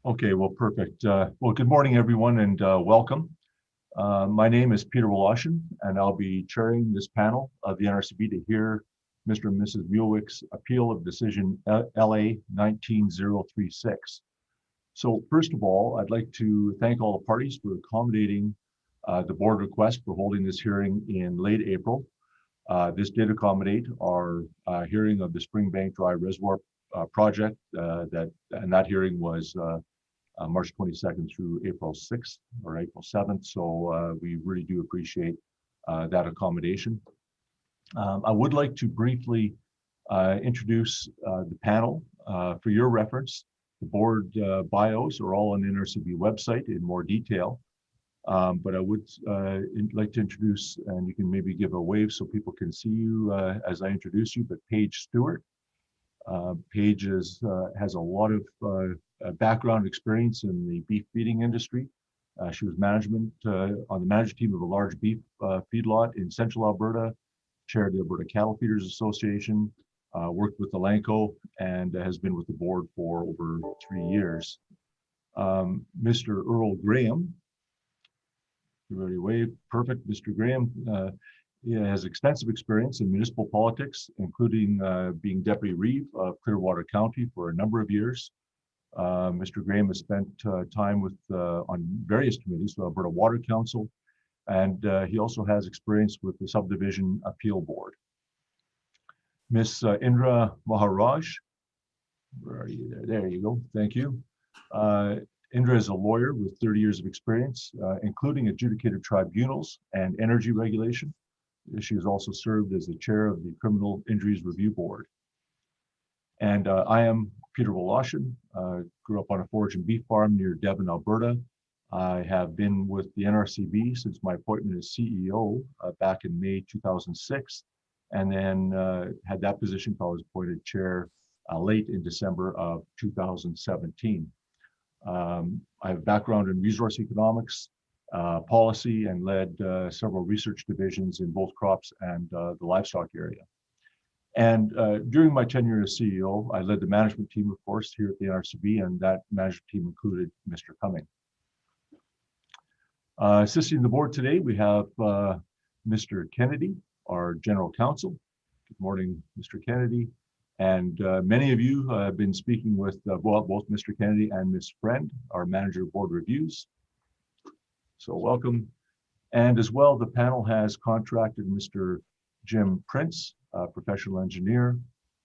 Okay, well, perfect. Well, good morning, everyone, and welcome. My name is Peter Woloshin, and I'll be chairing this panel of the NRCB to hear Mr. and Mrs. Muilwijk's appeal of decision LA19036. So first of all, I'd like to thank all the parties for accommodating the board request for holding this hearing in late April. This did accommodate our hearing of the Springbank Dry Reservoir project, and that hearing was March 22nd through April 6th or April 7th. So we really do appreciate that accommodation. I would like to briefly introduce the panel for your reference. The board bios are all on the NRCB website in more detail. But I would like to introduce, and you can maybe give a wave so people can see you as I introduce you, but Paige Stewart. Paige has a lot of background experience in the beef feeding industry. She was on the management team of a large beef feedlot in central Alberta, chaired the Alberta Cattle Feeders Association, worked with Elanco, and has been with the board for over 3 years. Mr. Earl Graham, everybody wave, perfect. Mr. Graham has extensive experience in municipal politics, including being Deputy Reeve of Clearwater County for a number of years. Mr. Graham has spent time on various committees, the Alberta Water Council, and he also has experience with the Subdivision Appeal Board. Miss Indra Maharaj, where are you there? There you go, thank you. Indra is a lawyer with 30 years of experience, including adjudicated tribunals and energy regulation. She has also served as the chair of the Criminal Injuries Review Board. And I am Peter Woloshin, grew up on a forage and beef farm near Devon, Alberta. I have been with the NRCB since my appointment as CEO back in May 2006, and then had that position until I was appointed chair late in December of 2017. I have a background in resource economics, policy, and led several research divisions in both crops and the livestock area. And during my tenure as CEO, I led the management team, of course, here at the NRCB, and that management team included Mr. Cumming. Assisting the board today, we have Mr. Kennedy, our general counsel. Good morning, Mr. Kennedy. And many of you have been speaking with both Mr. Kennedy and Ms. Friend, our manager of board reviews. So welcome. And as well, the panel has contracted Mr. Jim Prince, a professional engineer,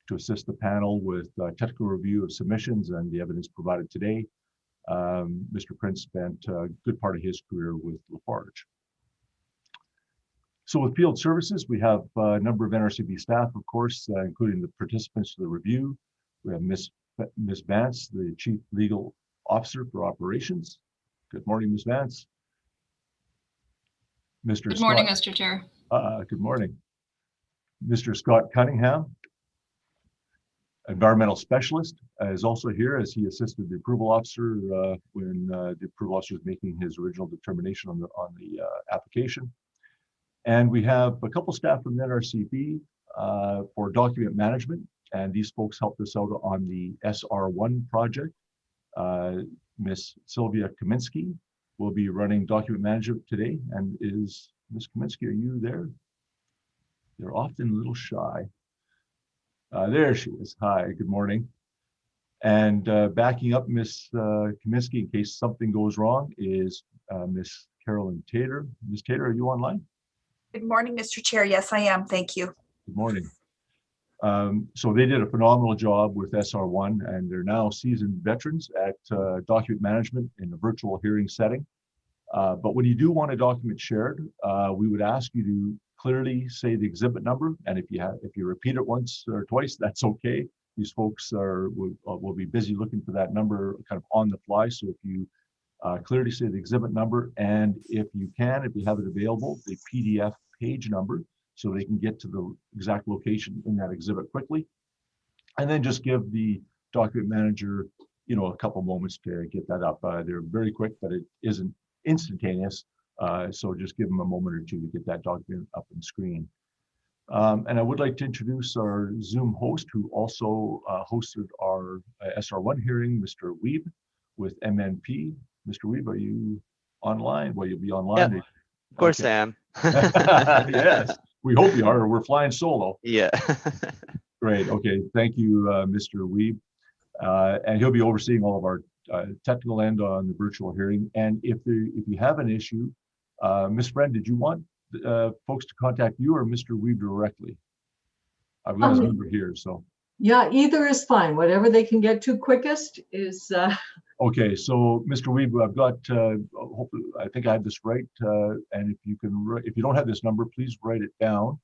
to assist the panel with technical review of submissions and the evidence provided today. Mr. Prince spent a good part of his career with Lafarge. So with field services, we have a number of NRCB staff, of course, including the participants to the review. We have Ms. Vance, the Chief Legal Officer for Operations. Good morning, Ms. Vance. Good morning, Mr. Chair. Good morning. Mr. Scott Cunningham, Environmental Specialist, is also here as he assisted the approval officer when the approval officer was making his original determination on the application. And we have a couple staff from the NRCB for document management, and these folks helped us out on the SR1 project. Miss Sylvia Kaminsky will be running document management today. And is Miss Kaminsky, are you there? They're often a little shy. There she is. Hi, good morning. And backing up Miss Kaminsky in case something goes wrong is Miss Carolyn Taylor. Miss Taylor, are you online? Good morning, Mr. Chair. Yes, I am. Thank you. Good morning. So they did a phenomenal job with SR1, and they're now seasoned veterans at document management in a virtual hearing setting. But when you do want a document shared, we would ask you to clearly say the exhibit number, and if you repeat it once or twice, that's okay. These folks will be busy looking for that number kind of on the fly. So if you clearly say the exhibit number, and if you have it available, the PDF page number, so they can get to the exact location in that exhibit quickly, and then just give the document manager, a couple moments to get that up. They're very quick, but it isn't instantaneous. So just give them a moment or two to get that document up on the screen. And I would like to introduce our Zoom host who also hosted our SR1 hearing, Mr. Weeb. with MNP. Mr. Weeb, are you online? Well, you'll be online. Yeah, of course I am. Yes, we hope you are. We're flying solo. Yeah. Great. Okay. Thank you, Mr. Weeb. And he'll be overseeing all of our technical end on the virtual hearing. And if you have an issue, Ms. Friend, did you want folks to contact you or Mr. Weeb directly? I've got his number here, so. Yeah, either is fine. Whatever they can get to quickest is. Okay, so Mr. Weeb, I've got, hopefully, I think I have this right. And if you can, if you don't have this number, please write it down.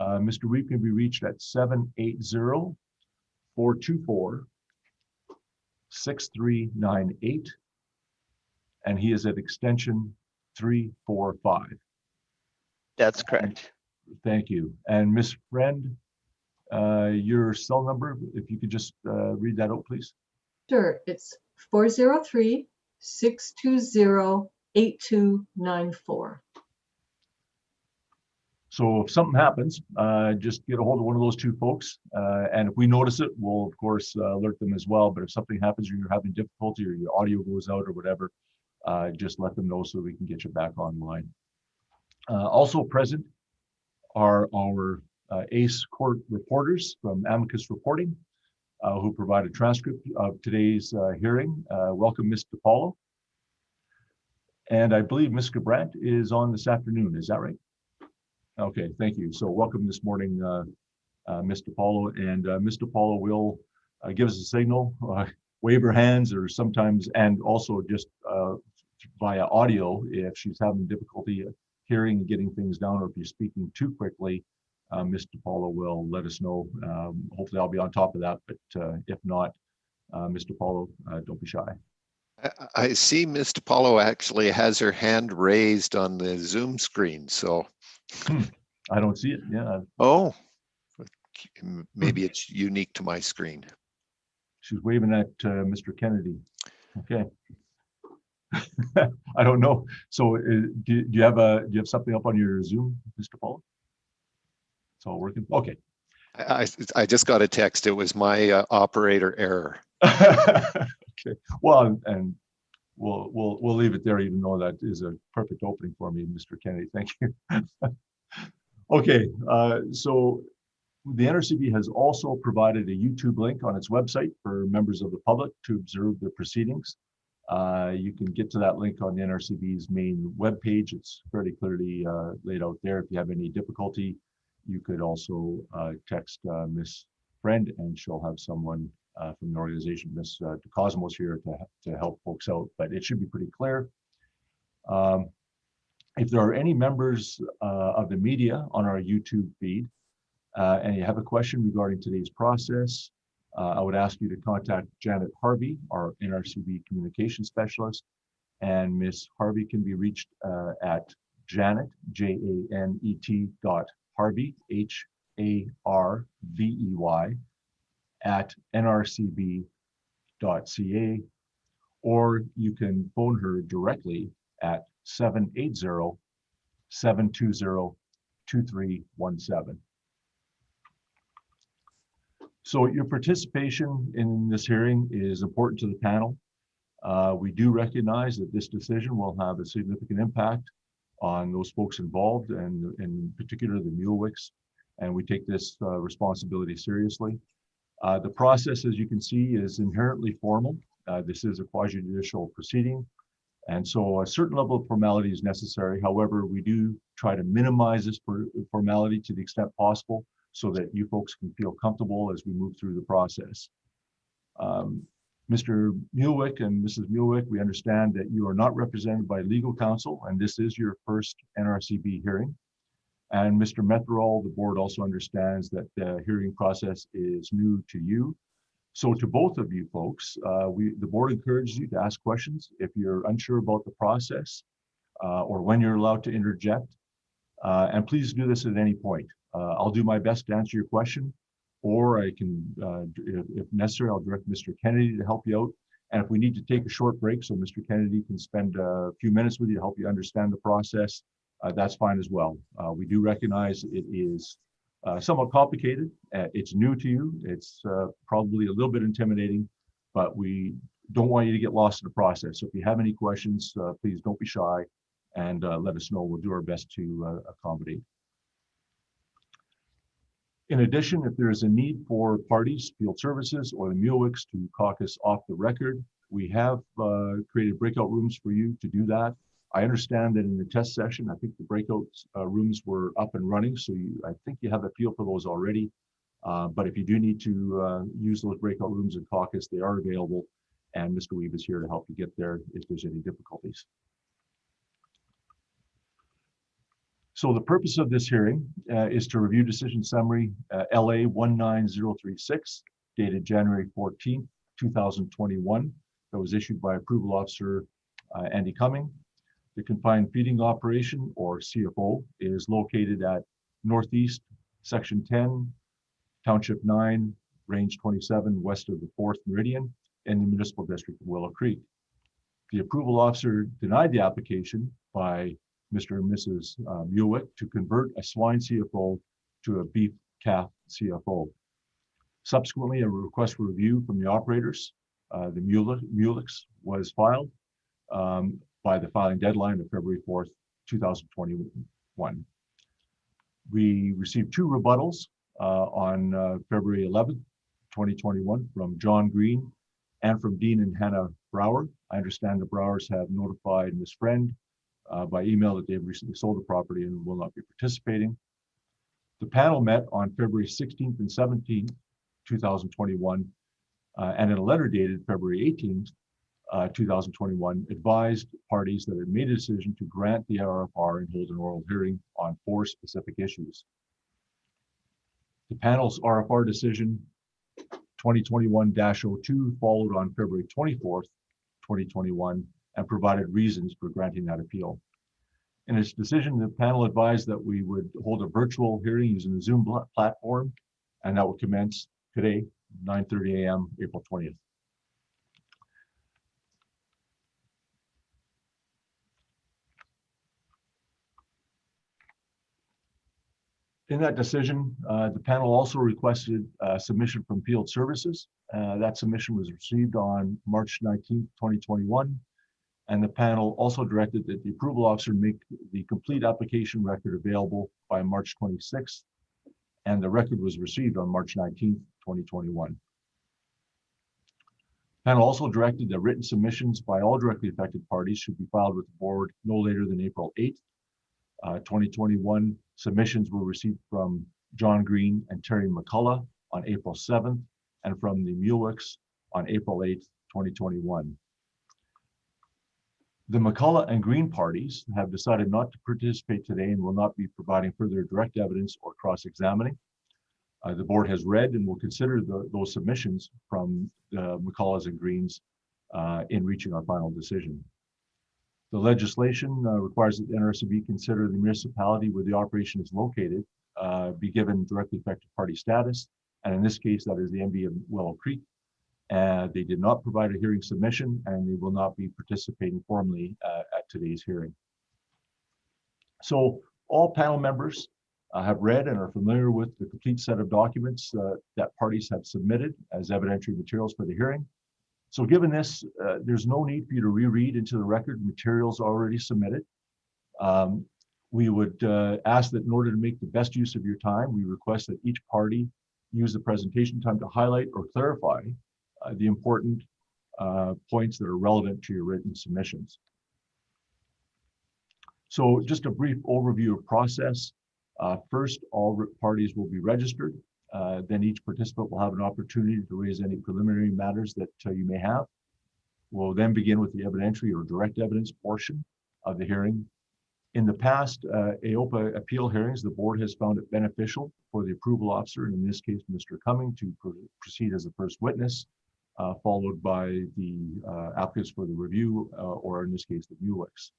Mr. Weeb can be reached at 780-424-6398. And he is at extension 345. That's correct. Thank you. And Ms. Friend, your cell number, if you could just read that out, please. Sure, it's 403-620-8294. So if something happens, just get a hold of one of those two folks. And if we notice it, we'll of course alert them as well. But if something happens or you're having difficulty or your audio goes out or whatever, just let them know so we can get you back online. Also present are our ACE court reporters from Amicus Reporting, who provide a transcript of today's hearing. Welcome, Ms. DePaulo. And I believe Ms. Gabrant is on this afternoon, is that right? Okay, thank you. So welcome this morning, Ms. DePaulo. And Ms. DePaulo will give us a signal, wave her hands, or sometimes, and also just via audio if she's having difficulty hearing and getting things down, or if you're speaking too quickly, Ms. DePaulo will let us know. Hopefully I'll be on top of that, but if not, Ms. DePaulo, don't be shy. I see Ms. DePaulo actually has her hand raised on the Zoom screen, so. I don't see it, yeah. Oh, maybe it's unique to my screen. She's waving at Mr. Kennedy. Okay. I don't know. So do you have something up on your Zoom, Mr. Paul? It's all working. Okay. I just got a text. It was my operator error. Okay. Well, and we'll leave it there, even though that is a perfect opening for me, Mr. Kennedy. Thank you. Okay. So the NRCB has also provided a YouTube link on its website for members of the public to observe the proceedings. You can get to that link on the NRCB's main webpage. It's fairly clearly laid out there. If you have any difficulty, you could also text Ms. Friend, and she'll have someone from the organization, Ms. DeCosmos, here to help folks out. But it should be pretty clear. If there are any members of the media on our YouTube feed, and you have a question regarding today's process, I would ask you to contact Janet Harvey, our NRCB communication specialist, and Ms. Harvey can be reached at Janet, J-A-N-E-T Harvey, H-A-R-V-E-Y, at nrcb.ca, or you can phone her directly at 780-720-2317. So your participation in this hearing is important to the panel. We do recognize that this decision will have a significant impact on those folks involved, and in particular the Muilwijks, and we take this responsibility seriously. The process, as you can see, is inherently formal. This is a quasi-judicial proceeding, and so a certain level of formality is necessary. However, we do try to minimize this formality to the extent possible so that you folks can feel comfortable as we move through the process. Mr. Muilwijk and Mrs. Muilwijk, we understand that you are not represented by legal counsel, and this is your first NRCB hearing. And Mr. Metherall, the board also understands that the hearing process is new to you. So to both of you folks, the board encourages you to ask questions if you're unsure about the process or when you're allowed to interject. And please do this at any point. I'll do my best to answer your question, or I can, if necessary, I'll direct Mr. Kennedy to help you out. And if we need to take a short break so Mr. Kennedy can spend a few minutes with you to help you understand the process, that's fine as well. We do recognize it is somewhat complicated. It's new to you. It's probably a little bit intimidating, but we don't want you to get lost in the process. So if you have any questions, please don't be shy and let us know. We'll do our best to accommodate. In addition, if there is a need for parties, field services, or the Muilwijks to caucus off the record, we have created breakout rooms for you to do that. I understand that in the test session, I think the breakout rooms were up and running, so I think you have a feel for those already. But if you do need to use those breakout rooms and caucus, they are available, and Mr. Weave is here to help you get there if there's any difficulties. So the purpose of this hearing is to review decision summary LA19036, dated January 14th, 2021, that was issued by Approval Officer Andy Cumming. The confined feeding operation, or CFO, is located at Northeast, Section 10, Township 9, Range 27, west of the 4th Meridian, in the Municipal District of Willow Creek. The Approval Officer denied the application by Mr. and Mrs. Muilwijk to convert a swine CFO to a beef calf CFO. Subsequently, a request for review from the operators, the Muilwijks, was filed by the filing deadline of February 4th, 2021. We received 2 rebuttals on February 11th, 2021 from John Green and from Dean and Hannah Brower. I understand the Browers have notified Ms. Friend by email that they've recently sold the property and will not be participating. The panel met on February 16th and 17th, 2021, and in a letter dated February 18th, 2021, advised parties that had made a decision to grant the RFR and hold an oral hearing on 4 specific issues. The panel's RFR decision 2021-02 followed on February 24th, 2021, and provided reasons for granting that appeal. In its decision, the panel advised that we would hold a virtual hearing using the Zoom platform, and that will commence today, 9:30 a.m., April 20th. In that decision, the panel also requested a submission from Field Services. That submission was received on March 19th, 2021. And the panel also directed that the Approval Officer make the complete application record available by March 26th. And the record was received on March 19th, 2021. The panel also directed that written submissions by all directly affected parties should be filed with the board no later than April 8th. 2021 submissions were received from John Green and Terry McCullough on April 7th and from the Muilwijks on April 8th, 2021. The McCullough and Green parties have decided not to participate today and will not be providing further direct evidence or cross-examining. The board has read and will consider those submissions from the McCulloughs and Greens in reaching our final decision. The legislation requires that the NRCB consider the municipality where the operation is located be given directly affected party status. And in this case, that is the MD of Willow Creek. They did not provide a hearing submission, and they will not be participating formally at today's hearing. So all panel members have read and are familiar with the complete set of documents that parties have submitted as evidentiary materials for the hearing. So given this, there's no need for you to reread into the record materials already submitted. We would ask that in order to make the best use of your time, we request that each party use the presentation time to highlight or clarify the important points that are relevant to your written submissions. So just a brief overview of process. First, all parties will be registered. Then each participant will have an opportunity to raise any preliminary matters that you may have. We'll then begin with the evidentiary or direct evidence portion of the hearing. In the past AOPA appeal hearings, the board has found it beneficial for the approval officer, and in this case, Mr. Cumming, to proceed as the first witness, followed by the applicants for the review, or in this case, the Muilwijks.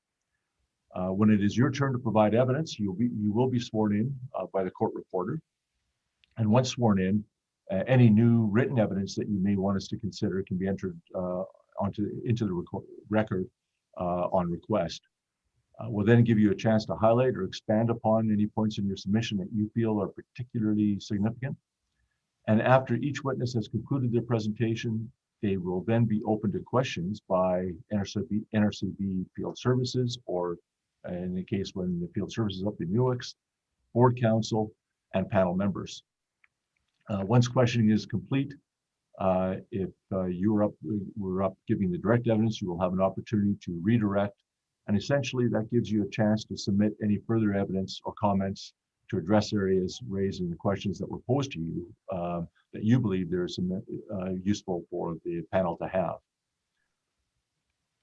When it is your turn to provide evidence, you will be sworn in by the court reporter. And once sworn in, any new written evidence that you may want us to consider can be entered into the record on request. We'll then give you a chance to highlight or expand upon any points in your submission that you feel are particularly significant. And after each witness has concluded their presentation, They will then be open to questions by NRCB Field Services, or in the case when the Field Services up the Muilwijk, Board Council, and panel members. Once questioning is complete, if we're up giving the direct evidence, you will have an opportunity to redirect, and essentially that gives you a chance to submit any further evidence or comments to address areas raised in the questions that were posed to you that you believe they're useful for the panel to have.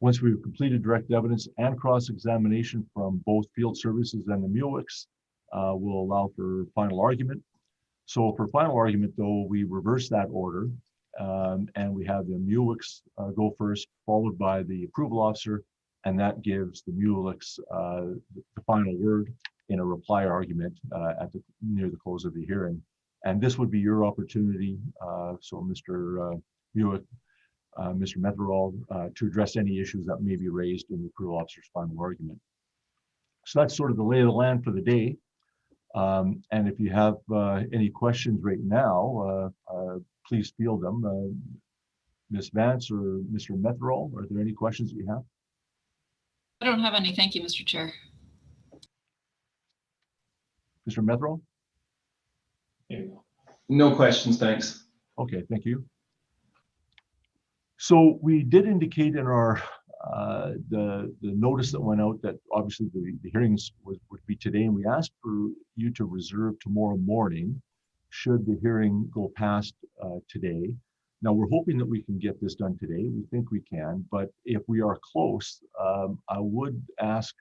Once we've completed direct evidence and cross-examination from both Field Services and the Muilwijks, we'll allow for final argument. So for final argument, though, we reverse that order, and we have the Muilwijks go first, followed by the approval officer, and that gives the Muilwijks the final word in a reply argument near the close of the hearing. And this would be your opportunity, so Mr. Muilwijk, Mr. Metherall, to address any issues that may be raised in the approval officer's final argument. So that's sort of the lay of the land for the day. And if you have any questions right now, please field them. Ms. Vance or Mr. Metherall, are there any questions that you have? I don't have any. Thank you, Mr. Chair. Mr. Metherall? No questions, thanks. Okay, thank you. So we did indicate in our the notice that went out that obviously the hearings would be today, and we asked for you to reserve tomorrow morning should the hearing go past today. Now we're hoping that we can get this done today. We think we can, but if we are close, I would ask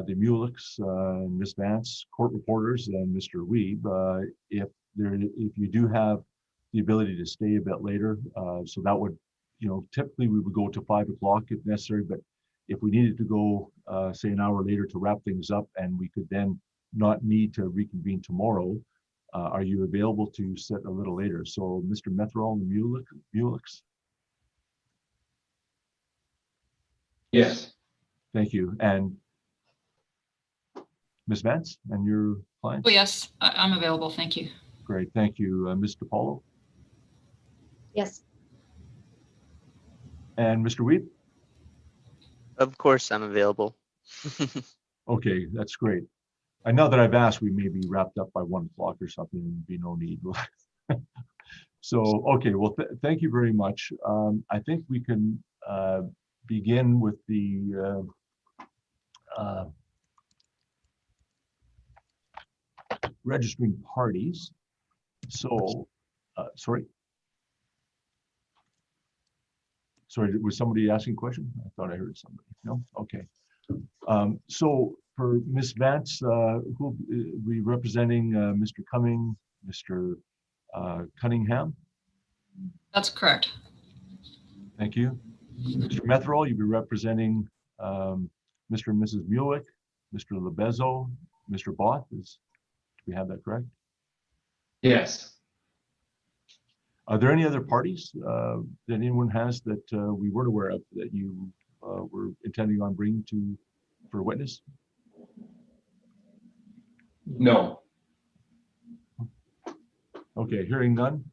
the Muilwijks, Ms. Vance, court reporters, and Mr. Weeb, if you do have the ability to stay a bit later, so that would, typically we would go to 5 o'clock if necessary, but if we needed to go, say an hour later to wrap things up, and we could then not need to reconvene tomorrow, are you available to sit a little later? So Mr. Metherall and the Muilwijks? Yes. Thank you. And Ms. Vance and your client? Oh, yes, I'm available. Thank you. Great, thank you. Mr. Paulo? Yes. And Mr. Weeb? Of course, I'm available. Okay, that's great. I know that I've asked, we may be wrapped up by 1 o'clock or something, and be no need. So, okay, well, thank you very much. I think we can begin with the registering parties. So, sorry, was somebody asking a question? I thought I heard somebody. No? Okay. So for Ms. Vance, who will be representing Mr. Cumming, Mr. Cunningham? That's correct. Thank you. Mr. Metherall, you'll be representing Mr. and Mrs. Muilwijk, Mr. Lebezo, Mr. Both. Do we have that correct? Yes. Are there any other parties that anyone has that we weren't aware of that you were intending on bringing for witness? No. Okay, hearing none.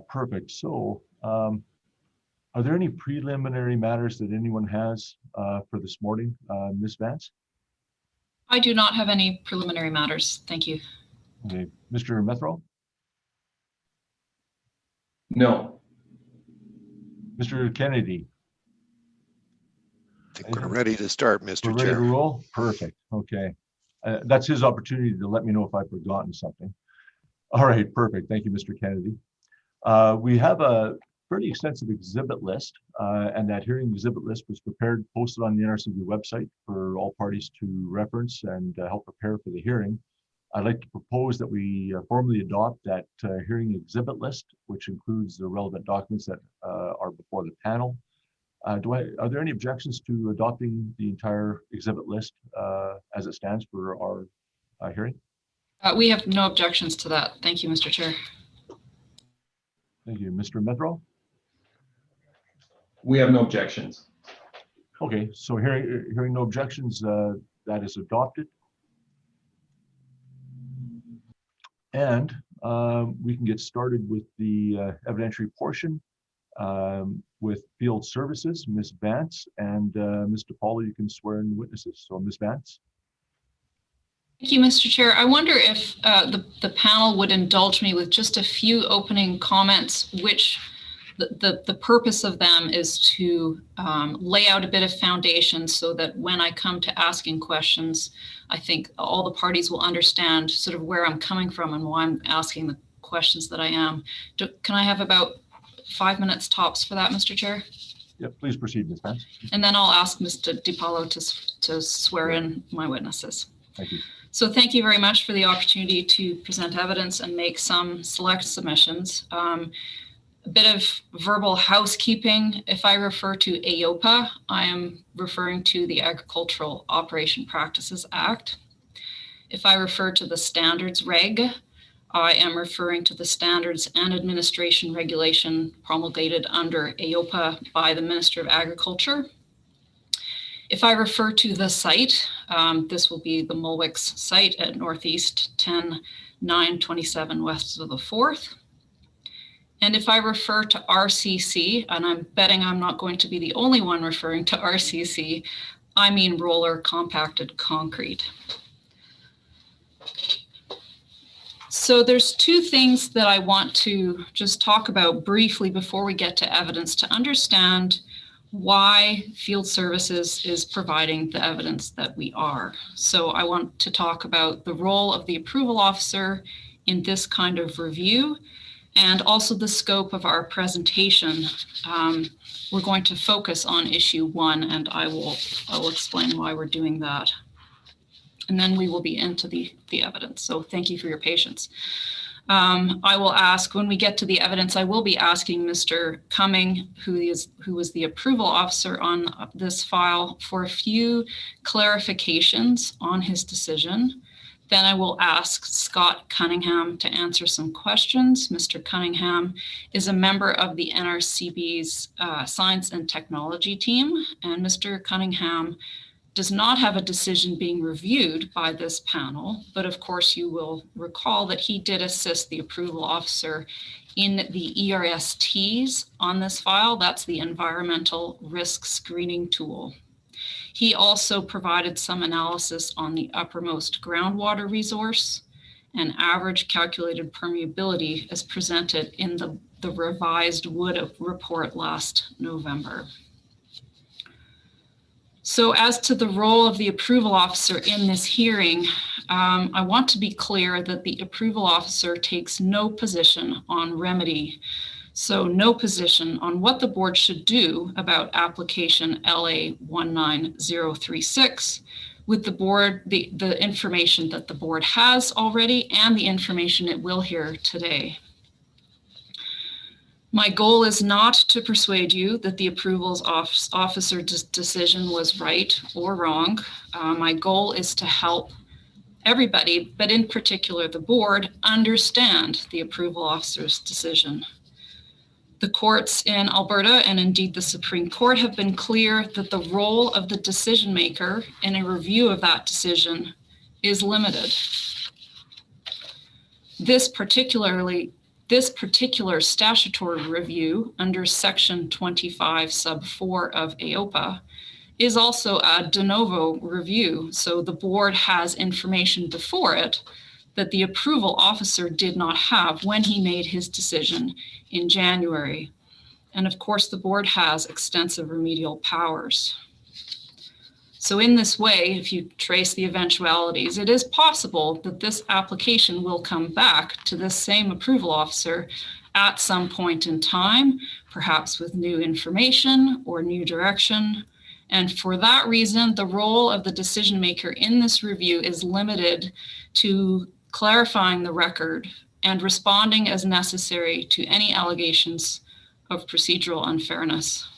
Perfect. So are there any preliminary matters that anyone has for this morning? Ms. Vance? I do not have any preliminary matters. Thank you. Okay, Mr. Metherall? No. Mr. Kennedy? I think we're ready to start, Mr. We're ready to Chair. roll? Perfect. Okay. That's his opportunity to let me know if I've forgotten something. All right, perfect. Thank you, Mr. Kennedy. We have a pretty extensive exhibit list, and that hearing exhibit list was prepared, posted on the NRCB website for all parties to reference and help prepare for the hearing. I'd like to propose that we formally adopt that hearing exhibit list, which includes the relevant documents that are before the panel. Are there any objections to adopting the entire exhibit list as it stands for our hearing? We have no objections to that. Thank you, Mr. Chair. Thank you. Mr. Metherall? We have no objections. Okay, so hearing no objections, that is adopted. And we can get started with the evidentiary portion. with Field Services, Ms. Vance, and Mr. Paulo, you can swear in the witnesses. So Ms. Vance. Thank you, Mr. Chair. I wonder if the panel would indulge me with just a few opening comments, which the purpose of them is to lay out a bit of foundation so that when I come to asking questions, I think all the parties will understand sort of where I'm coming from and why I'm asking the questions that I am. Can I have about 5 minutes tops for that, Mr. Chair? Yeah, please proceed, Ms. Vance. And then I'll ask Mr. DiPaolo to swear in my witnesses. Thank you. So thank you very much for the opportunity to present evidence and make some select submissions. A bit of verbal housekeeping. If I refer to AOPA, I am referring to the Agricultural Operation Practices Act. If I refer to the Standards Reg, I am referring to the Standards and Administration Regulation promulgated under AOPA by the Minister of Agriculture. If I refer to the site, this will be the Muilwijk site at Northeast 10-927 west of the 4th. And if I refer to RCC, and I'm betting I'm not going to be the only one referring to RCC, I mean roller compacted concrete. So there's two things that I want to just talk about briefly before we get to evidence to understand why Field Services is providing the evidence that we are. So I want to talk about the role of the approval officer in this kind of review, and also the scope of our presentation. We're going to focus on issue 1, and I will explain why we're doing that. And then we will be into the evidence. So thank you for your patience. I will ask, when we get to the evidence, I will be asking Mr. Cumming, who is the approval officer on this file, for a few clarifications on his decision. Then I will ask Scott Cunningham to answer some questions. Mr. Cunningham is a member of the NRCB's Science and Technology team, and Mr. Cunningham does not have a decision being reviewed by this panel, but of course you will recall that he did assist the approval officer in the ERSTs on this file. That's the Environmental Risk Screening Tool. He also provided some analysis on the uppermost groundwater resource and average calculated permeability as presented in the revised Wood report last November. So as to the role of the approval officer in this hearing, I want to be clear that the approval officer takes no position on remedy. So no position on what the board should do about application LA19036 with the information that the board has already and the information it will hear today. My goal is not to persuade you that the approvals officer's decision was right or wrong. My goal is to help everybody, but in particular the board, understand the approval officer's decision. The courts in Alberta and indeed the Supreme Court have been clear that the role of the decision maker in a review of that decision is limited. This particular statutory review under section 25 sub 4 of AOPA is also a de novo review. So the board has information before it that the approval officer did not have when he made his decision in January. And of course, the board has extensive remedial powers. So in this way, if you trace the eventualities, it is possible that this application will come back to this same approval officer at some point in time, perhaps with new information or new direction. And for that reason, the role of the decision maker in this review is limited to clarifying the record and responding as necessary to any allegations of procedural unfairness.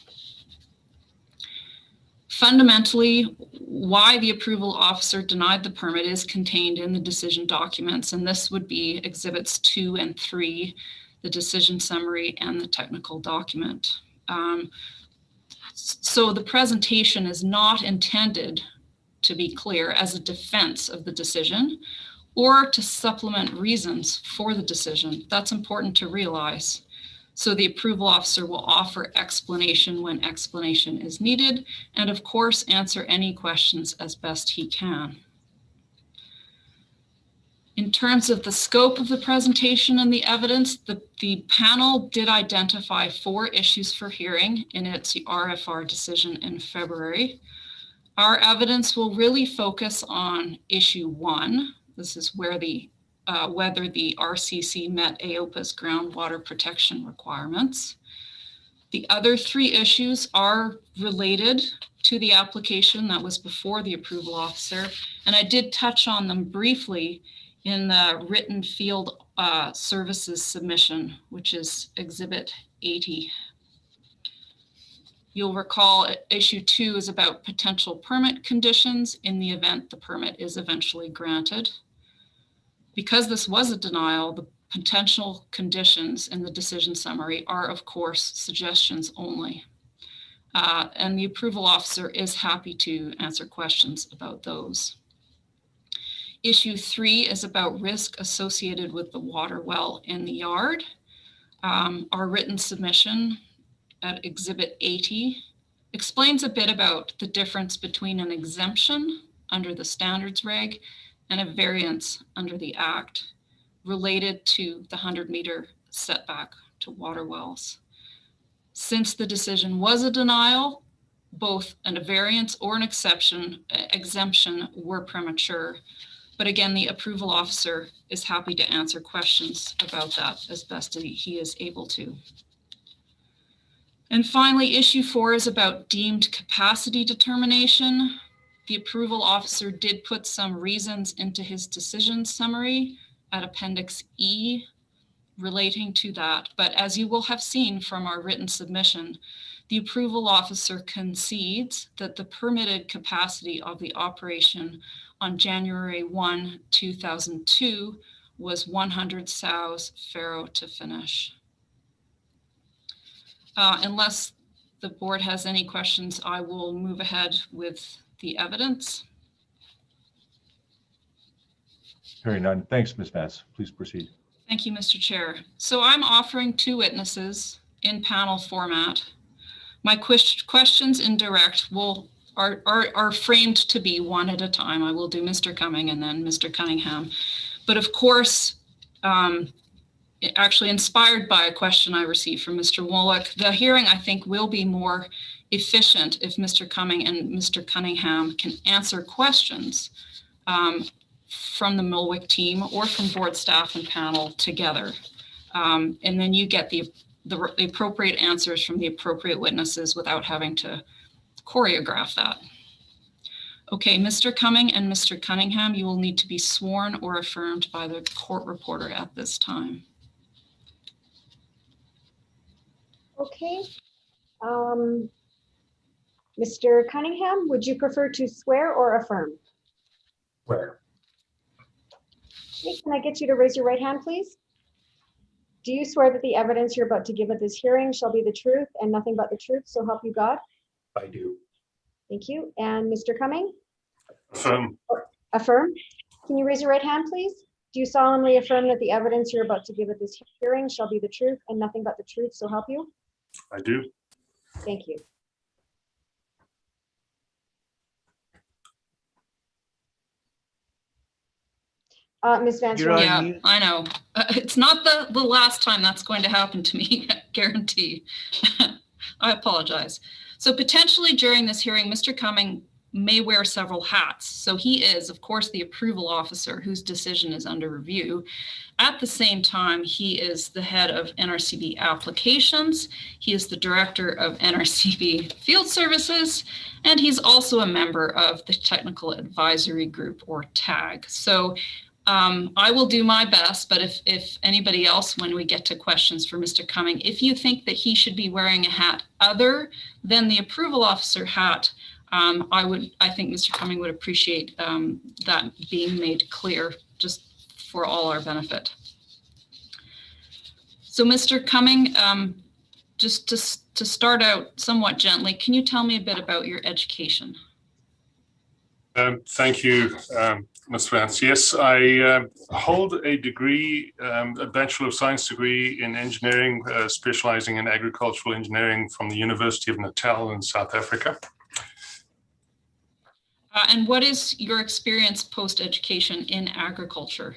Fundamentally, why the approval officer denied the permit is contained in the decision documents, and this would be exhibits 2 and 3, the decision summary and the technical document. So the presentation is not intended, to be clear, as a defense of the decision or to supplement reasons for the decision. That's important to realize. So the approval officer will offer explanation when explanation is needed, and of course, answer any questions as best he can. In terms of the scope of the presentation and the evidence, the panel did identify 4 issues for hearing in its RFR decision in February. Our evidence will really focus on issue 1. This is where whether the RCC met AOPA's groundwater protection requirements. The other 3 issues are related to the application that was before the approval officer, and I did touch on them briefly in the written field services submission, which is Exhibit 80. You'll recall issue 2 is about potential permit conditions in the event the permit is eventually granted. Because this was a denial, the potential conditions in the decision summary are, of course, suggestions only. And the approval officer is happy to answer questions about those. Issue 3 is about risk associated with the water well in the yard. Our written submission at Exhibit 80 explains a bit about the difference between an exemption under the standards reg and a variance under the Act related to the 100-meter setback to water wells. Since the decision was a denial, both a variance or an exemption were premature. But again, the approval officer is happy to answer questions about that as best he is able to. And finally, issue 4 is about deemed capacity determination. The approval officer did put some reasons into his decision summary at Appendix E relating to that. But as you will have seen from our written submission, the approval officer concedes that the permitted capacity of the operation on January 1, 2002 was 100 sows farrow to finish. Unless the board has any questions, I will move ahead with the evidence. Hearing none. Thanks, Ms. Vance. Please proceed. Thank you, Mr. Chair. So I'm offering 2 witnesses in panel format. My questions in direct are framed to be one at a time. I will do Mr. Cumming and then Mr. Cunningham. But of course, actually inspired by a question I received from Mr. Muilwijk, the hearing I think will be more efficient if Mr. Cumming and Mr. Cunningham can answer questions from the Muilwijk team or from board staff and panel together. And then you get the appropriate answers from the appropriate witnesses without having to choreograph that. Okay, Mr. Cumming and Mr. Cunningham, you will need to be sworn or affirmed by the court reporter at this time. Okay. Mr. Cunningham, would you prefer to swear or affirm? Swear. Okay, can I get you to raise your right hand, please? Do you swear that the evidence you're about to give at this hearing shall be the truth and nothing but the truth, so help you God? I do. Thank you. And Mr. Cumming? Affirm. Affirm. Can you raise your right hand, please? Do you solemnly affirm that the evidence you're about to give at this hearing shall be the truth and nothing but the truth, so help you? I do. Thank you. Ms. Vance. You're on Yeah, mute. I know. It's not the last time that's going to happen to me, guarantee. I apologize. So potentially during this hearing, Mr. Cumming may wear several hats. So he is, of course, the approval officer whose decision is under review. At the same time, he is the head of NRCB applications. He is the director of NRCB field services, and he's also a member of the technical advisory group, or TAG. So I will do my best, but if anybody else, when we get to questions for Mr. Cumming, if you think that he should be wearing a hat other than the approval officer hat, I think Mr. Cumming would appreciate that being made clear just for all our benefit. So Mr. Cumming, just to start out somewhat gently, can you tell me a bit about your education? Thank you, Ms. Vance, yes, I hold a degree, a Bachelor of Science degree in engineering, specializing in agricultural engineering from the University of Natal in South Africa. And what is your experience post-education in agriculture?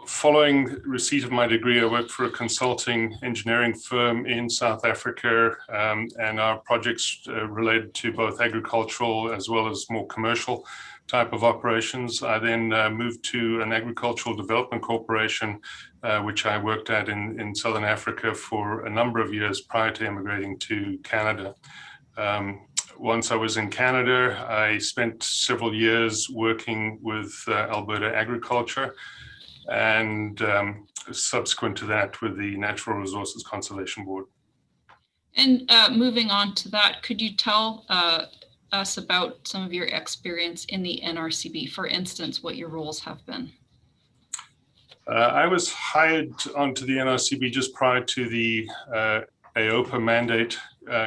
Following receipt of my degree, I worked for a consulting engineering firm in South Africa, and our projects related to both agricultural as well as more commercial type of operations. I then moved to an agricultural development corporation, which I worked at in Southern Africa for a number of years prior to immigrating to Canada. Once I was in Canada, I spent several years working with Alberta Agriculture, and subsequent to that with the Natural Resources Conservation Board. And moving on to that, could you tell us about some of your experience in the NRCB, for instance, what your roles have been? I was hired onto the NRCB just prior to the AOPA mandate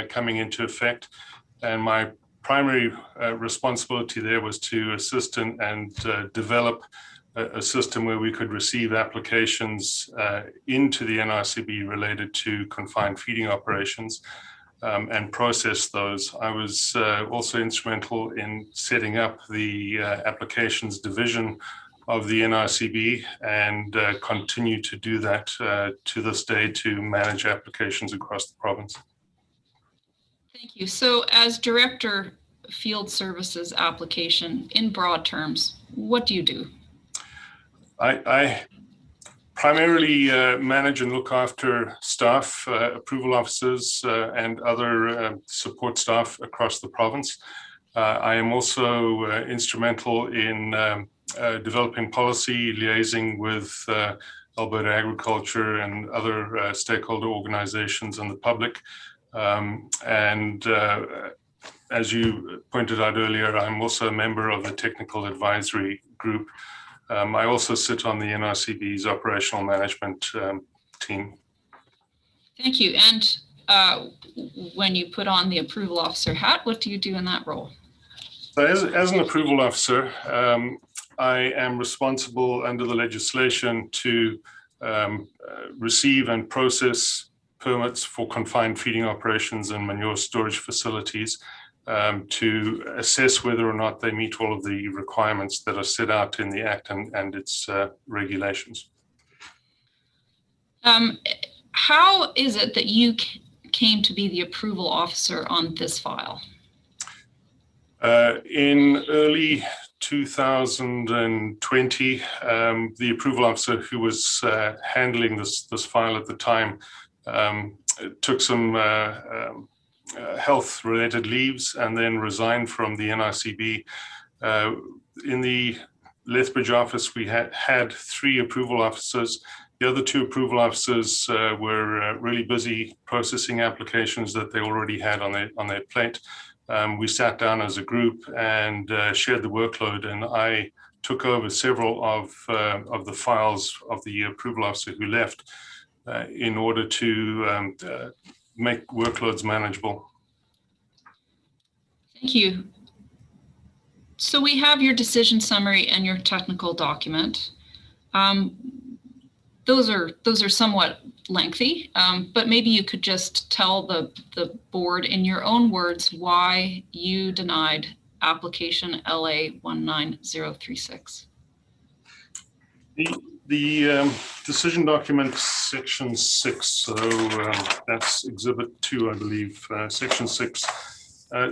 coming into effect, and my primary responsibility there was to assist and develop a system where we could receive applications into the NRCB related to confined feeding operations and process those. I was also instrumental in setting up the applications division of the NRCB and continue to do that to this day to manage applications across the province. Thank you. So as Director Field Services Application, in broad terms, what do you do? I primarily manage and look after staff, approval officers, and other support staff across the province. I am also instrumental in developing policy, liaising with Alberta Agriculture and other stakeholder organizations and the public. As you pointed out earlier, I'm also a member of the Technical Advisory Group. I also sit on the NRCB's operational management team. Thank you. And when you put on the approval officer hat, what do you do in that role? So as an approval officer, I am responsible under the legislation to receive and process permits for confined feeding operations and manure storage facilities, to assess whether or not they meet all of the requirements that are set out in the Act and its regulations. How is it that you came to be the approval officer on this file? In early 2020, the approval officer who was handling this file at the time took some health-related leaves and then resigned from the NRCB. In the Lethbridge office, we had 3 approval officers. The other 2 approval officers were really busy processing applications that they already had on their plate. We sat down as a group and shared the workload, and I took over several of the files of the approval officer who left in order to make workloads manageable. Thank you. So we have your decision summary and your technical document. Those are somewhat lengthy, but maybe you could just tell the board in your own words why you denied application LA19036. The decision document, section 6, so that's exhibit 2, I believe, section 6,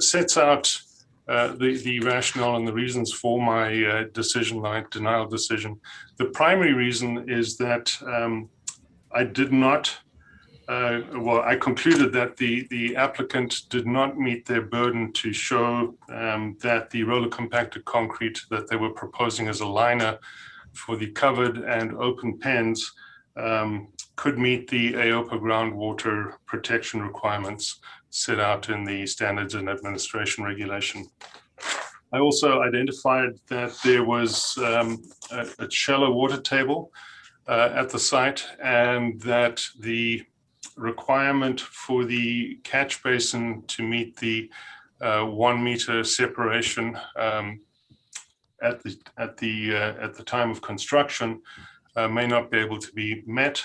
sets out the rationale and the reasons for my decision, my denial decision. The primary reason is that I did not, I concluded that the applicant did not meet their burden to show that the roller compacted concrete that they were proposing as a liner for the covered and open pens could meet the AOPA groundwater protection requirements set out in the Standards and Administration Regulation. I also identified that there was a shallow water table at the site, and that the requirement for the catch basin to meet the 1 meter separation at the time of construction may not be able to be met.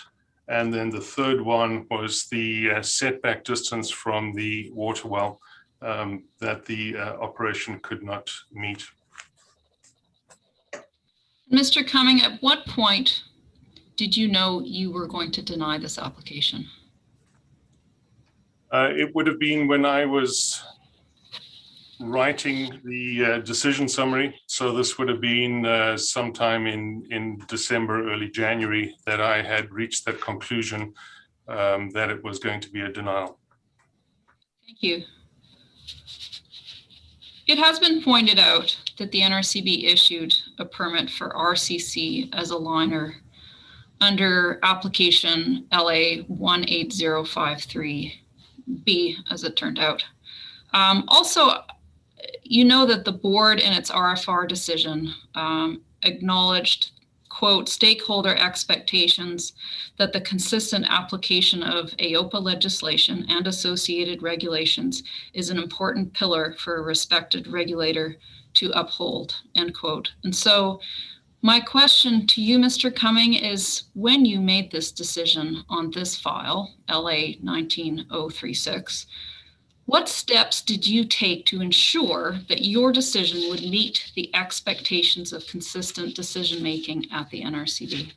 And then the third one was the setback distance from the water well that the operation could not meet. Mr. Cumming, at what point did you know you were going to deny this application? It would have been when I was writing the decision summary. So this would have been sometime in December, early January, that I had reached that conclusion that it was going to be a denial. Thank you. It has been pointed out that the NRCB issued a permit for RCC as a liner under application LA19053B, as it turned out. Also, you know that the board in its RFR decision acknowledged, quote, stakeholder expectations that the consistent application of AOPA legislation and associated regulations is an important pillar for a respected regulator to uphold, end quote. And so my question to you, Mr. Cumming, is when you made this decision on this file, LA19036, what steps did you take to ensure that your decision would meet the expectations of consistent decision-making at the NRCB?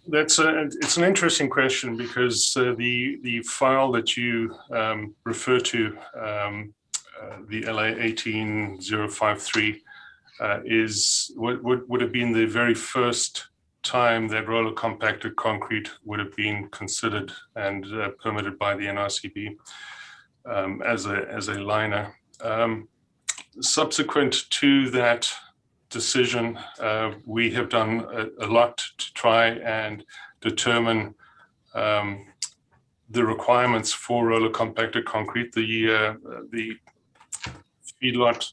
It's an interesting question because the file that you refer to, the LA18053, would have been the very first time that roller compacted concrete would have been considered and permitted by the NRCB as a liner. Subsequent to that decision, we have done a lot to try and determine the requirements for roller compacted concrete. The feedlot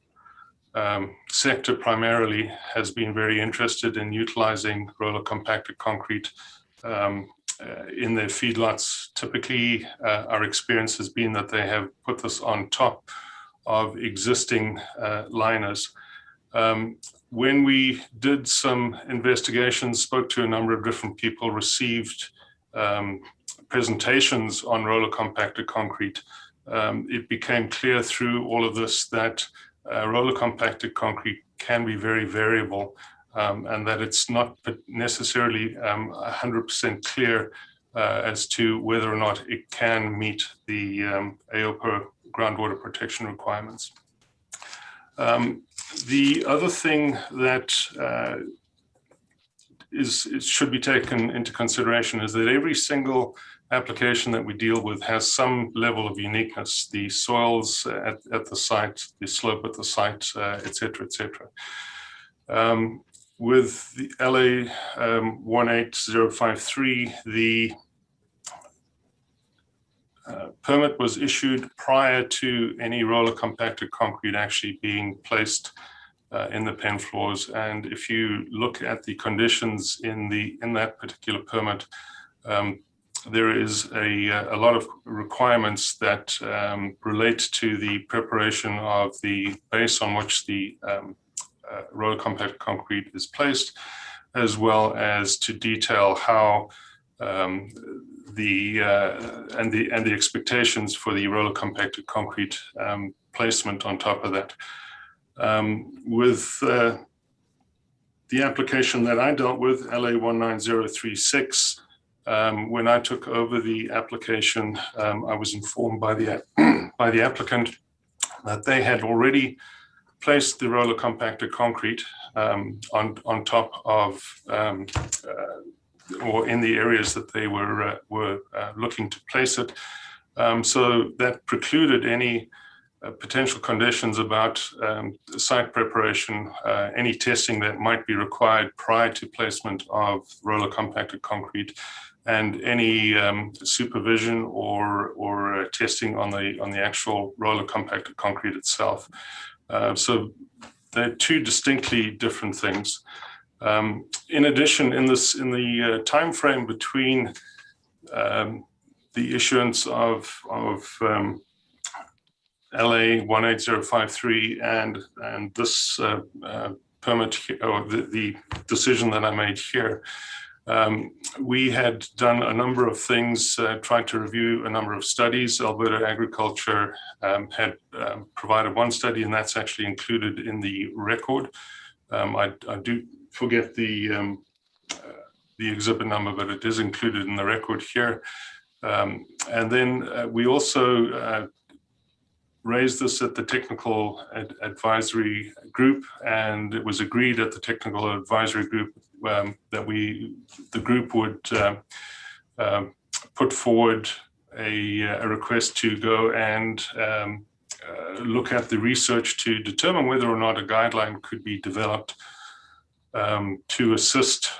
sector primarily has been very interested in utilizing roller compacted concrete in their feedlots. Typically, our experience has been that they have put this on top of existing liners. When we did some investigations, spoke to a number of different people, received presentations on roller compacted concrete, it became clear through all of this that roller compacted concrete can be very variable and that it's not necessarily 100% clear as to whether or not it can meet the AOPA groundwater protection requirements. The other thing that should be taken into consideration is that every single application that we deal with has some level of uniqueness. The soils at the site, the slope at the site, et cetera, et cetera. With the LA18053, the permit was issued prior to any roller compacted concrete actually being placed in the pen floors. And if you look at the conditions in that particular permit, there is a lot of requirements that relate to the preparation of the base on which the roller compacted concrete is placed, as well as to detail how the expectations for the roller compacted concrete placement on top of that. With the application that I dealt with, LA19036, when I took over the application, I was informed by the applicant that they had already placed the roller compacted concrete on top of or in the areas that they were looking to place it. So that precluded any potential conditions about site preparation, any testing that might be required prior to placement of roller compacted concrete, and any supervision or testing on the actual roller compacted concrete itself. So they're two distinctly different things. In addition, in the time frame between the issuance of LA19053 and this permit or the decision that I made here. We had done a number of things, tried to review a number of studies. Alberta Agriculture had provided one study, and that's actually included in the record. I do forget the exhibit number, but it is included in the record here. And then we also raised this at the technical advisory group, and it was agreed at the technical advisory group that the group would put forward a request to go and look at the research to determine whether or not a guideline could be developed to assist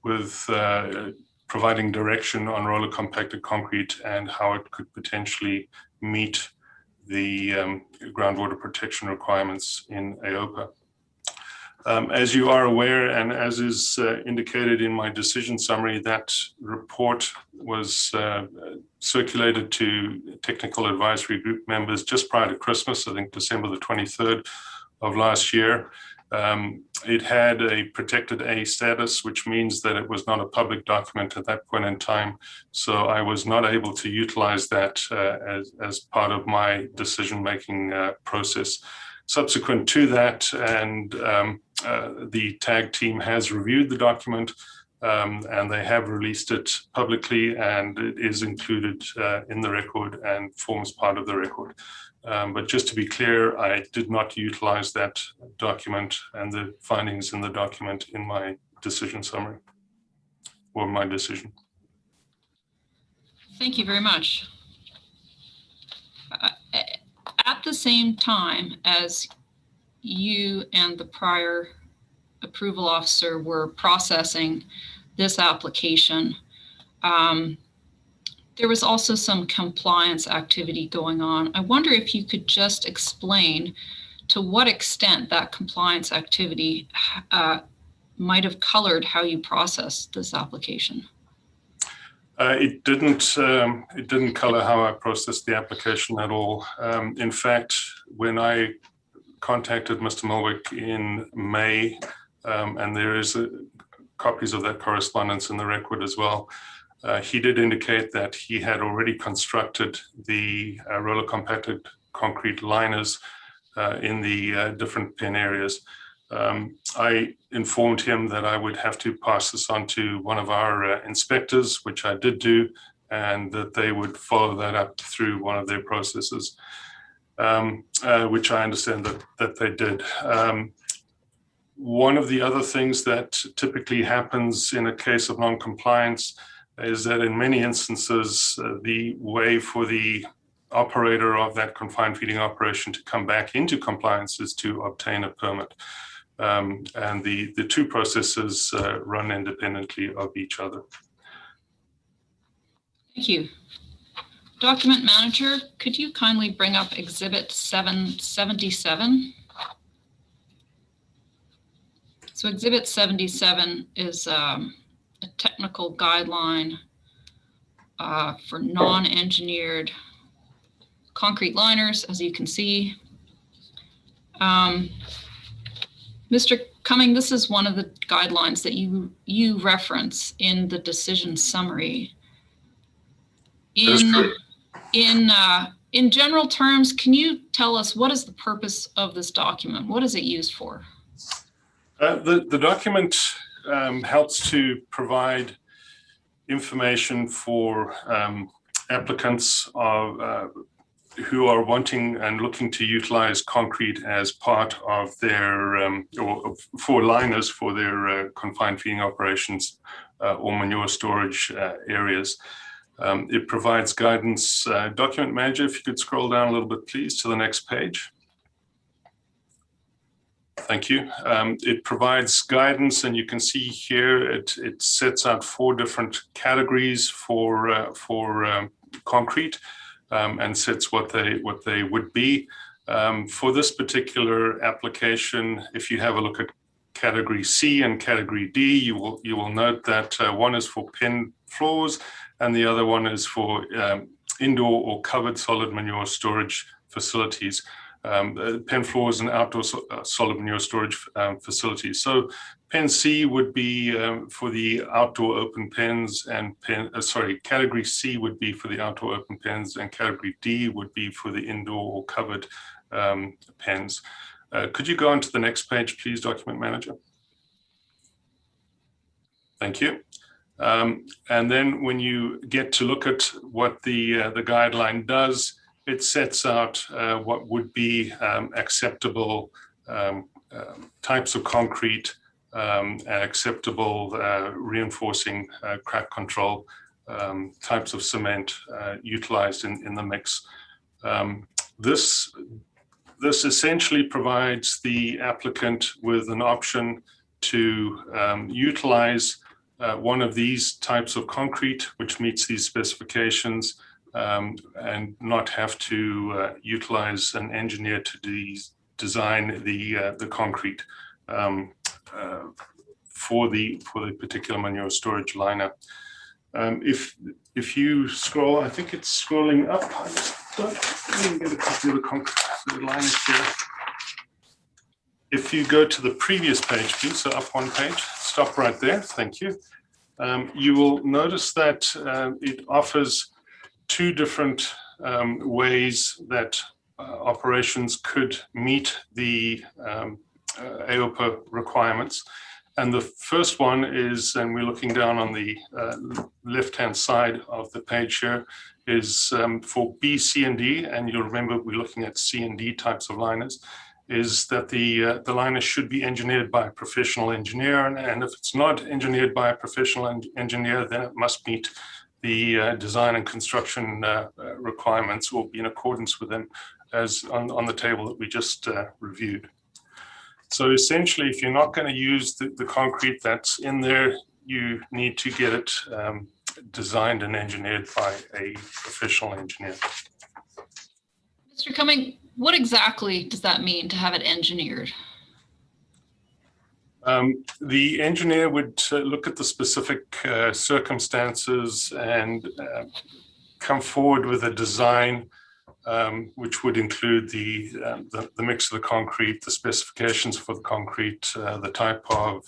with providing direction on roller compacted concrete and how it could potentially meet the groundwater protection requirements in AOPA. As you are aware, and as is indicated in my decision summary, that report was circulated to technical advisory group members just prior to Christmas, I think December the 23rd of last year. It had a protected A status, which means that it was not a public document at that point in time. So I was not able to utilize that as part of my decision-making process. Subsequent to that, and the TAG team has reviewed the document and they have released it publicly, and it is included in the record and forms part of the record. But just to be clear, I did not utilize that document and the findings in the document in my decision summary or my decision. Thank you very much. At the same time as you and the prior approval officer were processing this application, there was also some compliance activity going on. I wonder if you could just explain to what extent that compliance activity might have colored how you processed this application. It didn't color how I processed the application at all. In fact, when I contacted Mr. Muilwijk in May, and there is copies of that correspondence in the record as well, he did indicate that he had already constructed the roller compacted concrete liners in the different pen areas. I informed him that I would have to pass this on to one of our inspectors, which I did do, and that they would follow that up through one of their processes, which I understand that they did. One of the other things that typically happens in a case of non-compliance is that in many instances, the way for the operator of that confined feeding operation to come back into compliance is to obtain a permit. And the two processes run independently of each other. Thank you. Document manager, could you kindly bring up Exhibit 777? So Exhibit 77 is a technical guideline for non-engineered concrete liners, as you can see. Mr. Cumming, this is one of the guidelines that you reference in the decision summary. In general terms, can you tell us what is the purpose of this document? What is it used for? The document helps to provide information for applicants who are wanting and looking to utilize concrete as part of their, or for liners for their confined feeding operations or manure storage areas. It provides guidance. Document manager, if you could scroll down a little bit, please, to the next page. Thank you. It provides guidance, and you can see here it sets out 4 different categories for concrete and sets what they would be. For this particular application, if you have a look at category C and category D, you will note that one is for pen floors and the other one is for indoor or covered solid manure storage facilities. Pen 4 is an outdoor solid manure storage facility. So pen C would be for the outdoor open pens, and category C would be for the outdoor open pens, and category D would be for the indoor or covered pens. Could you go on to the next page, please, Document Manager? Thank you. And then when you get to look at what the guideline does, it sets out what would be acceptable types of concrete and acceptable reinforcing crack control types of cement utilized in the mix. This essentially provides the applicant with an option to utilize one of these types of concrete which meets these specifications, and not have to utilize an engineer to design the concrete for the particular manure storage liner. If you scroll, I think it's scrolling up. I just don't even get a copy of the concrete liners here. If you go to the previous page, please, so up one page, stop right there. Thank you. You will notice that it offers two different ways that operations could meet the AOPA requirements. And the first one is, and we're looking down on the left-hand side of the page here, is for B, C, and D, and you'll remember we're looking at C and D types of liners, is that the liner should be engineered by a professional engineer, and if it's not engineered by a professional engineer, then it must meet the design and construction requirements, or be in accordance with them, as on the table that we just reviewed. So essentially, if you're not going to use the concrete that's in there, you need to get it designed and engineered by a professional engineer. Mr. Cumming, what exactly does that mean, to have it engineered? The engineer would look at the specific circumstances and come forward with a design which would include the mix of the concrete, the specifications for the concrete, the type of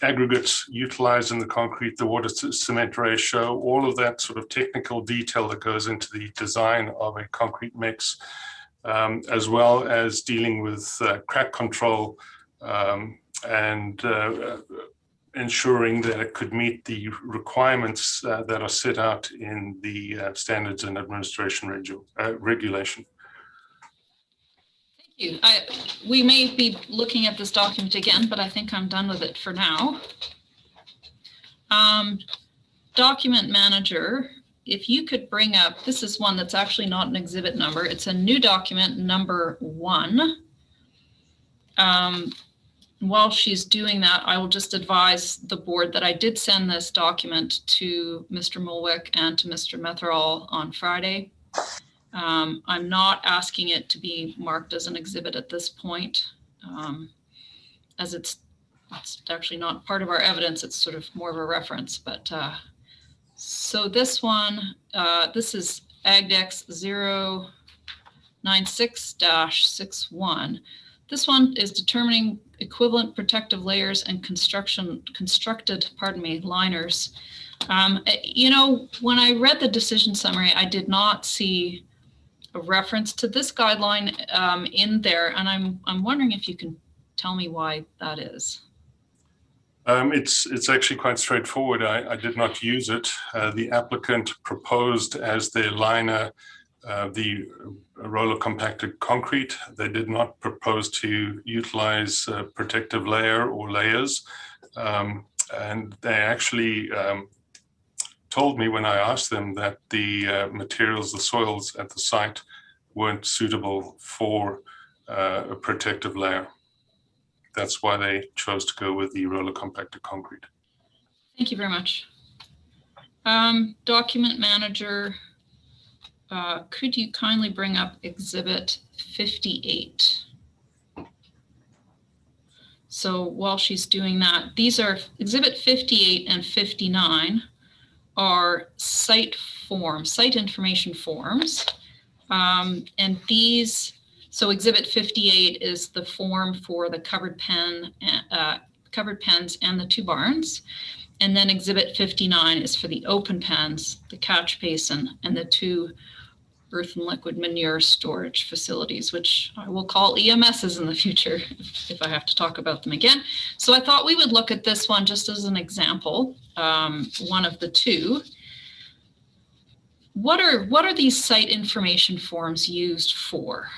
aggregates utilized in the concrete, the water to cement ratio, all of that sort of technical detail that goes into the design of a concrete mix, as well as dealing with crack control and ensuring that it could meet the requirements that are set out in the standards and administration regulation. Thank you. We may be looking at this document again, but I think I'm done with it for now. Document Manager, if you could bring up, this is one that's actually not an exhibit number. It's a new document, number 1. While she's doing that, I will just advise the board that I did send this document to Mr. Muilwijk and to Mr. Metherall on Friday. I'm not asking it to be marked as an exhibit at this point, as it's actually not part of our evidence. It's sort of more of a reference. But so this one, this is AgDex 096-61. This one is determining equivalent protective layers and constructed liners. You know, when I read the decision summary, I did not see a reference to this guideline in there, and I'm wondering if you can tell me why that is. It's actually quite straightforward. I did not use it. The applicant proposed as their liner the roller compacted concrete. They did not propose to utilize a protective layer or layers. And they actually told me when I asked them that the materials, the soils at the site weren't suitable for a protective layer. That's why they chose to go with the roller compacted concrete. Thank you very much. Document Manager, could you kindly bring up Exhibit 58? So while she's doing that, these are Exhibit 58 and 59 are site information forms. And these, so Exhibit 58 is the form for the covered pens and the 2 barns. And then Exhibit 59 is for the open pens, the catch basin, and the 2 earth and liquid manure storage facilities, which I will call EMSs in the future if I have to talk about them again. So I thought we would look at this one just as an example, one of the 2. What are these site information forms used for?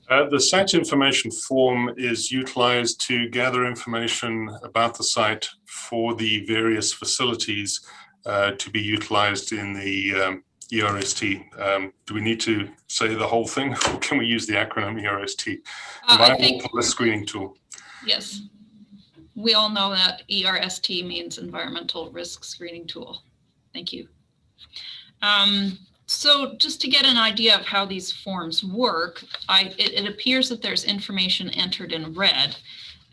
The site information form is utilized to gather information about the site for the various facilities to be utilized in the ERST. Do we need to say the whole thing, or can we use the acronym ERST? Environmental Risk Screening Tool. Yes. We all know that ERST means Environmental Risk Screening Tool. Thank you. So just to get an idea of how these forms work, it appears that there's information entered in red.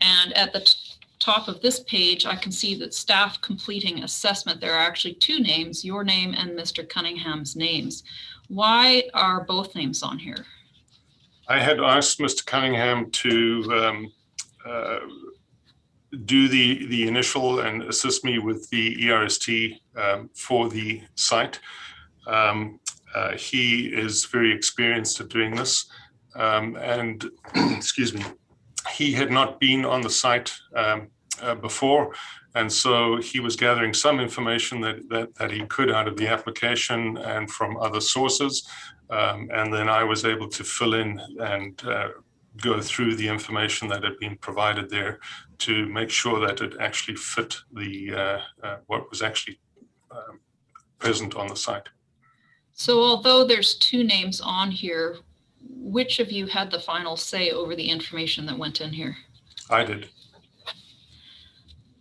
And at the top of this page, I can see that staff completing assessment, there are actually 2 names, your name and Mr. Cunningham's names. Why are both names on here? I had asked Mr. Cunningham to do the initial and assist me with the ERST for the site. He is very experienced at doing this, and excuse me, he had not been on the site before, and so he was gathering some information that he could out of the application and from other sources, and then I was able to fill in and go through the information that had been provided there to make sure that it actually fit the what was actually present on the site. So although there's 2 names on here, which of you had the final say over the information that went in here? I did.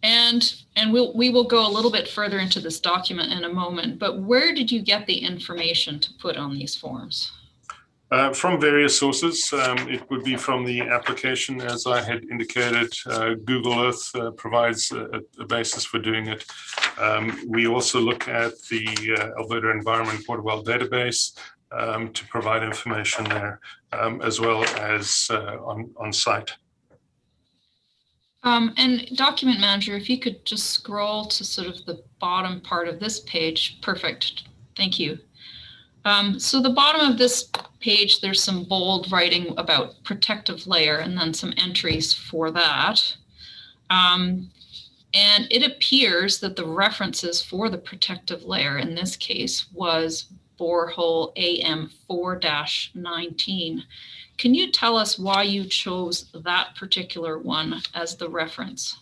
And we will go a little bit further into this document in a moment, but where did you get the information to put on these forms? From various sources. It would be from the application, as I had indicated. Google Earth provides a basis for doing it. We also look at the Alberta Environment Water Well database to provide information there, as well as on site. And Document Manager, if you could just scroll to sort of the bottom part of this page. Perfect. Thank you. So the bottom of this page, there's some bold writing about protective layer and then some entries for that. And it appears that the references for the protective layer in this case was borehole AM4-19. Can you tell us why you chose that particular one as the reference?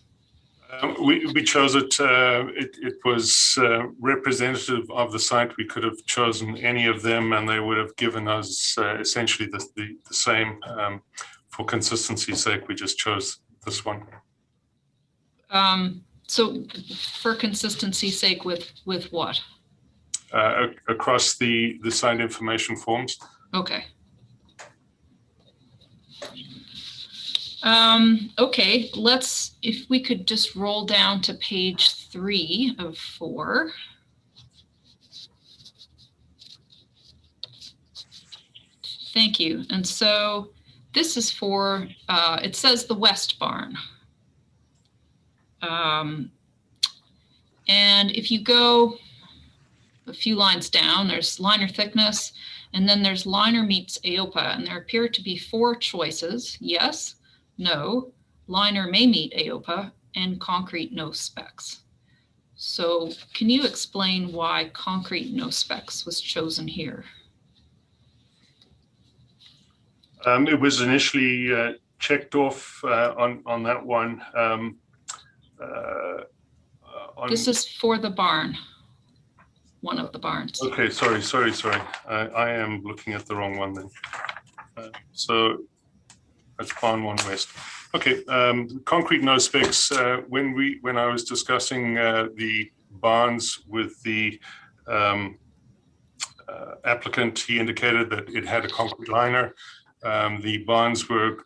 We chose it. It was representative of the site. We could have chosen any of them, and they would have given us essentially the same. For consistency's sake, we just chose this one. So, for consistency's sake, with what? Across the site information forms. Okay. Okay, if we could just roll down to page 3 of 4. Thank you. And so this is for, it says the West Barn. And if you go a few lines down, there's liner thickness, and then there's liner meets AOPA, and there appear to be 4 choices: yes, no, liner may meet AOPA, and concrete no specs. So can you explain why concrete no specs was chosen here? It was initially checked off on that one. This is for the barn, one of the barns. Okay, sorry. I am looking at the wrong one then. So that's barn 1 West. Okay, concrete no specs. When I was discussing the barns with the applicant, he indicated that it had a concrete liner. The barns were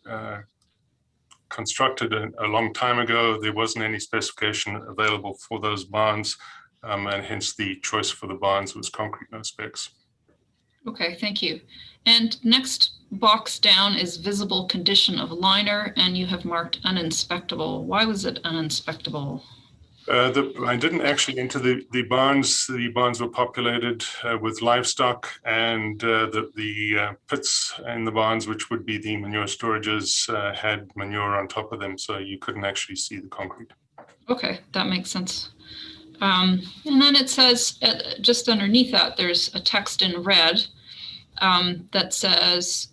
constructed a long time ago. There wasn't any specification available for those barns. and hence the choice for the bonds was concrete, no specs. Okay, thank you. And next box down is visible condition of liner, and you have marked uninspectable. Why was it uninspectable? I didn't actually enter the barns. The barns were populated with livestock, and the pits in the barns, which would be the manure storages, had manure on top of them, so you couldn't actually see the concrete. Okay, that makes sense. And then it says, just underneath that, there's a text in red that says,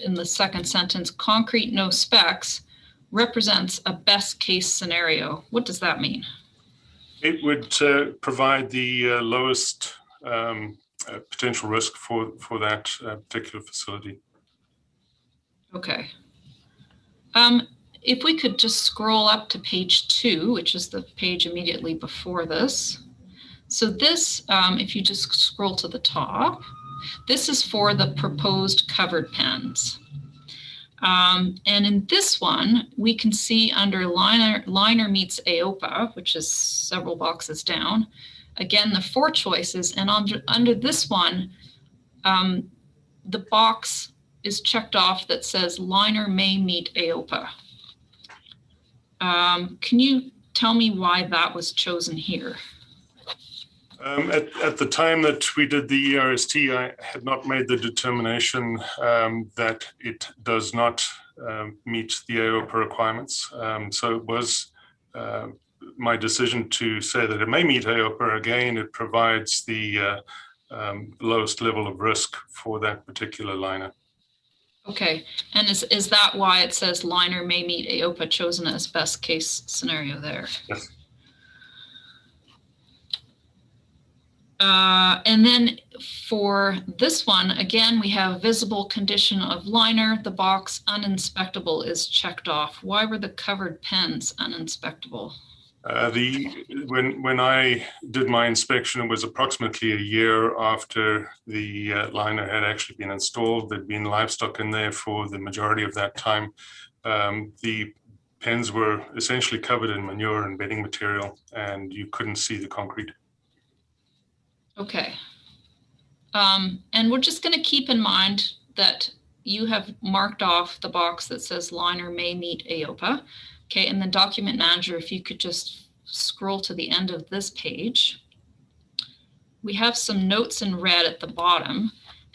in the second sentence, concrete no specs represents a best case scenario. What does that mean? It would provide the lowest potential risk for that particular facility. Okay. If we could just scroll up to page 2, which is the page immediately before this. So this, if you just scroll to the top, this is for the proposed covered pens. And in this one, we can see under liner meets AOPA, which is several boxes down, again, the 4 choices. And under this one, the box is checked off that says liner may meet AOPA. Can you tell me why that was chosen here? At the time that we did the ERST, I had not made the determination that it does not meet the AOPA requirements. So it was my decision to say that it may meet AOPA. Again, it provides the lowest level of risk for that particular liner. Okay, and is that why it says liner may meet AOPA chosen as best case scenario there? Yes. And then for this one, again, we have visible condition of liner. The box uninspectable is checked off. Why were the covered pens uninspectable? When I did my inspection, it was approximately a year after the liner had actually been installed. There'd been livestock in there for the majority of that time. The pens were essentially covered in manure and bedding material, and you couldn't see the concrete. Okay. And we're just going to keep in mind that you have marked off the box that says liner may meet AOPA. Okay, and then document manager, if you could just scroll to the end of this page. We have some notes in red at the bottom.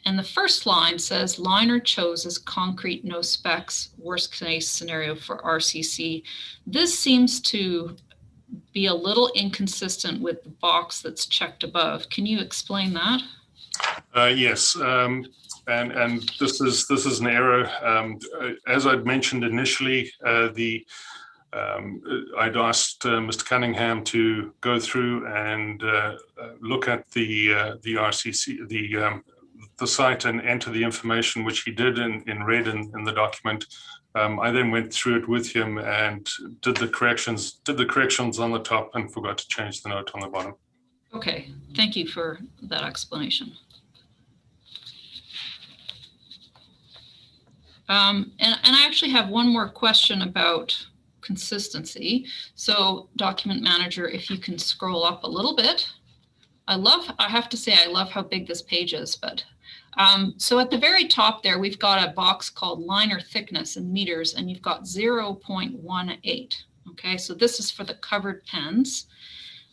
And the first line says liner chose as concrete, no specs, worst case scenario for RCC. This seems to be a little inconsistent with the box that's checked above. Can you explain that? Yes, and this is an error. As I'd mentioned initially, I'd asked Mr. Cunningham to go through and look at the RCC, the site, and enter the information, which he did in red in the document. I then went through it with him and did the corrections on the top and forgot to change the note on the bottom. Okay, thank you for that explanation. And I actually have one more question about consistency. So document manager, if you can scroll up a little bit. I have to say, I love how big this page is, but so at the very top there, we've got a box called liner thickness in meters, and you've got 0.18. Okay, so this is for the covered pens.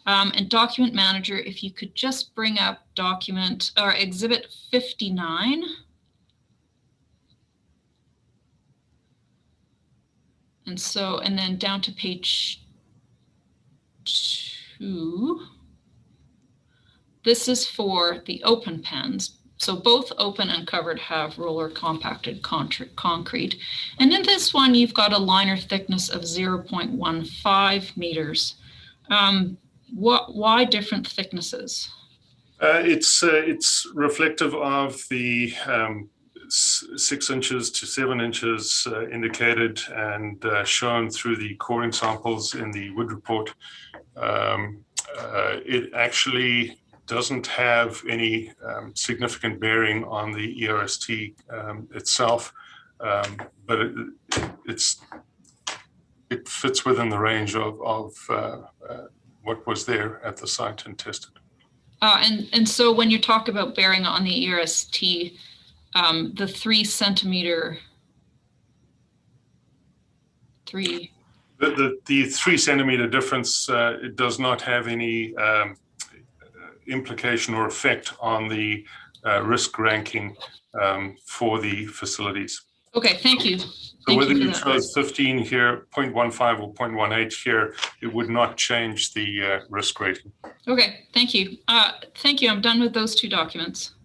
And document manager, if you could just bring up document or exhibit 59. And then down to page 2. This is for the open pens. So both open and covered have roller compacted concrete. And in this one, you've got a liner thickness of 0.15 meters. Why different thicknesses? It's reflective of the 6 inches to 7 inches indicated and shown through the coring samples in the wood report. It actually doesn't have any significant bearing on the ERST itself, but it fits within the range of what was there at the site and tested. And so when you talk about bearing on the ERST, the 3 centimeter, The 3 centimeter difference, it does not have any implication or effect on the risk ranking for the facilities. Okay, thank you. So whether you chose 15 here, 0.15 or 0.18 here, it would not change the risk rating. Okay, thank you. Thank you. I'm done with those 2 documents.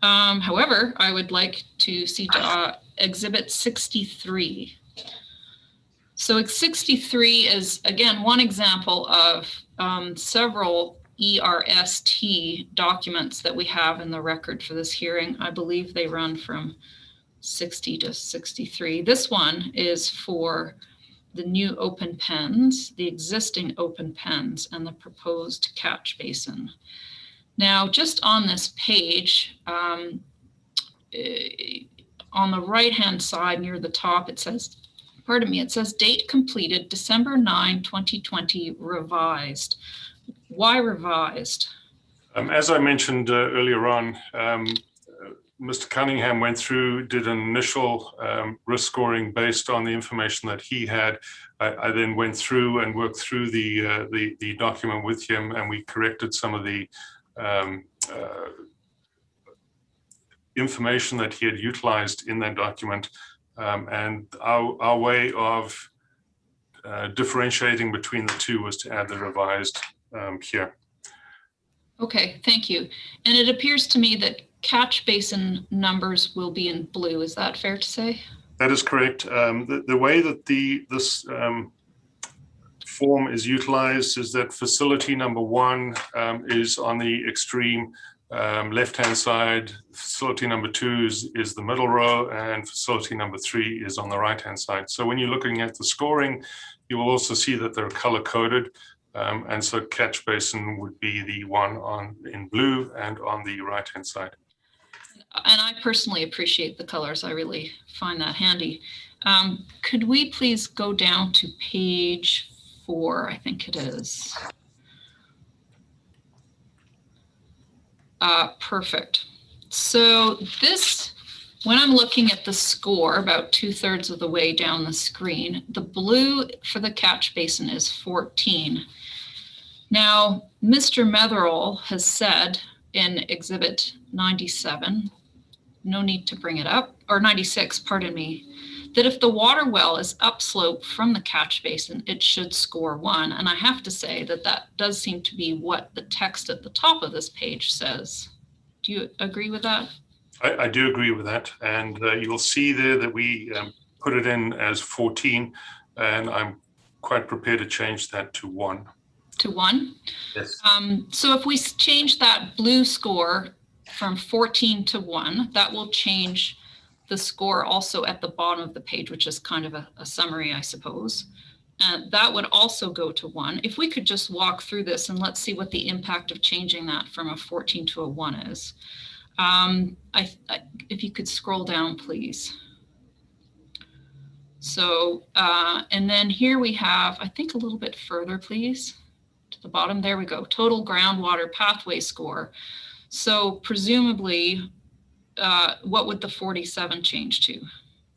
However, I would like to see Exhibit 63. So 63 is, again, one example of several ERST documents that we have in the record for this hearing. I believe they run from 60 to 63. This one is for the new open pens, the existing open pens, and the proposed catch basin. Now, just on this page, on the right-hand side near the top, it says, pardon me, it says date completed December 9, 2020, revised. Why revised? As I mentioned earlier on, Mr. Cunningham went through, did an initial risk scoring based on the information that he had. I then went through and worked through the document with him, and we corrected some of the information that he had utilized in that document. And our way of differentiating between the 2 was to add the revised here. Okay, thank you. And it appears to me that catch basin numbers will be in blue. Is that fair to say? That is correct. The way that this form is utilized is that facility number 1 is on the extreme left-hand side, facility number 2 is the middle row, and facility number 3 is on the right-hand side. So when you're looking at the scoring, you will also see that they're color-coded. And so catch basin would be the one in blue and on the right-hand side. And I personally appreciate the colors. I really find that handy. Could we please go down to page 4, I think it is. Perfect. So this, when I'm looking at the score about 2/3 of the way down the screen, the blue for the catch basin is 14. Now, Mr. Metherall has said in Exhibit 97, no need to bring it up, or 96, pardon me, that if the water well is upslope from the catch basin, it should score 1. And I have to say that that does seem to be what the text at the top of this page says. Do you agree with that? I do agree with that. And you'll see there that we put it in as 14, and I'm quite prepared to change that to 1. To 1? Yes. So if we change that blue score from 14 to 1, that will change the score also at the bottom of the page, which is kind of a summary, I suppose. That would also go to 1. If we could just walk through this and let's see what the impact of changing that from a 14 to a 1 is. If you could scroll down, please. So, and then here we have, I think a little bit further, please, to the bottom. There we go, total groundwater pathway score. So presumably, what would the 47 change to?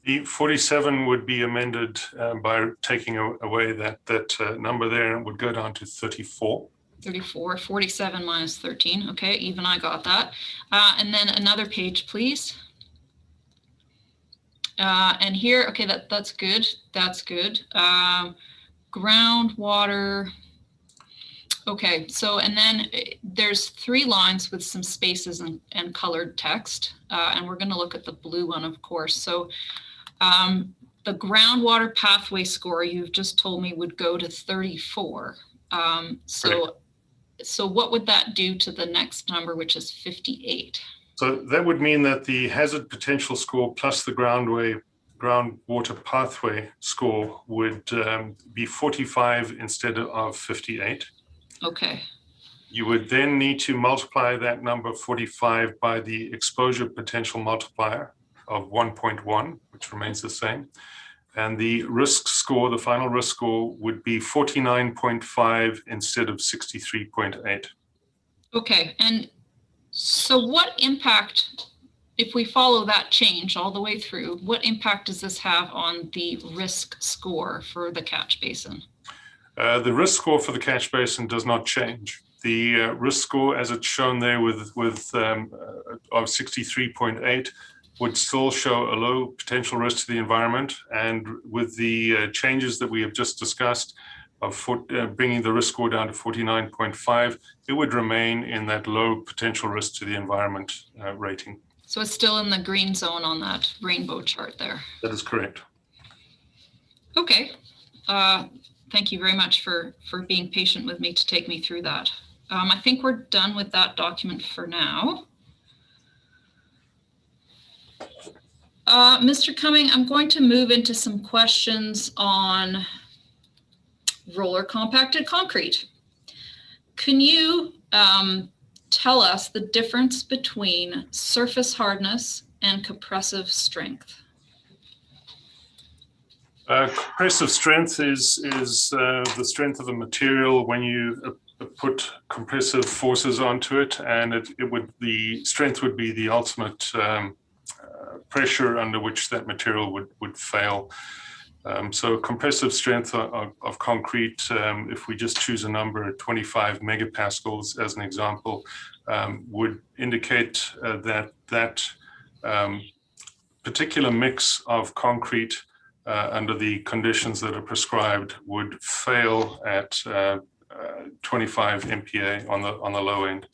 The 47 would be amended by taking away that number there, and it would go down to 34. 34, 47 minus 13. Okay, even I got that. And then another page, please. And here, okay, that's good. That's good. Groundwater. Okay, so and then there's 3 lines with some spaces and colored text. And we're going to look at the blue one, of course. So the groundwater pathway score you've just told me would go to 34. So what would that do to the next number, which is 58? So that would mean that the hazard potential score plus the groundwater pathway score would be 45 instead of 58. Okay. You would then need to multiply that number 45 by the exposure potential multiplier of 1.1, which remains the same. And the risk score, the final risk score, would be 49.5 instead of 63.8. Okay, and so what impact, if we follow that change all the way through, what impact does this have on the risk score for the catch basin? The risk score for the catch basin does not change. The risk score, as it's shown there of 63.8, would still show a low potential risk to the environment. And with the changes that we have just discussed of bringing the risk score down to 49.5, it would remain in that low potential risk to the environment rating. So it's still in the green zone on that rainbow chart there. That is correct. Okay. Thank you very much for being patient with me to take me through that. I think we're done with that document for now. Mr. Cumming, I'm going to move into some questions on roller compacted concrete. Can you tell us the difference between surface hardness and compressive strength? Compressive strength is the strength of a material when you put compressive forces onto it, and the strength would be the ultimate pressure under which that material would fail. So compressive strength of concrete, if we just choose a number, 25 megapascals as an example, would indicate that particular mix of concrete under the conditions that are prescribed would fail at 25 MPa on the low end.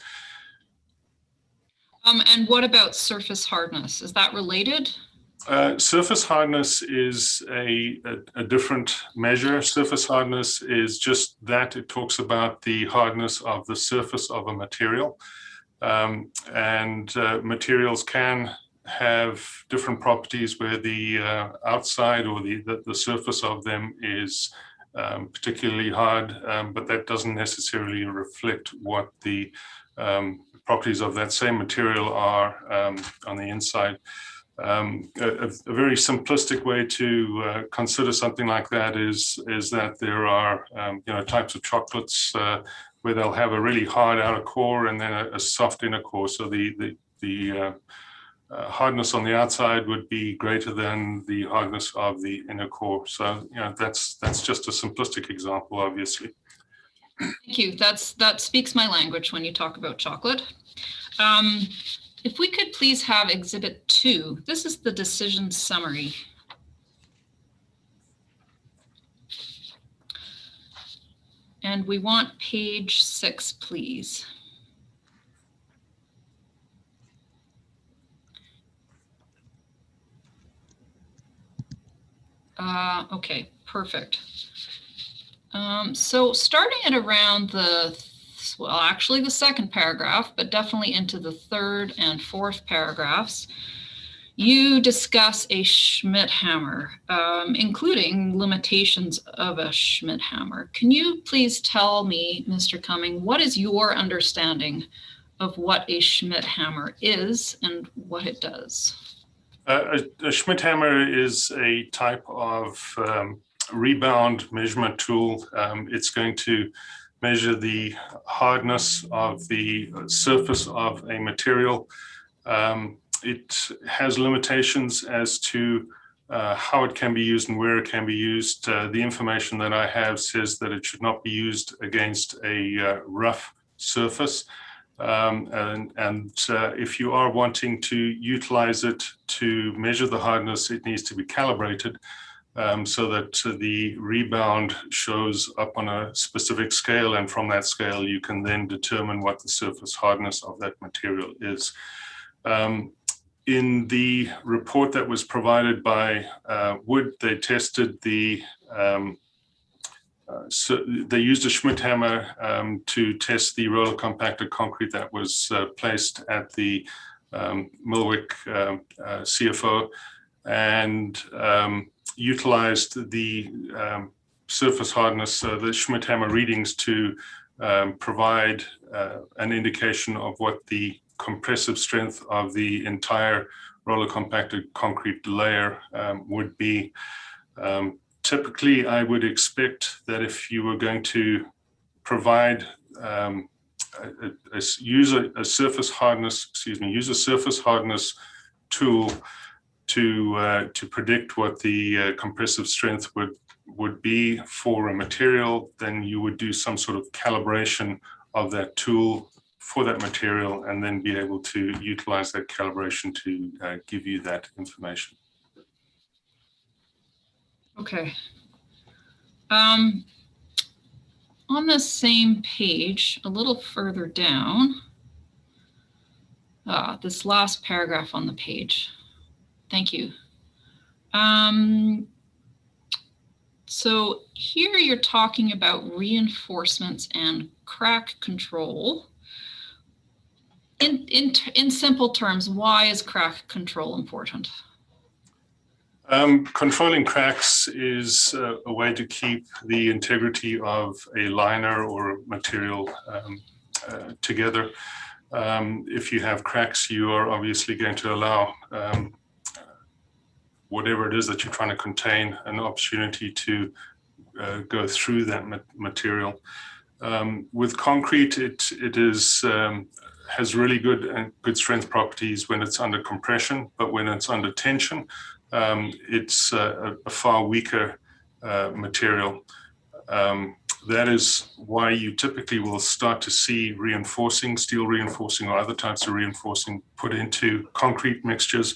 And what about surface hardness? Is that related? Surface hardness is a different measure. Surface hardness is just that. It talks about the hardness of the surface of a material. And materials can have different properties where the outside or the surface of them is particularly hard, but that doesn't necessarily reflect what the properties of that same material are on the inside. A very simplistic way to consider something like that is that there are types of chocolates where they'll have a really hard outer core and then a soft inner core. So the hardness on the outside would be greater than the hardness of the inner core. So that's just a simplistic example, obviously. Thank you. That speaks my language when you talk about chocolate. If we could please have Exhibit 2. This is the decision summary. And we want page 6, please. Okay, perfect. So starting at around the second paragraph, but definitely into the third and fourth paragraphs, you discuss a Schmidt hammer, including limitations of a Schmidt hammer. Can you please tell me, Mr. Cumming, what is your understanding of what a Schmidt hammer is and what it does? A Schmidt hammer is a type of rebound measurement tool. It's going to measure the hardness of the surface of a material. It has limitations as to how it can be used and where it can be used. The information that I have says that it should not be used against a rough surface. And if you are wanting to utilize it to measure the hardness, it needs to be calibrated so that the rebound shows up on a specific scale, and from that scale you can then determine what the surface hardness of that material is. In the report that was provided by Wood, they tested so they used a Schmidt hammer to test the roller compacted concrete that was placed at the Muilwijk CFO, and utilized the surface hardness, the Schmidt hammer readings, to provide an indication of what the compressive strength of the entire roller compacted concrete layer would be. Typically, I would expect that if you were going to provide use a surface hardness tool to predict what the compressive strength would be for a material, then you would do some sort of calibration of that tool for that material, and then be able to utilize that calibration to give you that information. Okay. On the same page, a little further down, this last paragraph on the page. Thank you. So here you're talking about reinforcements and crack control. In simple terms, why is crack control important? Controlling cracks is a way to keep the integrity of a liner or material together. If you have cracks, you are obviously going to allow whatever it is that you're trying to contain an opportunity to go through that material. With concrete, it is has really good strength properties when it's under compression, but when it's under tension, it's a far weaker material. That is why you typically will start to see reinforcing, steel reinforcing or other types of reinforcing put into concrete mixtures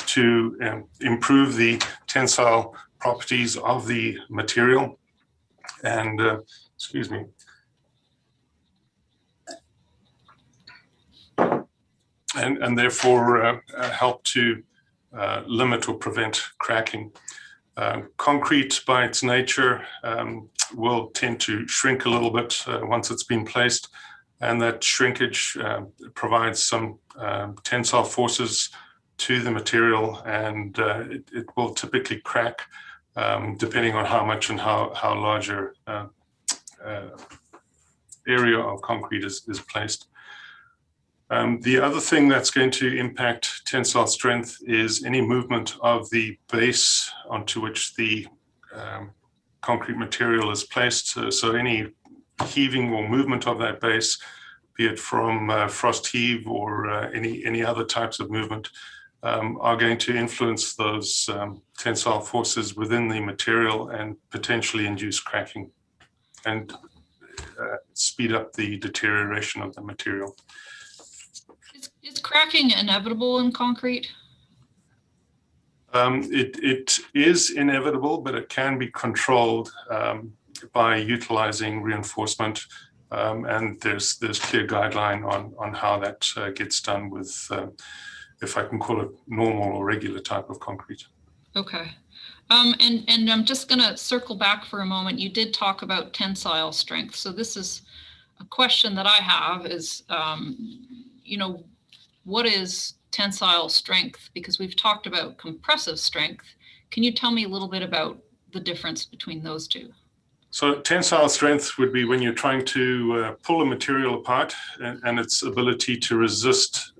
to improve the tensile properties of the material and, excuse me, and therefore help to limit or prevent cracking. Concrete by its nature will tend to shrink a little bit once it's been placed, and that shrinkage provides some tensile forces to the material, and it will typically crack depending on how much and how larger area of concrete is placed. The other thing that's going to impact tensile strength is any movement of the base onto which the concrete material is placed. So any heaving or movement of that base, be it from frost heave or any other types of movement, are going to influence those tensile forces within the material and potentially induce cracking and speed up the deterioration of the material. Is cracking inevitable in concrete? It is inevitable, but it can be controlled by utilizing reinforcement, and there's clear guideline on how that gets done with, if I can call it, normal or regular type of concrete. Okay. And I'm just going to circle back for a moment. You did talk about tensile strength. So this is a question that I have is, you know, what is tensile strength? Because we've talked about compressive strength. Can you tell me a little bit about the difference between those two? So tensile strength would be when you're trying to pull a material apart and its ability to resist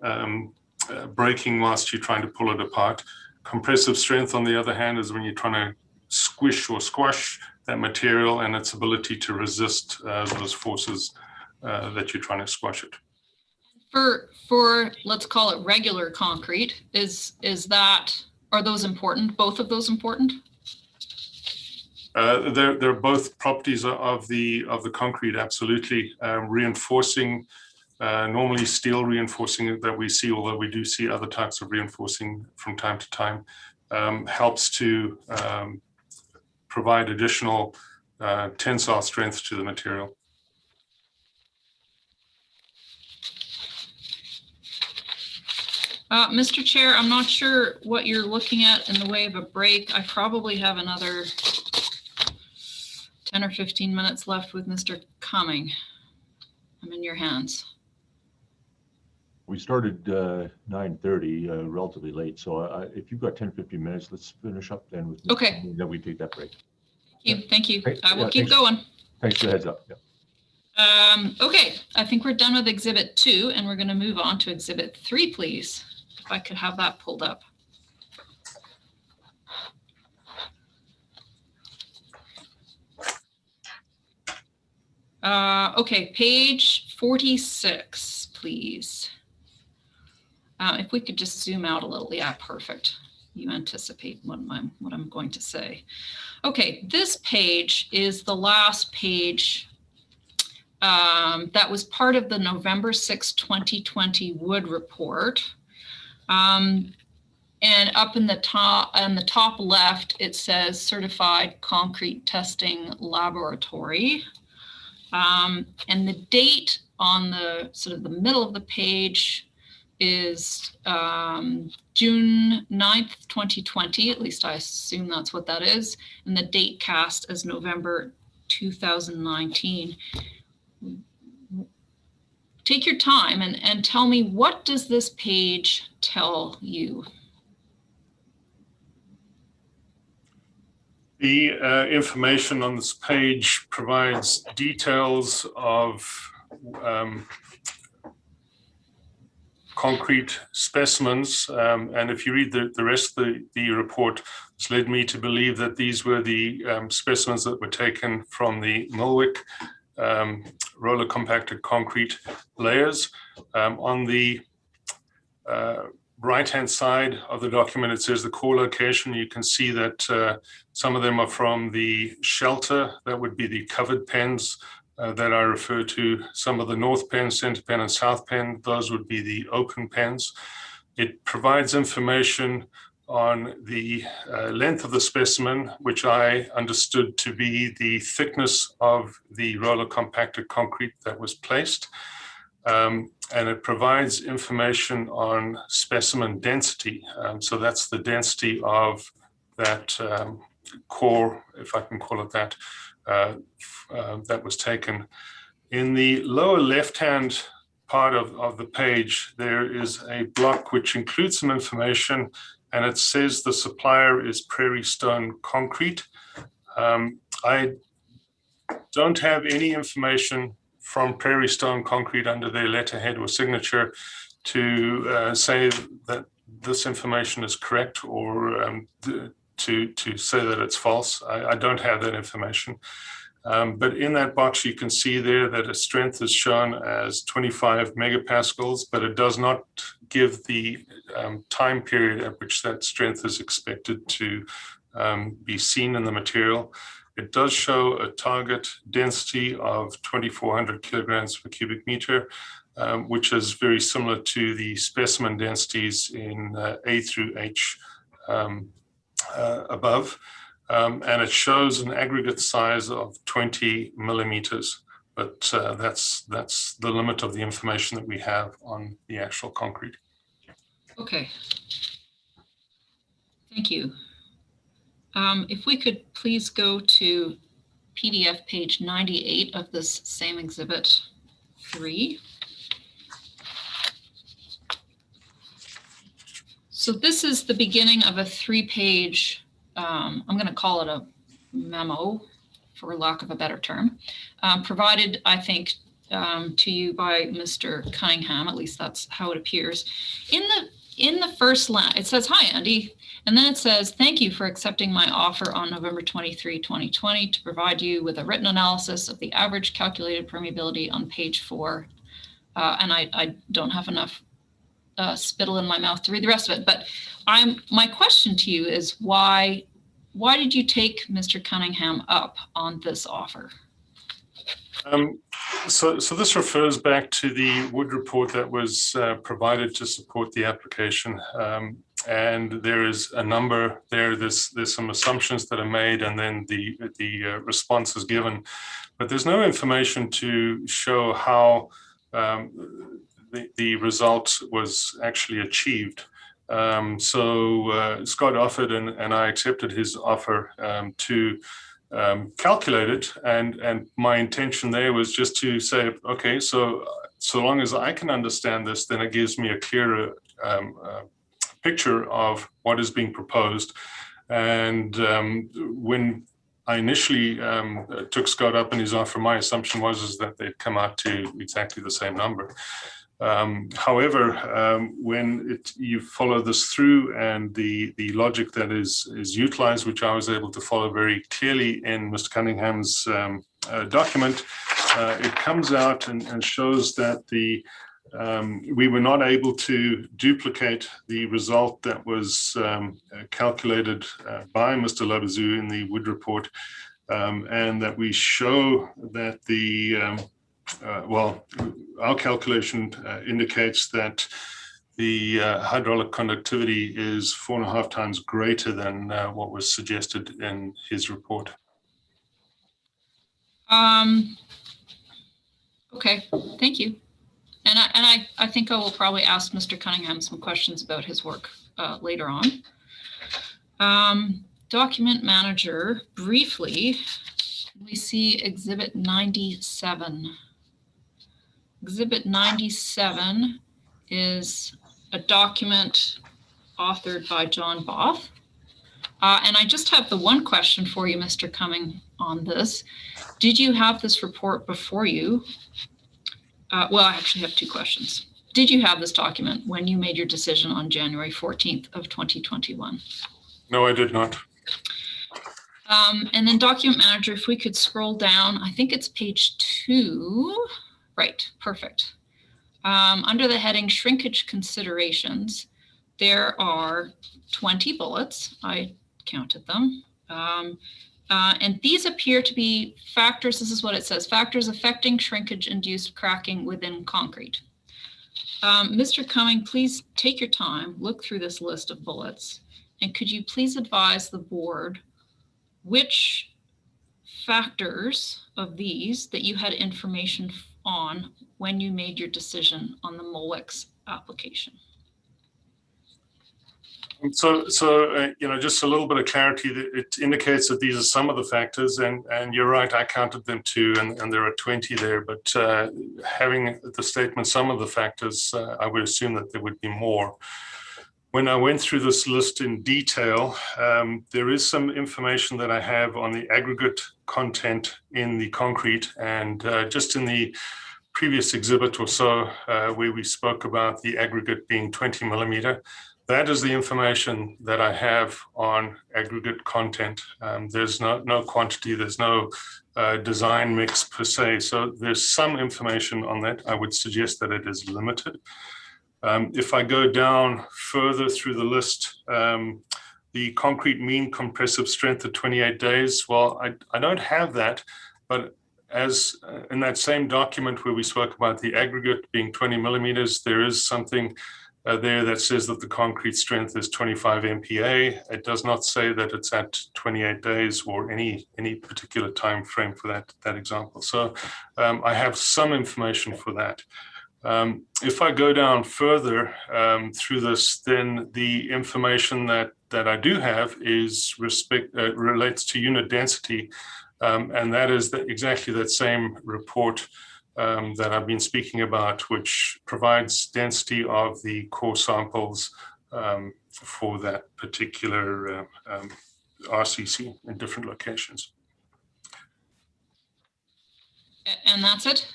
breaking whilst you're trying to pull it apart. Compressive strength, on the other hand, is when you're trying to squish or squash that material and its ability to resist those forces that you're trying to squash it. For let's call it regular concrete, are those important? Both of those important? They're both properties of the concrete, absolutely. Reinforcing, normally steel reinforcing that we see, although we do see other types of reinforcing from time to time, helps to provide additional tensile strength to the material. Mr. Chair, I'm not sure what you're looking at in the way of a break. I probably have another 10 or 15 minutes left with Mr. Cumming. I'm in your hands. We started 9:30, relatively late. So if you've got 10, 15 minutes, let's finish up then with okay. Then we take that break. Thank you. I will keep going. Thanks for the heads up. Yeah. Okay, I think we're done with Exhibit 2 and we're going to move on to Exhibit 3, please. If I could have that pulled up. Okay, page 46, please. If we could just zoom out a little. Yeah, perfect. You anticipate what I'm going to say. Okay, this page is the last page that was part of the November 6, 2020 Wood report. And up in the top, on the top left, it says Certified Concrete Testing Laboratory. And the date on the sort of the middle of the page is June 9th, 2020, at least I assume that's what that is. And the date cast as November 2019. Take your time and tell me, what does this page tell you? The information on this page provides details of concrete specimens. And if you read the rest of the report, it's led me to believe that these were the specimens that were taken from the Muilwijk roller compacted concrete layers. On the right-hand side of the document, it says the core location. You can see that some of them are from the shelter. That would be the covered pens that I refer to. Some of the north pen, center pen, and south pen, those would be the open pens. It provides information on the length of the specimen, which I understood to be the thickness of the roller compacted concrete that was placed. And it provides information on specimen density. So that's the density of that core, if I can call it that, that was taken. In the lower left-hand part of the page, there is a block which includes some information, and it says the supplier is Prairie Stone Concrete. I don't have any information from Prairie Stone Concrete under their letterhead or signature to say that this information is correct, or to say that it's false. I don't have that information. But in that box, you can see there that a strength is shown as 25 megapascals, but it does not give the time period at which that strength is expected to be seen in the material. It does show a target density of 2,400 kilograms per cubic meter, which is very similar to the specimen densities in A through H above. And it shows an aggregate size of 20 millimeters, but that's the limit of the information that we have on the actual concrete. Okay. Thank you. If we could please go to PDF page 98 of this same exhibit 3. So this is the beginning of a 3-page, I'm going to call it a memo, for lack of a better term, provided, I think, to you by Mr. Cunningham. At least that's how it appears. In the first line, it says, "Hi, Andy." And then it says, "Thank you for accepting my offer on November 23, 2020 to provide you with a written analysis of the average calculated permeability on page 4. And I don't have enough spittle in my mouth to read the rest of it. But my question to you is, why did you take Mr. Cunningham up on this offer? So this refers back to the Wood report that was provided to support the application. And there is a number there. There's some assumptions that are made, and then the response is given. But there's no information to show how the result was actually achieved. So Scott offered, and I accepted his offer to calculate it, and my intention there was just to say, okay, so long as I can understand this, then it gives me a clearer picture of what is being proposed. And when I initially took Scott up in his offer, my assumption was that they'd come out to exactly the same number. However, when you follow this through, and the logic that is utilized, which I was able to follow very clearly in Mr. Cunningham's document, it comes out and shows that we were not able to duplicate the result that was calculated by Mr. Labezu in the Wood report, and that we show that our calculation indicates that the hydraulic conductivity is 4.5 times greater than what was suggested in his report. Okay, thank you. And I think I will probably ask Mr. Cunningham some questions about his work later on. Document manager, briefly, we see Exhibit 97. Exhibit 97 is a document authored by John Both. And I just have the one question for you, Mr. Cumming, on this. Did you have this report before you? Well, I actually have two questions. Did you have this document when you made your decision on January 14th of 2021? No, I did not. And then document manager, if we could scroll down, I think it's page 2. Right, perfect. Under the heading shrinkage considerations, there are 20 bullets. I counted them. And these appear to be factors, this is what it says, factors affecting shrinkage-induced cracking within concrete. Mr. Cumming, please take your time, look through this list of bullets, and could you please advise the board which factors of these that you had information on when you made your decision on the Muilwijk's application? So just a little bit of clarity. It indicates that these are some of the factors, and you're right, I counted them too, and there are 20 there. But having the statement, some of the factors, I would assume that there would be more. When I went through this list in detail, there is some information that I have on the aggregate content in the concrete, and just in the previous exhibit or so, where we spoke about the aggregate being 20 millimeter. That is the information that I have on aggregate content. There's no quantity, there's no design mix per se. So there's some information on that. I would suggest that it is limited. If I go down further through the list, the concrete mean compressive strength at 28 days, well, I don't have that, but as in that same document where we spoke about the aggregate being 20 millimeters, there is something there that says that the concrete strength is 25 MPa. It does not say that it's at 28 days or any particular time frame for that example. So I have some information for that. If I go down further through this, then the information that I do have is relates to unit density, and that is exactly that same report that I've been speaking about, which provides density of the core samples for that particular RCC in different locations. And that's it?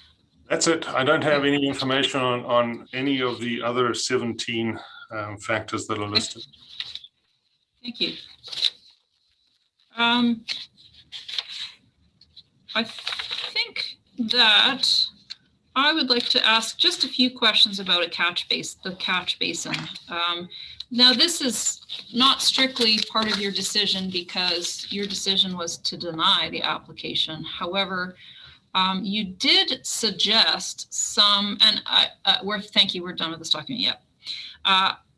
That's it. I don't have any information on any of the other 17 factors that are listed. Thank you. I think that I would like to ask just a few questions about the catch basin. Now, this is not strictly part of your decision because your decision was to deny the application. However, you did suggest some, and thank you, we're done with this document yet.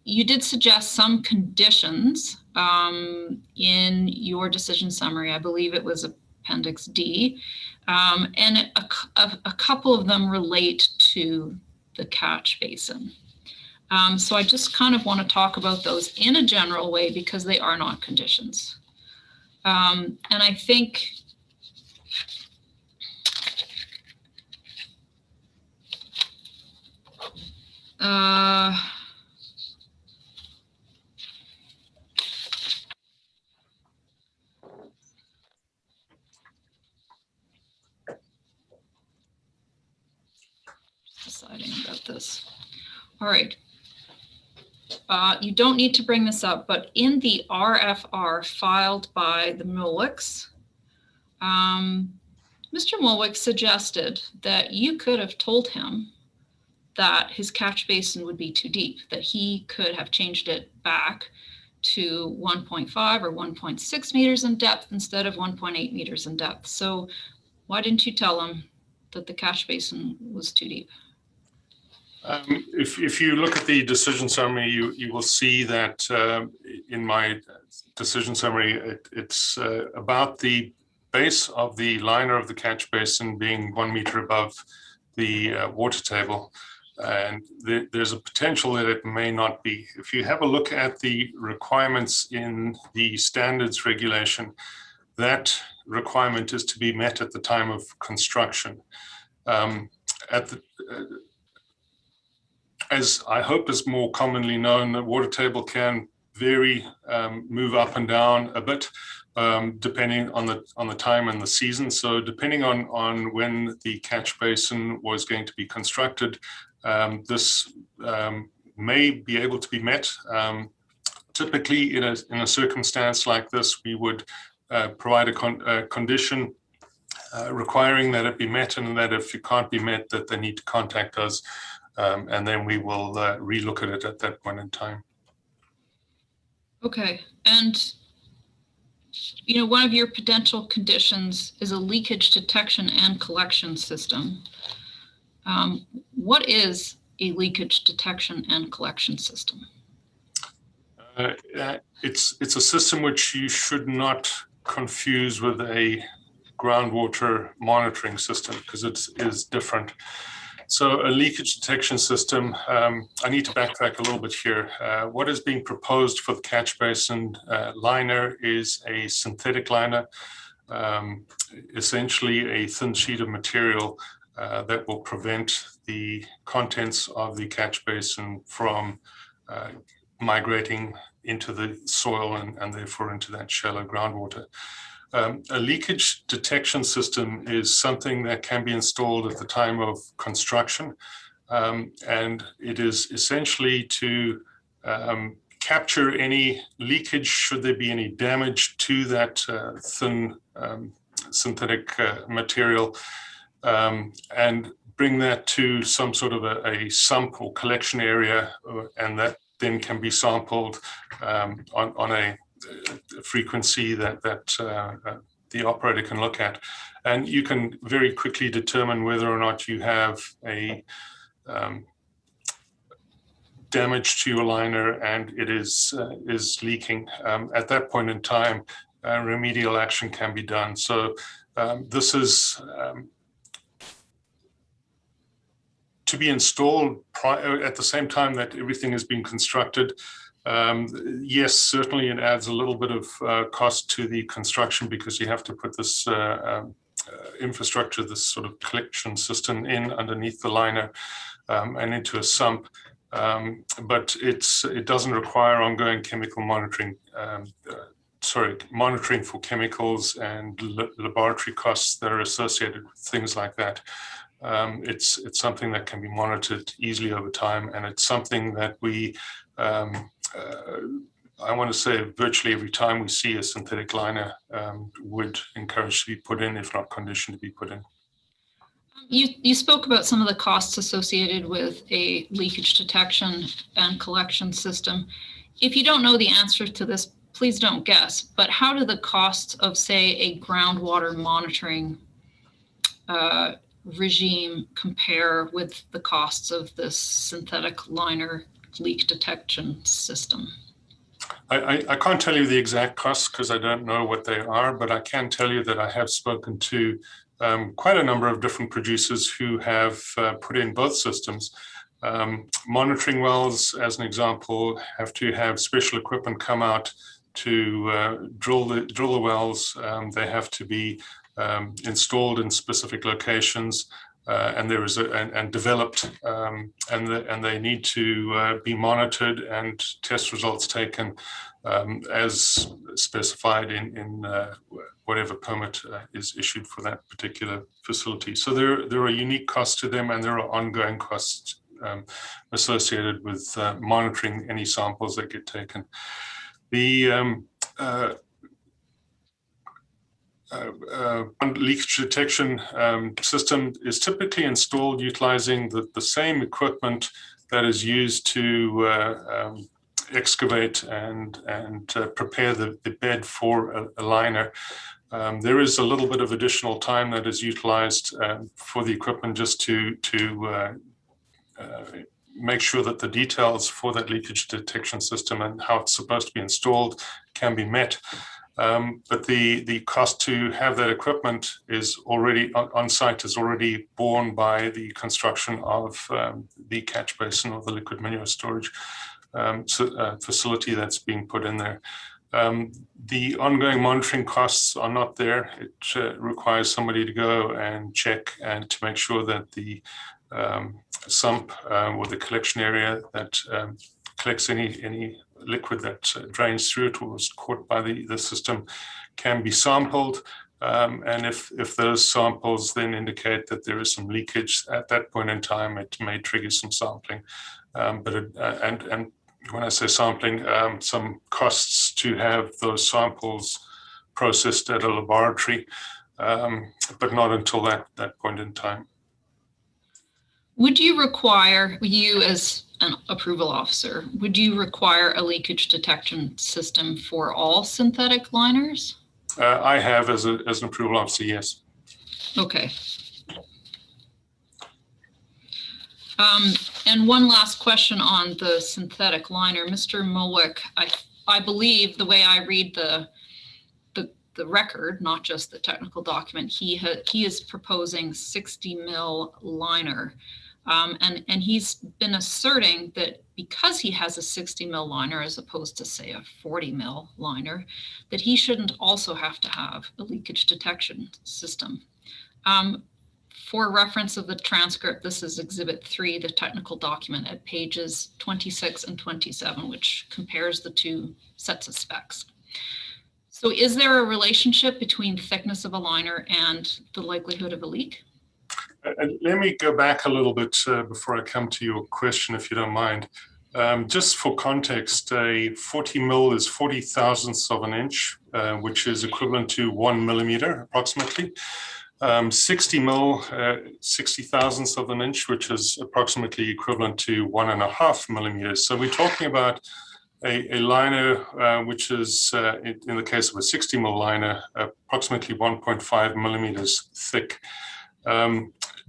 You did suggest some conditions in your decision summary. I believe it was Appendix D. And a couple of them relate to the catch basin. So I just kind of want to talk about those in a general way because they are not conditions. And I think deciding about this. All right. You don't need to bring this up, but in the RFR filed by the Muilwijks, Mr. Muilwijk suggested that you could have told him that his catch basin would be too deep, that he could have changed it back to 1.5 or 1.6 meters in depth instead of 1.8 meters in depth. So why didn't you tell him that the catch basin was too deep? If you look at the decision summary, you will see that in my decision summary, it's about the base of the liner of the catch basin being 1 meter above the water table. And there's a potential that it may not be. If you have a look at the requirements in the standards regulation, that requirement is to be met at the time of construction. As I hope is more commonly known, the water table can vary, move up and down a bit, depending on the time and the season. So depending on when the catch basin was going to be constructed, this may be able to be met. Typically, in a circumstance like this, we would provide a condition requiring that it be met, and that if it can't be met, that they need to contact us, and then we will relook at it at that point in time. Okay, and one of your potential conditions is a leakage detection and collection system. What is a leakage detection and collection system? It's a system which you should not confuse with a groundwater monitoring system, because it is different. So a leakage detection system, I need to backtrack a little bit here. What is being proposed for the catch basin liner is a synthetic liner, essentially a thin sheet of material that will prevent the contents of the catch basin from migrating into the soil and therefore into that shallow groundwater. A leakage detection system is something that can be installed at the time of construction, and it is essentially to capture any leakage should there be any damage to that thin synthetic material, and bring that to some sort of a sump or collection area, and that then can be sampled on a frequency that the operator can look at. And you can very quickly determine whether or not you have a damage to your liner and it is leaking. At that point in time, remedial action can be done. So this is to be installed at the same time that everything is being constructed. Yes, certainly it adds a little bit of cost to the construction, because you have to put this infrastructure, this sort of collection system in underneath the liner and into a sump. But it doesn't require ongoing chemical monitoring, monitoring for chemicals and laboratory costs that are associated with things like that. It's something that can be monitored easily over time, and it's something that we, I want to say virtually every time we see a synthetic liner, would encourage to be put in, if not conditioned to be put in. You spoke about some of the costs associated with a leakage detection and collection system. If you don't know the answer to this, please don't guess, but how do the costs of, say, a groundwater monitoring regime compare with the costs of this synthetic liner leak detection system? I can't tell you the exact costs because I don't know what they are, but I can tell you that I have spoken to quite a number of different producers who have put in both systems. Monitoring wells, as an example, have to have special equipment come out to drill the wells. They have to be installed in specific locations, and there is and developed, and they need to be monitored and test results taken as specified in whatever permit is issued for that particular facility. So there are unique costs to them, and there are ongoing costs associated with monitoring any samples that get taken. The leakage detection system is typically installed utilizing the same equipment that is used to excavate and prepare the bed for a liner. There is a little bit of additional time that is utilized for the equipment just to make sure that the details for that leakage detection system and how it's supposed to be installed can be met. But the cost to have that equipment is already on site, is already borne by the construction of the catch basin or the liquid manure storage facility that's being put in there. The ongoing monitoring costs are not there. It requires somebody to go and check and to make sure that the sump or the collection area that collects any liquid that drains through it or was caught by the system can be sampled. And if those samples then indicate that there is some leakage at that point in time, it may trigger some sampling. And when I say sampling, some costs to have those samples processed at a laboratory, but not until that point in time. Would you require, you as an approval officer, would you require a leakage detection system for all synthetic liners? I have as an approval officer, yes. Okay. And one last question on the synthetic liner. Mr. Muilwijk, I believe the way I read the record, not just the technical document, he is proposing 60 mil liner. And he's been asserting that because he has a 60 mil liner as opposed to, say, a 40 mil liner, that he shouldn't also have to have a leakage detection system. For reference of the transcript, this is Exhibit 3, the technical document at pages 26 and 27, which compares the two sets of specs. So is there a relationship between thickness of a liner and the likelihood of a leak? Let me go back a little bit before I come to your question, if you don't mind. Just for context, a 40 mil is 40 thousandths of an inch, which is equivalent to 1 millimeter approximately. 60 mil, 60 thousandths of an inch, which is approximately equivalent to 1.5 millimeters. So we're talking about a liner which is, in the case of a 60 mil liner, approximately 1.5 millimeters thick.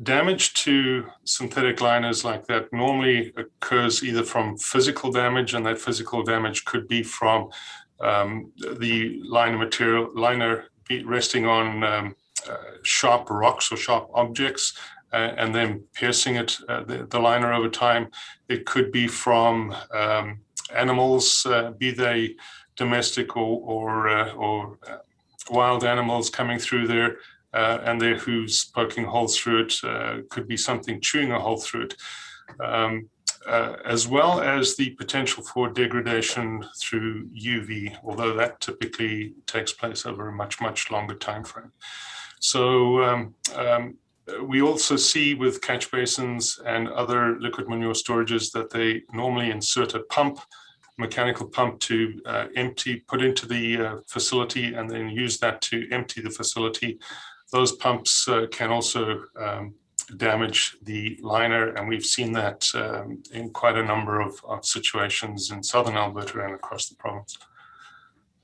Damage to synthetic liners like that normally occurs either from physical damage, and that physical damage could be from the liner resting on sharp rocks or sharp objects and then piercing it, the liner over time. It could be from animals, be they domestic or wild animals coming through there. And their hooves poking holes through it, could be something chewing a hole through it, as well as the potential for degradation through UV, although that typically takes place over a much, much longer time frame. So we also see with catch basins and other liquid manure storages that they normally insert a pump, mechanical pump to put into the facility and then use that to empty the facility. Those pumps can also damage the liner, and we've seen that in quite a number of situations in southern Alberta and across the province.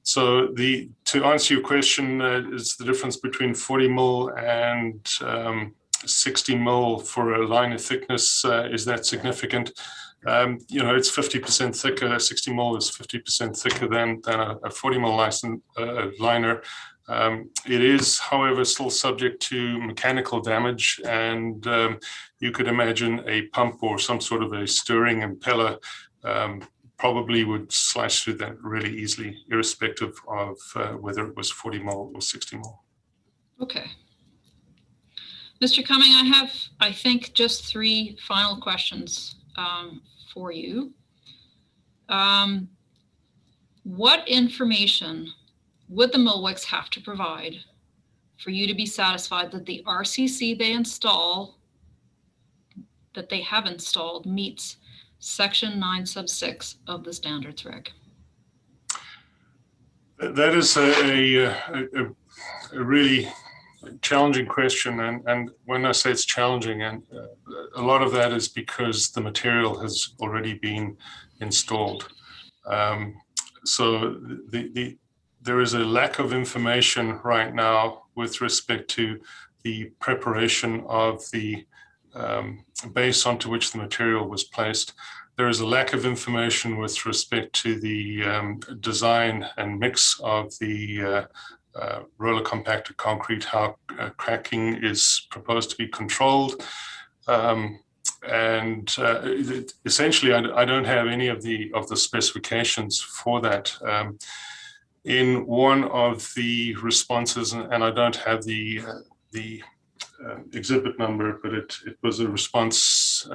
So to answer your question, is the difference between 40 mil and 60 mil for a liner thickness, is that significant? It's 50% thicker. 60 mil is 50% thicker than a 40 mil liner. It is, however, still subject to mechanical damage, and you could imagine a pump or some sort of a stirring impeller probably would slice through that really easily, irrespective of whether it was 40 mil or 60 mil. Okay. Mr. Cumming, I have, I think, just 3 final questions for you. What information would the Muilwijks have to provide for you to be satisfied that the RCC that they have installed meets Section 9 sub 6 of the standards reg? That is a a really challenging question. And when I say it's challenging, and a lot of that is because the material has already been installed. So there is a lack of information right now with respect to the preparation of the base onto which the material was placed. There is a lack of information with respect to the design and mix of the roller compacted concrete, how cracking is proposed to be controlled. Essentially, I don't have any of the specifications for that. In one of the responses, and I don't have the exhibit number, but it was a response,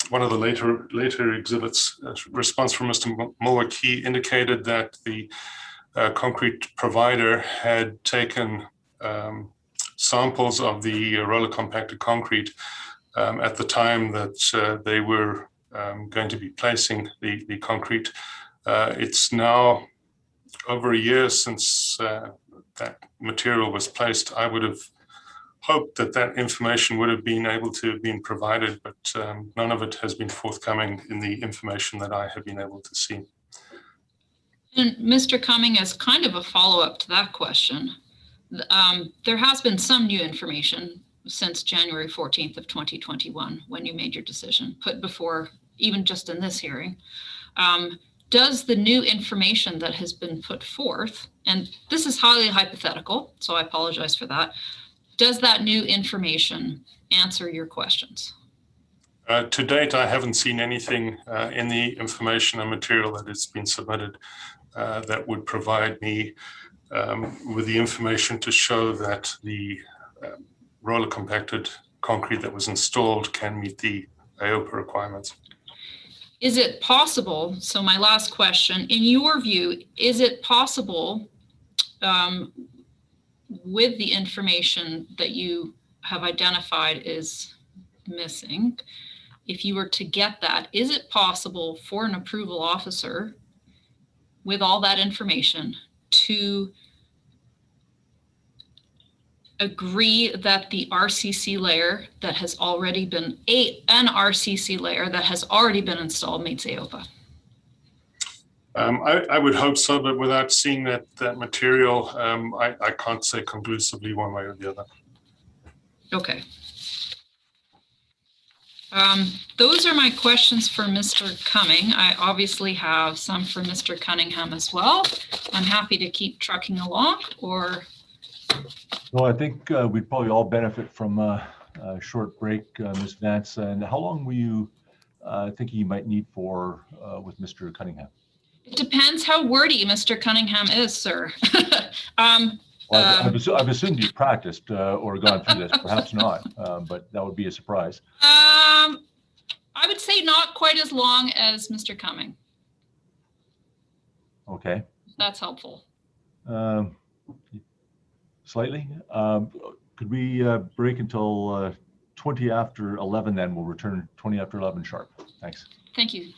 one of the later exhibits, response from Mr. Muilwijk. He indicated that the concrete provider had taken samples of the roller compacted concrete at the time that they were going to be placing the concrete. It's now over a year since that material was placed. I would have hoped that that information would have been able to have been provided, but none of it has been forthcoming in the information that I have been able to see. And Mr. Cumming, as kind of a follow-up to that question, there has been some new information since January 14th of 2021, when you made your decision, put before, even just in this hearing. Does the new information that has been put forth, and this is highly hypothetical, so I apologize for that, does that new information answer your questions? To date, I haven't seen anything in the information and material that has been submitted that would provide me with the information to show that the roller compacted concrete that was installed can meet the AOPA requirements. Is it possible, so my last question, in your view, is it possible with the information that you have identified is missing, if you were to get that, is it possible for an approval officer with all that information to agree that the RCC layer that has already been, an RCC layer that has already been installed meets AOPA? I would hope so, but without seeing that material, I can't say conclusively one way or the other. Okay. Those are my questions for Mr. Cumming. I obviously have some for Mr. Cunningham as well. I'm happy to keep trucking along, or... No, I think we'd probably all benefit from a short break, Ms. Vance. And how long were you thinking you might need for with Mr. Cunningham? It depends how wordy Mr. Cunningham is, sir. Well, I've assumed you've practiced or gone through this, perhaps not, but that would be a surprise. I would say not quite as long as Mr. Cumming. Okay. That's helpful. Slightly. Could we break until 20 after 11, then we'll return 20 after 11 sharp. Thanks. Thank you.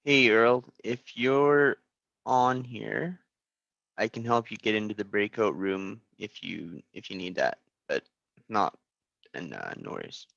Hey Earl, if you're on here, I can help you get into the breakout room if you need that, but if not, then no worries.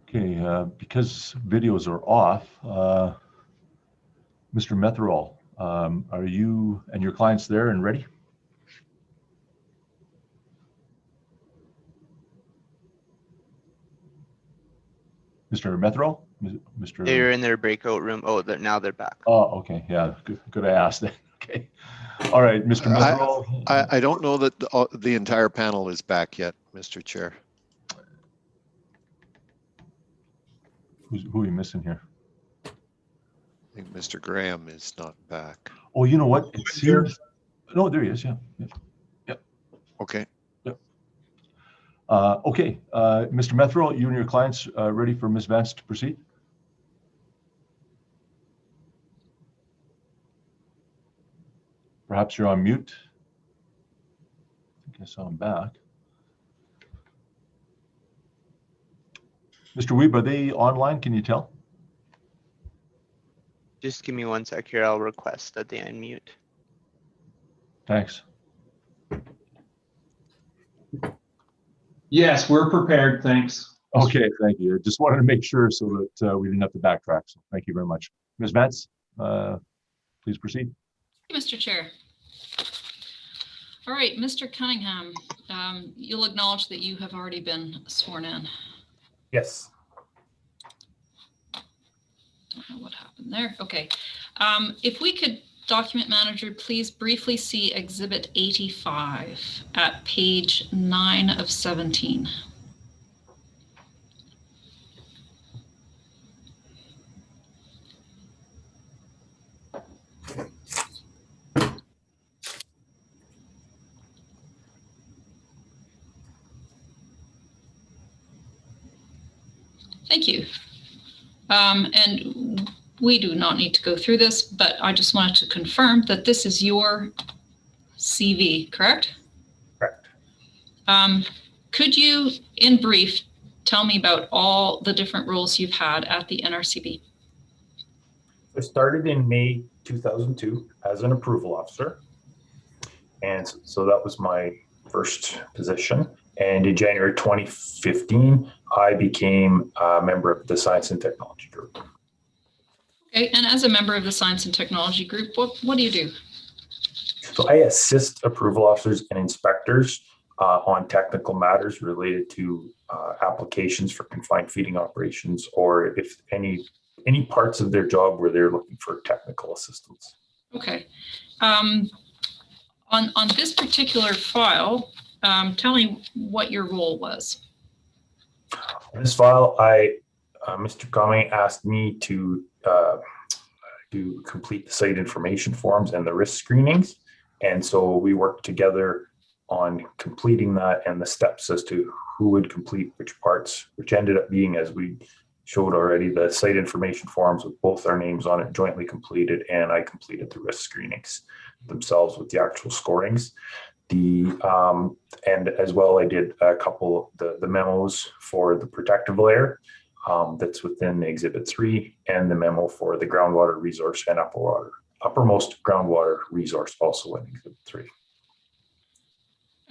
Okay, because videos are off, Mr. Metherall, are you and your clients there and ready? Mr. Metherall? Mr. They're in their breakout room. Oh, now they're back. Oh, okay, yeah, good I asked that. Okay, all right, Mr. Metherall. I don't know that the entire panel is back yet, Mr. Chair. Who are you missing here? I think Mr. Graham is not back. Oh, you know what? It seems, no, there he is, yeah. Okay. Okay, Mr. Metherall, you and your clients ready for Ms. Vance to proceed? Perhaps you're on mute. I think I saw him back. Mr. Weeb, are they online? Can you tell? Just give me 1 sec here. I'll request that they unmute. Thanks. Yes, we're prepared, thanks. Okay, thank you. I just wanted to make sure so that we didn't have to backtrack. So thank you very much. Ms. Vance, please proceed. Mr. Chair. All right, Mr. Cunningham, you'll acknowledge that you have already been sworn in. Yes. Don't know what happened there. Okay. If we could, document manager, please briefly see Exhibit 85 at page 9 of 17. Thank you. And we do not need to go through this, but I just wanted to confirm that this is your CV, correct? Correct. Could you, in brief, tell me about all the different roles you've had at the NRCB? I started in May 2002 as an approval officer. And so that was my first position. And in January 2015, I became a member of the Science and Technology Group. Okay, and as a member of the Science and Technology Group, what do you do? So I assist approval officers and inspectors on technical matters related to applications for confined feeding operations, or if any parts of their job where they're looking for technical assistance. Okay. On this particular file, tell me what your role was. On this file, Mr. Cumming asked me to complete the site information forms and the risk screenings. And so we worked together on completing that and the steps as to who would complete which parts, which ended up being, as we showed already, the site information forms with both our names on it jointly completed, and I completed the risk screenings themselves with the actual scorings. And as well, I did a couple the memos for the protective layer that's within Exhibit 3, and the memo for the groundwater resource and uppermost groundwater resource also in Exhibit 3.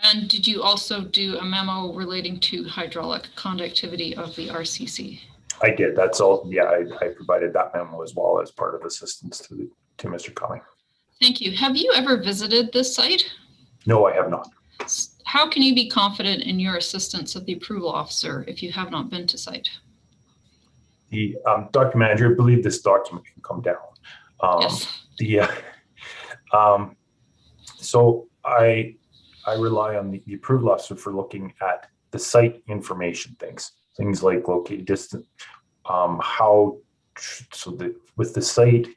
And did you also do a memo relating to hydraulic conductivity of the RCC? I did. That's all. Yeah, I provided that memo as well as part of assistance to Mr. Cumming. Thank you. Have you ever visited this site? No, I have not. How can you be confident in your assistance of the approval officer if you have not been to site? The document manager, I believe this document can come down. Yes. So I rely on the approval officer for looking at the site information things like locate distance, with the site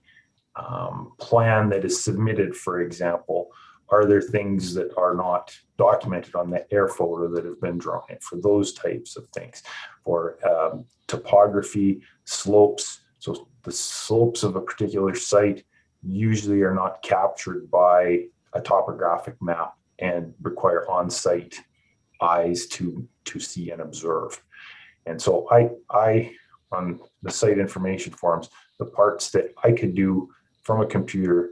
plan that is submitted, for example, are there things that are not documented on the air photo that have been drawn in for those types of things? For topography, slopes. So the slopes of a particular site usually are not captured by a topographic map and require on-site eyes to see and observe. And so I on the site information forms, the parts that I could do from a computer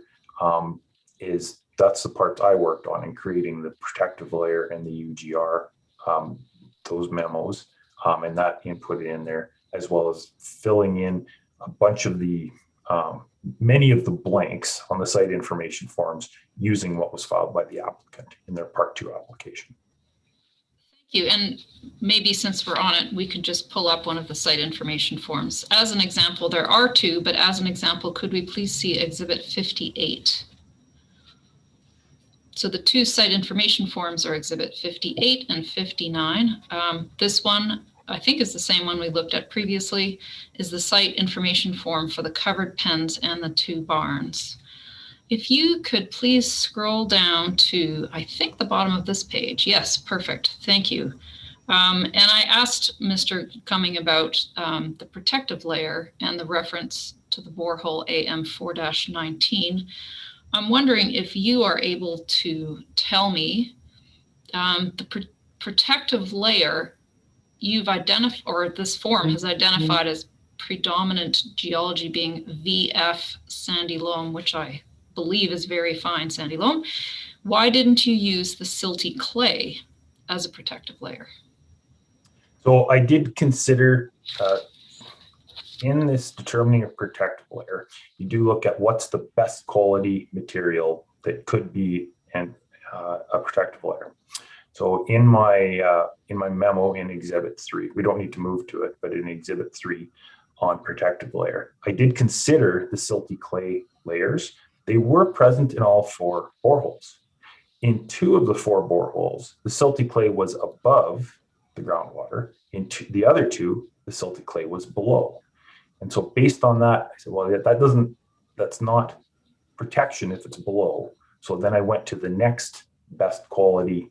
that's the parts I worked on in creating the protective layer and the UGR, those memos, and that input in there. as well as filling in a bunch of the many of the blanks on the site information forms using what was filed by the applicant in their Part 2 application. Thank you. And maybe since we're on it, we could just pull up one of the site information forms. As an example, there are two, but as an example, could we please see Exhibit 58? So the two site information forms are Exhibit 58 and 59. This one, I think is the same one we looked at previously, is the site information form for the covered pens and the two barns. If you could please scroll down to, I think, the bottom of this page. Yes, perfect. Thank you. And I asked Mr. Cumming about the protective layer and the reference to the borehole AM4-19. I'm wondering if you are able to tell me the protective layer you've identified, or this form has identified as predominant geology being VF sandy loam, which I believe is very fine sandy loam. Why didn't you use the silty clay as a protective layer? So I did consider in this determining a protective layer, you do look at what's the best quality material that could be a protective layer. So in my memo in Exhibit 3, we don't need to move to it, but in Exhibit 3 on protective layer, I did consider the silty clay layers. They were present in all 4 boreholes. In 2 of the 4 boreholes, the silty clay was above the groundwater. In the other 2, the silty clay was below. And so based on that, I said, well, that's not protection if it's below. So then I went to the next best quality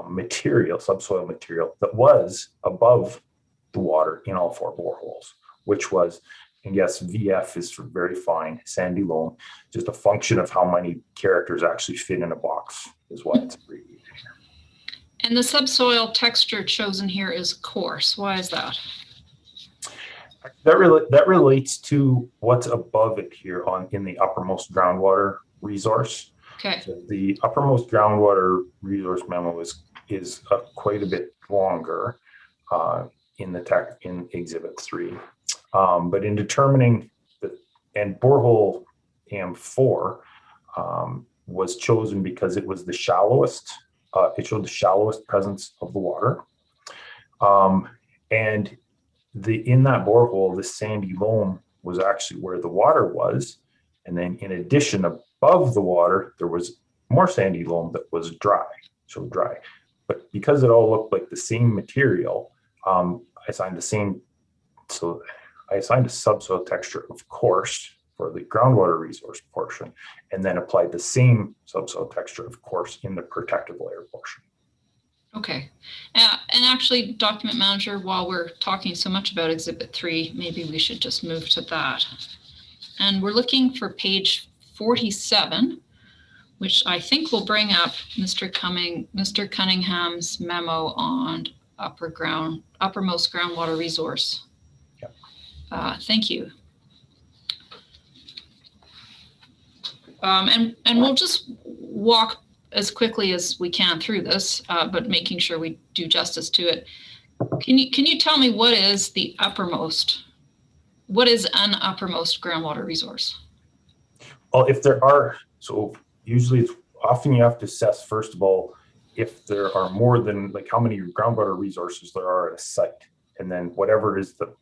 material, subsoil material that was above the water in all 4 boreholes, which was, and yes, VF is for very fine sandy loam, just a function of how many characters actually fit in a box is why it's abbreviated. And the subsoil texture chosen here is coarse. Why is that? That relates to what's above it here in the uppermost groundwater resource. Okay. So the uppermost groundwater resource memo is quite a bit longer in Exhibit 3. But in determining and borehole AM4 was chosen because it was the shallowest. It showed the shallowest presence of the water, and in that borehole, the sandy loam was actually where the water was, and then in addition, above the water, there was more sandy loam that was dry. But because it all looked like the same material, I assigned a subsoil texture of coarse for the groundwater resource portion, and then applied the same subsoil texture of coarse in the protective layer portion. Okay. And actually, document manager, while we're talking so much about Exhibit 3, maybe we should just move to that. And we're looking for page 47, which I think will bring up Mr. Cunningham's memo on uppermost groundwater resource. Yep. Thank you. And we'll just walk as quickly as we can through this, but making sure we do justice to it. Can you tell me what is an uppermost groundwater resource? Well, if there are, so usually it's often you have to assess, first of all, if there are more than, like, how many groundwater resources there are at a site. And then whatever is the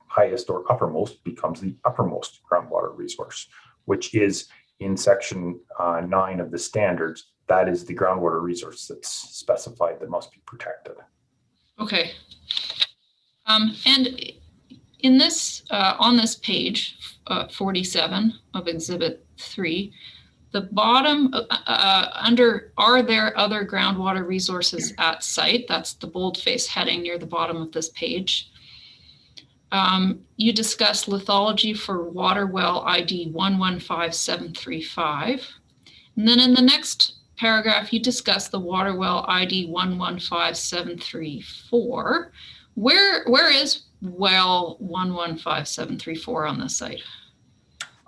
highest or uppermost becomes the uppermost groundwater resource, which is in section 9 of the standards. That is the groundwater resource that's specified that must be protected. Okay. And in this, on this page 47 of Exhibit 3, the bottom under, are there other groundwater resources at site? That's the boldface heading near the bottom of this page. You discuss lithology for water well ID 115735. And then in the next paragraph, you discuss the water well ID 115734. Where is well 115734 on this site?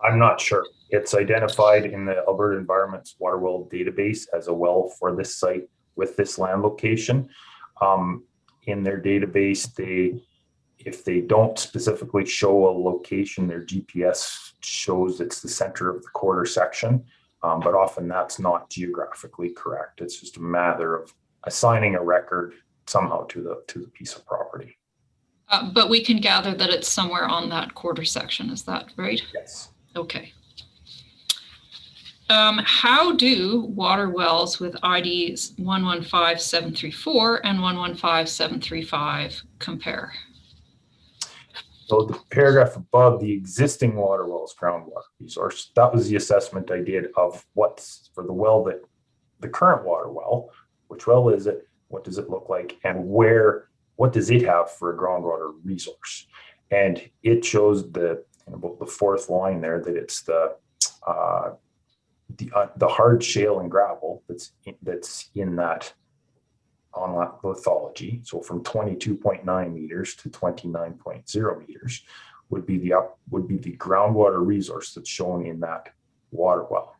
I'm not sure. It's identified in the Alberta Environment's water well database as a well for this site with this land location. In their database, if they don't specifically show a location, their GPS shows it's the center of the quarter section, but often that's not geographically correct. It's just a matter of assigning a record somehow to the piece of property. But we can gather that it's somewhere on that quarter section. Is that right? Yes. Okay. How do water wells with IDs 115734 and 115735 compare? So the paragraph above, the existing water wells groundwater resource, that was the assessment I did of what's for the well, that the current water well, which well is it, what does it look like, and what does it have for a groundwater resource? And it shows about the fourth line there that it's the hard shale and gravel that's in that on that lithology. So from 22.9 meters to 29.0 meters would be the groundwater resource that's shown in that water well.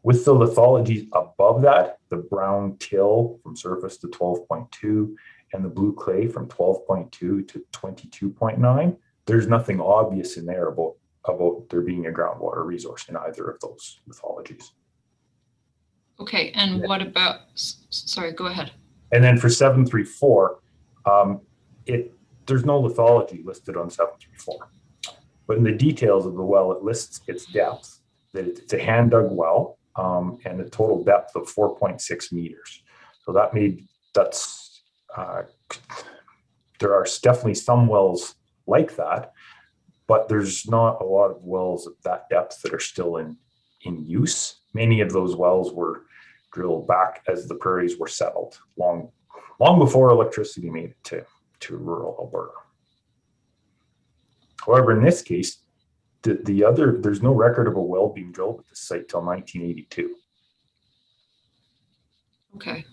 With the lithologies above that, the brown till from surface to 12.2 and the blue clay from 12.2 to 22.9, there's nothing obvious in there about there being a groundwater resource in either of those lithologies. Okay, and what about, sorry, go ahead. And then for 734, there's no lithology listed on 734. But in the details of the well, it lists its depth, that it's a hand dug well, and a total depth of 4.6 meters. So there are definitely some wells like that, but there's not a lot of wells at that depth that are still in use. Many of those wells were drilled back as the prairies were settled, long before electricity made it to rural Alberta. However, in this case, there's no record of a well being drilled at the site till 1982. Okay.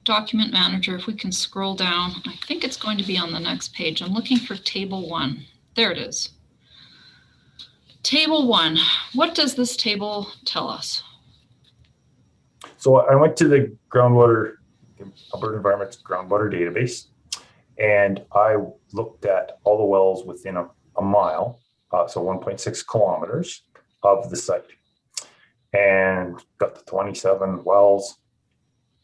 Document manager, if we can scroll down, I think it's going to be on the next page. I'm looking for table 1. There it is. Table 1. What does this table tell us? So I went to the Alberta Environment's groundwater database, and I looked at all the wells within a mile, so 1.6 kilometers of the site, and got the 27 wells.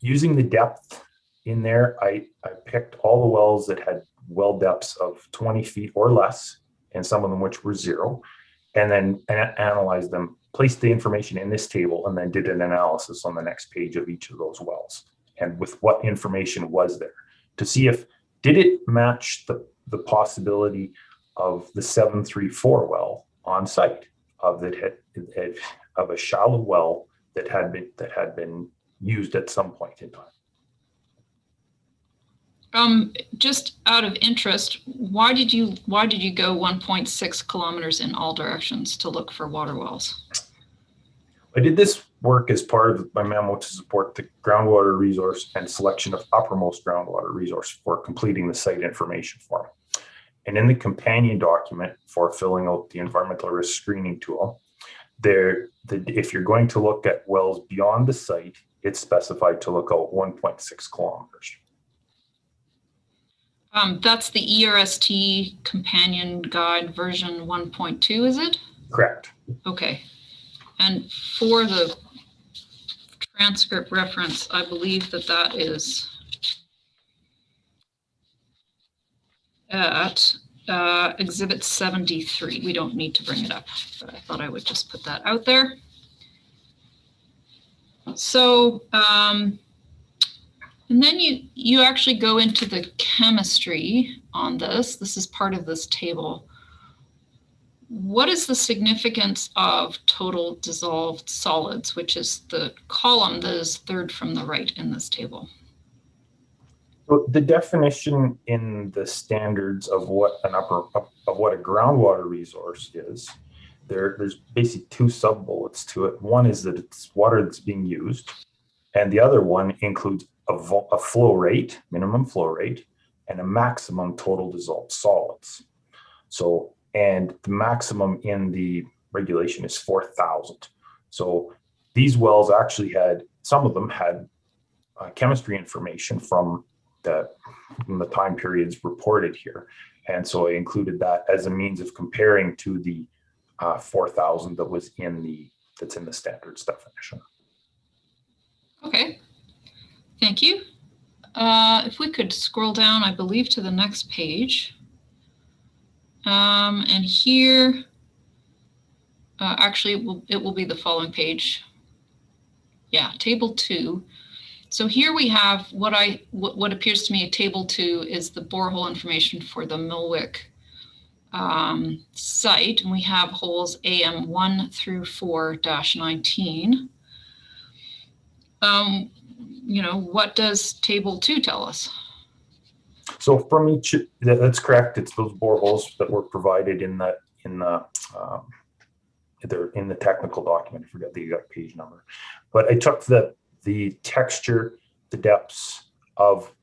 Using the depth in there, I picked all the wells that had well depths of 20 feet or less, and some of them which were 0, and then analyzed them, placed the information in this table, and then did an analysis on the next page of each of those wells, and with what information was there, to see did it match the possibility of the 734 well on site, of a shallow well that had been used at some point in time. Just out of interest, why did you go 1.6 kilometers in all directions to look for water wells? I did this work as part of my memo to support the groundwater resource and selection of uppermost groundwater resource for completing the site information form. And in the companion document for filling out the environmental risk screening tool, if you're going to look at wells beyond the site, it's specified to look out 1.6 kilometers. That's the ERST companion guide version 1.2, is it? Correct. Okay. And for the transcript reference, I believe that is at Exhibit 73. We don't need to bring it up, but I thought I would just put that out there. So, and then you actually go into the chemistry on this. This is part of this table. What is the significance of total dissolved solids, which is the column that is third from the right in this table? So the definition in the standards of what a groundwater resource is, there's basically 2 sub-bullets to it. One is that it's water that's being used, and the other one includes a flow rate, minimum flow rate, and a maximum total dissolved solids. So, and the maximum in the regulation is 4,000. So these wells actually some of them had chemistry information from the time periods reported here. And so I included that as a means of comparing to the 4,000 that was that's in the standards definition. Okay, thank you. If we could scroll down, I believe, to the next page. And here, actually, it will be the following page. Yeah, table 2. So here we have what appears to me a table 2 is the borehole information for the Muilwijk site, and we have holes AM1 through 4-19. What does table 2 tell us? So from each, that's correct. It's those boreholes that were provided in the technical document. I forgot the exact page number, but I took the texture, the depths of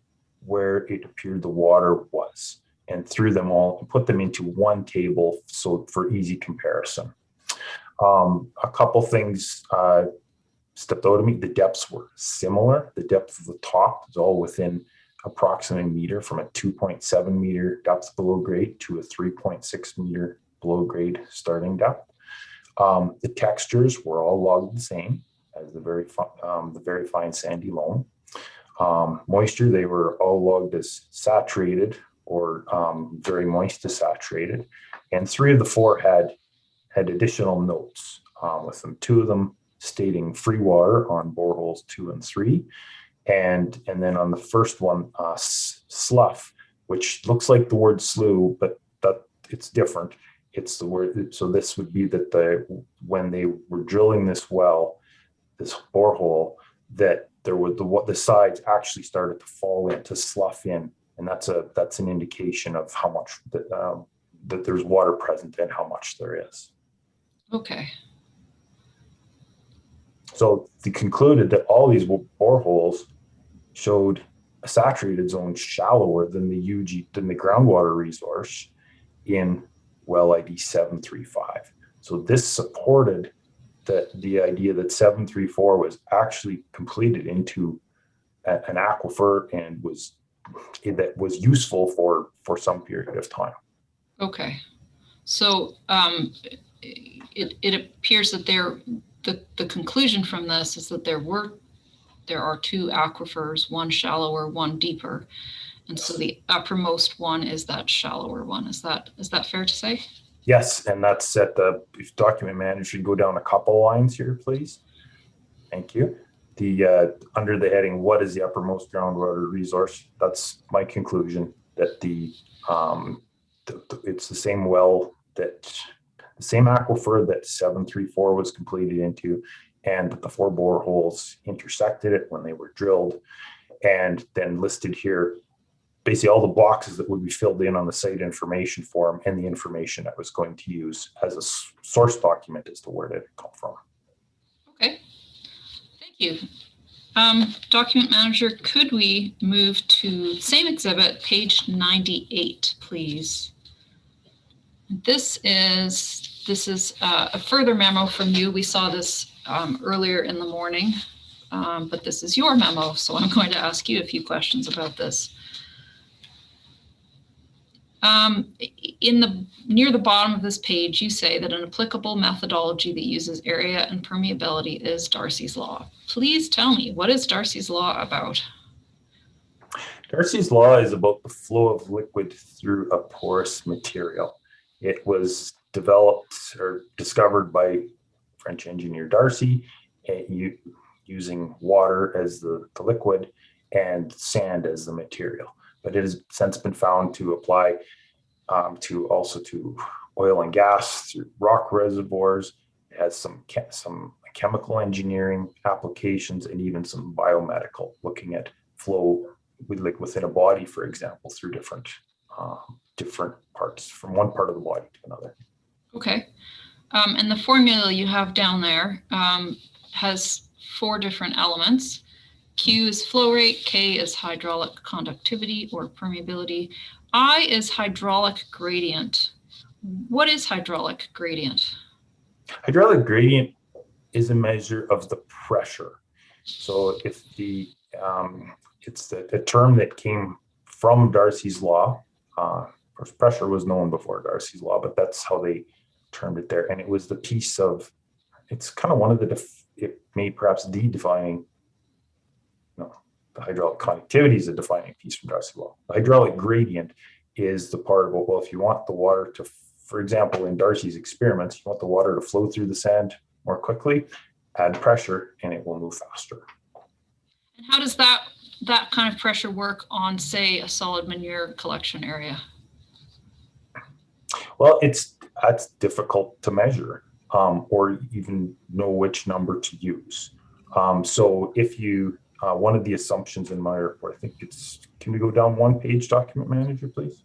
where it appeared the water was, and threw them all and put them into one table, so for easy comparison. A couple things stepped out of me. The depths were similar. The depth of the top is all within approximately a meter, from a 2.7 meter depth below grade to a 3.6 meter below grade starting depth. The textures were all logged the same as the very fine sandy loam. Moisture, they were all logged as saturated or very moist to saturated. And 3 of the 4 had additional notes with them. 2 of them stating free water on boreholes 2 and 3. And then on the first one, slough, which looks like the word slough, but that it's different. It's the word. So this would be that when they were drilling this well, this borehole, that there was the sides actually started to fall in, to slough in, and that's an indication of how much that there's water present and how much there is. Okay. So they concluded that all these boreholes showed a saturated zone shallower than the groundwater resource in well ID 735. So this supported the idea that 734 was actually completed into an aquifer and was useful for some period of time. Okay, so it appears that the conclusion from this is that there are 2 aquifers, one shallower, one deeper, and so the uppermost one is that shallower one. Is that fair to say? Yes, and that's at if document manager, go down a couple lines here, please. Thank you. The under the heading, what is the uppermost groundwater resource? That's my conclusion, that it's the same well, that the same aquifer that 734 was completed into, and that the 4 boreholes intersected it when they were drilled, and then listed here basically all the boxes that would be filled in on the site information form and the information I was going to use as a source document as to where did it come from. Okay, thank you. Document manager, could we move to same exhibit, page 98, please? This is a further memo from you. We saw this earlier in the morning, but this is your memo, so I'm going to ask you a few questions about this. Near the bottom of this page, you say that an applicable methodology that uses area and permeability is Darcy's Law. Please tell me, what is Darcy's Law about? Darcy's Law is about the flow of liquid through a porous material. It was developed or discovered by French engineer Darcy, using water as the liquid and sand as the material. But it has since been found to apply to oil and gas through rock reservoirs. It has some chemical engineering applications and even some biomedical, looking at flow within a body, for example, through different parts, from one part of the body to another. Okay, and the formula you have down there has 4 different elements. Q is flow rate, K is hydraulic conductivity or permeability, I is hydraulic gradient. What is hydraulic gradient? Hydraulic gradient is a measure of the pressure. So if it's a term that came from Darcy's Law. Of course, pressure was known before Darcy's Law, but that's how they termed it there. And it was the piece of, it's kind of one of the, it may perhaps the defining, the hydraulic conductivity is a defining piece from Darcy's Law. The hydraulic gradient is the part about, well, if you want the water to, for example, in Darcy's experiments, you want the water to flow through the sand more quickly, add pressure, and it will move faster. And how does that kind of pressure work on, say, a solid manure collection area? Well, that's difficult to measure or even know which number to use. So if you, one of the assumptions in my report, I think it's, can we go down one page, document manager, please?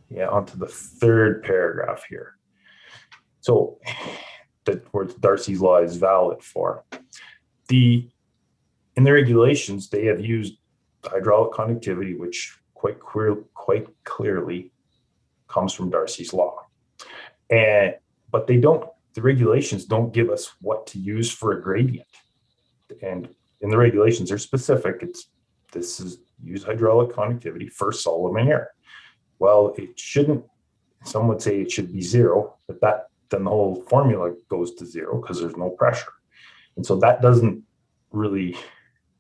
Yeah, onto the third paragraph here. So that where Darcy's Law is valid for. In the regulations, they have used hydraulic conductivity, which quite clearly comes from Darcy's Law. But they don't, the regulations don't give us what to use for a gradient. And in the regulations, they're specific. This is use hydraulic conductivity for solid manure. Well, it shouldn't, some would say it should be 0, but then the whole formula goes to 0 because there's no pressure. And so that doesn't really,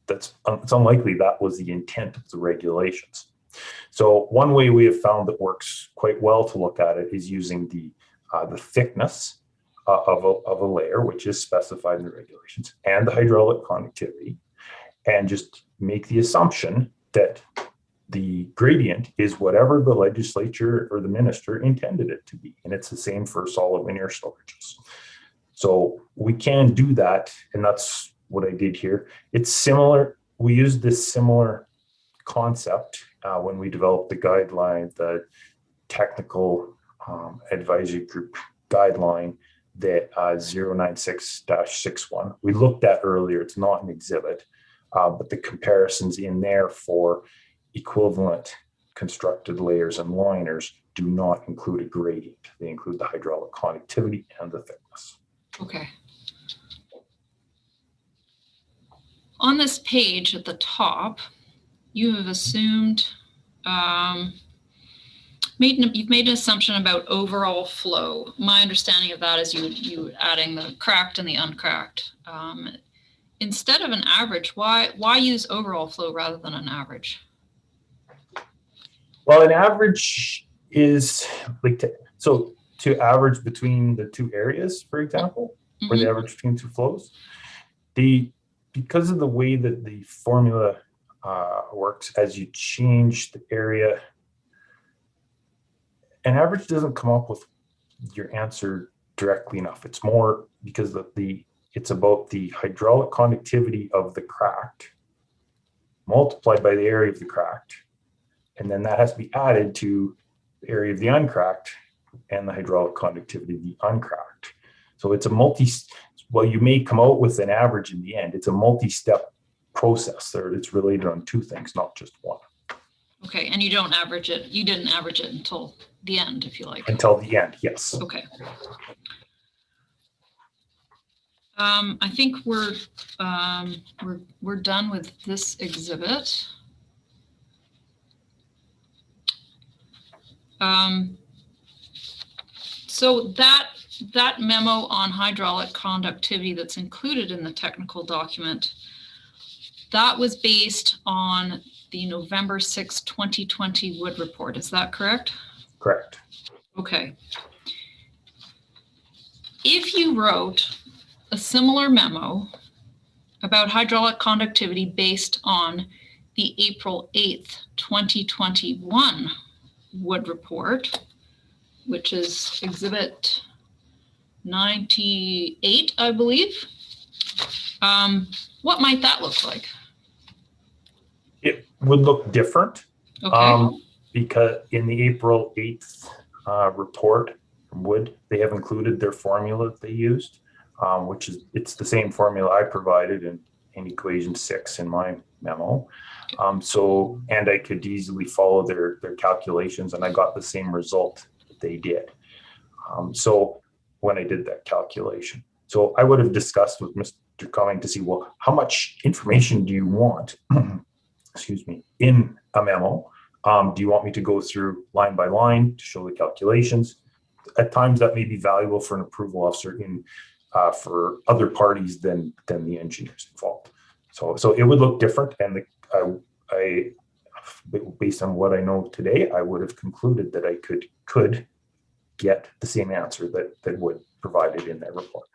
it's unlikely that was the intent of the regulations. So one way we have found that works quite well to look at it is using the thickness of a layer, which is specified in the regulations, and the hydraulic conductivity, and just make the assumption that the gradient is whatever the legislature or the minister intended it to be. And it's the same for solid manure storages. So we can do that, and that's what I did here. It's similar. We used this similar concept when we developed the guideline, the technical advisory group guideline that 096-61 we looked at earlier. It's not an exhibit, but the comparisons in there for equivalent constructed layers and liners do not include a gradient. They include the hydraulic conductivity and the thickness. Okay. On this page at the top, you have assumed, you've made an assumption about overall flow. My understanding of that is you adding the cracked and the uncracked. Instead of an average, why use overall flow rather than an average? Well, an average is like to average between the two areas, for example, or the average between two flows. Because of the way that the formula works, as you change the area, an average doesn't come up with your answer directly enough. It's more because it's about the hydraulic conductivity of the cracked multiplied by the area of the cracked. And then that has to be added to the area of the uncracked and the hydraulic conductivity of the uncracked. So it's well, you may come out with an average in the end. It's a multi-step process there. It's related on two things, not just one. Okay, and you don't average it. You didn't average it until the end, if you like. Until the end, yes. Okay. I think we're done with this exhibit. So that memo on hydraulic conductivity that's included in the technical document, that was based on the November 6, 2020 Wood report. Is that correct? Correct. Okay. If you wrote a similar memo about hydraulic conductivity based on the April 8th, 2021 Wood report, which is exhibit 98, I believe. What might that look like? It would look different. Okay. Because in the April 8th report from Wood, they have included their formula that they used, which is, it's the same formula I provided in equation 6 in my memo. And I could easily follow their calculations, and I got the same result that they did. So when I did that calculation, so I would have discussed with coming to see, well, how much information do you want, excuse me, in a memo? Do you want me to go through line by line to show the calculations? At times that may be valuable for an approval officer for other parties than the engineers involved. So it would look different, and based on what I know today, I would have concluded that I could get the same answer that would provided in that report.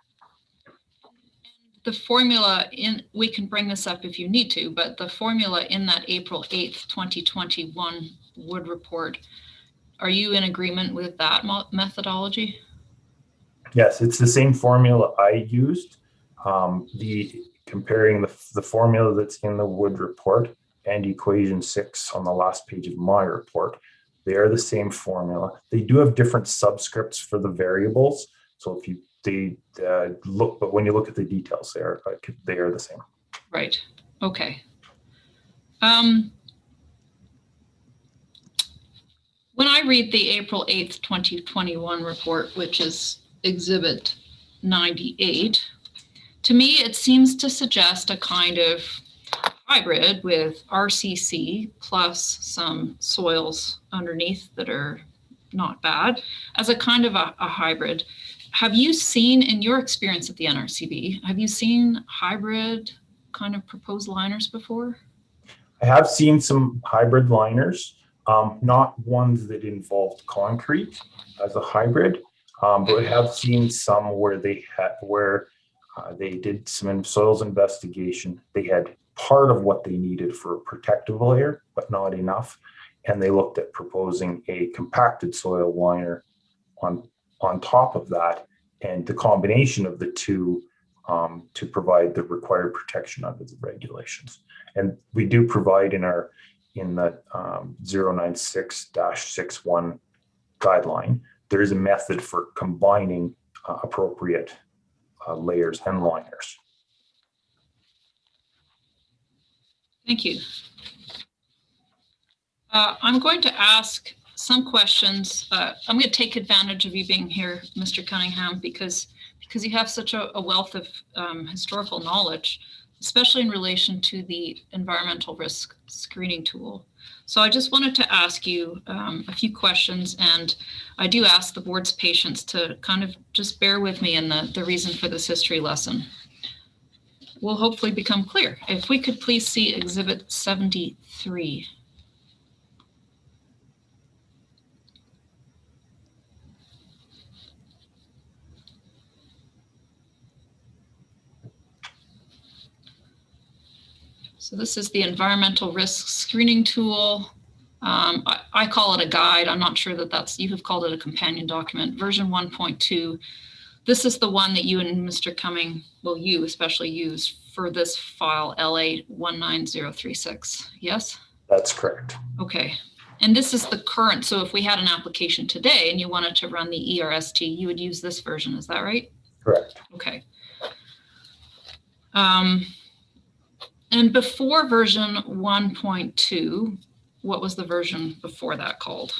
The formula we can bring this up if you need to, but the formula in that April 8th, 2021 Wood report, are you in agreement with that methodology? Yes, it's the same formula I used. Comparing the formula that's in the Wood report and equation 6 on the last page of my report, they are the same formula. They do have different subscripts for the variables. So if they look, but when you look at the details, they are the same. Right. Okay. When I read the April 8th, 2021 report, which is Exhibit 98, to me, it seems to suggest a kind of hybrid with RCC plus some soils underneath that are not bad as a kind of a hybrid. Have you seen, in your experience at the NRCB, have you seen hybrid kind of proposed liners before? I have seen some hybrid liners, not ones that involved concrete as a hybrid, but I have seen some where they did some soils investigation. They had part of what they needed for a protective layer, but not enough. And they looked at proposing a compacted soil liner on top of that, and the combination of the two to provide the required protection under the regulations. And we do provide in the 096-61 guideline, there is a method for combining appropriate layers and liners. Thank you. I'm going to ask some questions. I'm going to take advantage of you being here, Mr. Cunningham, because you have such a wealth of historical knowledge, especially in relation to the environmental risk screening tool. So I just wanted to ask you a few questions, and I do ask the board's patience to kind of just bear with me in the reason for this history lesson. Will hopefully become clear. If we could please see Exhibit 73. So this is the environmental risk screening tool. I call it a guide. I'm not sure you have called it a companion document, version 1.2. This is the one that you and Mr. Cumming, well, you especially use for this file, LA19036, yes? That's correct. Okay, and this is the current, so if we had an application today and you wanted to run the ERST, you would use this version, is that right? Correct. Okay. And before version 1.2, what was the version before that called?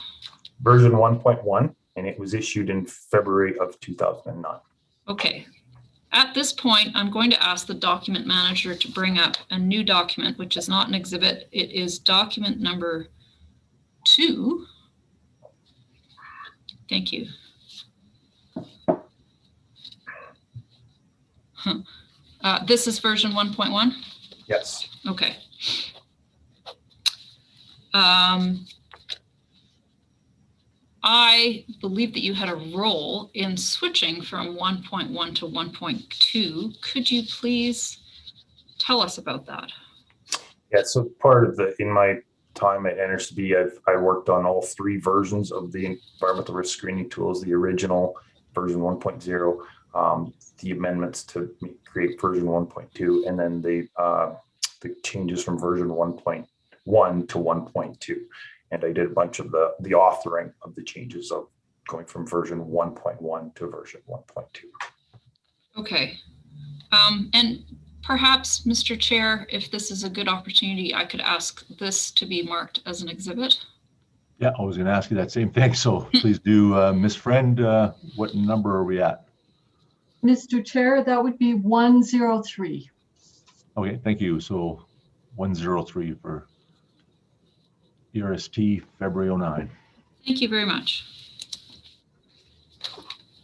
Version 1.1, and it was issued in February of 2009. Okay. At this point, I'm going to ask the document manager to bring up a new document, which is not an exhibit. It is document number 2. Thank you. This is version 1.1? Yes. Okay. I believe that you had a role in switching from 1.1 to 1.2. Could you please tell us about that? Yeah, so part of in my time at NRCB, I worked on all 3 versions of the environmental risk screening tools, the original version 1.0, the amendments to create version 1.2, and then the changes from version 1.1 to 1.2. And I did a bunch of the authoring of the changes of going from version 1.1 to version 1.2. Okay. And perhaps, Mr. Chair, if this is a good opportunity, I could ask this to be marked as an exhibit. Yeah, I was going to ask you that same thing. So please do, Ms. Friend, what number are we at? Mr. Chair, that would be 103. Okay, thank you. So 103 for ERST February 09. Thank you very much.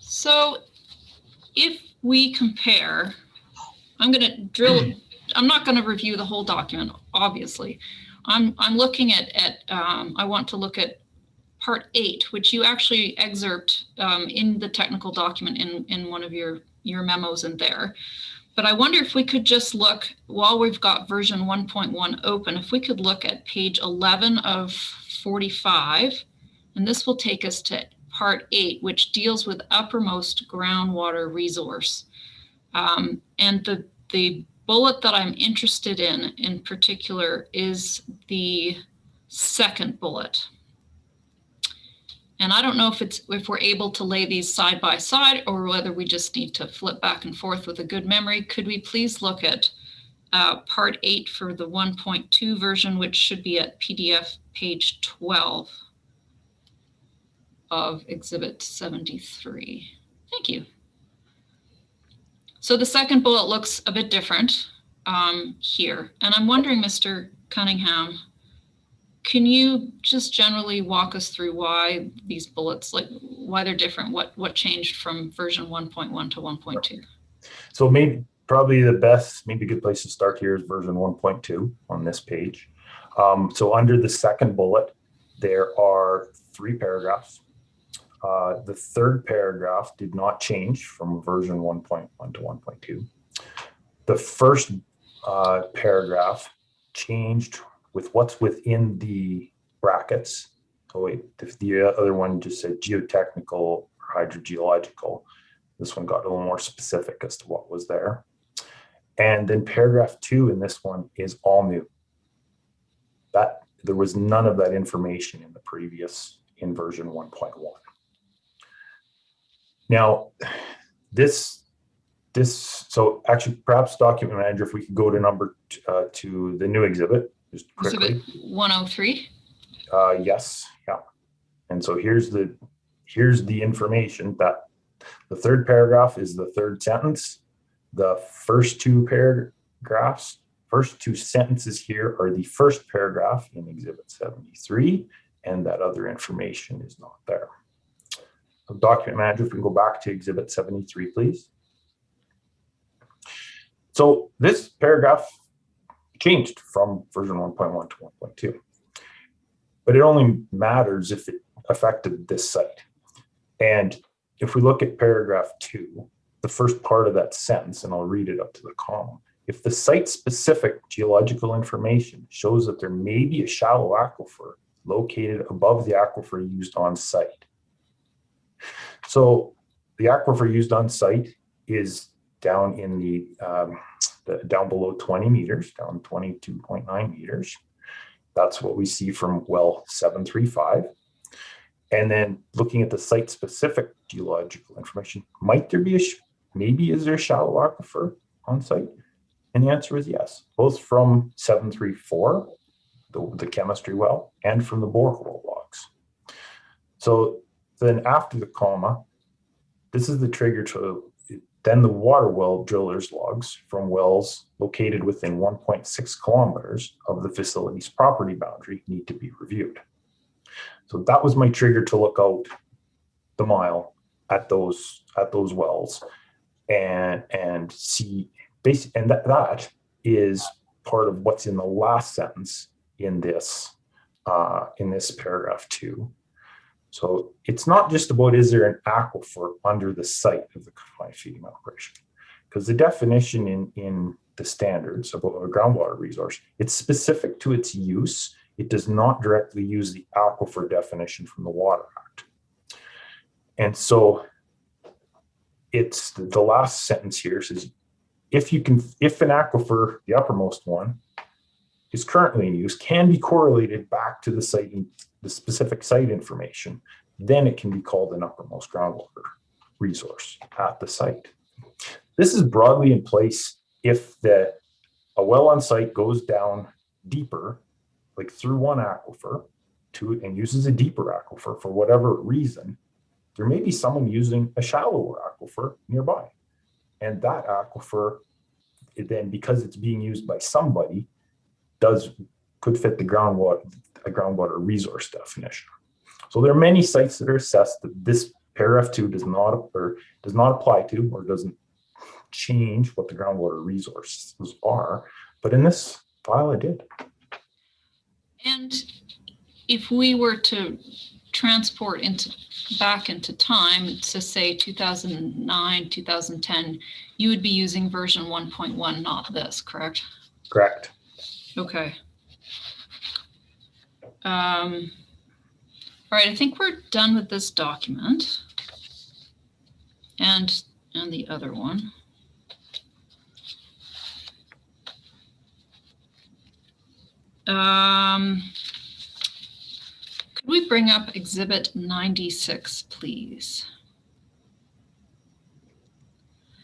So if we compare, I'm going to drill, I'm not going to review the whole document, obviously. I'm looking at I want to look at part 8, which you actually excerpt in the technical document in one of your memos in there. But I wonder if we could just look, while we've got version 1.1 open, if we could look at page 11 of 45, and this will take us to part 8, which deals with uppermost groundwater resource. And the bullet that I'm interested in particular is the second bullet. And I don't know if we're able to lay these side by side or whether we just need to flip back and forth with a good memory. Could we please look at part 8 for the 1.2 version, which should be at PDF page 12 of Exhibit 73. Thank you. So the second bullet looks a bit different here. And I'm wondering, Mr. Cunningham, can you just generally walk us through why these bullets, like why they're different, what changed from version 1.1 to 1.2? So maybe probably the best, maybe a good place to start here is version 1.2 on this page. So under the second bullet, there are 3 paragraphs. The third paragraph did not change from version 1.1 to 1.2. The first paragraph changed with what's within the brackets. Oh wait, if the other one just said geotechnical or hydrogeological, this one got a little more specific as to what was there. And then paragraph 2 in this one is all new. That there was none of that information in the previous, in version 1.1. Now, so actually perhaps document manager, if we could go to to the new exhibit, just quickly. Exhibit 103? Yes, yeah. And so here's the information that the third paragraph is the third sentence. The first 2 paragraphs, first 2 sentences here are the first paragraph in Exhibit 73, and that other information is not there. So document manager, if we can go back to Exhibit 73, please. So this paragraph changed from version 1.1 to 1.2, but it only matters if it affected this site. And if we look at paragraph 2, the first part of that sentence, and I'll read it up to the comma, if the site-specific geological information shows that there may be a shallow aquifer located above the aquifer used on site. So the aquifer used on site is down in the down below 20 meters, down 22.9 meters. That's what we see from well 735. And then looking at the site-specific geological information, might there be maybe is there a shallow aquifer on site? And the answer is yes, both from 734, the chemistry well, and from the borehole logs. So then after the comma, this is the trigger to then the water well drillers logs from wells located within 1.6 kilometers of the facility's property boundary need to be reviewed. So that was my trigger to look out the mile at those wells and see basically, and that is part of what's in the last sentence in this paragraph 2. So it's not just about is there an aquifer under the site of the confined feeding operation, because the definition in the standards about a groundwater resource, it's specific to its use. It does not directly use the aquifer definition from the Water Act. And so it's the last sentence here says, if an aquifer, the uppermost one, is currently in use, can be correlated back to the site, the specific site information, then it can be called an uppermost groundwater resource at the site. This is broadly in place if a well on site goes down deeper, like through one aquifer, and uses a deeper aquifer for whatever reason. There may be someone using a shallower aquifer nearby. And that aquifer, then because it's being used by somebody, could fit the groundwater resource definition. So there are many sites that are assessed that this paragraph 2 does not apply to, or doesn't change what the groundwater resources are. But in this file, it did. And if we were to transport back into time to say 2009, 2010, you would be using version 1.1, not this, correct? Correct. Okay. All right, I think we're done with this document and the other one. Could we bring up Exhibit 96, please?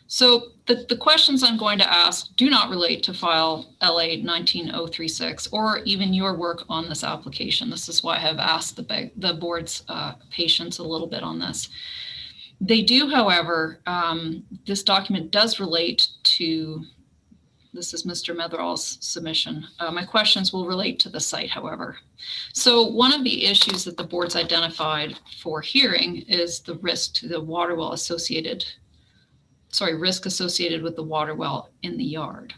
So the questions I'm going to ask do not relate to file LA19036 or even your work on this application. This is why I have asked the board's patience a little bit on this. They do, however, this document does relate to, this is Mr. Metherall's submission. My questions will relate to the site, however. So one of the issues that the board's identified for hearing is the risk to the water well associated, risk associated with the water well in the yard.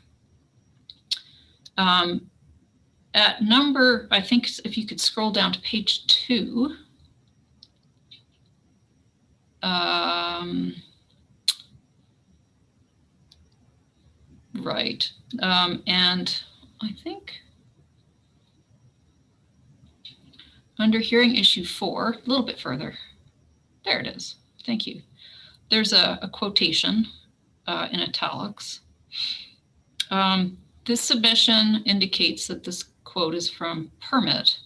At number, I think if you could scroll down to page 2, right, and I think under hearing issue 4, a little bit further, there it is, thank you. There's a quotation in italics. This submission indicates that this quote is from permit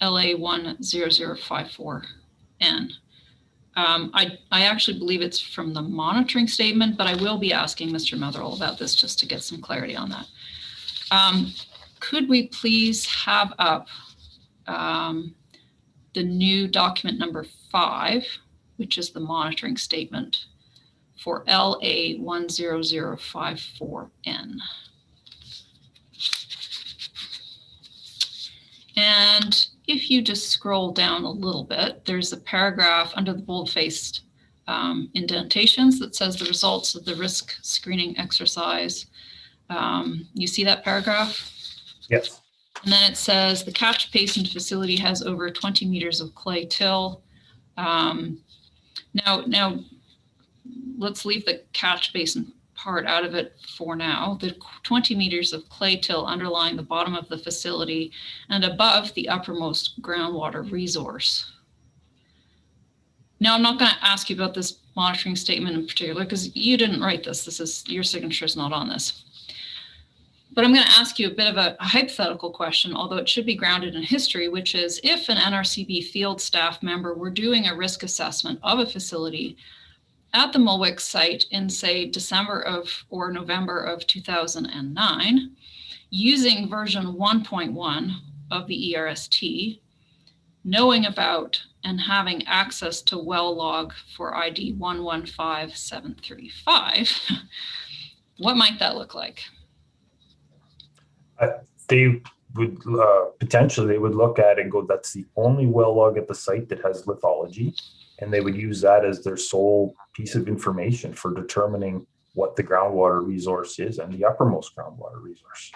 LA19034N. I actually believe it's from the monitoring statement, but I will be asking Mr. Metherall about this just to get some clarity on that. Could we please have up the new document number 5, which is the monitoring statement for LA10054N. And if you just scroll down a little bit, there's a paragraph under the bold-faced indentations that says the results of the risk screening exercise. You see that paragraph? Yes. And then it says the catch basin facility has over 20 meters of clay till. Now, let's leave the catch basin part out of it for now. The 20 meters of clay till underlying the bottom of the facility and above the uppermost groundwater resource. Now, I'm not going to ask you about this monitoring statement in particular because you didn't write this. This is, your signature is not on this. But I'm going to ask you a bit of a hypothetical question, although it should be grounded in history, which is if an NRCB field staff member were doing a risk assessment of a facility at the Muilwijk site in, say, December or November of 2009, using version 1.1 of the ERST, knowing about and having access to well log for ID 115735, what might that look like? They would potentially, they would look at it and go, that's the only well log at the site that has lithology. And they would use that as their sole piece of information for determining what the groundwater resource is and the uppermost groundwater resource.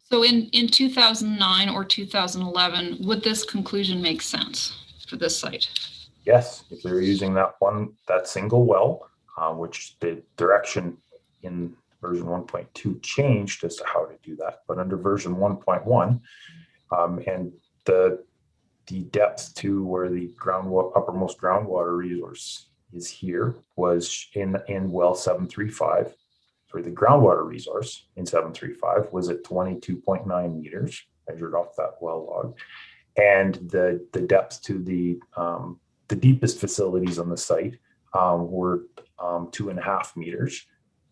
So in 2009 or 2011, would this conclusion make sense for this site? Yes, if they're using that single well, which the direction in version 1.2 changed as to how to do that, but under version 1.1, and the depth to where the uppermost groundwater resource is here was in well 735. Sorry, the groundwater resource in 735 was at 22.9 meters, measured off that well log, and the depth to the deepest facilities on the site were 2.5 meters,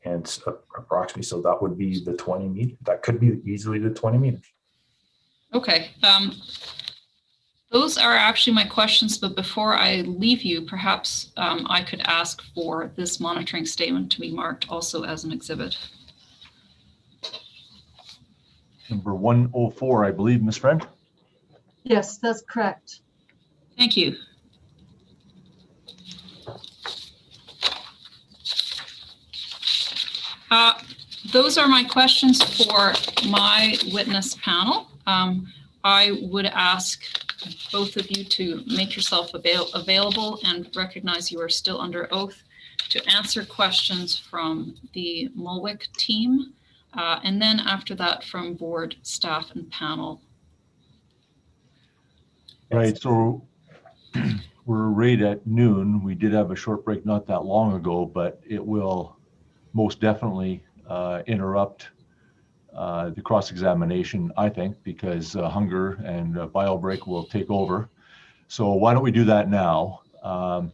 and approximately, so that would be the 20 meters. That could be easily the 20 meters. Okay. Those are actually my questions, but before I leave you, perhaps I could ask for this monitoring statement to be marked also as an exhibit. Number 104, I believe, Ms. Friend. Yes, that's correct. Thank you. Those are my questions for my witness panel. I would ask both of you to make yourself available and recognize you are still under oath to answer questions from the Muilwijk team, and then after that from board, staff, and panel. Right, so we're right at noon. We did have a short break not that long ago, but it will most definitely interrupt the cross-examination, I think, because hunger and bio break will take over. So why don't we do that now? We're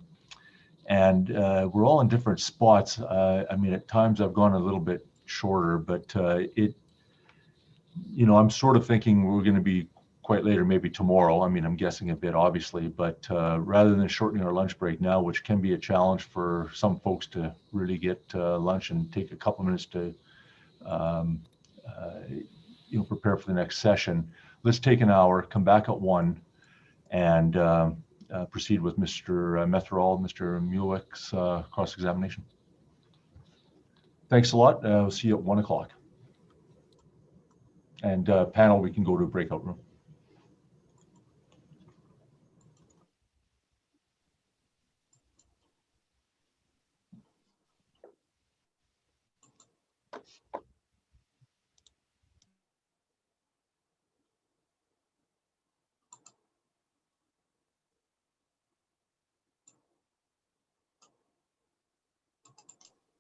all in different spots. I mean, at times I've gone a little bit shorter, but I'm sort of thinking we're going to be quite later, maybe tomorrow. I mean, I'm guessing a bit, obviously, but rather than shortening our lunch break now, which can be a challenge for some folks to really get lunch and take a couple minutes to prepare for the next session. Let's take an hour, come back at 1, and proceed with Mr. Metherall, Mr. Muilwijk's cross-examination. Thanks a lot. We'll see you at 1 o'clock. And panel, we can go to a breakout room.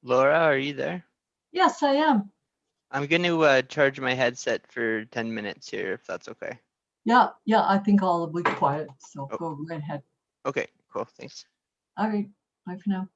Laura, are you there? Yes, I am. I'm going to charge my headset for 10 minutes here, if that's okay. Yeah, I think I'll be quiet. So Oh. go right ahead. Okay, cool. Thanks. All right. Bye for now.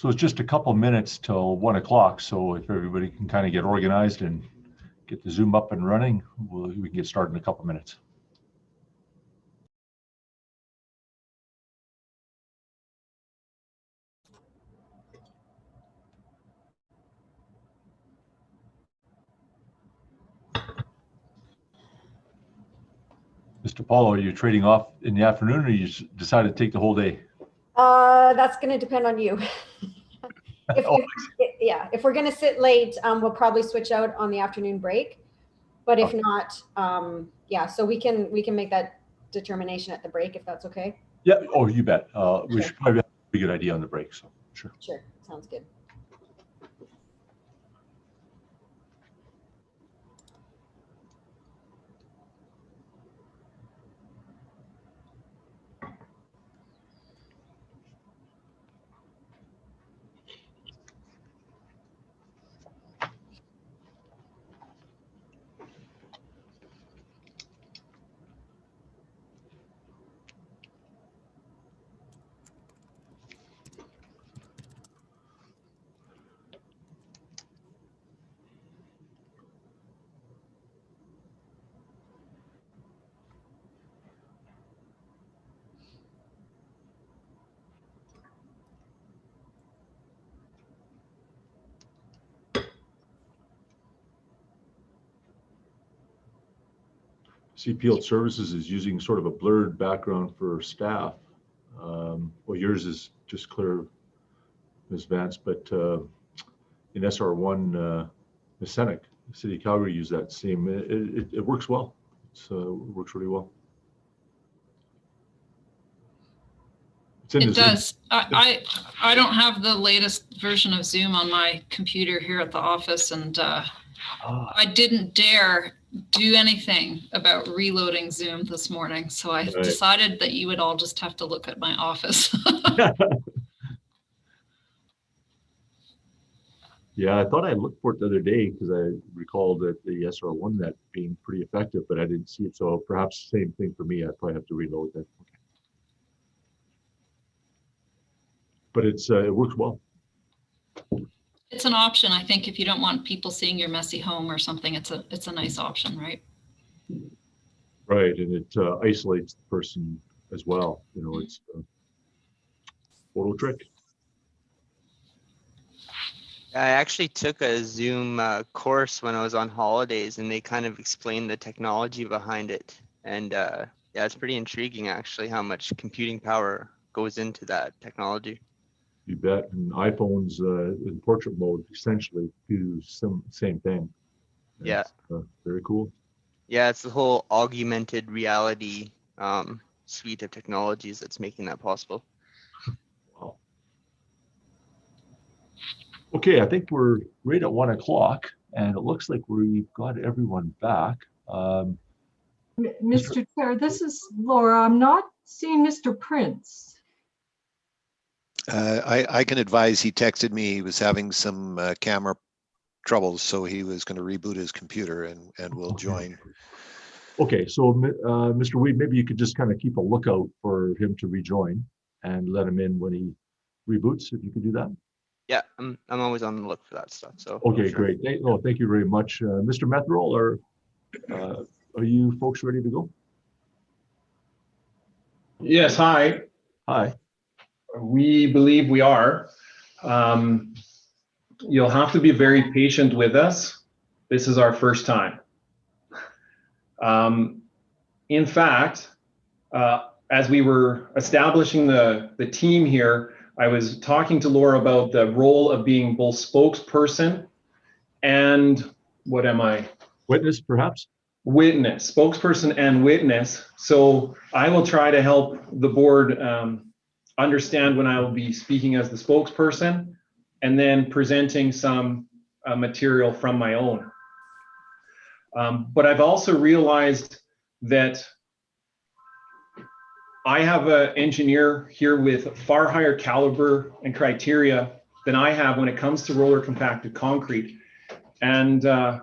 So it's just a couple minutes till 1 o'clock. So if everybody can kind of get organized and get the Zoom up and running, we can get started in a couple minutes. Mr. Paulo, are you trading off in the afternoon, or you decided to take the whole day? That's going to depend on you. Oh, Yeah, if we're going to sit late, we'll probably switch out on the afternoon break. But if not, yeah, so we can make that determination at the break if that's okay. yeah. Oh, you bet. We Sure. should probably have a pretty good idea on the break. So sure. Sure, sounds good. See, Field Services is using sort of a blurred background for staff. Well, yours is just clear, Ms. Vance, but in SR1, Ms. Senek, the City of Calgary, use that same. It works well. It works really well. It's in the It Zoom. does. I don't have the latest version of Zoom on my computer here at the office, and I didn't dare do anything about reloading Zoom this morning. So I Right. decided that you would all just have to look at my office. Yeah, I thought I looked for it the other day because I recalled that the SR1 net being pretty effective, but I didn't see it. So perhaps same thing for me. I probably have to reload that. Okay. But it works well. It's an option. I think if you don't want people seeing your messy home or something, it's a nice option, right? Right, and it isolates the person as well. You know, it's a photo trick. I actually took a Zoom course when I was on holidays, and they kind of explained the technology behind it. And yeah, it's pretty intriguing actually how much computing power goes into that technology. You bet. And iPhones in portrait mode essentially do some same thing. Yeah. It's, very cool. Yeah, it's the whole augmented reality suite of technologies that's making that possible. Wow. Okay, I think we're right at 1 o'clock, and it looks like we've got everyone back. Mr. Chair, this is Laura. I'm not seeing Mr. Prince. I can advise he texted me he was having some camera troubles, so he was going to reboot his computer and will join. Okay, so Mr. Weed, maybe you could just kind of keep a lookout for him to rejoin and let him in when he reboots, if you could do that. Yeah, I'm always on the look for that stuff. So Okay, sure. great. Thank you very much. Mr. Metherall, are you folks ready to go? Yes, hi. Hi. We believe we are. You'll have to be very patient with us. This is our first time. In fact, as we were establishing the team here, I was talking to Laura about the role of being both spokesperson and what am I? Witness, perhaps? Witness, spokesperson and witness. So I will try to help the board understand when I will be speaking as the spokesperson and then presenting some material from my own. But I've also realized that I have an engineer here with far higher caliber and criteria than I have when it comes to roller compacted concrete. And I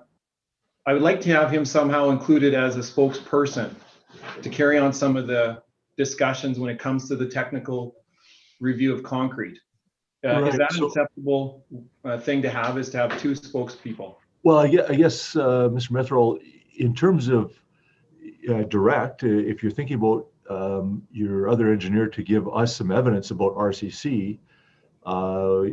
would like to have him somehow included as a spokesperson to carry on some of the discussions when it comes to the technical review of concrete. Is Right, that an so- acceptable thing to have, is to have two spokespeople? Well, I guess, Mr. Methrall, in terms of direct, if you're thinking about your other engineer to give us some evidence about RCC,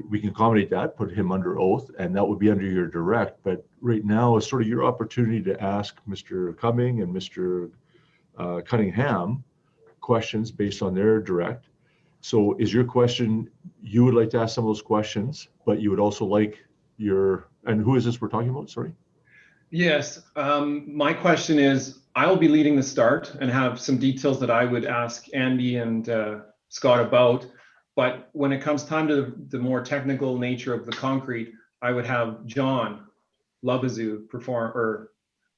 we can accommodate that, put him under oath, and that would be under your direct. But right now is sort of your opportunity to ask Mr. Cumming and Mr. Cunningham questions based on their direct. So is your question, you would like to ask some of those questions, but you would also like and who is this we're talking about? Sorry. Yes, my question is, I will be leading the start and have some details that I would ask Andy and Scott about. But when it comes time to the more technical nature of the concrete, I would have John Labazu perform or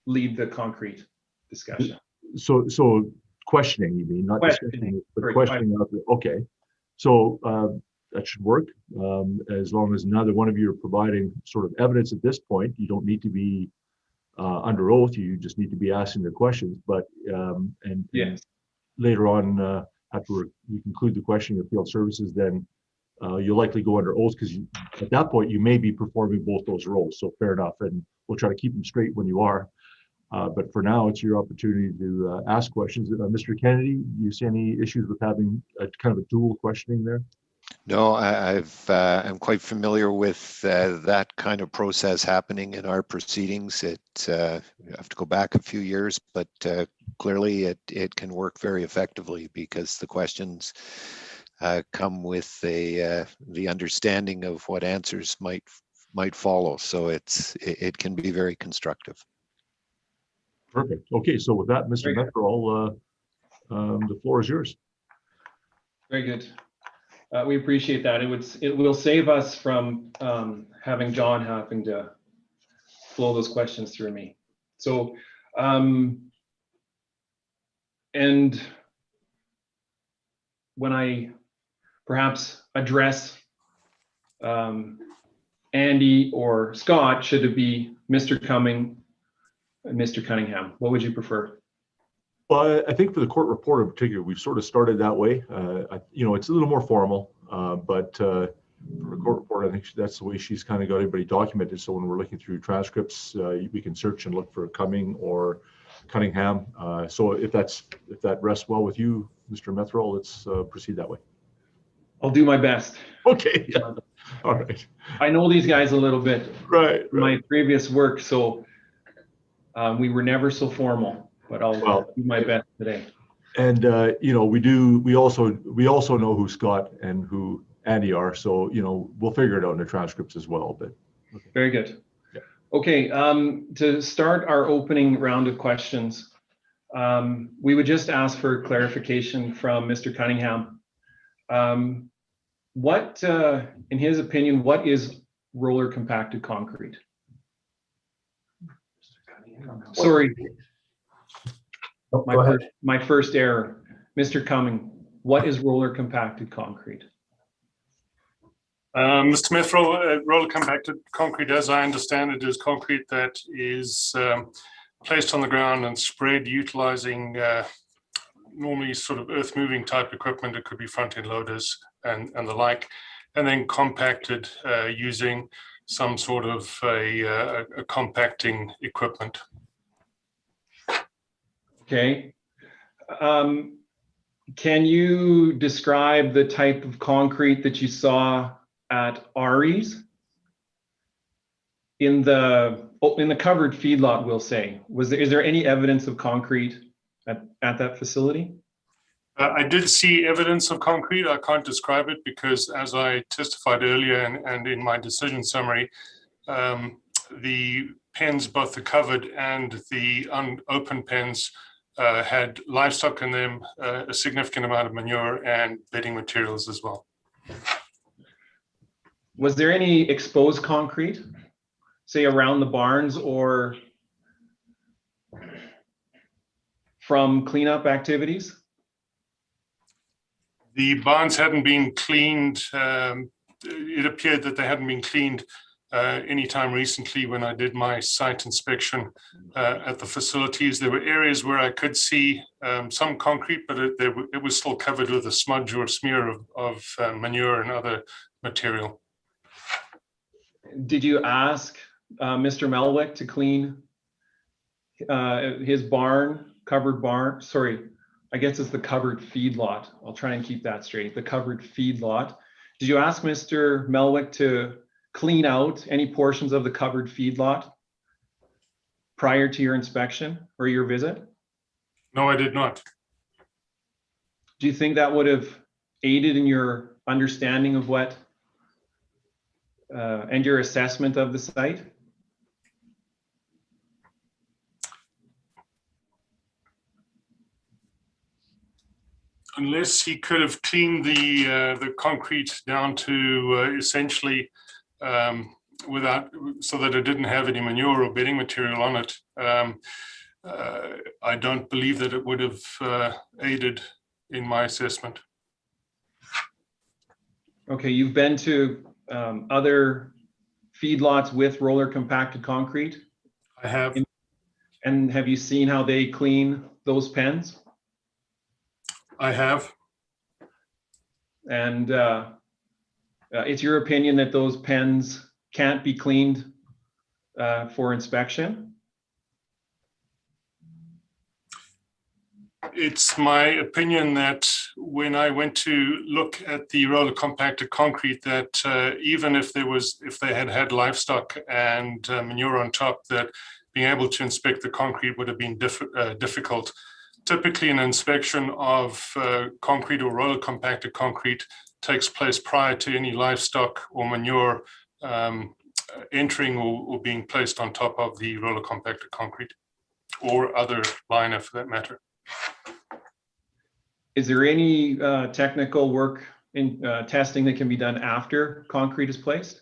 lead the concrete discussion. So questioning, you mean, not discussing, but Sorry, questioning. Okay. So that should work, as long as neither one of you are providing sort of evidence at this point. You don't need to be under oath. You just need to be asking the questions. But and later on, after we conclude the questioning of field services, then you'll likely go under oath, because at that point you may be performing both those roles. So fair enough, and we'll try to keep them straight when you are. But for now, it's your opportunity to ask questions. Mr. Kennedy, do you see any issues with having a kind of a dual questioning there? No, I'm quite familiar with that kind of process happening in our proceedings. You have to go back a few years, but clearly it can work very effectively, because the questions come with the understanding of what answers might follow. So it can be very constructive. Perfect. Okay, so with that, Mr. Methrall, the floor is yours. Very good. We appreciate that. It will save us from having John having to flow those questions through me. So, and when I perhaps address Andy or Scott, should it be Mr. Cumming and Mr. Cunningham? What would you prefer? Well, I think for the court report in particular, we've sort of started that way. It's a little more formal, but for the court report, I think that's the way she's kind of got everybody documented. So when we're looking through transcripts, we can search and look for Cumming or Cunningham. So if that rests well with you, Mr. Methrall, let's proceed that way. I'll do my best. Okay. Yeah. All right. I know these guys a little bit. Right. My previous work, so we were never so formal, but I'll do my best today. And we also know who Scott and who Andy are, so we'll figure it out in the transcripts as well. But okay. Very good. Yeah. Okay, to start our opening round of questions, we would just ask for clarification from Mr. Cunningham. What, in his opinion, what is roller compacted concrete? Sorry. My first error. Mr. Cumming, what is roller compacted concrete? Mr. Methrall, roller compacted concrete, as I understand it, is concrete that is placed on the ground and spread utilizing normally sort of earth moving type equipment. It could be front end loaders and the like, and then compacted using some sort of a compacting equipment. Okay. Can you describe the type of concrete that you saw at Ari's in the covered feedlot? We'll say, is there any evidence of concrete at that facility? I did see evidence of concrete. I can't describe it because, as I testified earlier and in my decision summary, the pens, both the covered and the unopened pens, had livestock in them, a significant amount of manure and bedding materials as well. Was there any exposed concrete, say around the barns or from cleanup activities? The barns hadn't been cleaned. It appeared that they hadn't been cleaned anytime recently when I did my site inspection at the facilities. There were areas where I could see some concrete, but it was still covered with a smudge or a smear of manure and other material. Did you ask Mr. Muilwijk to clean his barn, covered barn? Sorry, I guess it's the covered feedlot. I'll try and keep that straight. The covered feedlot. Did you ask Mr. Muilwijk to clean out any portions of the covered feedlot prior to your inspection or your visit? No, I did not. Do you think that would have aided in your understanding of what and your assessment of the site? Unless he could have cleaned the concrete down to essentially without, so that it didn't have any manure or bedding material on it. I don't believe that it would have aided in my assessment. Okay, you've been to other feedlots with roller compacted concrete? I have. And have you seen how they clean those pens? I have. And it's your opinion that those pens can't be cleaned for inspection? It's my opinion that when I went to look at the roller compacted concrete, that even if they had livestock and manure on top, that being able to inspect the concrete would have been difficult. Typically, an inspection of concrete or roller compacted concrete takes place prior to any livestock or manure entering or being placed on top of the roller compacted concrete, or other liner for that matter. Is there any technical work in testing that can be done after concrete is placed?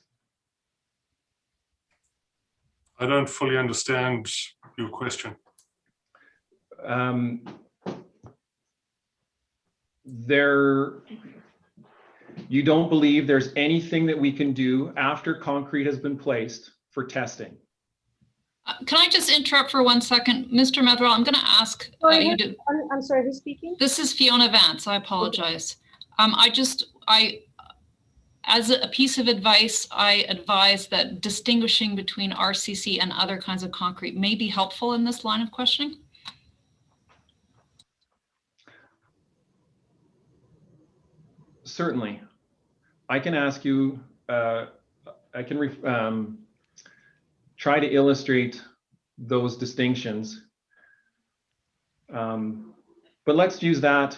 I don't fully understand your question. You don't believe there's anything that we can do after concrete has been placed for testing? Can I just interrupt for 1 second? Mr. Medwell, I'm going to ask you to... I'm sorry, who's speaking? This is Fiona Vance. I apologize. As a piece of advice, I advise that distinguishing between RCC and other kinds of concrete may be helpful in this line of questioning. Certainly. I can ask you, I can try to illustrate those distinctions. But let's use that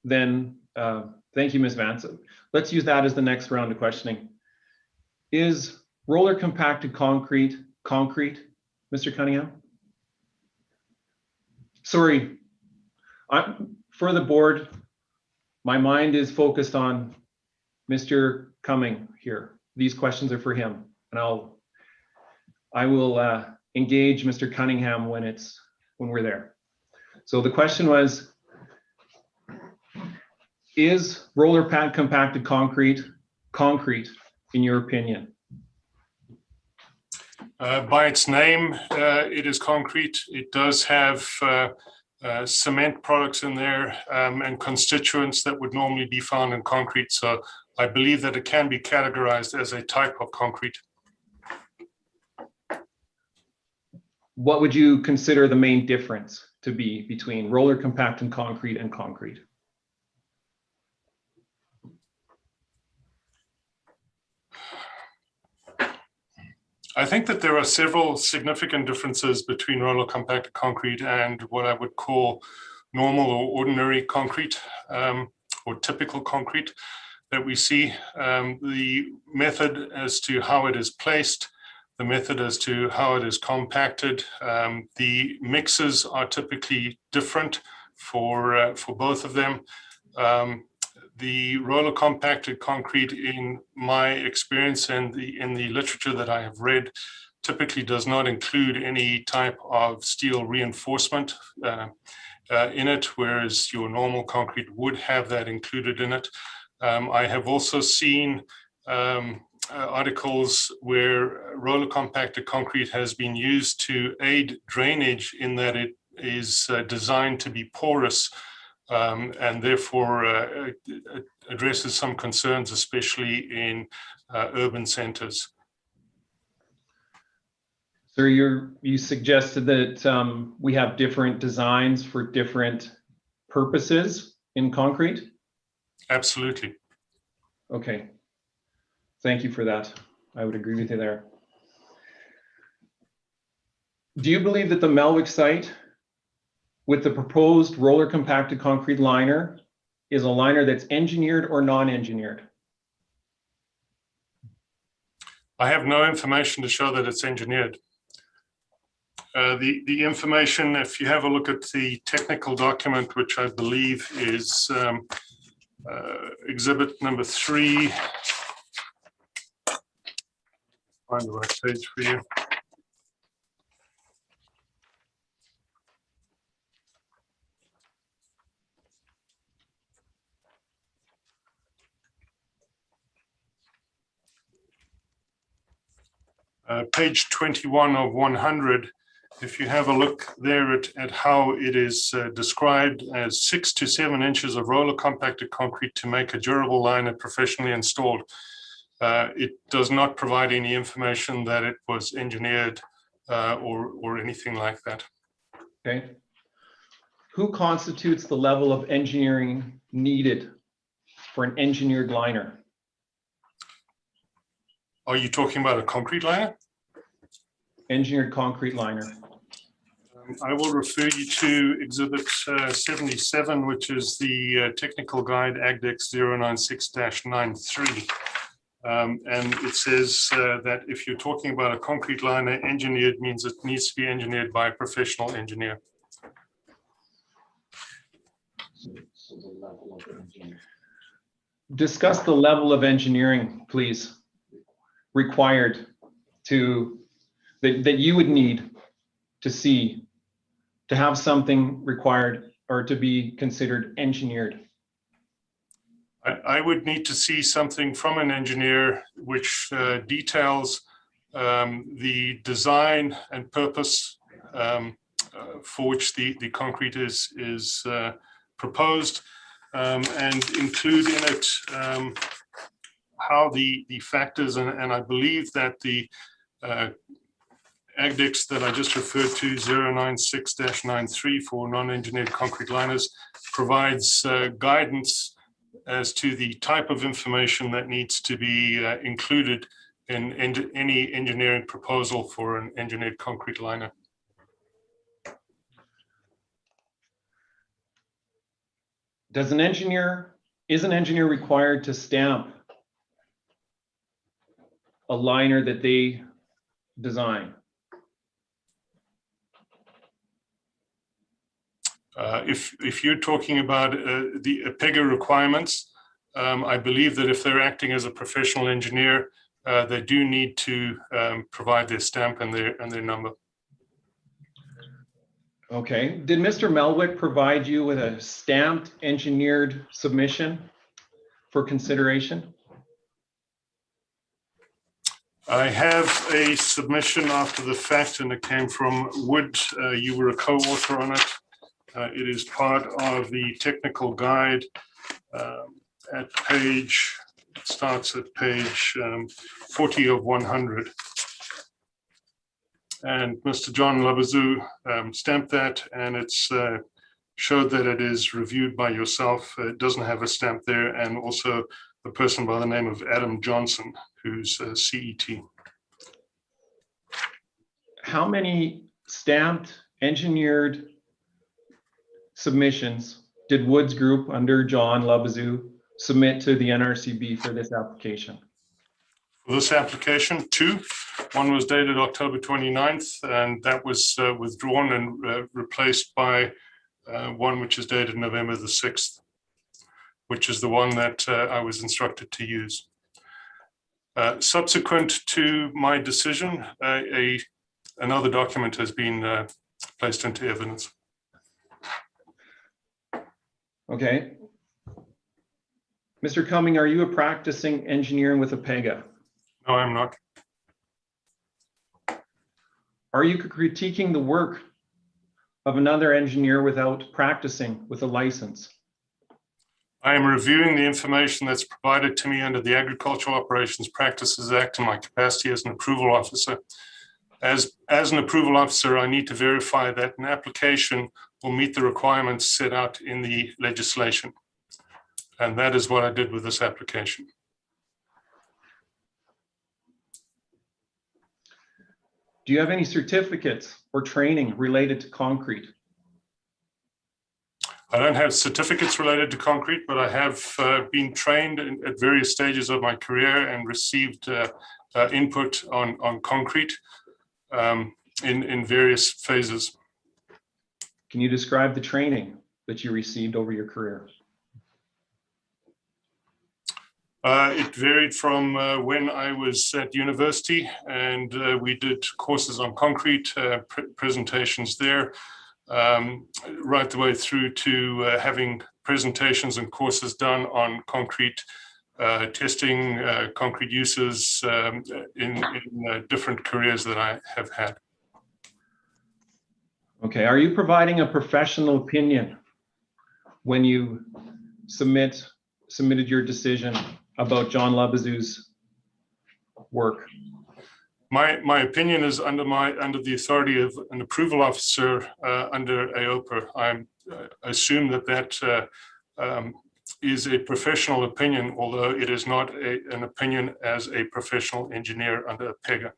then. Thank you, Ms. Vance. Let's use that as the next round of questioning. Is roller compacted concrete, Mr. Cunningham? Sorry, for the board, my mind is focused on Mr. Cumming here. These questions are for him, and I will engage Mr. Cunningham when we're there. So the question was, is roller compacted concrete in your opinion? By its name, it is concrete. It does have cement products in there and constituents that would normally be found in concrete. So I believe that it can be categorized as a type of concrete. What would you consider the main difference to be between roller compacted concrete and concrete? I think that there are several significant differences between roller compacted concrete and what I would call normal or ordinary concrete or typical concrete that we see. The method as to how it is placed, the method as to how it is compacted, the mixes are typically different for both of them. The roller compacted concrete, in my experience and in the literature that I have read, typically does not include any type of steel reinforcement in it, whereas your normal concrete would have that included in it. I have also seen articles where roller compacted concrete has been used to aid drainage, in that it is designed to be porous and therefore addresses some concerns, especially in urban centers. So you suggested that we have different designs for different purposes in concrete? Absolutely. Okay. Thank you for that. I would agree with you there. Do you believe that the Muilwijk site with the proposed roller compacted concrete liner is a liner that's engineered or non-engineered? I have no information to show that it's engineered. The information, if you have a look at the technical document, which I believe is exhibit number 3, find the right page for you. Page 21 of 100, if you have a look there at how it is described as 6 to 7 inches of roller compacted concrete to make a durable liner professionally installed. It does not provide any information that it was engineered or anything like that. Okay. Who constitutes the level of engineering needed for an engineered liner? Are you talking about a concrete liner? Engineered concrete liner. I will refer you to exhibit 77, which is the technical guide AGDEX 096-93. And it says that if you're talking about a concrete liner, engineered means it needs to be engineered by a professional engineer. Discuss the level of engineering, please, required that you would need to see to have something required or to be considered engineered. I would need to see something from an engineer which details the design and purpose for which the concrete is proposed, and include in it how the factors, and I believe that the AGDEX that I just referred to, 096-93 for non-engineered concrete liners, provides guidance as to the type of information that needs to be included in any engineering proposal for an engineered concrete liner. Is an engineer required to stamp a liner that they design? If you're talking about the APEGA requirements, I believe that if they're acting as a professional engineer, they do need to provide their stamp and their number. Okay. Did Mr. Muilwijk provide you with a stamped engineered submission for consideration? I have a submission after the fact, and it came from Wood. You were a co-author on it. It is part of the technical guide at page, it starts at page 40 of 100. And Mr. John Labazu stamped that, and it's showed that it is reviewed by yourself. It doesn't have a stamp there, and also a person by the name of Adam Johnson, who's CET. How many stamped engineered submissions did Woods Group under John Labazu submit to the NRCB for this application? For this application, 2. One was dated October 29th, and that was withdrawn and replaced by one which is dated November the 6th, which is the one that I was instructed to use. Subsequent to my decision, another document has been placed into evidence. Okay. Mr. Cumming, are you a practicing engineer with APEGA? No, I'm not. Are you critiquing the work of another engineer without practicing with a license? I am reviewing the information that's provided to me under the Agricultural Operations Practices Act in my capacity as an approval officer. As an approval officer, I need to verify that an application will meet the requirements set out in the legislation. And that is what I did with this application. Do you have any certificates or training related to concrete? I don't have certificates related to concrete, but I have been trained at various stages of my career and received input on concrete in various phases. Can you describe the training that you received over your career? It varied from when I was at university, and we did courses on concrete, presentations there, right the way through to having presentations and courses done on concrete testing, concrete uses in different careers that I have had. Okay, are you providing a professional opinion when you submitted your decision about John Labazu's work? My opinion is under the authority of an approval officer under AOPA. I assume that is a professional opinion, although it is not an opinion as a professional engineer under PEGA.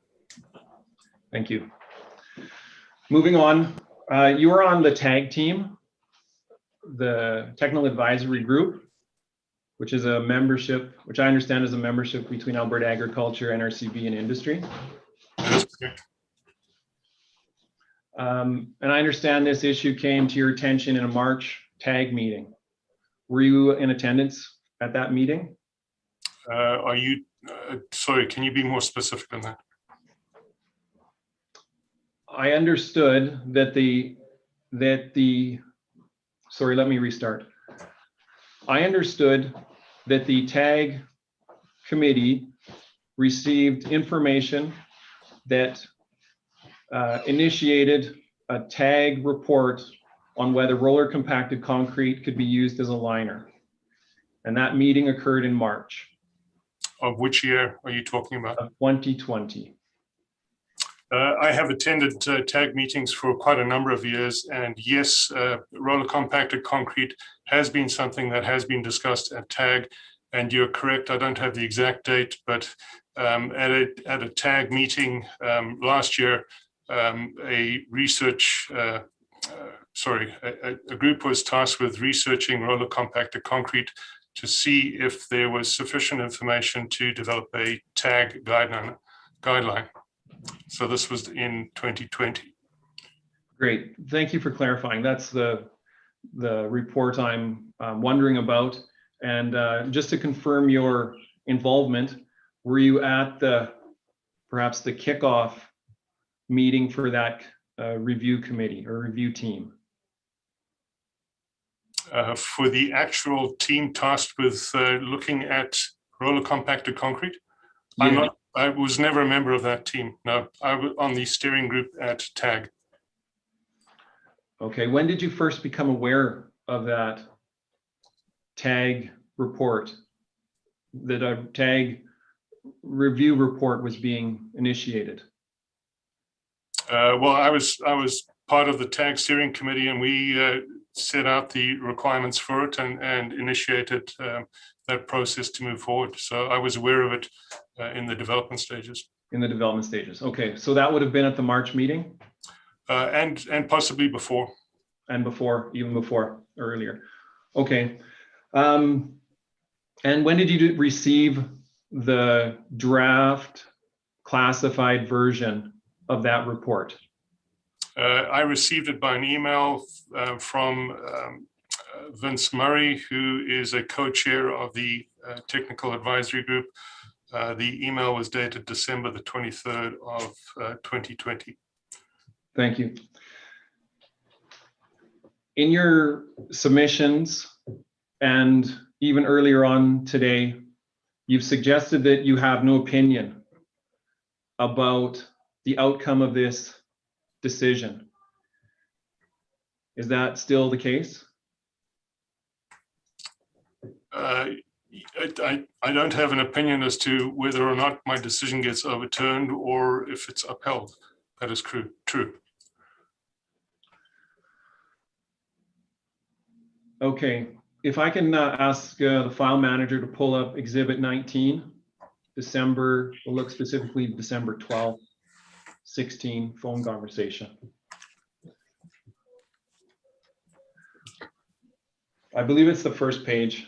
Thank you. Moving on, you were on the TAG team, the Technical Advisory Group, which is a membership, which I understand is a membership between Alberta Agriculture, NRCB, and industry. And I understand this issue came to your attention in a March TAG meeting. Were you in attendance at that meeting? Are you, sorry, can you be more specific on that? I understood that sorry, let me restart. I understood that the TAG committee received information that initiated a TAG report on whether roller compacted concrete could be used as a liner. And that meeting occurred in March. Of which year are you talking about? Of 2020. I have attended TAG meetings for quite a number of years, and yes, roller compacted concrete has been something that has been discussed at TAG, and you're correct, I don't have the exact date, but at a TAG meeting last year, a group was tasked with researching roller compacted concrete to see if there was sufficient information to develop a TAG guideline. So this was in 2020. Great, thank you for clarifying. That's the report I'm wondering about. And just to confirm your involvement, were you at perhaps the kickoff meeting for that review committee or review team? For the actual team tasked with looking at roller compacted concrete? Yeah. I was never a member of that team. No, I was on the steering group at TAG. Okay, when did you first become aware of that TAG report? That a TAG review report was being initiated? Well, I was part of the TAG steering committee, and we set out the requirements for it and initiated that process to move forward. So I was aware of it in the development stages. In the development stages. Okay, so that would have been at the March meeting? And possibly before. And before, even before, earlier. Okay. And when did you receive the draft classified version of that report? I received it by an email from Vince Murray, who is a co-chair of the Technical Advisory Group. The email was dated December the 23rd of 2020. Thank you. In your submissions and even earlier on today, you've suggested that you have no opinion about the outcome of this decision. Is that still the case? I don't have an opinion as to whether or not my decision gets overturned or if it's upheld. That is true. Okay, if I can ask the file manager to pull up Exhibit 19, December, we'll look specifically December 12th, 16 phone conversation. I believe it's the first page.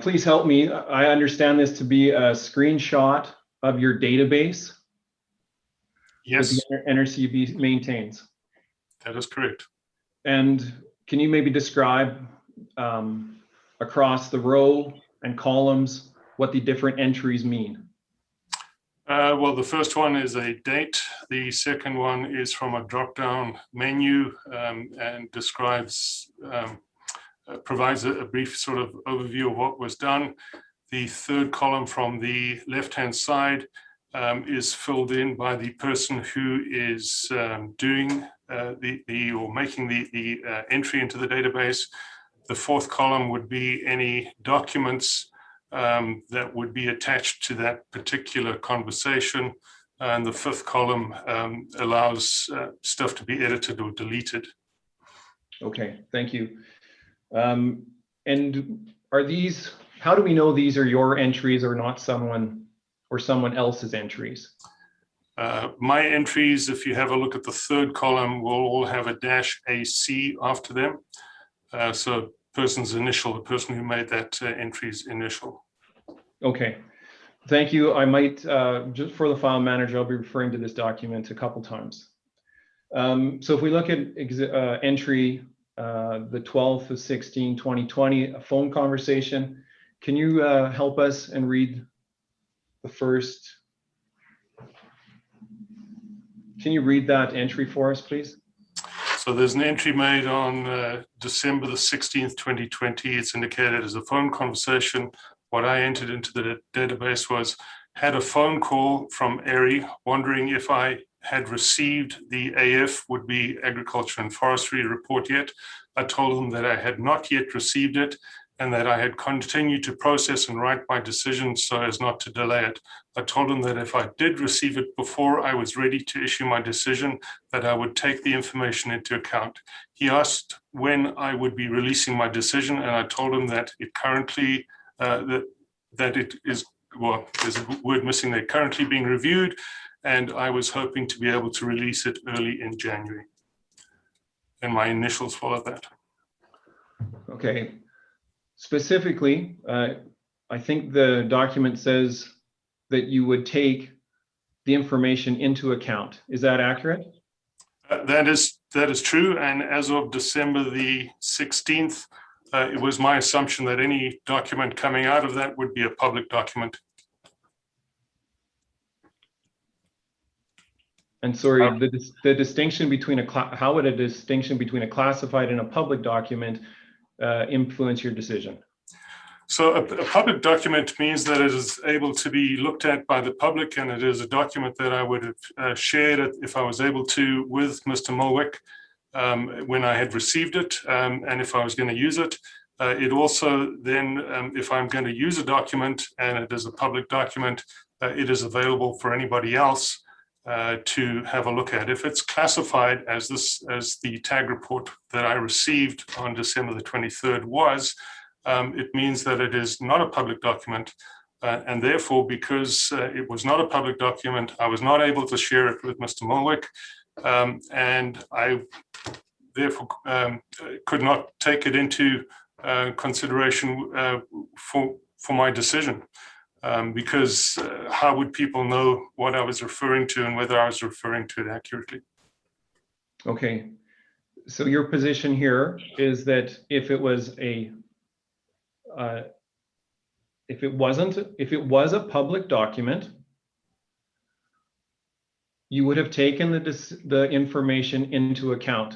Please help me. I understand this to be a screenshot of your database. Yes, that the NRCB maintains. that is correct. And can you maybe describe across the row and columns what the different entries mean? Well, the first one is a date. The second one is from a drop-down menu and describes, provides a brief sort of overview of what was done. The third column from the left-hand side is filled in by the person who is doing or making the entry into the database. The fourth column would be any documents that would be attached to that particular conversation. And the fifth column allows stuff to be edited or deleted. Okay, thank you. And are these, how do we know these are your entries or not someone else's entries? My entries, if you have a look at the third column, will all have a -AC after them. So person's initial, the person who made that entry's initial. Okay, thank you. I might, just for the file manager, I'll be referring to this document a couple times. So if we look at entry, the 12th of 16/2020, a phone conversation, can you help us and read the first? Can you read that entry for us, please? So there's an entry made on December the 16th, 2020. It's indicated as a phone conversation. What I entered into the database was, had a phone call from Erie wondering if I had received the AF, would be Agriculture and Forestry report yet. I told them that I had not yet received it and that I had continued to process and write my decision so as not to delay it. I told him that if I did receive it before I was ready to issue my decision, that I would take the information into account. He asked when I would be releasing my decision, and I told him that it currently, that it is, well, there's a word missing there, currently being reviewed, and I was hoping to be able to release it early in January. And my initials follow that. Okay. Specifically, I think the document says that you would take the information into account. Is that accurate? That is true. And as of December the 16th, it was my assumption that any document coming out of that would be a public document. And sorry, the distinction between how would a distinction between a classified and a public document influence your decision? So a public document means that it is able to be looked at by the public, and it is a document that I would have shared it if I was able to with Mr. Muilwijk when I had received it, and if I was going to use it. It also then, if I'm going to use a document and it is a public document, it is available for anybody else to have a look at. If it's classified as the tag report that I received on December the 23rd was, it means that it is not a public document, and therefore, because it was not a public document, I was not able to share it with Mr. Muilwijk, and I therefore could not take it into consideration for my decision. Because how would people know what I was referring to and whether I was referring to it accurately? Okay, so your position here is that if it was a public document, you would have taken the information into account.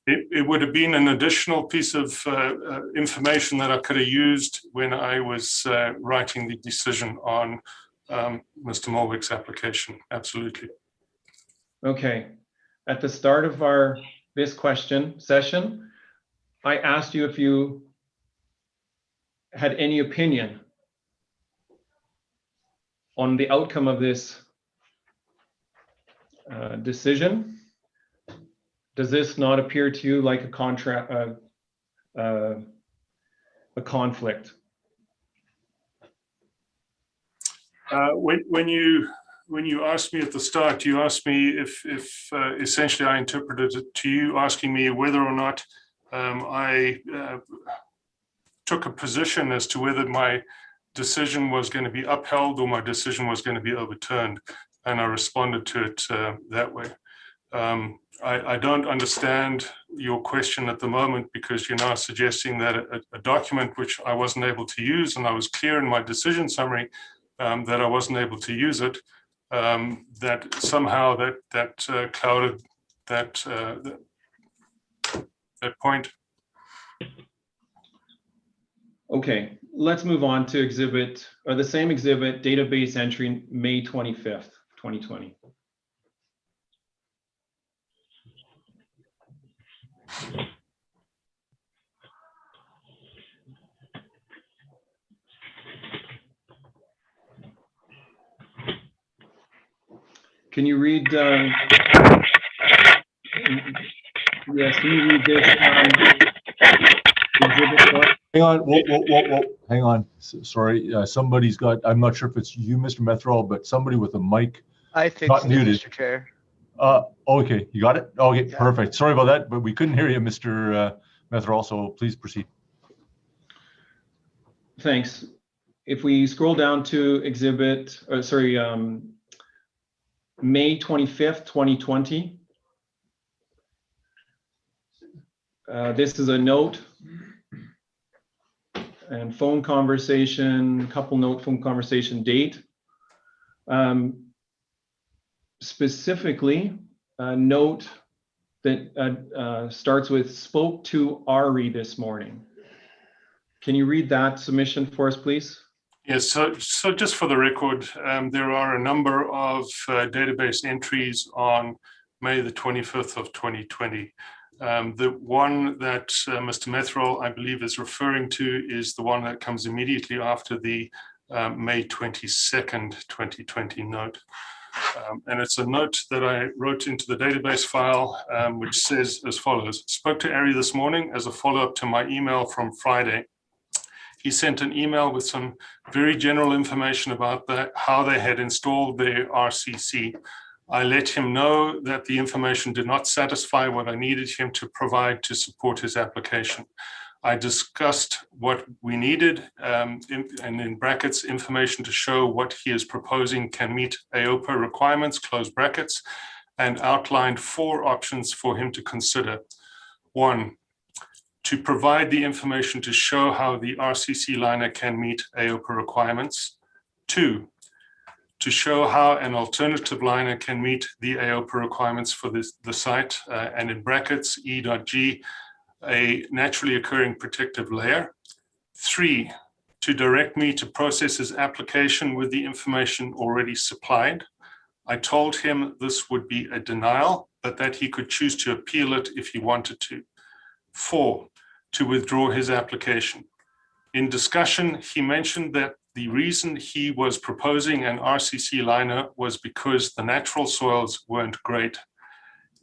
It would have been an additional piece of information that I could have used when I was writing the decision on Mr. Muilwijk's application. Absolutely. Okay. At the start of this question session, I asked you if you had any opinion on the outcome of this decision. Does this not appear to you like a conflict? When you asked me at the start, you asked me if essentially I interpreted it to you asking me whether or not I took a position as to whether my decision was going to be upheld or my decision was going to be overturned, and I responded to it that way. I don't understand your question at the moment, because you're now suggesting that a document which I wasn't able to use, and I was clear in my decision summary that I wasn't able to use it, that somehow that clouded that point. Okay, let's move on to the same exhibit, database entry, May 25th, 2020. Can you read? Yes, can you read this exhibit for us? Hang on, whoa, hang on. Sorry, somebody's got, I'm not sure if it's you, Mr. Methrall, but somebody with a mic. I fixed Not it, muted. Mr. Chair. Okay, you got it? Okay, Yeah. perfect. Sorry about that, but we couldn't hear you, Mr. Methrall, so please proceed. Thanks. If we scroll down to May 25th, 2020. This is a note and phone conversation, couple note phone conversation date. Specifically, a note that starts with "spoke to Ari this morning." Can you read that submission for us, please? Yes, so just for the record, there are a number of database entries on May the 25th of 2020. The one that Mr. Methrall, I believe, is referring to is the one that comes immediately after the May 22nd, 2020 note. And it's a note that I wrote into the database file, which says as follows: "Spoke to Ari this morning as a follow-up to my email from Friday. He sent an email with some very general information about how they had installed their RCC. I let him know that the information did not satisfy what I needed him to provide to support his application. I discussed what we needed, and in brackets, information to show what he is proposing can meet AOPA requirements, close brackets, and outlined 4 options for him to consider. 1, to provide the information to show how the RCC liner can meet AOPA requirements. 2, to show how an alternative liner can meet the AOPA requirements for the site, and in brackets, E.G, a naturally occurring protective layer. 3, to direct me to process his application with the information already supplied. I told him this would be a denial, but that he could choose to appeal it if he wanted to. 4, to withdraw his application. In discussion, he mentioned that the reason he was proposing an RCC liner was because the natural soils weren't great.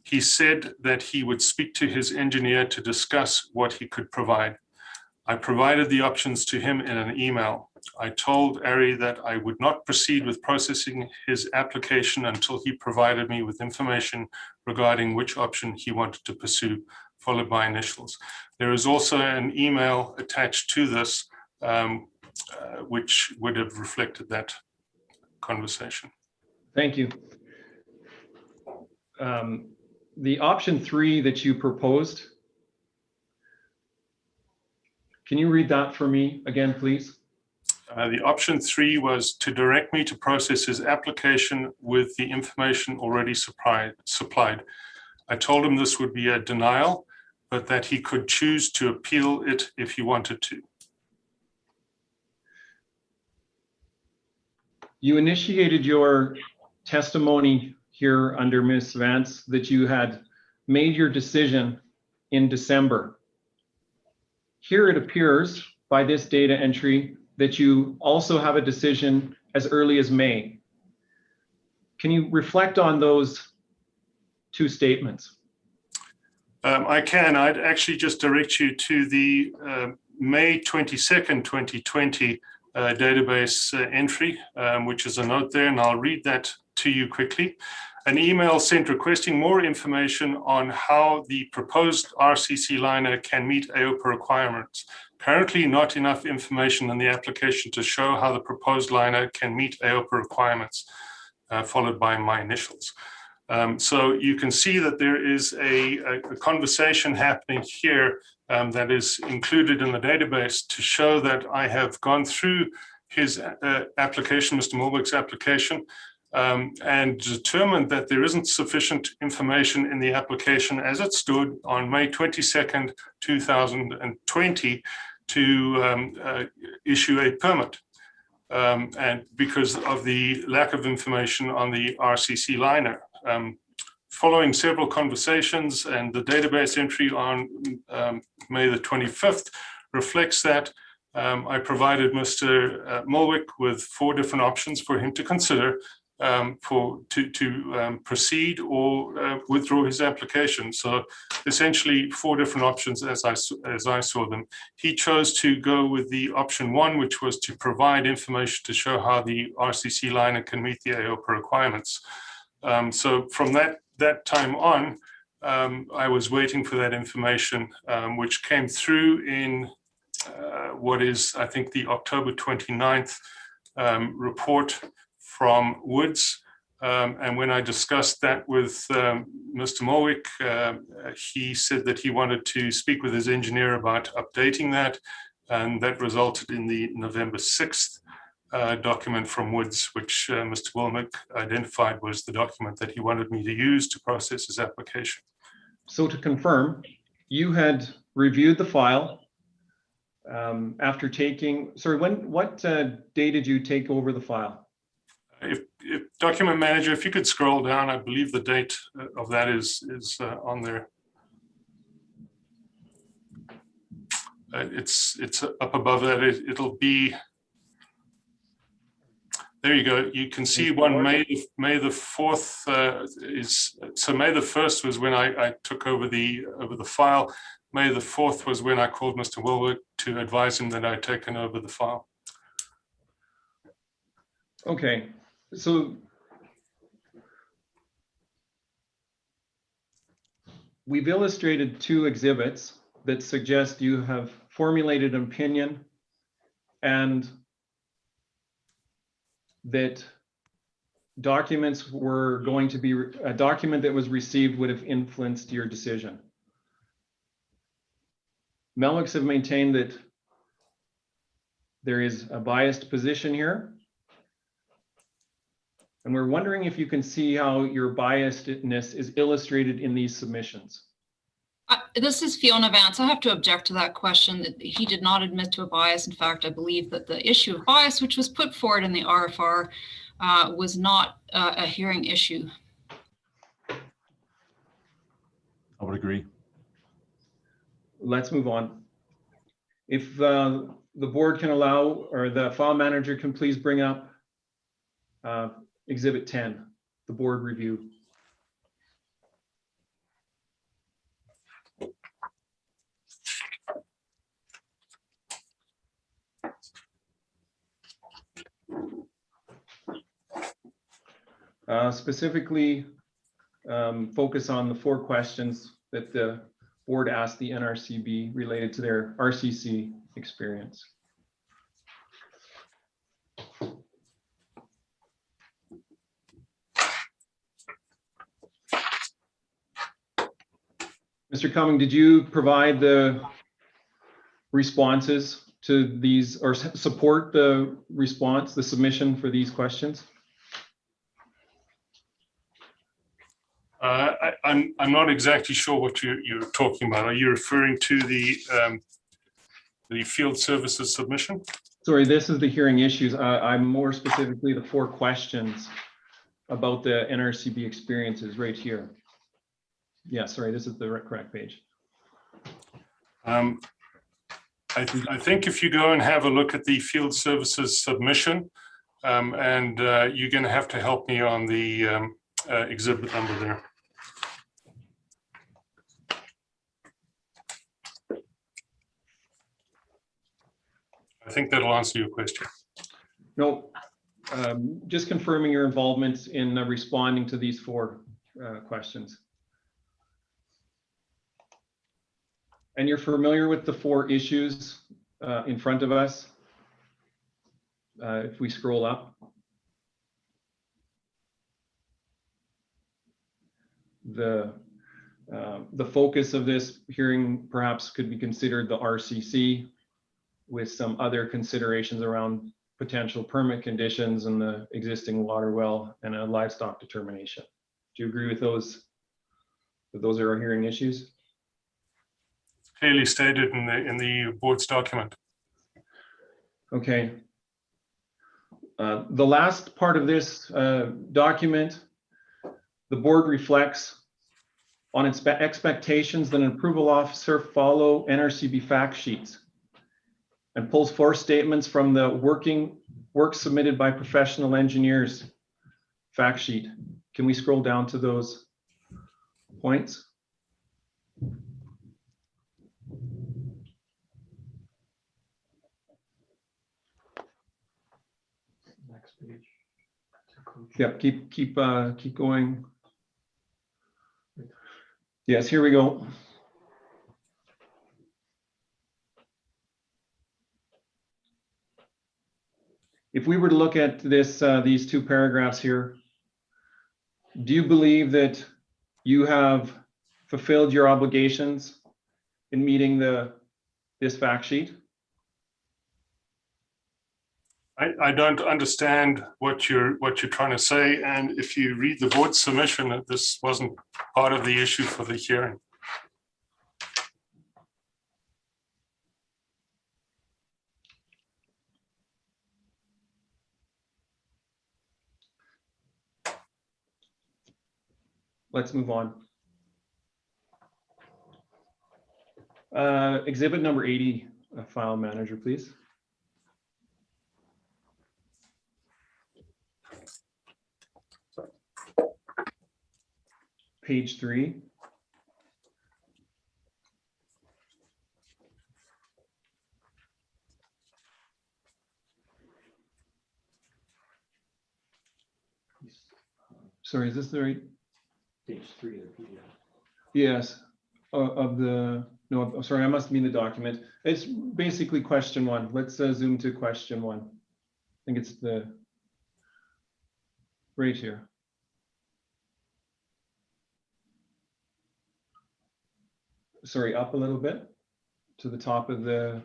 He said that he would speak to his engineer to discuss what he could provide. I provided the options to him in an email. I told Ari that I would not proceed with processing his application until he provided me with information regarding which option he wanted to pursue, followed by initials. There is also an email attached to this, which would have reflected that conversation. Thank you. The option 3 that you proposed, can you read that for me again, please? The option 3 was to direct me to process his application with the information already supplied. I told him this would be a denial, but that he could choose to appeal it if he wanted to. You initiated your testimony here under Ms. Vance that you had made your decision in December. Here it appears by this data entry that you also have a decision as early as May. Can you reflect on those two statements? I can. I'd actually just direct you to the May 22nd, 2020 database entry, which is a note there, and I'll read that to you quickly. An email sent requesting more information on how the proposed RCC liner can meet AOPA requirements. Currently, not enough information in the application to show how the proposed liner can meet AOPA requirements, followed by my initials. So you can see that there is a conversation happening here that is included in the database to show that I have gone through his application, Mr. Muilwijk's application, and determined that there isn't sufficient information in the application as it stood on May 22nd, 2020 to issue a permit. And because of the lack of information on the RCC liner. Following several conversations and the database entry on May the 25th reflects that I provided Mr. Muilwijk with 4 different options for him to consider to proceed or withdraw his application. So essentially 4 different options as I saw them. He chose to go with the option 1, which was to provide information to show how the RCC liner can meet the AOPA requirements. So from that time on, I was waiting for that information, which came through in what is, I think, the October 29th report from Woods. And when I discussed that with Mr. Muilwijk, he said that he wanted to speak with his engineer about updating that. And that resulted in the November 6th document from Woods, which Mr. Muilwijk identified was the document that he wanted me to use to process his application. So to confirm, you had reviewed the file after taking, sorry, what day did you take over the file? If document manager, if you could scroll down, I believe the date of that is on there. It's up above that. It'll be. There you go. You can see one May the 4th is, so May the 1st was when I took over the file. May the 4th was when I called Mr. Muilwijk to advise him that I'd taken over the file. Okay, so we've illustrated 2 exhibits that suggest you have formulated an opinion and that documents were going to be, a document that was received would have influenced your decision. Muilwijks have maintained that there is a biased position here. And we're wondering if you can see how your biasedness is illustrated in these submissions. This is Fiona Vance. I have to object to that question. That he did not admit to a bias. In fact, I believe that the issue of bias, which was put forward in the RFR, was not a hearing issue. I would agree. Let's move on. If the board can allow, or the file manager can please bring up Exhibit 10, the board review. Specifically, focus on the 4 questions that the board asked the NRCB related to their RCC experience. Mr. Cumming, did you provide the responses to these, or support the response, the submission for these questions? I'm not exactly sure what you're talking about. Are you referring to the field services submission? Sorry, this is the hearing issues. I'm more specifically the 4 questions about the NRCB experiences right here. Yeah, sorry, this is the correct page. I think if you go and have a look at the field services submission, and you're going to have to help me on the exhibit number there. I think that'll answer your question. No, just confirming your involvement in responding to these 4 questions. And you're familiar with the 4 issues in front of us? If we scroll up. The focus of this hearing perhaps could be considered the RCC, with some other considerations around potential permit conditions and the existing water well and a livestock determination. Do you agree with those? That those are our hearing issues? Clearly stated in the board's document. Okay. The last part of this document, the board reflects on its expectations that an approval officer follow NRCB fact sheets and pulls 4 statements from the work submitted by professional engineers fact sheet. Can we scroll down to those points? Next page. Yep, keep going. Yes, here we go. If we were to look at this, these 2 paragraphs here, do you believe that you have fulfilled your obligations in meeting this fact sheet? I don't understand what you're trying to say, and if you read the board submission, this wasn't part of the issue for the hearing. Let's move on. Exhibit number 80, file manager, please. Page 3. Sorry, is this the right? Page 3 of the PDF. Yes, of the, no, I'm sorry, I must mean the document. It's basically question 1. Let's zoom to question 1. I think it's the, right here. Sorry, up a little bit to the top of the,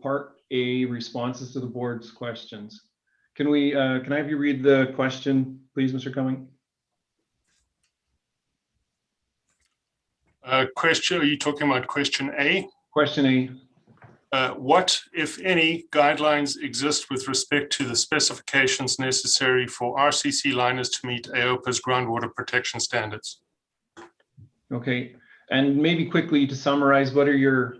part A, responses to the board's questions. Can we, can I have you read the question, please, Mr. Cumming? Question, are you talking about question A? Question A. What, if any, guidelines exist with respect to the specifications necessary for RCC liners to meet AOPA's groundwater protection standards? Okay, and maybe quickly to summarize, what are your,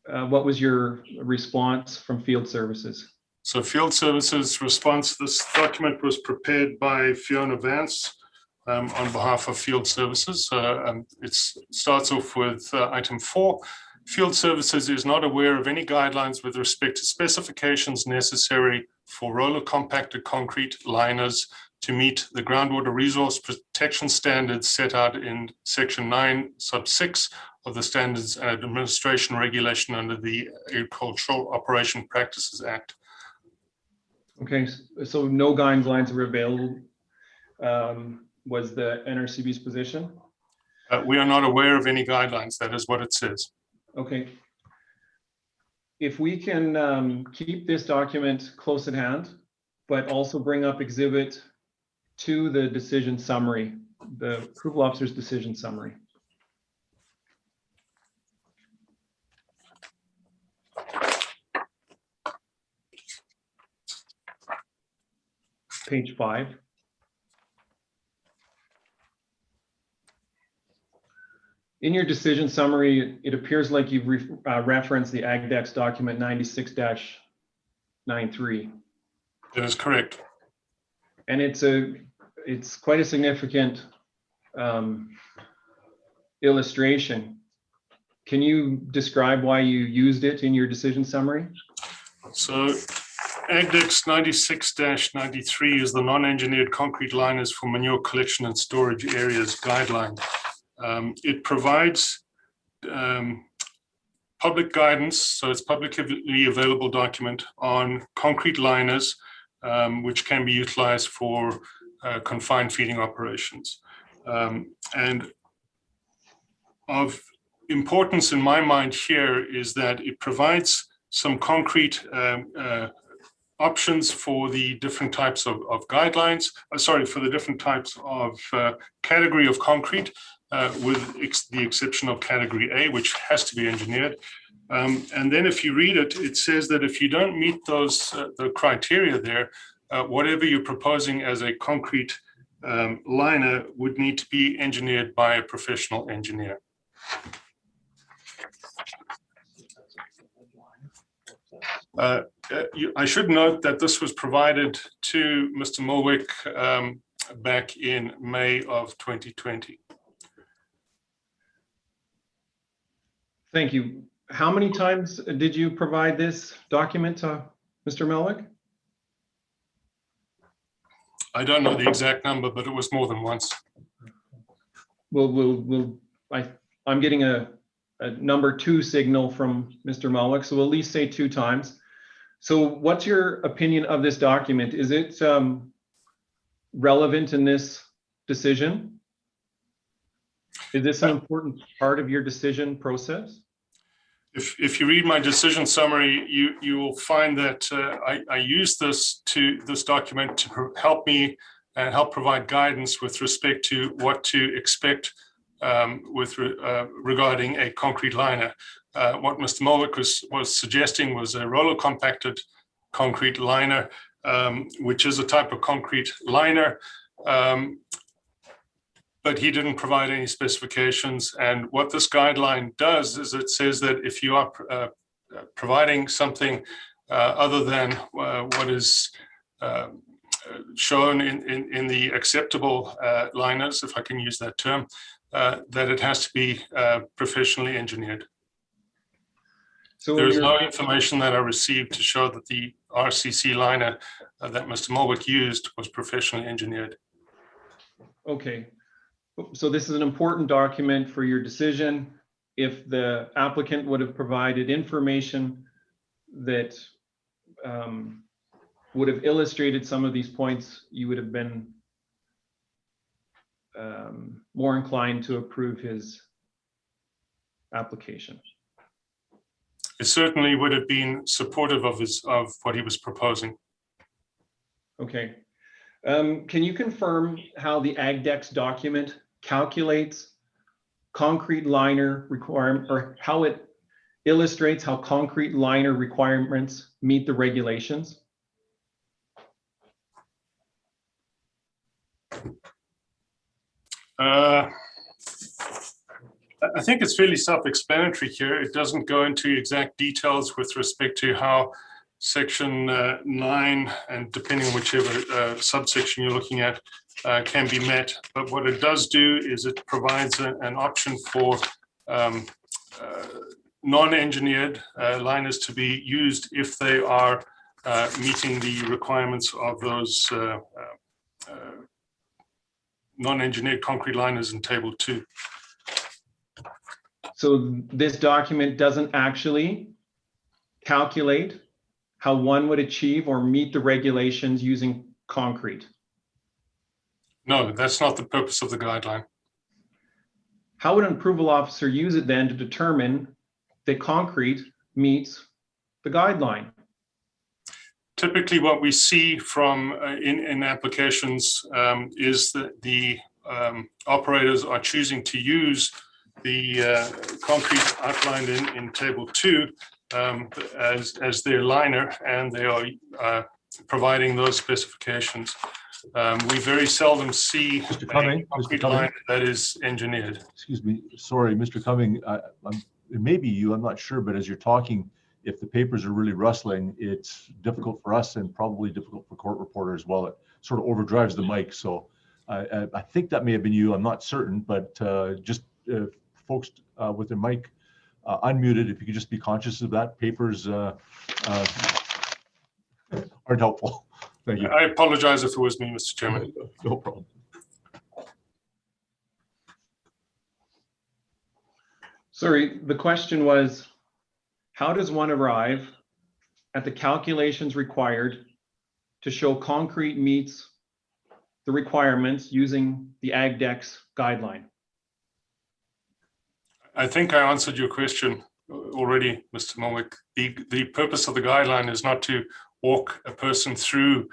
what was your response from field services? So field services response, this document was prepared by Fiona Vance on behalf of field services. It starts off with item 4. Field services is not aware of any guidelines with respect to specifications necessary for roller compacted concrete liners to meet the groundwater resource protection standards set out in section 9 sub 6 of the Standards and Administration Regulation under the Agricultural Operation Practices Act. Okay, so no guidelines were available, was the NRCB's position? We are not aware of any guidelines. That is what it says. Okay. If we can keep this document close at hand, but also bring up exhibit to the decision summary, the approval officer's decision summary. Page 5. In your decision summary, it appears like you've referenced the AgDex document 96-93. That is correct. And it's quite a significant illustration. Can you describe why you used it in your decision summary? So AgDex 96-93 is the non-engineered concrete liners for manure collection and storage areas guideline. It provides public guidance, so it's publicly available document on concrete liners, which can be utilized for confined feeding operations. And of importance in my mind here is that it provides some concrete options for the different types of guidelines, for the different types of category of concrete, with the exception of category A, which has to be engineered. And then if you read it, it says that if you don't meet those the criteria there, whatever you're proposing as a concrete liner would need to be engineered by a professional engineer. I should note that this was provided to Mr. Muilwijk back in May of 2020. Thank you. How many times did you provide this document to Mr. Muilwijk? I don't know the exact number, but it was more than once. I'm getting a number 2 signal from Mr. Muilwijk, so we'll at least say 2 times. So what's your opinion of this document? Is it relevant in this decision? Is this an important part of your decision process? If you read my decision summary, you will find that I use this document to help me and help provide guidance with respect to what to expect regarding a concrete liner. What Mr. Muilwijk was suggesting was a roller compacted concrete liner, which is a type of concrete liner. But he didn't provide any specifications. And what this guideline does is it says that if you are providing something other than what is shown in the acceptable liners, if I can use that term, that it has to be professionally engineered. So there is no information that I received to show that the RCC liner that Mr. Muilwijk used was professionally engineered. Okay. So this is an important document for your decision. If the applicant would have provided information that would have illustrated some of these points, you would have been more inclined to approve his application. It certainly would have been supportive of what he was proposing. Okay. Can you confirm how the AgDex document calculates concrete liner requirement, or how it illustrates how concrete liner requirements meet the regulations? I think it's fairly self-explanatory here. It doesn't go into exact details with respect to how Section 9, and depending on whichever subsection you're looking at, can be met. But what it does do is it provides an option for non-engineered liners to be used if they are meeting the requirements of those non-engineered concrete liners in Table 2. So this document doesn't actually calculate how one would achieve or meet the regulations using concrete? No, that's not the purpose of the guideline. How would an approval officer use it then to determine that concrete meets the guideline? typically what we see from in applications is that the operators are choosing to use the concrete outlined in table 2 as their liner, and they are providing those specifications. We very seldom see Mr. Cumming, a concrete liner that is engineered. Excuse me, sorry, Mr. Cumming, it may be you, I'm not sure, but as you're talking, if the papers are really rustling, it's difficult for us and probably difficult for court reporters as well. It sort of overdrives the mic. So I think that may have been you. I'm not certain, but just folks with their mic unmuted, if you could just be conscious of that. Papers aren't helpful. Thank you. I apologize if it was me, Mr. Chairman. No problem. Sorry, the question was, how does one arrive at the calculations required to show concrete meets the requirements using the AgDex guideline? I think I answered your question already, Mr. Muilwijk. The purpose of the guideline is not to walk a person through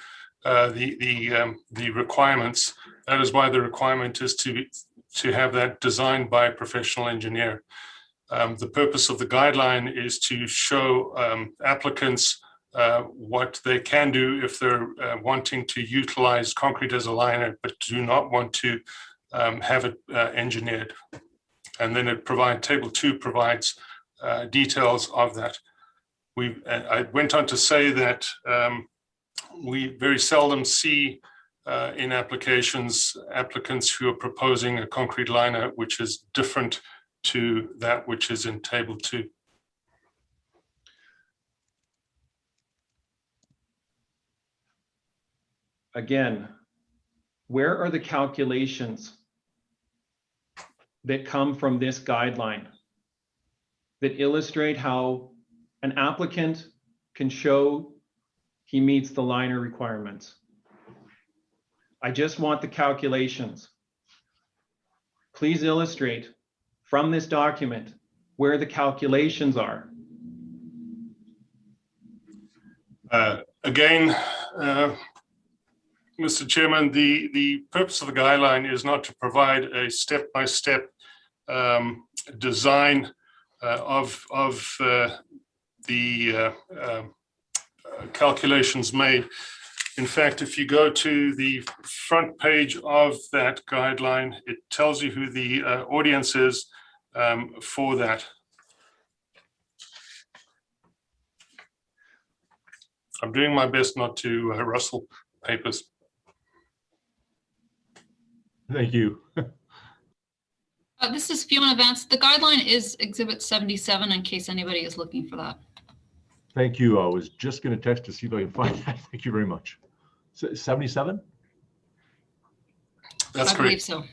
the requirements. That is why the requirement is to have that designed by a professional engineer. The purpose of the guideline is to show applicants what they can do if they're wanting to utilize concrete as a liner, but do not want to have it engineered. And then table 2 provides details of that. I went on to say that we very seldom see in applications applicants who are proposing a concrete liner which is different to that which is in table 2. Again, where are the calculations that come from this guideline that illustrate how an applicant can show he meets the liner requirements? I just want the calculations. Please illustrate from this document where the calculations are. Again, Mr. Chairman, the purpose of the guideline is not to provide a step-by-step design of the calculations made. In fact, if you go to the front page of that guideline, it tells you who the audience is for that. I'm doing my best not to rustle papers. Thank you. This is Fiona Vance. The guideline is Exhibit 77 in case anybody is looking for that. Thank you. I was just going to text to see if I can find that. Thank you very much. 77? That's I correct. believe so.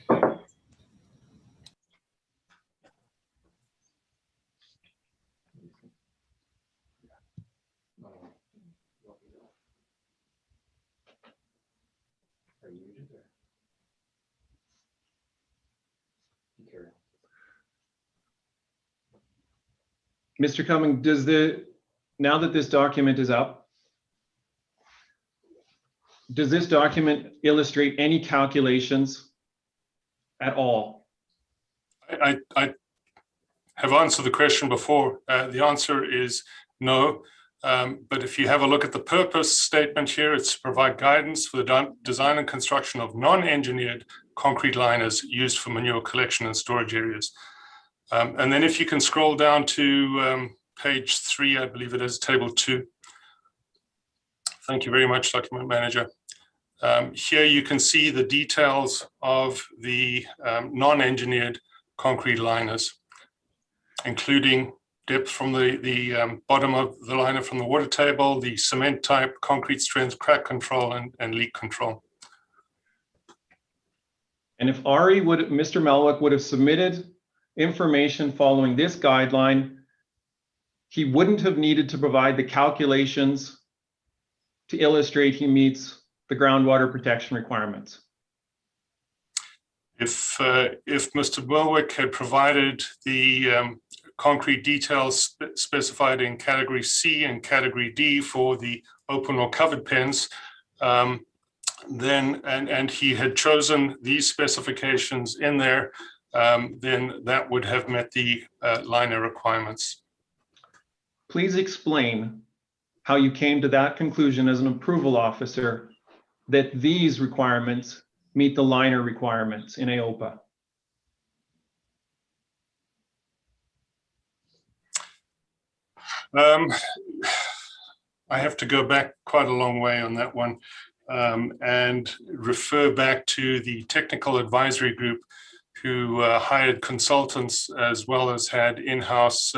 Mr. Cumming, now that this document is up, does this document illustrate any calculations at all? I have answered the question before. The answer is no. But if you have a look at the purpose statement here, it's to provide guidance for the design and construction of non-engineered concrete liners used for manure collection and storage areas. And then if you can scroll down to page 3, I believe it is, table 2. Thank you very much, Document Manager. Here you can see the details of the non-engineered concrete liners, including depth from the bottom of the liner from the water table, the cement type, concrete strength, crack control, and leak control. And if Mr. Muilwijk would have submitted information following this guideline, he wouldn't have needed to provide the calculations to illustrate he meets the groundwater protection requirements. If Mr. Muilwijk had provided the concrete details specified in category C and category D for the open or covered pens, then and he had chosen these specifications in there, then that would have met the liner requirements. Please explain how you came to that conclusion as an approval officer that these requirements meet the liner requirements in AOPA. I have to go back quite a long way on that one, and refer back to the technical advisory group who hired consultants as well as had in-house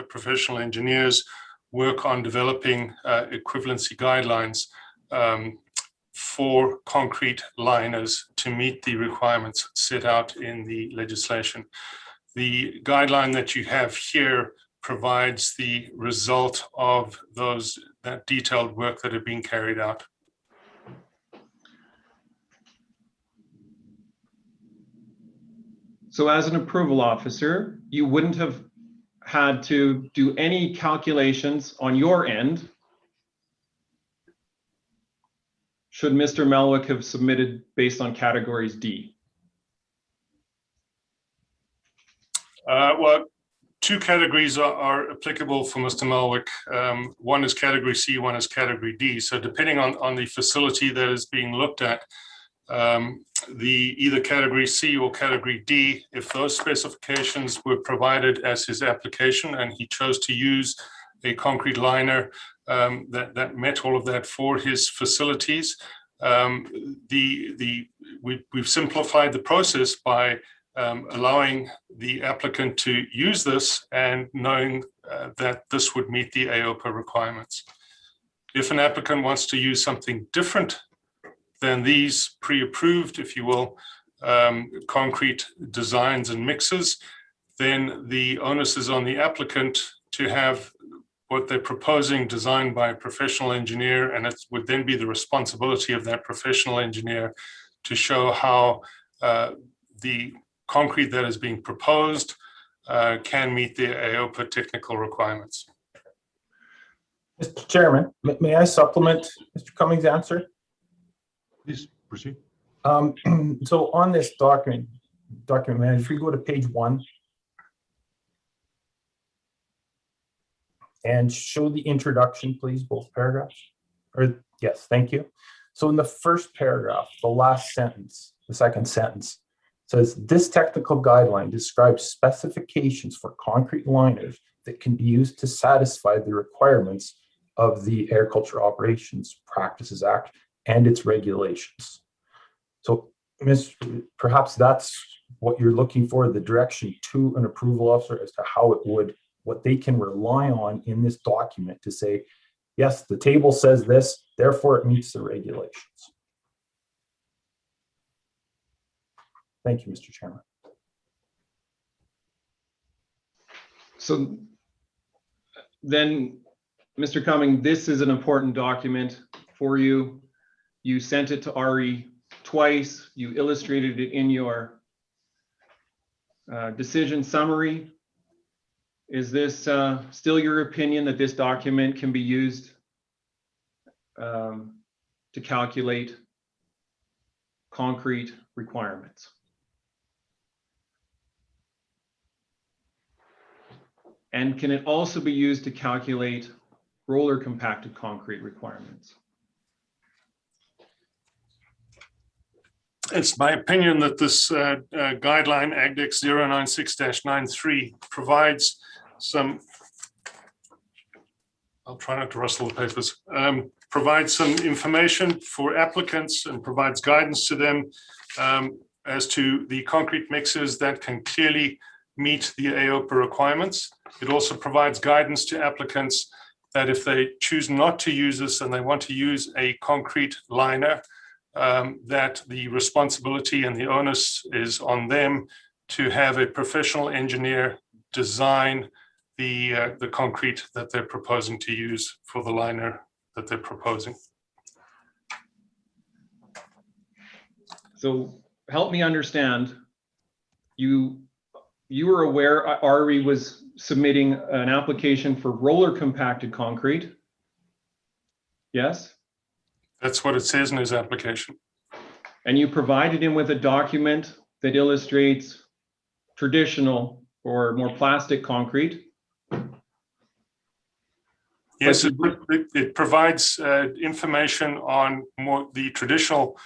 professional engineers work on developing equivalency guidelines for concrete liners to meet the requirements set out in the legislation. The guideline that you have here provides the result of that detailed work that had been carried out. So as an approval officer, you wouldn't have had to do any calculations on your end should Mr. Muilwijk have submitted based on categories D? Well, two categories are applicable for Mr. Muilwijk. One is category C, one is category D. So depending on the facility that is being looked at, either category C or category D, if those specifications were provided as his application and he chose to use a concrete liner that met all of that for his facilities, we've simplified the process by allowing the applicant to use this and knowing that this would meet the AOPA requirements. If an applicant wants to use something different than these pre-approved, if you will, concrete designs and mixes, then the onus is on the applicant to have what they're proposing designed by a professional engineer, and it would then be the responsibility of that professional engineer to show how the concrete that is being proposed can meet the AOPA technical requirements. Mr. Chairman, may I supplement Mr. Cummings' answer? Please proceed. So on this document manager, if you go to page 1 and show the introduction, please, both paragraphs. Or yes, thank you. So in the first paragraph, the last sentence, the second sentence says, this technical guideline describes specifications for concrete liners that can be used to satisfy the requirements of the Agriculture Operations Practices Act and its regulations. So, perhaps that's what you're looking for, the direction to an approval officer as to how it would, what they can rely on in this document to say, yes, the table says this, therefore it meets the regulations. Thank you, Mr. Chairman. So then, Mr. Cumming, this is an important document for you. You sent it to RE twice. You illustrated it in your decision summary. Is this still your opinion that this document can be used to calculate concrete requirements? And can it also be used to calculate roller compacted concrete requirements? It's my opinion that this guideline, AgDex 096-93, provides some, I'll try not to rustle the papers, provides some information for applicants and provides guidance to them as to the concrete mixes that can clearly meet the AOPA requirements. It also provides guidance to applicants that if they choose not to use this and they want to use a concrete liner, that the responsibility and the onus is on them to have a professional engineer design the concrete that they're proposing to use for the liner that they're proposing. So help me understand, you you were aware RE was submitting an application for roller compacted concrete. Yes? That's what it says in his application. And you provided him with a document that illustrates traditional or more plastic concrete. Yes, it provides information on more the traditional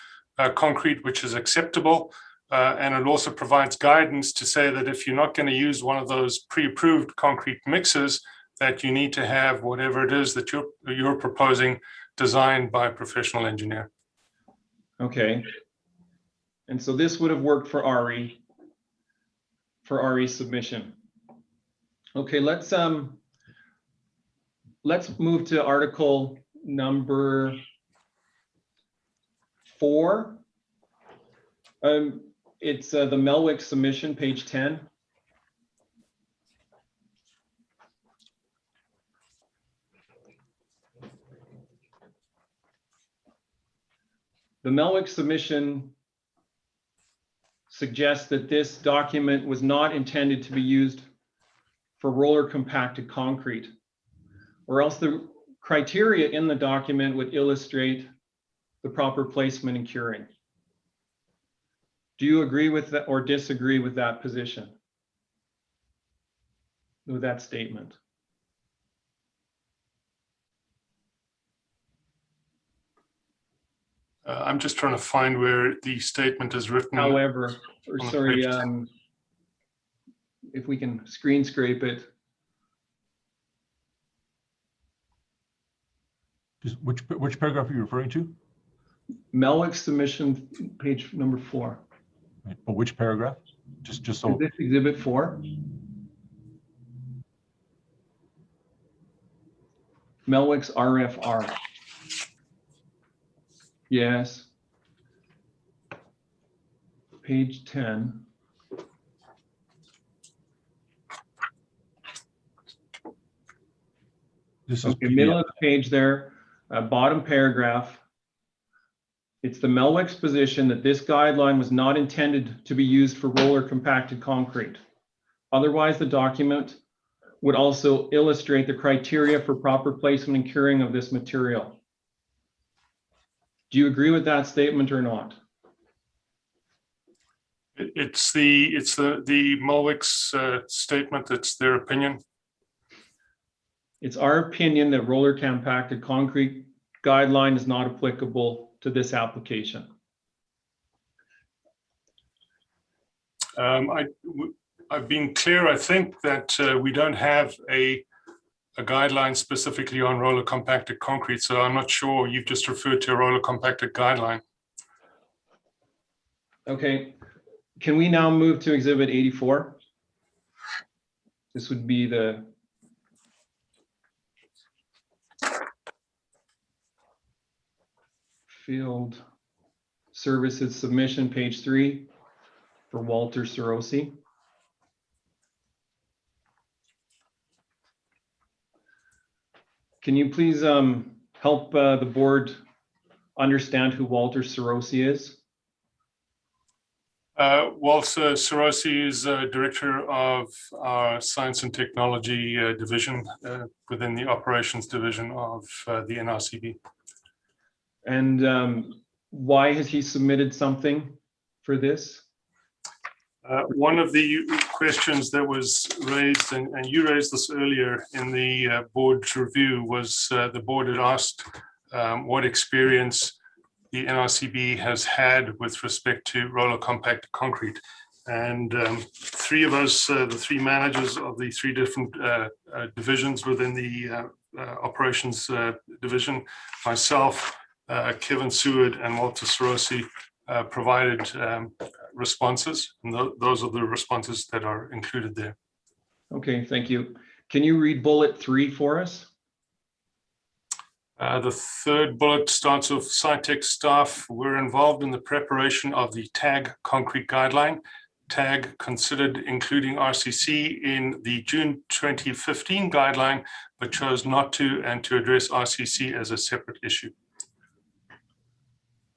concrete, which is acceptable. And it also provides guidance to say that if you're not going to use one of those pre-approved concrete mixes, that you need to have whatever it is that you're proposing designed by a professional engineer. Okay. And so this would have worked for RE's submission. Okay, let's move to article number 4. It's the Muilwijk submission, page 10. The Muilwijk submission suggests that this document was not intended to be used for roller compacted concrete, or else the criteria in the document would illustrate the proper placement and curing. Do you agree with that or disagree with that position? With that statement? I'm just trying to find where the statement is written. However, or sorry, if we can screen scrape it. Just which paragraph are you referring to? Muilwijk submission, page number 4. Right. But which paragraph? Just so. Is this exhibit 4? Muilwijk's RFR. Yes. Page 10. This is okay, middle of the page there, bottom paragraph. It's the Muilwijk's position that this guideline was not intended to be used for roller compacted concrete. Otherwise, the document would also illustrate the criteria for proper placement and curing of this material. Do you agree with that statement or not? It's the Muilwijk's statement. It's their opinion. It's our opinion that roller compacted concrete guideline is not applicable to this application. I've been clear. I think that we don't have a guideline specifically on roller compacted concrete, so I'm not sure. You've just referred to a roller compacted guideline. Okay, can we now move to exhibit 84? This would be the field services submission, page 3, for Walter Sorosi. Can you please help the board understand who Walter Sorosi is? Walter Sorosi is Director of our Science and Technology Division within the Operations Division of the NRCB. And why has he submitted something for this? One of the questions that was raised, and you raised this earlier in the board's review, was the board had asked what experience the NRCB has had with respect to roller compacted concrete. And 3 of us, the 3 managers of the 3 different divisions within the operations division, myself, Kevin Seward and Walter Sorosi, provided responses, and those are the responses that are included there. Okay, thank you. Can you read bullet 3 for us? The 3rd bullet starts off, SciTech staff were involved in the preparation of the TAG concrete guideline. TAG considered including RCC in the June 2015 guideline, but chose not to, and to address RCC as a separate issue.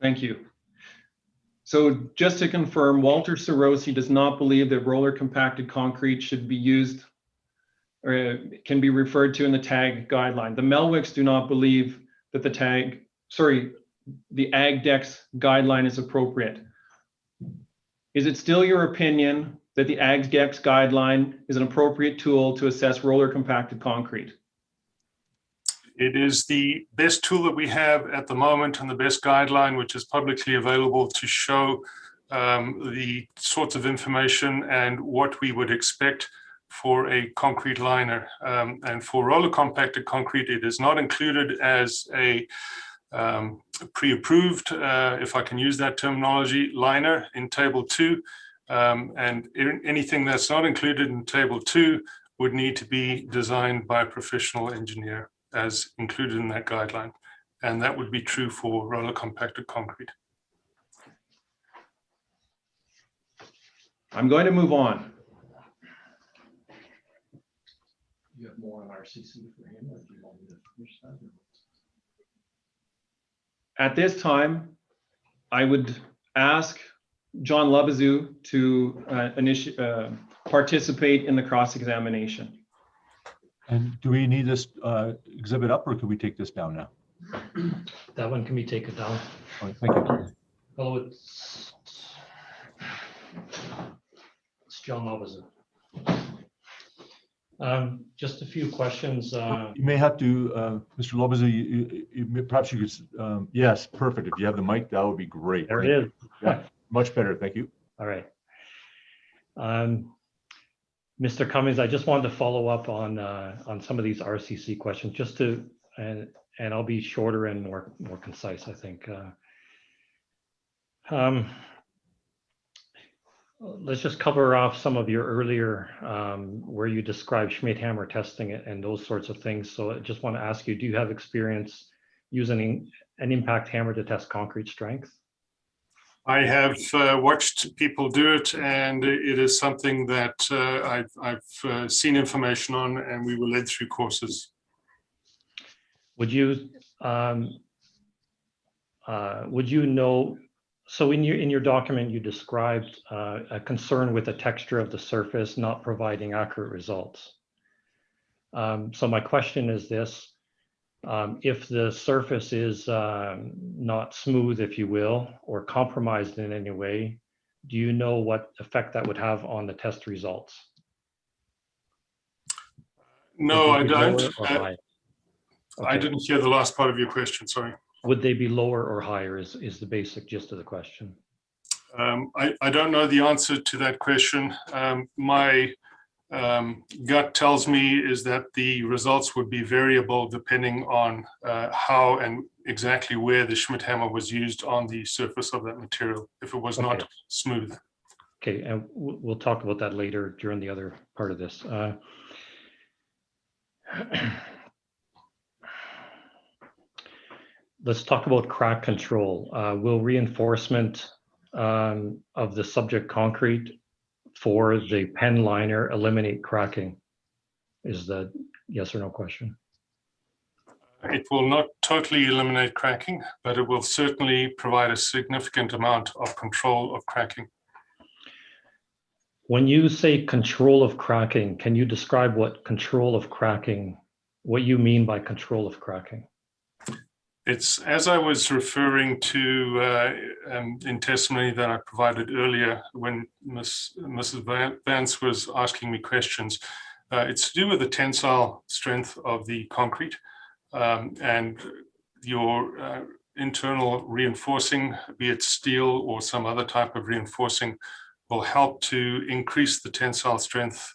Thank you. So just to confirm, Walter Sarosi does not believe that roller compacted concrete should be used or can be referred to in the TAG guideline. The Muilwijks do not believe that the AgDex guideline is appropriate. Is it still your opinion that the AgDex guideline is an appropriate tool to assess roller compacted concrete? It is the best tool that we have at the moment and the best guideline which is publicly available to show the sorts of information and what we would expect for a concrete liner. And for roller compacted concrete, it is not included as a pre-approved, if I can use that terminology, liner in Table 2. And anything that's not included in Table 2 would need to be designed by a professional engineer as included in that guideline. And that would be true for roller compacted concrete. I'm going to move on. You have more on RCC for him, or do you want me to finish that? At this time, I would ask John Labezoux to participate in the cross-examination. And do we need this exhibit up, or can we take this down now? That one can be taken down. All right, thank you. Hello, it's John Labezoux. Just a few questions. You may have to, Mr. Labezoux, perhaps you could, yes, perfect. If you have the mic, that would be great. There it is. Yeah, much better. Thank you. All right. Mr. Cummings, I just wanted to follow up on some of these RCC questions, just to, and I'll be shorter and more concise, I think. Let's just cover off some of your earlier, where you described Schmidt hammer testing and those sorts of things. So I just want to ask you, do you have experience using an impact hammer to test concrete strength? I have watched people do it, and it is something that I've seen information on, and we were led through courses. Would you know? So in your document, you described a concern with the texture of the surface not providing accurate results. So my question is this. If the surface is not smooth, if you will, or compromised in any way, do you know what effect that would have on the test results? No, I don't. Okay. I didn't hear the last part of your question, sorry. Would they be lower or higher is the basic gist of the question. I don't know the answer to that question. My gut tells me is that the results would be variable depending on how and exactly where the Schmidt hammer was used on the surface of that material, if it was not smooth. Okay, and we'll talk about that later during the other part of this. Let's talk about crack control. Will reinforcement of the subject concrete for the pen liner eliminate cracking? Is the yes or no question? It will not totally eliminate cracking, but it will certainly provide a significant amount of control of cracking. When you say control of cracking, can you describe what control of cracking, what you mean by control of cracking? It's as I was referring to in testimony that I provided earlier when Mrs. Vance was asking me questions. It's to do with the tensile strength of the concrete and your internal reinforcing, be it steel or some other type of reinforcing, will help to increase the tensile strength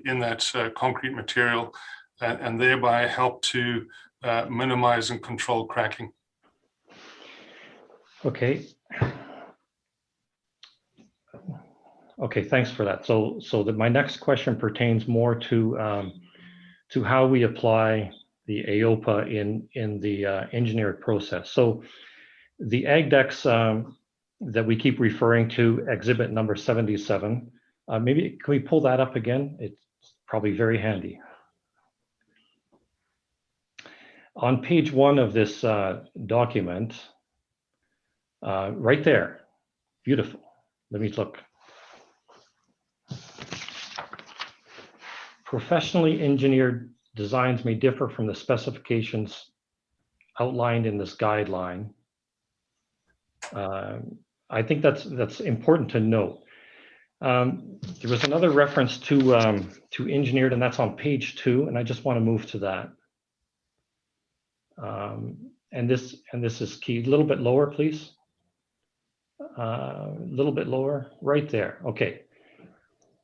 in that concrete material and thereby help to minimize and control cracking. Okay. Okay, thanks for that. So my next question pertains more to how we apply the AOPA in the engineered process. So the AgDex that we keep referring to, exhibit number 77, maybe can we pull that up again? It's probably very handy. On page 1 of this document, right there, Beautiful. Let me look. Professionally engineered designs may differ from the specifications outlined in this guideline. I think that's important to note. There was another reference to engineered, and that's on page 2, and I just want to move to that. And this is key. A little bit lower, please. A little bit lower, right there. Okay.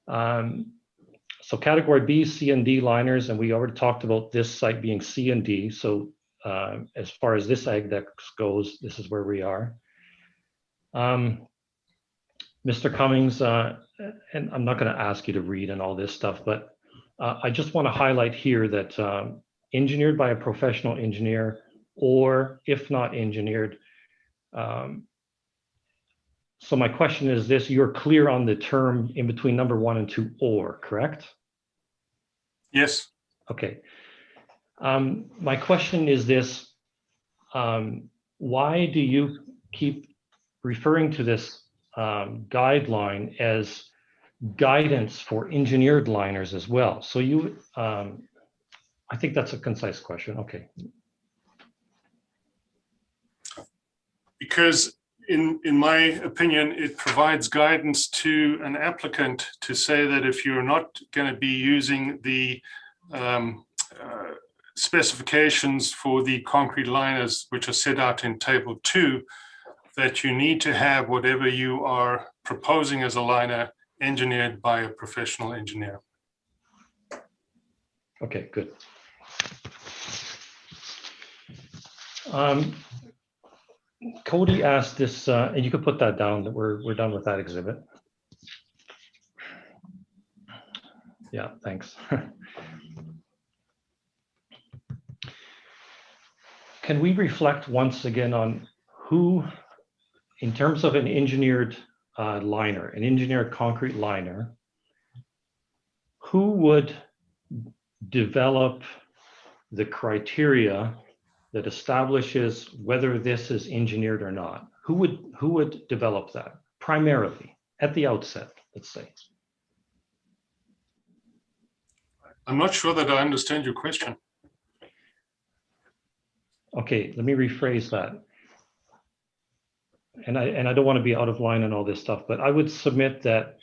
So category B, C, and D liners, and we already talked about this site being C and D. So as far as this AgDex goes, this is where we are. Mr. Cummings, and I'm not going to ask you to read and all this stuff, but I just want to highlight here that engineered by a professional engineer, or if not engineered. So my question is this: you're clear on the term in between number 1 and 2, or, correct? Yes. Okay. My question is this: why do you keep referring to this guideline as guidance for engineered liners as well? So you, I think that's a concise question. Okay. Because in my opinion, it provides guidance to an applicant to say that if you're not going to be using the specifications for the concrete liners, which are set out in table 2, that you need to have whatever you are proposing as a liner engineered by a professional engineer. Okay, good. Cody asked this, and you could put that down, that we're done with that exhibit. Yeah, thanks. Can we reflect once again on who, in terms of an engineered liner, an engineered concrete liner, who would develop the criteria that establishes whether this is engineered or not? Who would develop that primarily at the outset, let's say? I'm not sure that I understand your question. Okay, let me rephrase that. And I don't want to be out of line and all this stuff, but I would submit that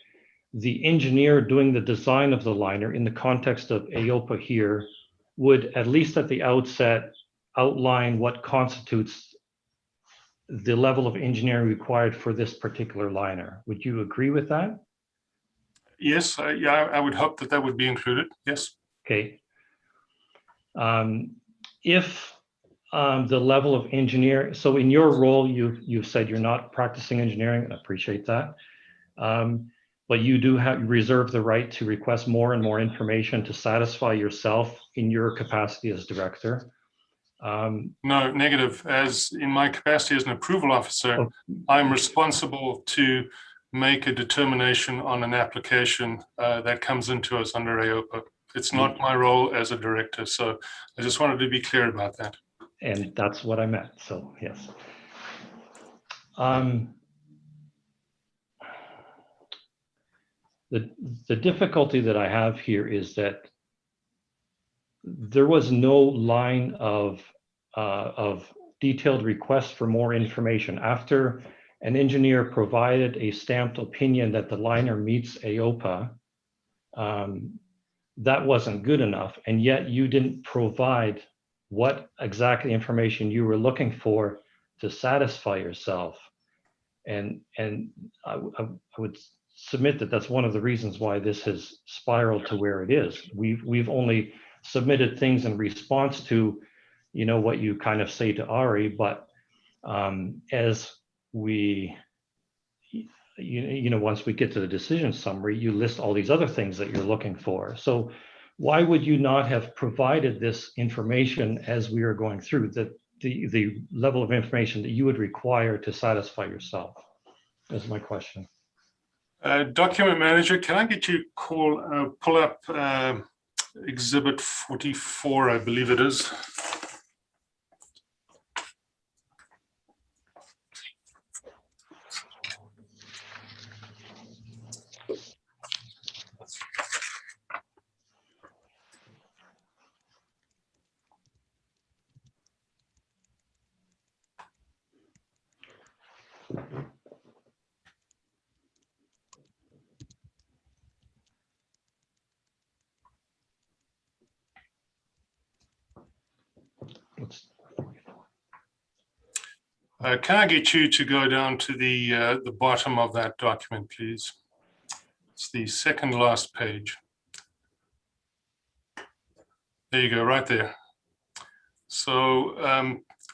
the engineer doing the design of the liner in the context of AOPA here would, at least at the outset, outline what constitutes the level of engineering required for this particular liner. Would you agree with that? Yes, yeah, I would hope that that would be included. Yes. Okay. If the level of engineer, so in your role, you've said you're not practicing engineering, and I appreciate that. But you do reserve the right to request more and more information to satisfy yourself in your capacity as director. No, negative. As in my capacity as an approval officer, I'm responsible to make a determination on an application that comes into us under AOPA. It's not my role as a director. So I just wanted to be clear about that. And that's what I meant. So yes. The difficulty that I have here is that there was no line of detailed requests for more information. After an engineer provided a stamped opinion that the liner meets AOPA, that wasn't good enough, and yet you didn't provide what exactly information you were looking for to satisfy yourself. And I would submit that that's one of the reasons why this has spiraled to where it is. We've only submitted things in response to, you know, what you kind of say to Ari, but as we, you know, once we get to the decision summary, you list all these other things that you're looking for. So why would you not have provided this information as we are going through, that the level of information that you would require to satisfy yourself? That's my question. Document manager, can I get you to pull up exhibit 44, I believe it is. Can I get you to go down to the bottom of that document, please? It's the second last page. There you go, right there. So,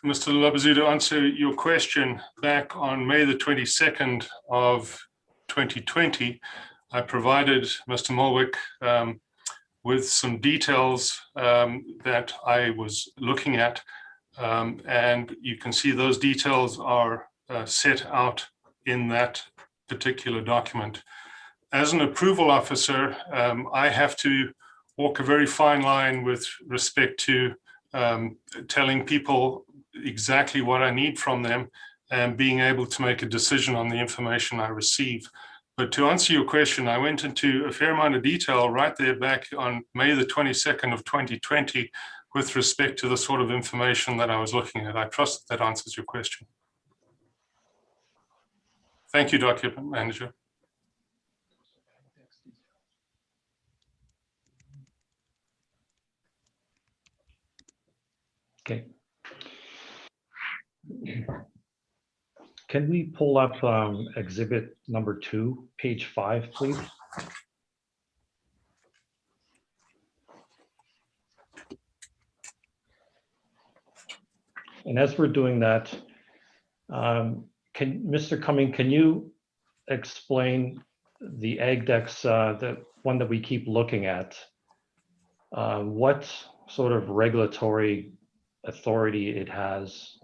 Mr. Labazu, to answer your question, back on May the 22nd of 2020, I provided Mr. Muilwijk with some details that I was looking at. And you can see those details are set out in that particular document. As an approval officer, I have to walk a very fine line with respect to telling people exactly what I need from them and being able to make a decision on the information I receive. But to answer your question, I went into a fair amount of detail right there back on May the 22nd of 2020 with respect to the sort of information that I was looking at. I trust that answers your question. Thank you, Document Manager. Okay. Can we pull up exhibit number 2, page 5, please? And as we're doing that, Mr. Cumming, can you explain the AgDex, the one that we keep looking at? What sort of regulatory authority it has,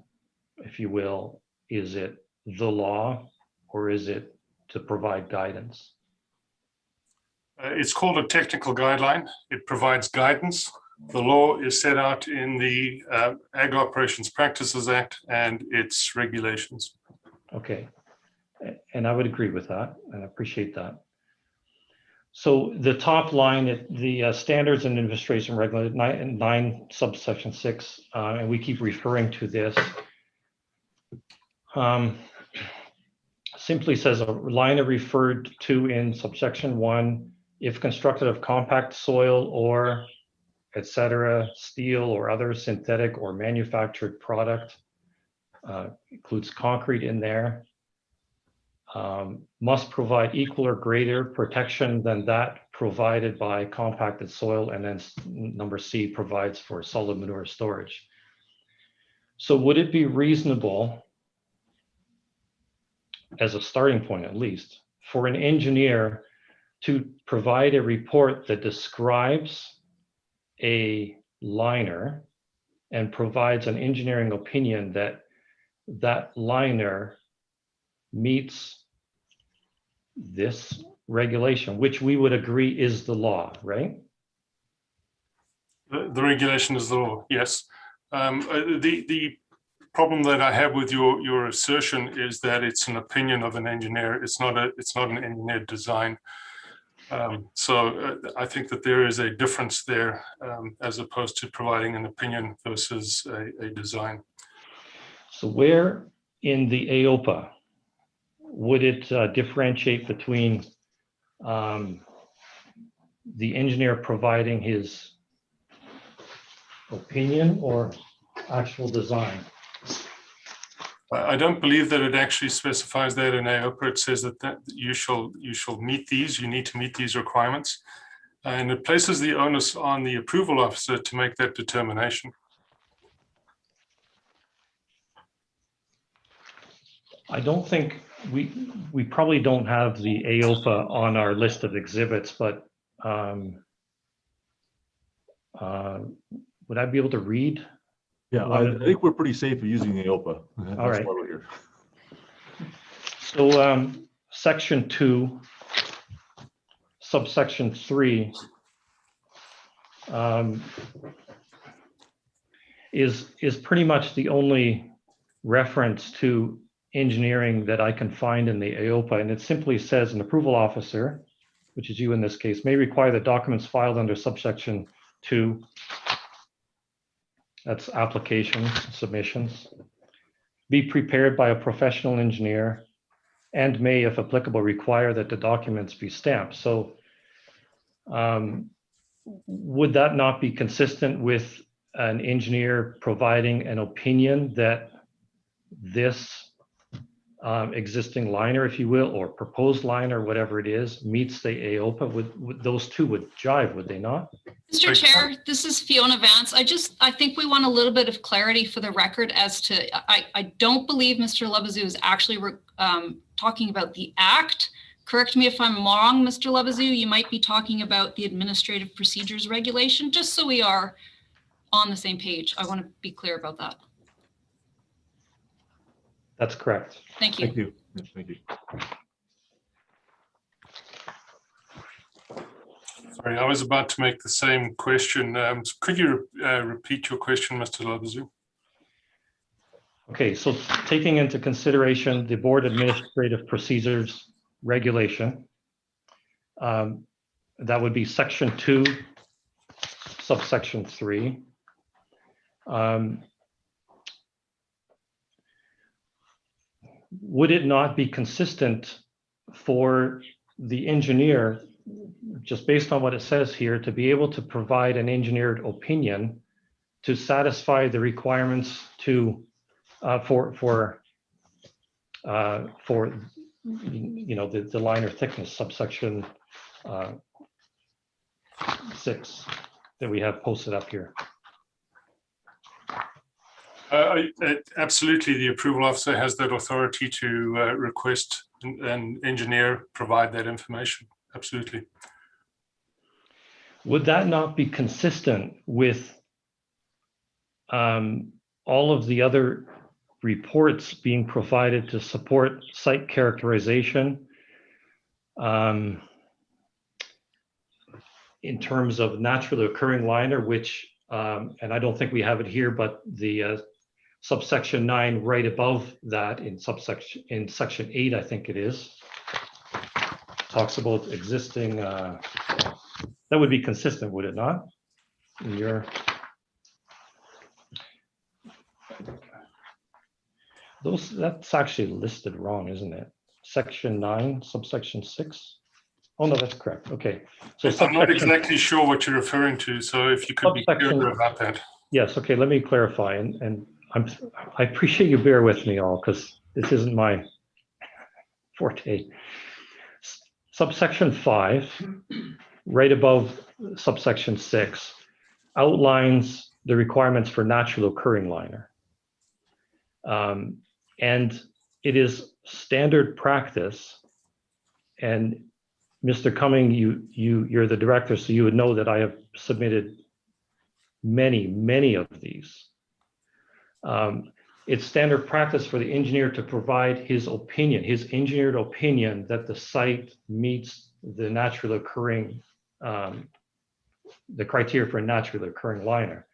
if you will? Is it the law, or is it to provide guidance? It's called a technical guideline. It provides guidance. The law is set out in the Ag Operations Practices Act and its regulations. Okay, and I would agree with that, and I appreciate that. So the top line, the standards and administration regulated 9 subsection 6, and we keep referring to this. Simply says a liner referred to in subsection 1, if constructed of compact soil or etc., steel or other synthetic or manufactured product, includes concrete in there, must provide equal or greater protection than that provided by compacted soil, and then number C provides for solid manure storage. So would it be reasonable, as a starting point at least, for an engineer to provide a report that describes a liner and provides an engineering opinion that that liner meets this regulation, which we would agree is the law, right? The regulation is the law, yes. The problem that I have with your assertion is that it's an opinion of an engineer. It's not an engineered design. So I think that there is a difference there as opposed to providing an opinion versus a design. So where in the AOPA would it differentiate between the engineer providing his opinion or actual design? I don't believe that it actually specifies that in AOPA. It says that you shall meet these, you need to meet these requirements. And it places the onus on the approval officer to make that determination. I don't think we probably don't have the AOPA on our list of exhibits, but would I be able to read? Yeah, I think we're pretty safe with using the AOPA. All right. Why we're here. So section 2, subsection 3 is pretty much the only reference to engineering that I can find in the AOPA, and it simply says an approval officer, which is you in this case, may require that documents filed under subsection 2, that's applications, submissions, be prepared by a professional engineer and may, if applicable, require that the documents be stamped. So would that not be consistent with an engineer providing an opinion that this existing liner, if you will, or proposed liner, whatever it is, meets the AOPA? Would those two would jive, would they not? Mr. Chair, this is Fiona Vance. I think we want a little bit of clarity for the record as to, I don't believe Mr. Labazou is actually talking about the act. Correct me if I'm wrong, Mr. Labazou, you might be talking about the Administrative Procedures Regulation, just so we are on the same page. I want to be clear about that. That's correct. Thank you. Thank you. Yes, thank you. Sorry, I was about to make the same question. Could you repeat your question, Mr. Labazou? Okay, so taking into consideration the Board Administrative Procedures Regulation, that would be Section 2, subsection 3. Would it not be consistent for the engineer, just based on what it says here, to be able to provide an engineered opinion to satisfy the requirements to for you know, the liner thickness, subsection 6 that we have posted up here? Absolutely, the approval officer has that authority to request an engineer provide that information. Absolutely. Would that not be consistent with all of the other reports being provided to support site characterization in terms of naturally occurring liner, which, and I don't think we have it here, but the subsection 9 right above that in section 8, I think it is, talks about existing, that would be consistent, would it not? In your, that's actually listed wrong, isn't it? Section 9, subsection 6. Oh no, that's correct. Okay. So I'm not exactly sure what you're referring to, so if you could be clearer about that. Yes, okay, let me clarify. And I appreciate you bear with me all, because this isn't my forte. Subsection 5, right above subsection 6, outlines the requirements for naturally occurring liner. And it is standard practice, and Mr. Cumming, you're the director, so you would know that I have submitted many of these. It's standard practice for the engineer to provide his opinion, his engineered opinion that the site meets the naturally occurring, the criteria for a naturally occurring liner.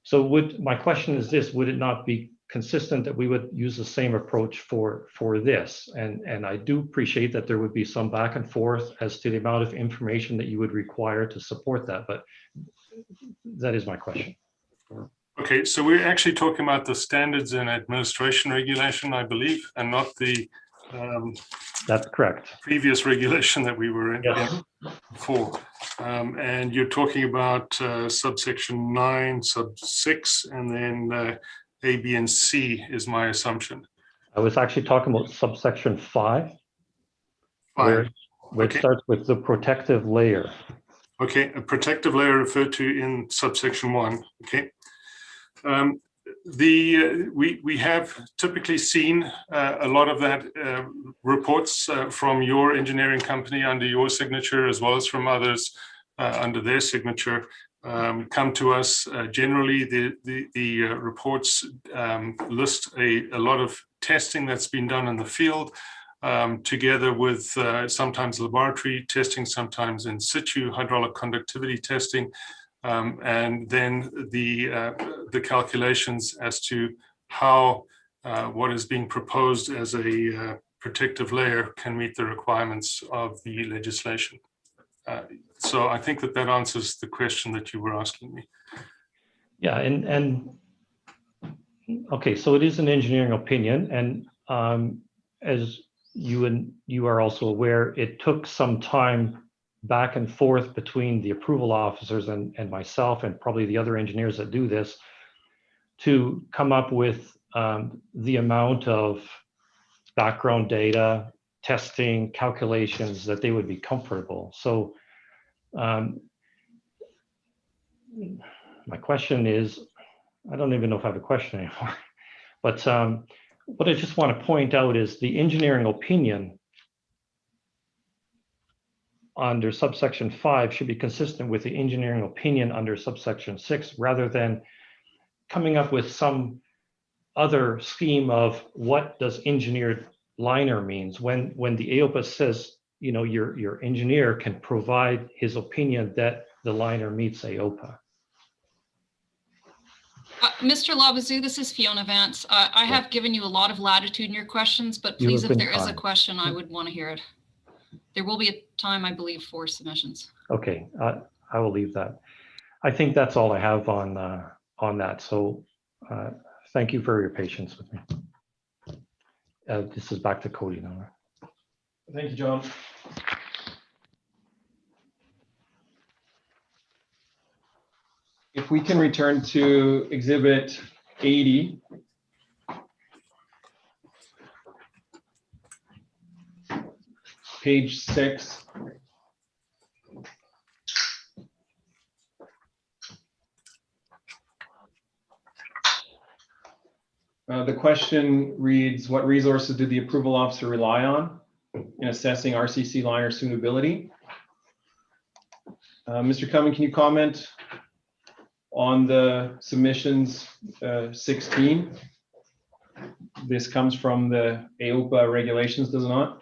So my question is this: would it not be consistent that we would use the same approach for this? And I do appreciate that there would be some back and forth as to the amount of information that you would require to support that, but that is my question. Okay, so we're actually talking about the standards and administration regulation, I believe, and not the that's correct. Previous regulation that we were in before. And you're talking about subsection 9, sub 6, and then A, B, and C is my assumption. I was actually talking about subsection 5. Where it starts with the protective layer. Okay, a protective layer referred to in subsection 1. Okay. We have typically seen a lot of that reports from your engineering company under your signature, as well as from others under their signature, come to us. Generally, the reports list a lot of testing that's been done in the field, together with sometimes laboratory testing, sometimes in situ hydraulic conductivity testing, and then the calculations as to how what is being proposed as a protective layer can meet the requirements of the legislation. So I think that answers the question that you were asking me. Yeah, and Okay, so it is an engineering opinion, and as you are also aware, it took some time back and forth between the approval officers and myself, and probably the other engineers that do this, to come up with the amount of background data, testing, calculations that they would be comfortable. So my question is, I don't even know if I have a question anymore, but what I just want to point out is the engineering opinion under subsection 5 should be consistent with the engineering opinion under subsection 6, rather than coming up with some other scheme of what does engineered liner means when the AOPA says, you know, your engineer can provide his opinion that the liner meets AOPA. Mr. Labazou, this is Fiona Vance. I have given you a lot of latitude in your questions, but please, if there is a question, I would want to hear it. There will be a time, I believe, for submissions. Okay, I will leave that. I think that's all I have on that. So thank you for your patience with me. This is back to Cody now. Thank you, John. If we can return to Exhibit 80. Page 6. The question reads, what resources did the approval officer rely on in assessing RCC liner suitability? Mr. Cumming, can you comment on the submissions 16? This comes from the AOPA regulations, does it not?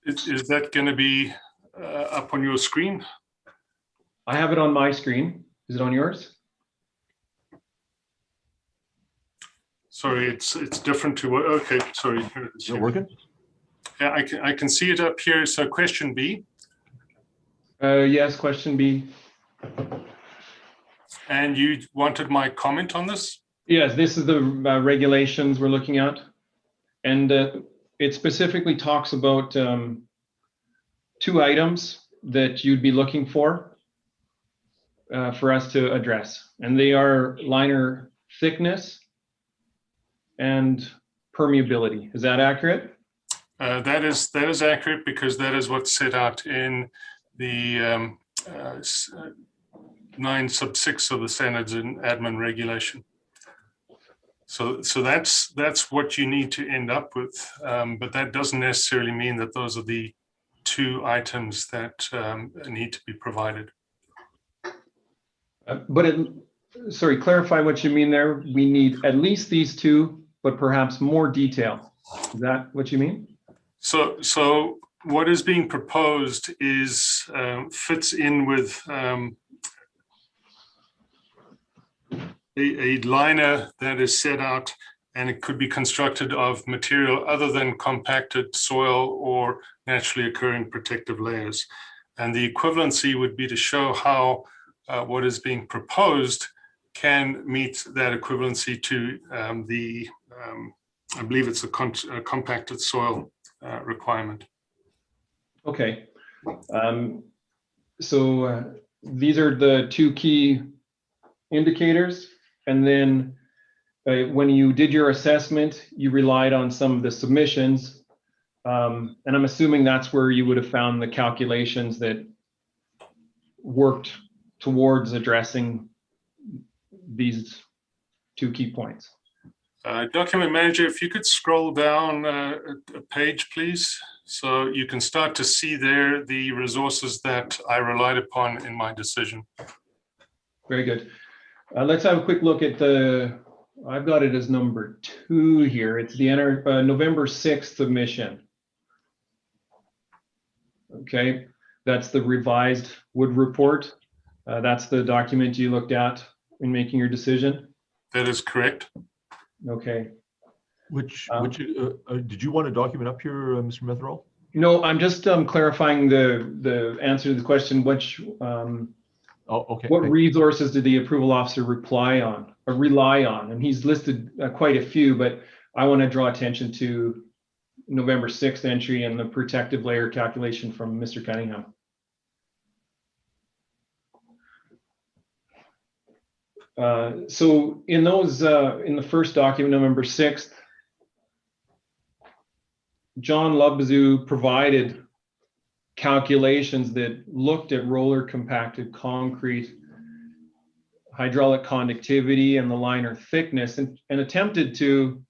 Is that going to be up on your screen? I have it on my screen. Is it on yours? Sorry, it's different to what, okay, sorry. Is it working? Yeah, I can see it up here. So question B. Yes, question B. And you wanted my comment on this? Yes, this is the regulations we're looking at. And it specifically talks about 2 items that you'd be looking for us to address. And they are liner thickness and permeability. Is that accurate? That is accurate, because that is what's set out in the 9(6) of the standards and admin regulation. So that's what you need to end up with, but that doesn't necessarily mean that those are the 2 items that need to be provided. Sorry, clarify what you mean there. We need at least these 2, but perhaps more detail. Is that what you mean? So what is being proposed is fits in with a liner that is set out, and it could be constructed of material other than compacted soil or naturally occurring protective layers. And the equivalency would be to show how what is being proposed can meet that equivalency to I believe it's a compacted soil requirement. Okay. So these are the 2 key indicators. And then when you did your assessment, you relied on some of the submissions. And I'm assuming that's where you would have found the calculations that worked towards addressing these 2 key points. Document manager, if you could scroll down a page, please. So you can start to see there the resources that I relied upon in my decision. Very good. Let's have a quick look at I've got it as number 2 here. It's the November 6th submission. Okay, that's the revised wood report. That's the document you looked at in making your decision? That is correct. Okay. Which did you want a document up here, Mr. Metherall? No, I'm just clarifying the answer to the question, which Oh, okay. What thank you. resources did the approval officer rely on? And he's listed quite a few, but I want to draw attention to November 6th entry and the protective layer calculation from Mr. Cunningham. So in those, in the first document, November 6th, John Lubzu provided calculations that looked at roller compacted concrete, hydraulic conductivity, and the liner thickness, and attempted to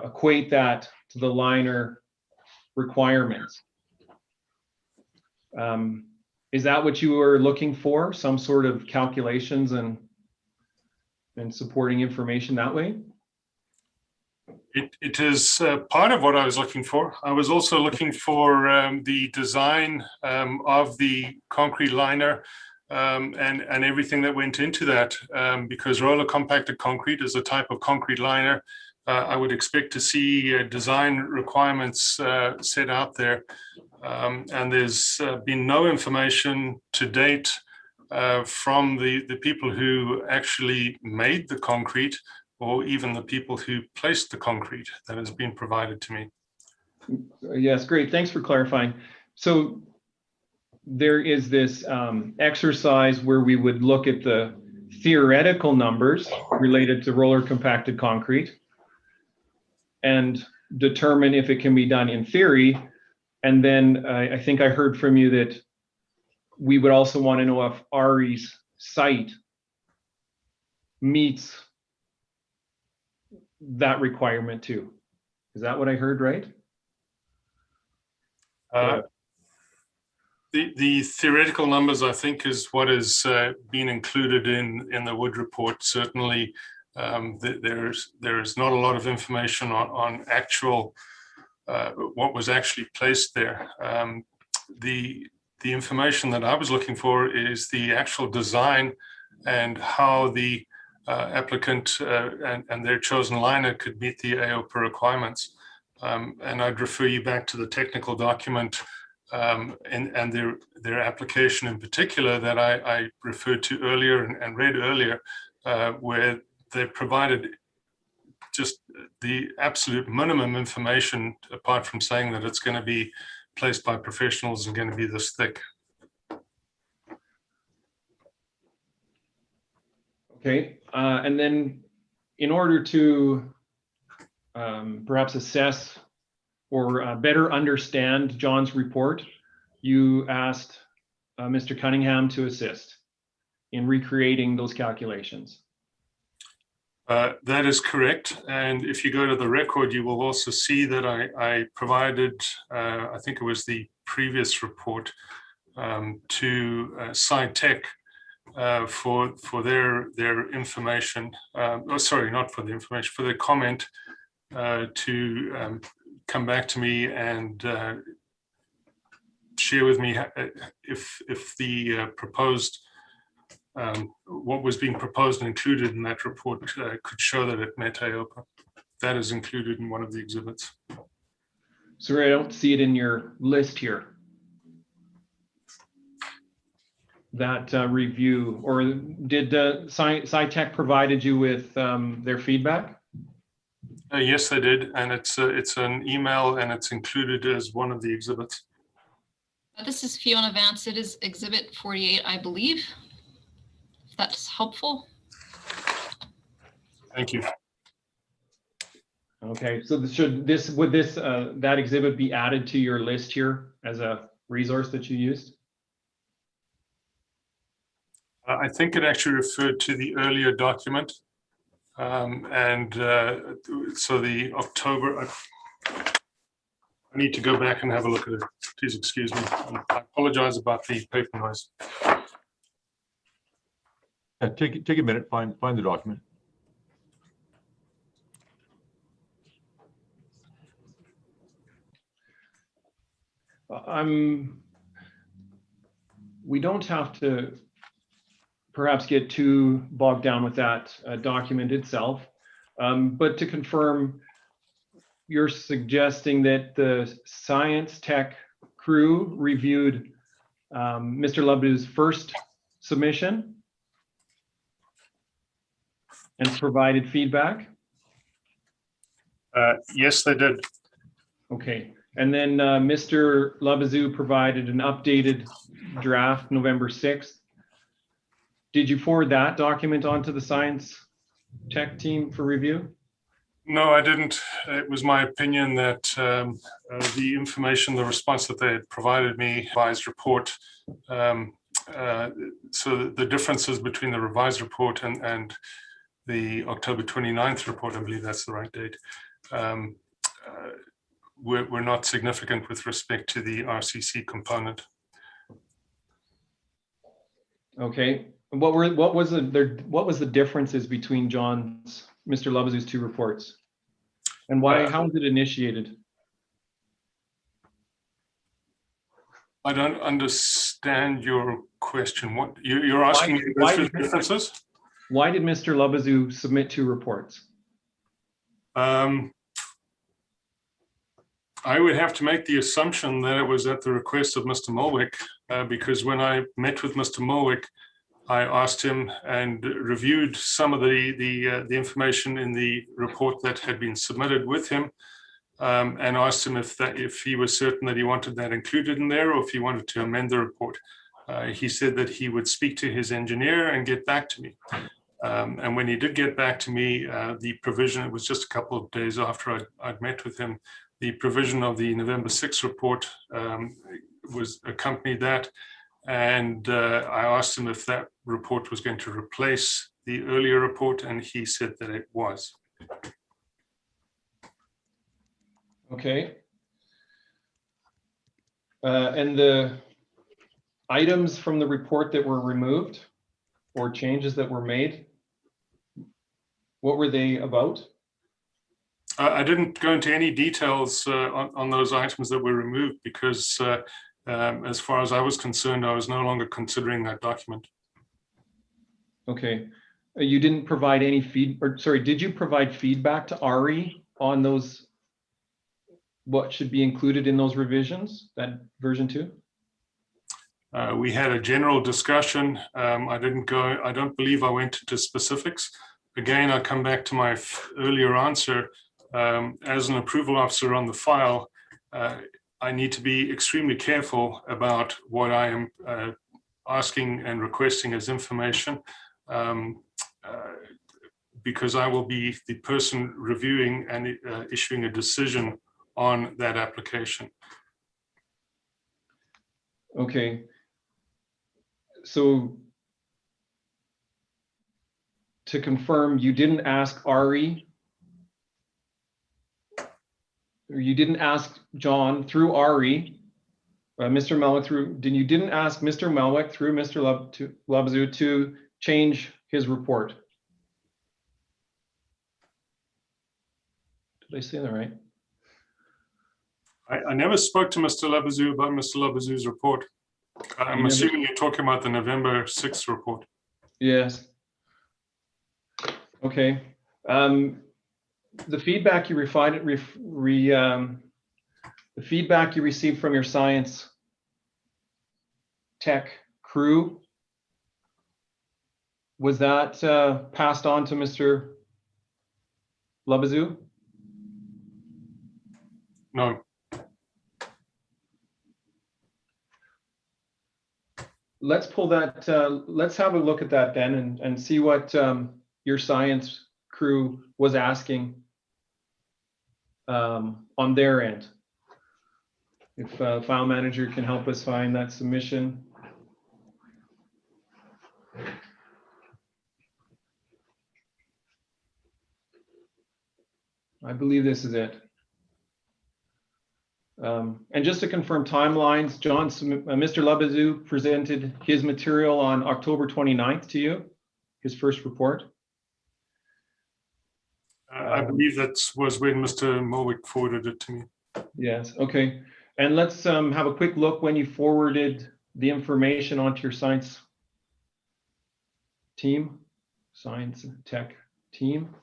equate that to the liner requirements. Is that what you were looking for? Some sort of calculations and supporting information that way? It is part of what I was looking for. I was also looking for the design of the concrete liner and everything that went into that, because roller compacted concrete is a type of concrete liner. I would expect to see design requirements set out there. And there's been no information to date from the people who actually made the concrete, or even the people who placed the concrete, that has been provided to me. Yes, great. Thanks for clarifying. So there is this exercise where we would look at the theoretical numbers related to roller compacted concrete and determine if it can be done in theory. And then I think I heard from you that we would also want to know if Ari's site meets that requirement too. Is that what I heard, right? The theoretical numbers, I think, is what has been included in the Wood report. Certainly, there's not a lot of information on actual what was actually placed there. The information that I was looking for is the actual design and how the applicant and their chosen liner could meet the AOPA requirements. And I'd refer you back to the technical document and their application in particular that I referred to earlier and read earlier, where they provided just the absolute minimum information, apart from saying that it's going to be placed by professionals and going to be this thick. Okay, and then in order to perhaps assess or better understand John's report, you asked Mr. Cunningham to assist in recreating those calculations. That is correct. And if you go to the record, you will also see that I provided, I think it was the previous report, to SciTech for their information. Oh, sorry, not for the information, for their comment to come back to me and share with me if the proposed what was being proposed and included in that report could show that it met AOPA. That is included in one of the exhibits. Sorry, I don't see it in your list here. That review, or did SciTech provided you with their feedback? Yes, they did, and it's an email, and it's included as one of the exhibits. This is Fiona Vance. It is exhibit 48, I believe. If that's helpful. Thank you. Okay, so would that exhibit be added to your list here as a resource that you used? I think it actually referred to the earlier document. So the October, I need to go back and have a look at it. Please excuse me. I apologize about the paper noise. Take a minute, find the document. We don't have to perhaps get too bogged down with that document itself, but to confirm, you're suggesting that the science tech crew reviewed Mr. Lubzu's first submission and provided feedback? Yes, they did. Okay, and then Mr. Labazou provided an updated draft November 6th. Did you forward that document onto the science tech team for review? No, I didn't. It was my opinion that the information, the response that they had provided me, revised report, so the differences between the revised report and the October 29th report, I believe that's the right date, were not significant with respect to the RCC component. Okay, what was the differences between Mr. Labazou's two reports, and why? How was it initiated? I don't understand your question. What you're asking me about the differences? Why did Mr. Labazou submit two reports? I would have to make the assumption that it was at the request of Mr. Muilwijk, because when I met with Mr. Muilwijk, I asked him and reviewed some of the information in the report that had been submitted with him, and asked him if he was certain that he wanted that included in there, or if he wanted to amend the report. He said that he would speak to his engineer and get back to me. And when he did get back to me, the provision, it was just a couple of days after I'd met with him, the provision of the November 6th report was accompanied that. And I asked him if that report was going to replace the earlier report, and he said that it was. Okay. And the items from the report that were removed or changes that were made, what were they about? I didn't go into any details on those items that were removed because as far as I was concerned, I was no longer considering that document. Okay. You didn't provide any did you provide feedback to Ari on those, what should be included in those revisions, that version 2? We had a general discussion. I don't believe I went into specifics. Again, I come back to my earlier answer. As an approval officer on the file, I need to be extremely careful about what I am asking and requesting as information, because I will be the person reviewing and issuing a decision on that application. Okay. So to confirm, you didn't ask Ari, or you didn't ask John through Ari, Mr. Muilwijk you didn't ask Mr. Muilwijk through Mr. Labazou to change his report. Did I say that right? I never spoke to Mr. Labazou about Mr. Labazou's report. I'm assuming you're talking about the November 6th report. Yes. Okay. The feedback you received from your science tech crew, was that passed on to Mr. Labazou? No. Let's pull that, let's have a look at that then and see what your science crew was asking on their end. If file manager can help us find that submission. I believe this is it. And just to confirm timelines, Mr. Labazou presented his material on October 29th to you, his first report. I believe that was when Mr. Muilwijk forwarded it to me. Yes, okay. And let's have a quick look when you forwarded the information onto your science team, science tech team.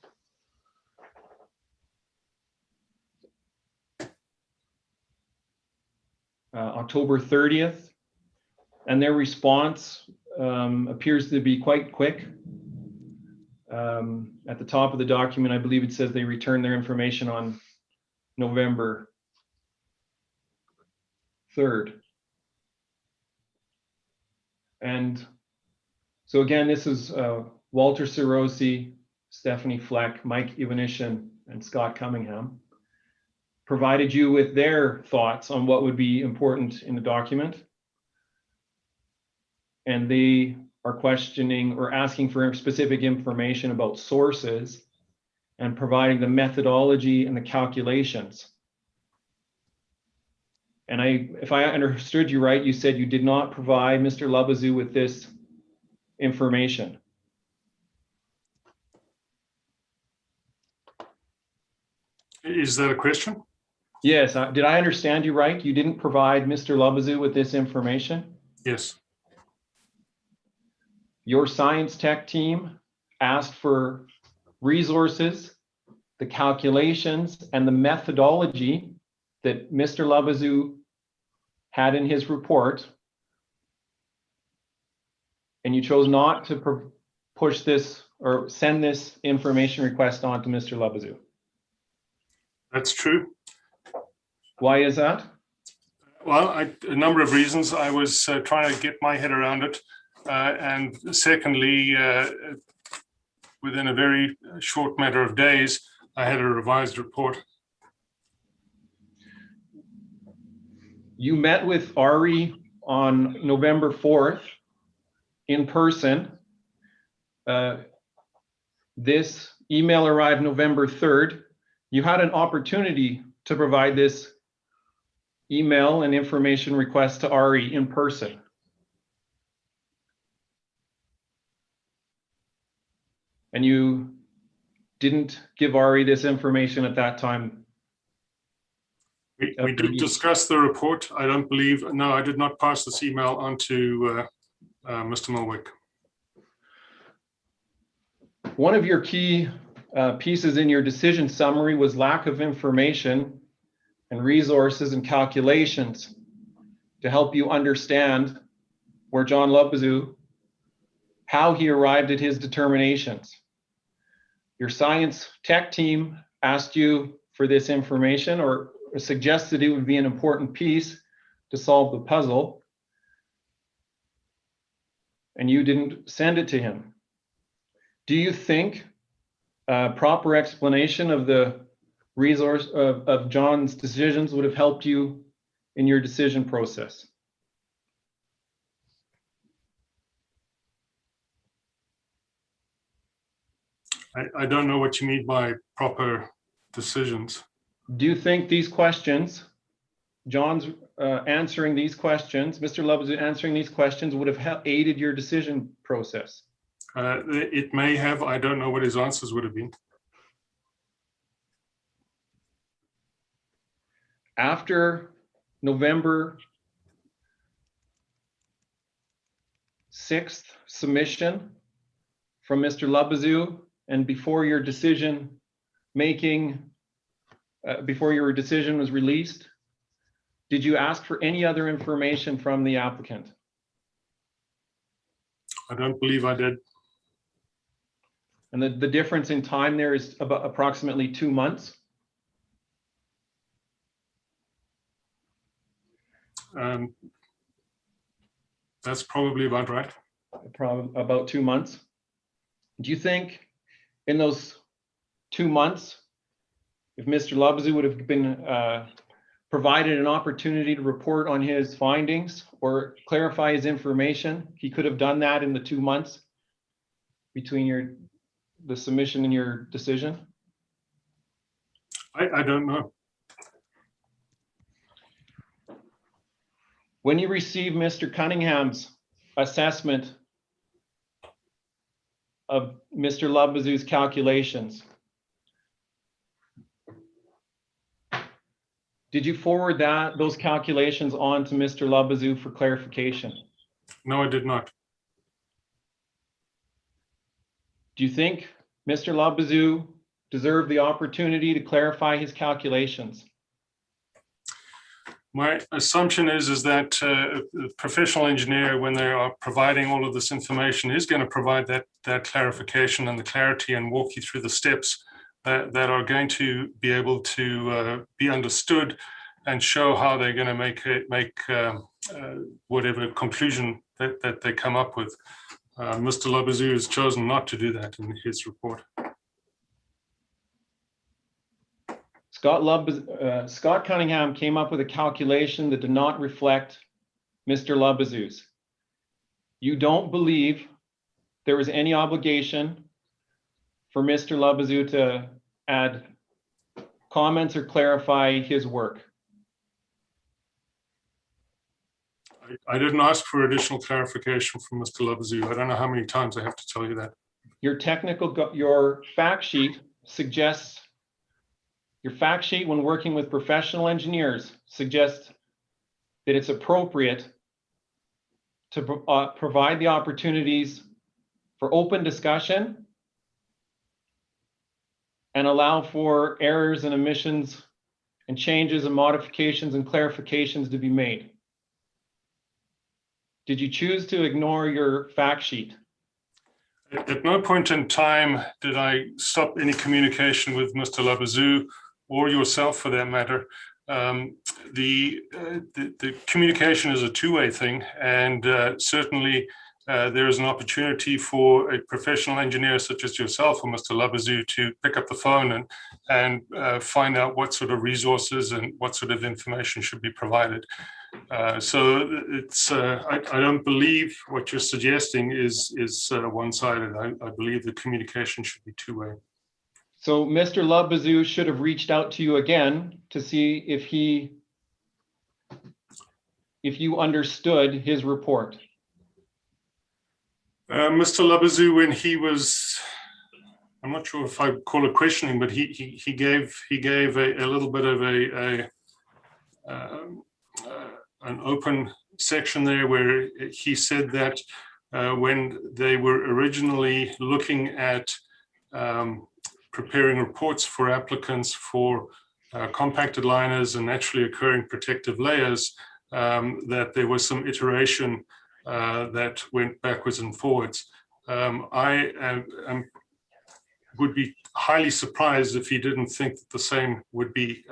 October 30th, and their response appears to be quite quick. At the top of the document, I believe it says they returned their information on November 3rd. And so again, this is Walter Cirosi, Stephanie Fleck, Mike Ivanishin, and Scott Cunningham provided you with their thoughts on what would be important in the document. And they are questioning or asking for specific information about sources and providing the methodology and the calculations. And if I understood you right, you said you did not provide Mr. Labazou with this information. Is that a question? Yes. Did I understand you right? You didn't provide Mr. Labazou with this information? Yes. Your science tech team asked for resources, the calculations, and the methodology that Mr. Labazou had in his report, and you chose not to push this or send this information request on to Mr. Labazou. That's true. Why is that? Well, a number of reasons. I was trying to get my head around it. And secondly, within a very short matter of days, I had a revised report. You met with Ari on November 4th in person. This email arrived November 3rd. You had an opportunity to provide this email and information request to Ari in person. And you didn't give Ari this information at that time. We did discuss the report. I don't believe, no, I did not pass this email on to Mr. Muilwijk. One of your key pieces in your decision summary was lack of information and resources and calculations to help you understand where John Labazou, how he arrived at his determinations. Your science tech team asked you for this information or suggested it would be an important piece to solve the puzzle, and you didn't send it to him. Do you think a proper explanation of the resource of John's decisions would have helped you in your decision process? I don't know what you mean by proper decisions. Do you think these questions, John's answering these questions, Mr. Labazou answering these questions would have aided your decision process? It may have. I don't know what his answers would have been. After November 6th submission from Mr. Labazou, and before your decision making, before your decision was released, did you ask for any other information from the applicant? I don't believe I did. And the difference in time there is about approximately 2 months. That's probably about right. Probably about 2 months. Do you think in those 2 months, if Mr. Labazou would have been provided an opportunity to report on his findings or clarify his information, he could have done that in the 2 months between the submission and your decision? I don't know. When you received Mr. Cunningham's assessment of Mr. Labazou's calculations, did you forward those calculations on to Mr. Labazou for clarification? No, I did not. Do you think Mr. Labazou deserved the opportunity to clarify his calculations? My assumption is that a professional engineer, when they are providing all of this information, is going to provide that clarification and the clarity and walk you through the steps that are going to be able to be understood and show how they're going to make whatever conclusion that they come up with. Mr. Labezoux has chosen not to do that in his report. Scott Cunningham came up with a calculation that did not reflect Mr. Labezoux's. You don't believe there was any obligation for Mr. Labezoux to add comments or clarify his work? I didn't ask for additional clarification from Mr. Labezoux. I don't know how many times I have to tell you that. Your fact sheet suggests, your fact sheet when working with professional engineers suggests that it's appropriate to provide the opportunities for open discussion and allow for errors and omissions and changes and modifications and clarifications to be made. Did you choose to ignore your fact sheet? At no point in time did I stop any communication with Mr. Labezoux or yourself for that matter. The communication is a two-way thing, and certainly there is an opportunity for a professional engineer such as yourself or Mr. Labezoux to pick up the phone and find out what sort of resources and what sort of information should be provided. So it's I don't believe what you're suggesting is one-sided. I believe the communication should be two-way. So Mr. Labezoux should have reached out to you again to see if you understood his report. Mr. Labezoux, when he was, I'm not sure if I call it questioning, but he gave a little bit of an open section there where he said that when they were originally looking at preparing reports for applicants for compacted liners and naturally occurring protective layers, that there was some iteration that went backwards and forwards. I would be highly surprised if he didn't think that the same would be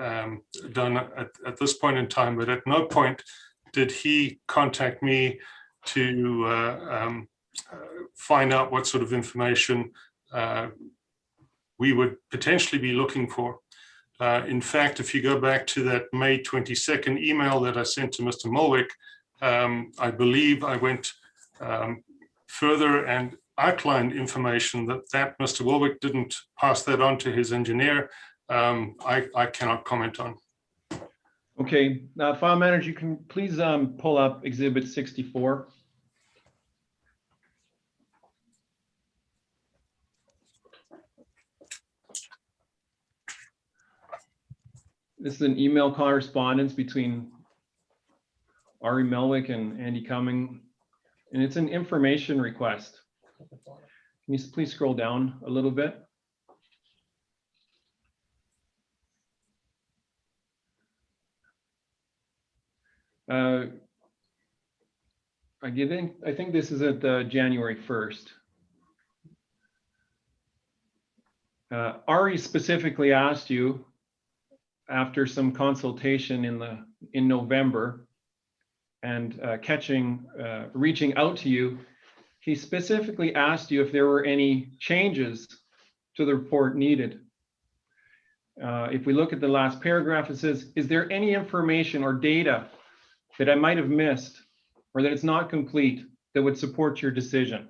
done at this point in time, but at no point did he contact me to find out what sort of information we would potentially be looking for. In fact, if you go back to that May 22nd email that I sent to Mr. Muilwijk, I believe I went further and outlined information that Mr. Muilwijk didn't pass that on to his engineer. I cannot comment on. Okay, now file manager, you can please pull up Exhibit 64. This is an email correspondence between Ari Muilwijk and Andy Cumming, and it's an information request. Can you please scroll down a little bit? I think this is at January 1st. Ari specifically asked you, after some consultation in November and reaching out to you, he specifically asked you if there were any changes to the report needed. If we look at the last paragraph, it says, is there any information or data that I might have missed or that it's not complete that would support your decision?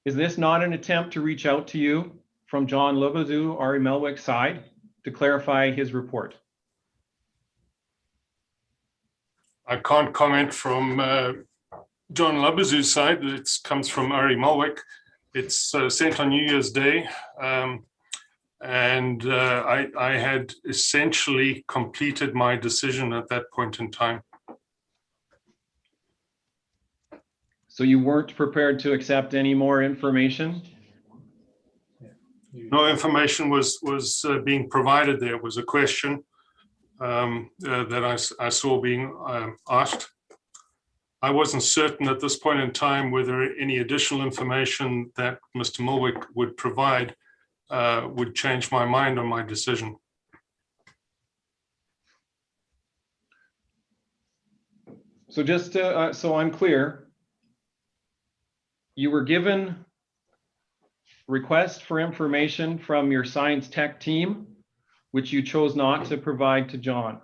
Is this not an attempt to reach out to you from John Labezoux, Ari Muilwijk's side, to clarify his report? I can't comment from John Labezoux's side. It comes from Ari Muilwijk. It's sent on New Year's Day. And I had essentially completed my decision at that point in time. So you weren't prepared to accept any more information? No information was being provided. There was a question that I saw being asked. I wasn't certain at this point in time whether any additional information that Mr. Muilwijk would provide would change my mind on my decision. So just so I'm clear, you were given request for information from your science tech team, which you chose not to provide to John,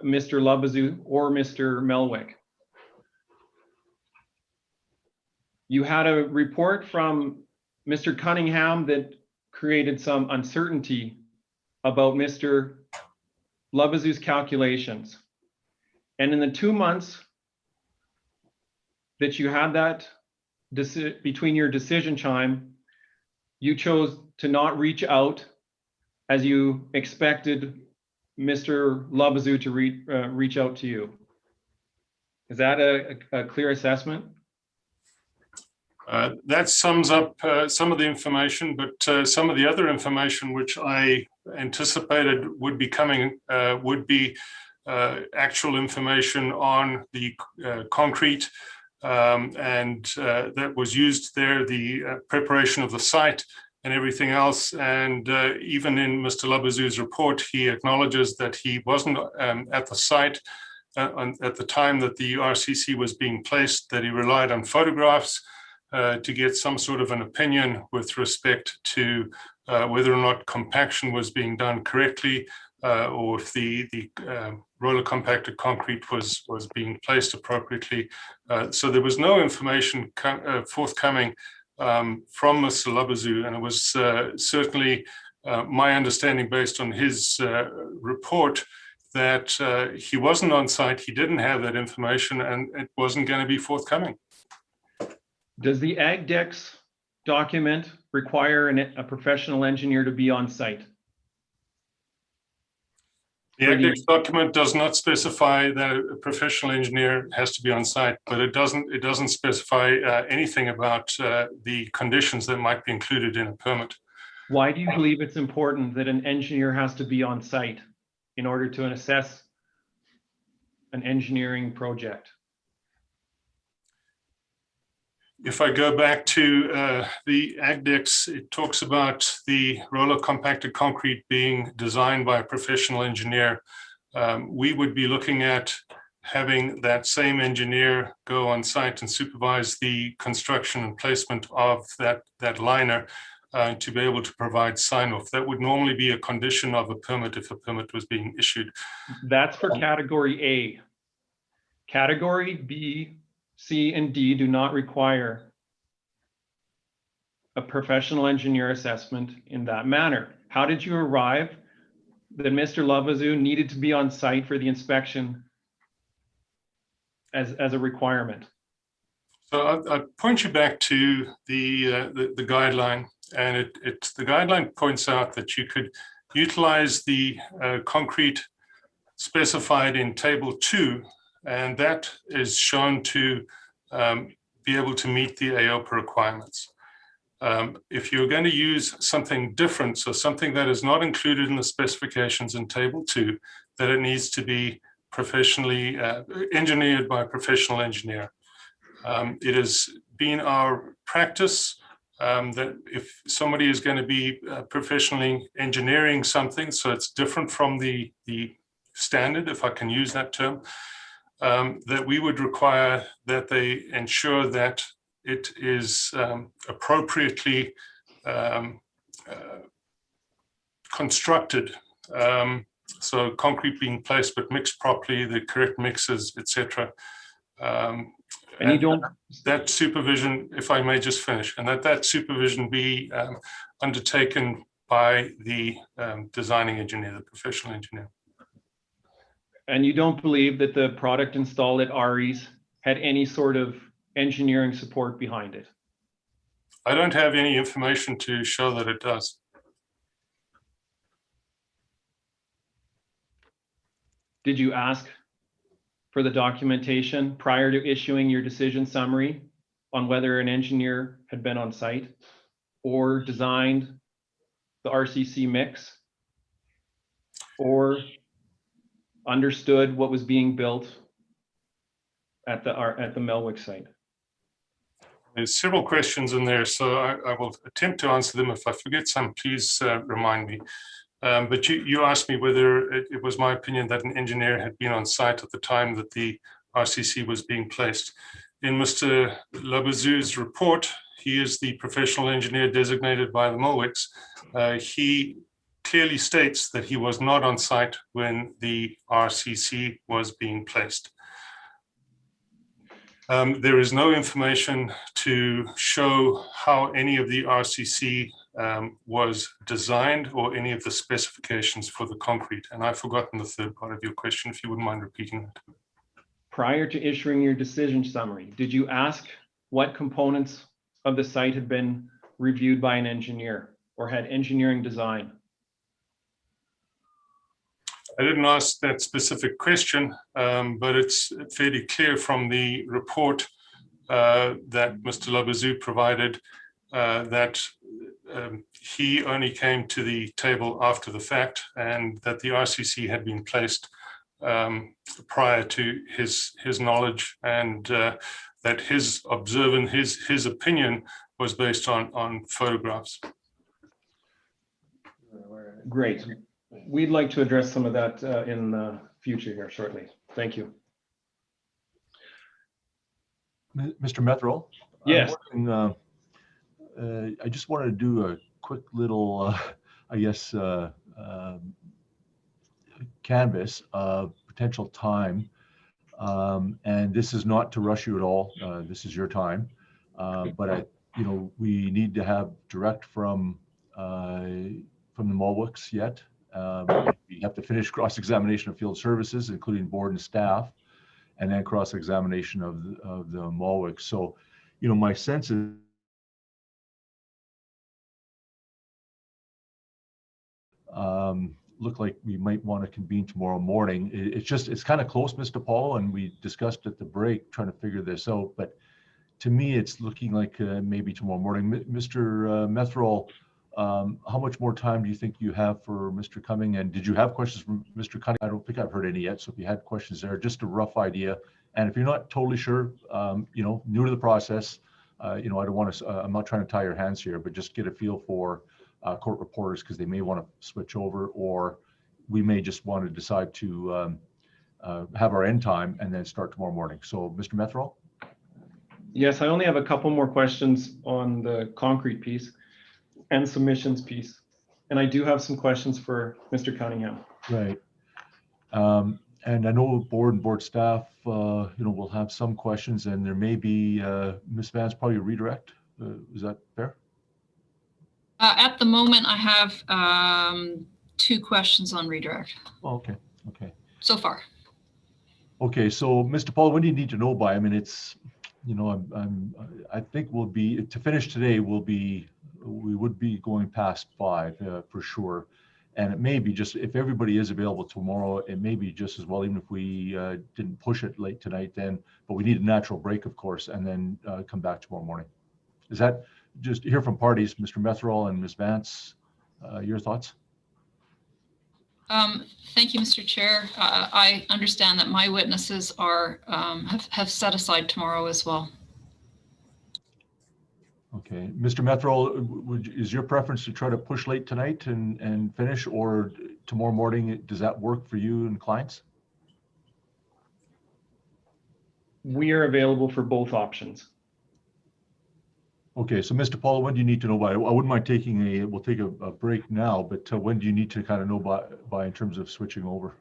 Mr. Labezoux, or Mr. Muilwijk. You had a report from Mr. Cunningham that created some uncertainty about Mr. Labezoux's calculations. And in the 2 months that you had that between your decision time, you chose to not reach out as you expected Mr. Labezoux to reach out to you. Is that a clear assessment? That sums up some of the information, but some of the other information which I anticipated would be coming would be actual information on the concrete and that was used there, the preparation of the site and everything else. And even in Mr. Labezoux's report, he acknowledges that he wasn't at the site at the time that the RCC was being placed, that he relied on photographs to get some sort of an opinion with respect to whether or not compaction was being done correctly, or if the roller compacted concrete was being placed appropriately. So there was no information forthcoming from Mr. Labezoux, and it was certainly my understanding based on his report that he wasn't on site, he didn't have that information, and it wasn't going to be forthcoming. Does the AgDex document require a professional engineer to be on site? The AgDex document does not specify that a professional engineer has to be on site, but it doesn't specify anything about the conditions that might be included in a permit. Why do you believe it's important that an engineer has to be on site in order to assess an engineering project? If I go back to the AgDex, it talks about the roller compacted concrete being designed by a professional engineer. We would be looking at having that same engineer go on site and supervise the construction and placement of that liner to be able to provide sign-off. That would normally be a condition of a permit if a permit was being issued. That's for category A. Category B, C, and D do not require a professional engineer assessment in that manner. How did you arrive that Mr. Labezoux needed to be on site for the inspection as a requirement? So I point you back to the guideline, and the guideline points out that you could utilize the concrete specified in Table 2, and that is shown to be able to meet the AOPA requirements. If you're going to use something different, so something that is not included in the specifications in Table 2, that it needs to be professionally engineered by a professional engineer. It has been our practice that if somebody is going to be professionally engineering something, so it's different from the standard, if I can use that term, that we would require that they ensure that it is appropriately constructed. So concrete being placed but mixed properly, the correct mixes, etc. And you don't. That supervision, if I may just finish, and that supervision be undertaken by the designing engineer, the professional engineer. And you don't believe that the product installed at RE's had any sort of engineering support behind it? I don't have any information to show that it does. Did you ask for the documentation prior to issuing your decision summary on whether an engineer had been on site or designed the RCC mix or understood what was being built at the Muilwijk site? There's several questions in there, so I will attempt to answer them. If I forget some, please remind me. But you asked me whether it was my opinion that an engineer had been on site at the time that the RCC was being placed. In Mr. Labezout's report, he is the professional engineer designated by the Muilwijks. He clearly states that he was not on site when the RCC was being placed. There is no information to show how any of the RCC was designed or any of the specifications for the concrete. And I've forgotten the third part of your question, if you wouldn't mind repeating it. Prior to issuing your decision summary, did you ask what components of the site had been reviewed by an engineer or had engineering design? I didn't ask that specific question, but it's fairly clear from the report that Mr. Labezout provided that he only came to the table after the fact, and that the RCC had been placed prior to his knowledge, and that his opinion was based on photographs. Great. We'd like to address some of that in the future here shortly. Thank you. Mr. Methrow? Yes. I just wanted to do a quick little, I guess, canvas of potential time. And this is not to rush you at all. This is your time. But we need to have direct from the Muilwijks yet. We have to finish cross-examination of field services, including board and staff, and then cross-examination of the Muilwijks. So, my sense is look like we might want to convene tomorrow morning. It's kind of close, Mr. Paul, and we discussed at the break trying to figure this out. But to me, it's looking like maybe tomorrow morning. Mr. Methrow, how much more time do you think you have for Mr. Cumming? And did you have questions from Mr. Cunning? I don't think I've heard any yet. So if you had questions there, just a rough idea. And if you're not totally sure, new to the process, I don't want to, I'm not trying to tie your hands here, but just get a feel for court reporters, because they may want to switch over, or we may just want to decide to have our end time and then start tomorrow morning. So Mr. Methrow? Yes, I only have a couple more questions on the concrete piece and submissions piece. And I do have some questions for Mr. Cunningham. Right. And I know board and board staff, will have some questions, and there may be, Ms. Vance, probably a redirect. Is that fair? At the moment, I have 2 questions on redirect. Oh, okay. Okay. So far. Okay. So, Mr. Paul, when do you need to know by? I mean, it's, I think we'll be, to finish today, we would be going past 5 for sure. And it may be just, if everybody is available tomorrow, it may be just as well, even if we didn't push it late tonight then, but we need a natural break, of course, and then come back tomorrow morning. Is that, just hear from parties, Mr. Methrow and Ms. Vance, your thoughts? Thank you, Mr. Chair. I understand that my witnesses are have set aside tomorrow as well. Okay, Mr. Methrow, is your preference to try to push late tonight and finish, or tomorrow morning? Does that work for you and clients? We are available for both options. Okay, so Mr. Paul, when do you need to know by? I wouldn't mind taking we'll take a break now, but when do you need to kind of know by in terms of switching over?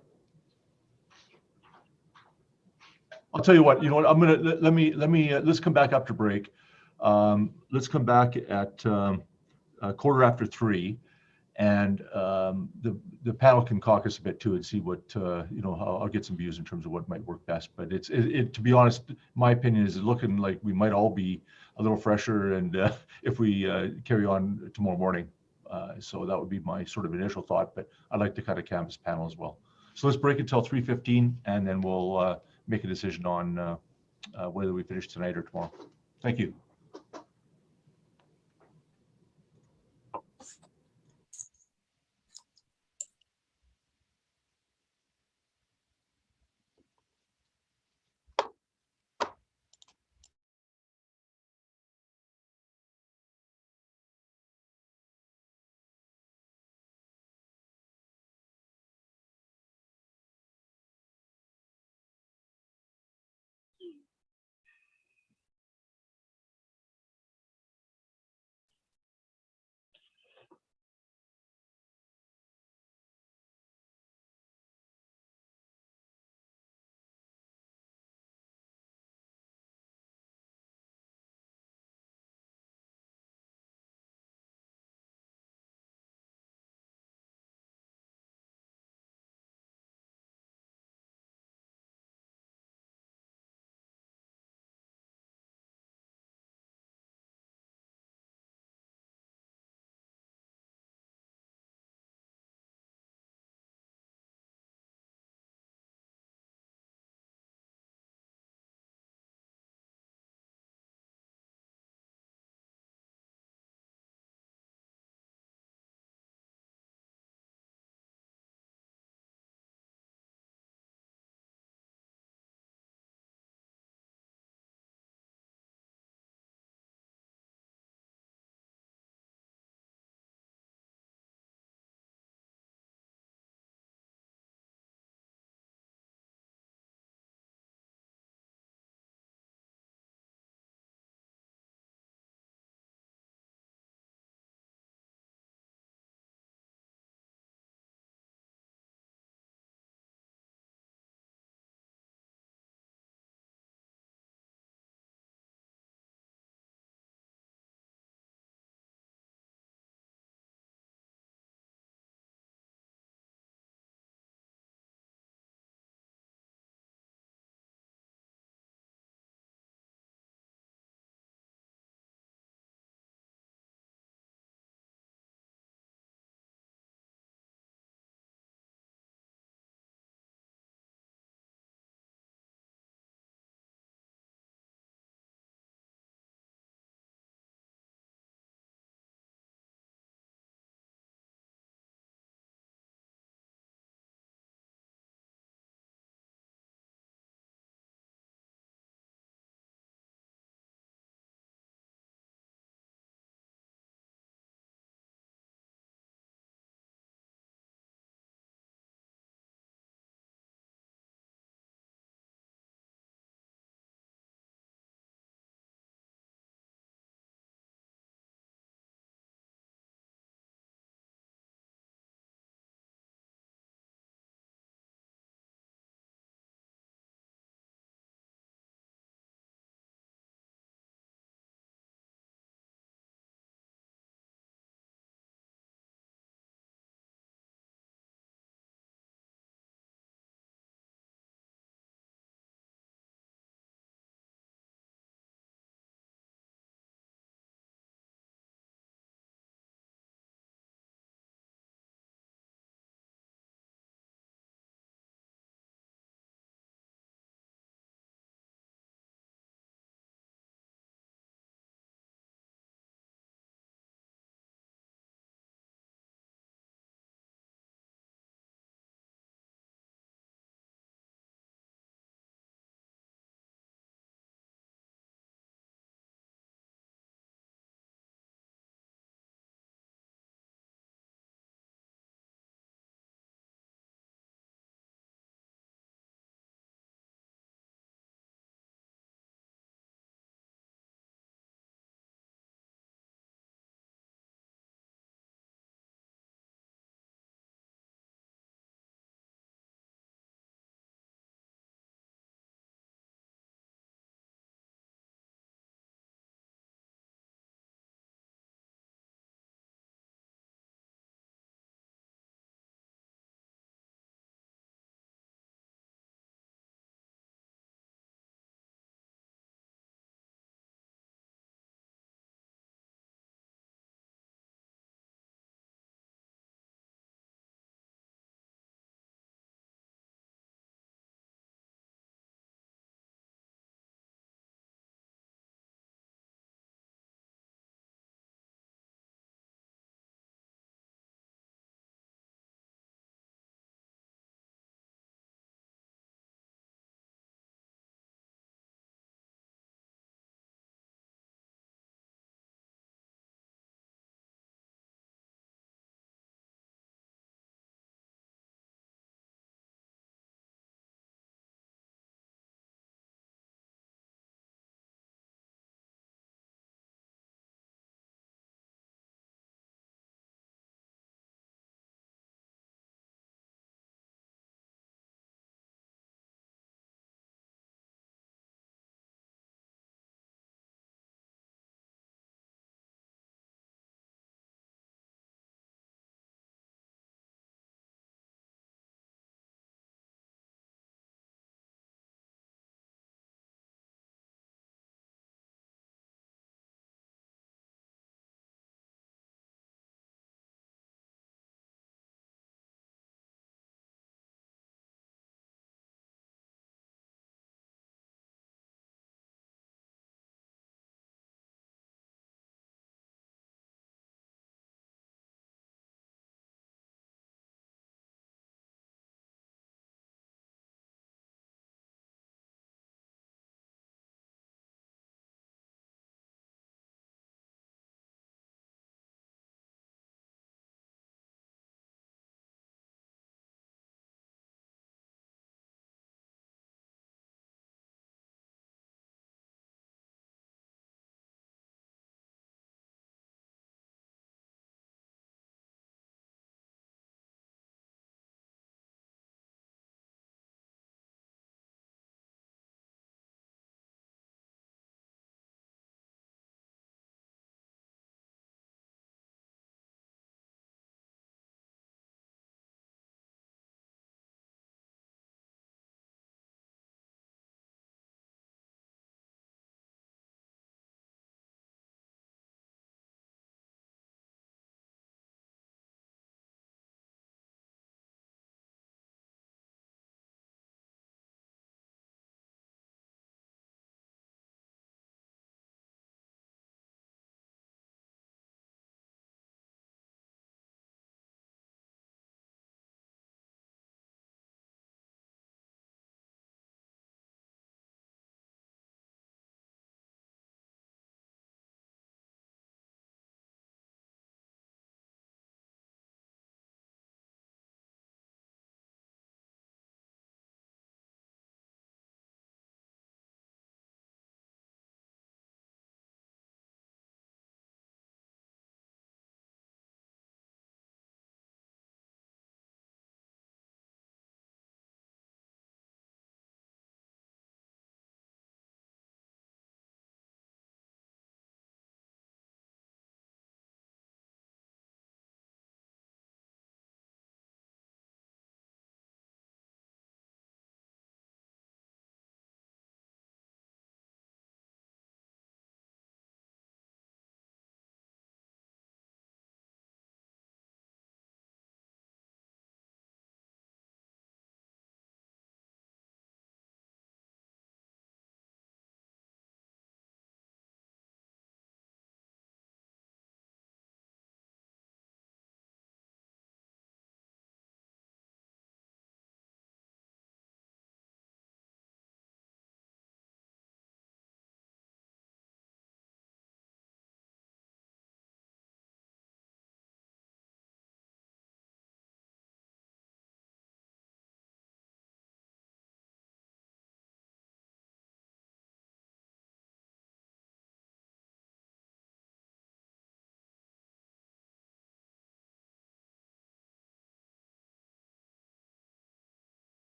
I'll tell you what, I'm gonna, let's come back after break. Let's come back at 3:15, and the panel can caucus a bit too and see what, I'll get some views in terms of what might work best. But to be honest, my opinion is looking like we might all be a little fresher, and if we carry on tomorrow morning. So that would be my sort of initial thought, but I'd like to kind of canvas panel as well. So let's break until 3:15, and then we'll make a decision on whether we finish tonight or tomorrow. Thank you.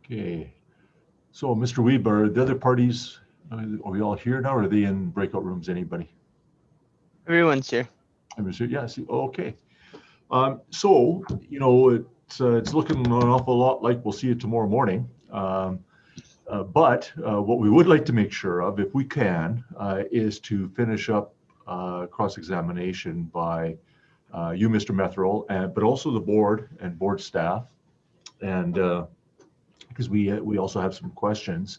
Okay. So, Mr. Weber, the other parties, are we all here now, or are they in breakout rooms? Anybody? Everyone's here. Yeah, see, okay. So, you know, it's looking an awful lot like we'll see it tomorrow morning. But what we would like to make sure of, if we can, is to finish up cross-examination by you, Mr. Metherell, but also the board and board staff, and because we also have some questions.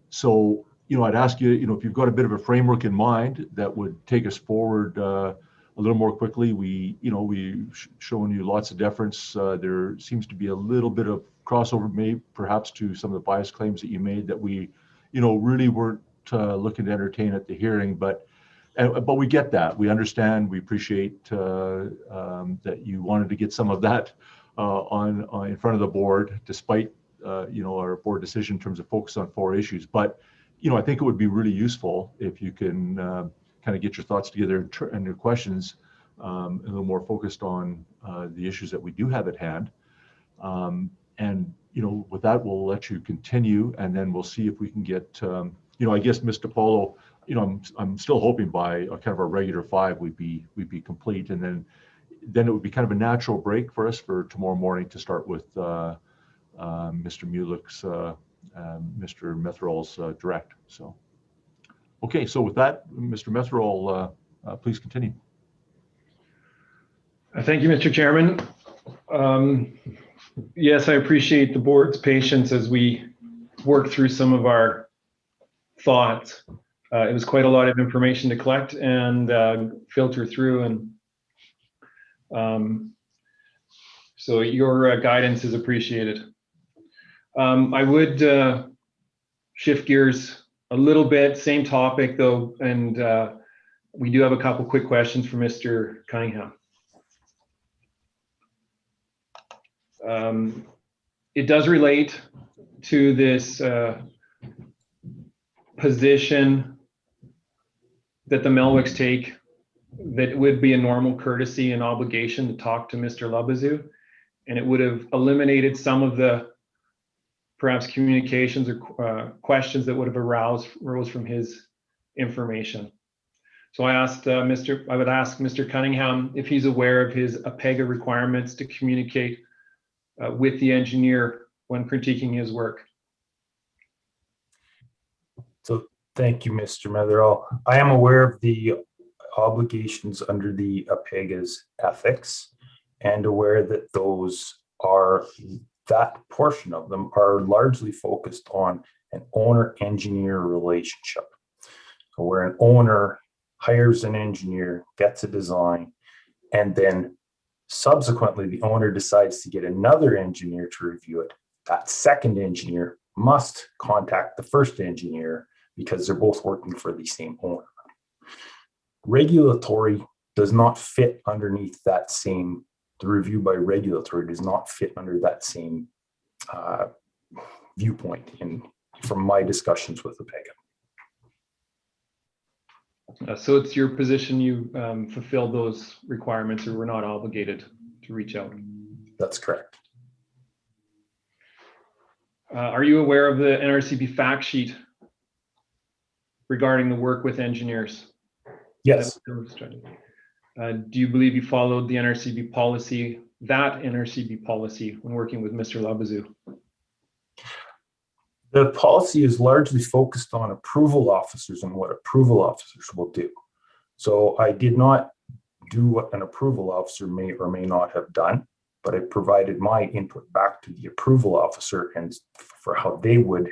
So, you know, I'd ask you, you know, if you've got a bit of a framework in mind that would take us forward a little more quickly. We've shown you lots of deference. There seems to be a little bit of crossover, maybe perhaps to some of the bias claims that you made that we, you know, really weren't looking to entertain at the hearing. But we get that. We understand. We appreciate that you wanted to get some of that on in front of the board, despite you know, our board decision in terms of focus on 4 issues. But you know, I think it would be really useful if you can kind of get your thoughts together and your questions a little more focused on the issues that we do have at hand. And you know, with that, we'll let you continue, and then we'll see if we can get you know, I guess, Mr. Polo, you know, I'm still hoping by kind of a regular 5 we'd be complete, and then it would be kind of a natural break for us for tomorrow morning to start with Mr. Muilwijk's, Mr. Metherell's direct. So, okay, so with that, Mr. Metherell, please continue. Thank you, Mr. Chairman. Yes, I appreciate the board's patience as we work through some of our thoughts. It was quite a lot of information to collect and filter through, and so your guidance is appreciated. I would shift gears a little bit, same topic though, and we do have a couple quick questions for Mr. Cunningham. It does relate to this position that the Muilwijks take, that it would be a normal courtesy and obligation to talk to Mr. Labezoux, and it would have eliminated some of the perhaps communications or questions that would have arose from his information. So I would ask Mr. Cunningham if he's aware of his APEGA requirements to communicate with the engineer when critiquing his work. So thank you, Mr. Metherell. I am aware of the obligations under the APEGA's ethics, and aware that that portion of them are largely focused on an owner-engineer relationship. So where an owner hires an engineer, gets a design, and then subsequently the owner decides to get another engineer to review it, that second engineer must contact the first engineer because they're both working for the same owner. Regulatory does not fit underneath that same, the review by regulatory does not fit under that same viewpoint from my discussions with APEGA. So it's your position you fulfilled those requirements or were not obligated to reach out? That's correct. Are you aware of the NRCB fact sheet regarding the work with engineers? Yes. Do you believe you followed the NRCB policy, when working with Mr. Labezoux? The policy is largely focused on approval officers and what approval officers will do. So I did not do what an approval officer may or may not have done, but I provided my input back to the approval officer and for how they would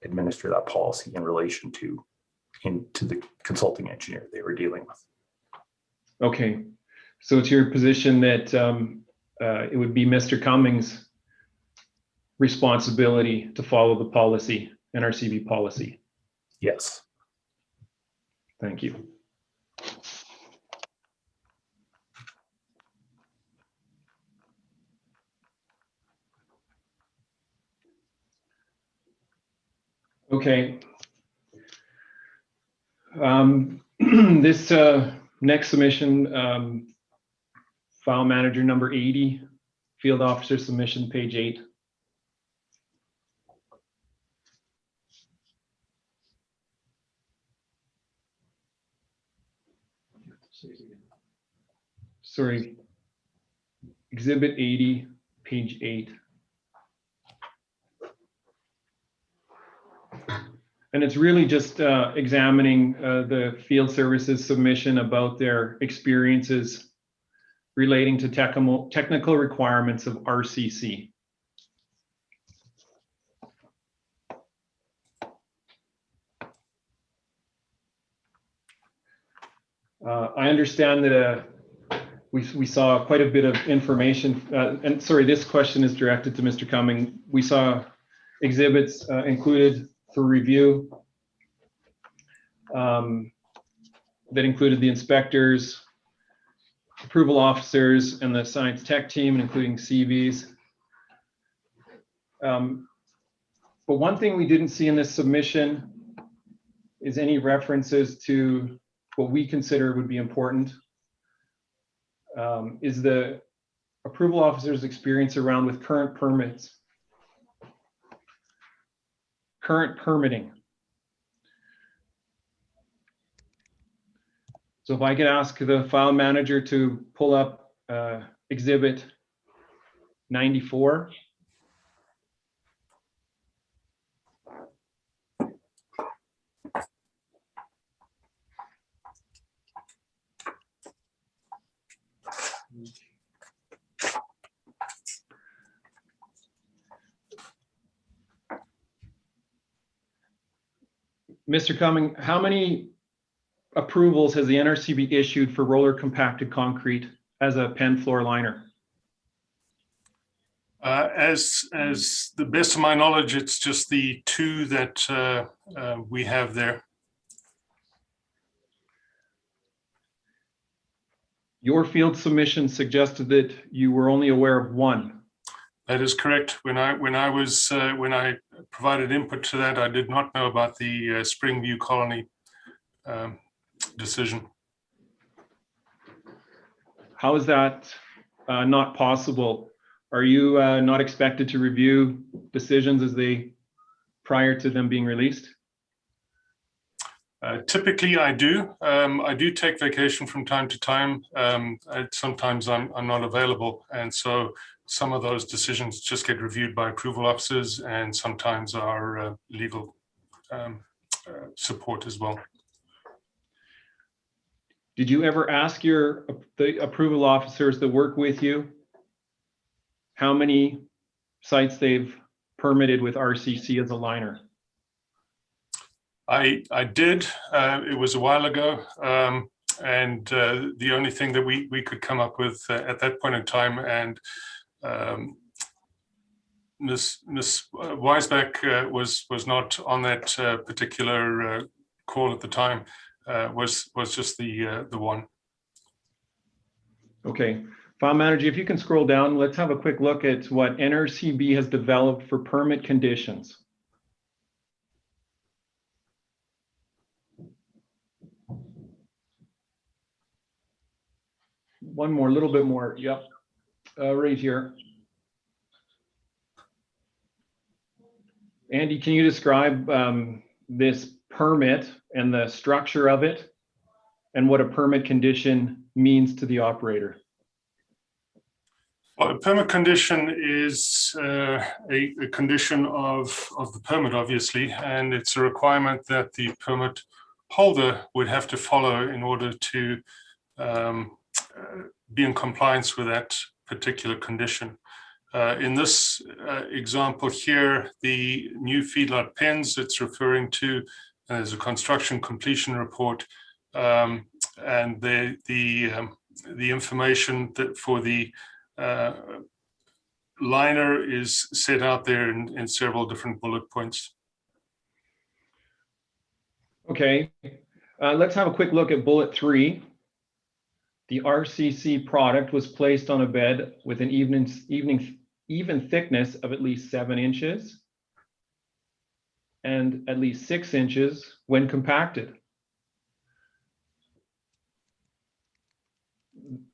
administer that policy in relation to the consulting engineer they were dealing with. Okay, so it's your position that it would be Mr. Cummings' responsibility to follow the policy, NRCB policy? Yes. Thank you. Okay. This next submission, file manager number 80, field officer submission, page 8. sorry, Exhibit 80, page 8. And it's really just examining the field services submission about their experiences relating to technical requirements of RCC. I understand that we saw quite a bit of information, and sorry, this question is directed to Mr. Cumming. We saw exhibits included for review that included the inspectors, approval officers, and the science tech team, including CVs. But one thing we didn't see in this submission is any references to what we consider would be important, is the approval officer's experience around with current permits, current permitting. So if I could ask the file manager to pull up exhibit 94. Mr. Cumming, how many approvals has the NRCB issued for roller compacted concrete as a pen floor liner? As the best of my knowledge, it's just the two that we have there. Your field submission suggested that you were only aware of one. That is correct. When I provided input to that, I did not know about the Springview Colony decision. How is that not possible? Are you not expected to review decisions as they prior to them being released? Typically, I do. I do take vacation from time to time. Sometimes I'm not available, and so some of those decisions just get reviewed by approval officers, and sometimes our legal support as well. Did you ever ask the approval officers that work with you how many sites they've permitted with RCC as a liner? I did. It was a while ago, and the only thing that we could come up with at that point in time, and Ms. Weisbach was not on that particular call at the time. Was just the one. Okay, file manager, if you can scroll down, let's have a quick look at what NRCB has developed for permit conditions. One more, a little bit more. Yep, right here. Andy, can you describe this permit and the structure of it and what a permit condition means to the operator? Well, a permit condition is a condition of the permit, obviously, and it's a requirement that the permit holder would have to follow in order to be in compliance with that particular condition. In this example here, the new feedlot pens it's referring to as a construction completion report, and the information that for the liner is set out there in several different bullet points. Okay, let's have a quick look at bullet 3. The RCC product was placed on a bed with an even thickness of at least 7 inches and at least 6 inches when compacted.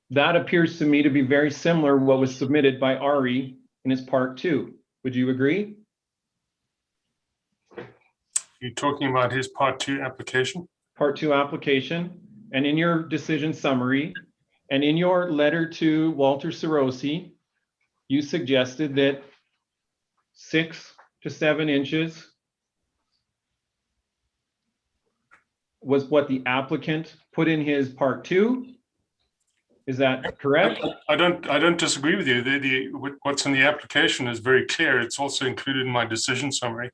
That appears to me to be very similar to what was submitted by Ari in his part 2. Would you agree? You're talking about his part 2 application? Part 2 application. And in your decision summary, And in your letter to Walter Sarosi, you suggested that 6 to 7 inches was what the applicant put in his part 2. Is that correct? I don't disagree with you. What's in the application is very clear. It's also included in my decision summary.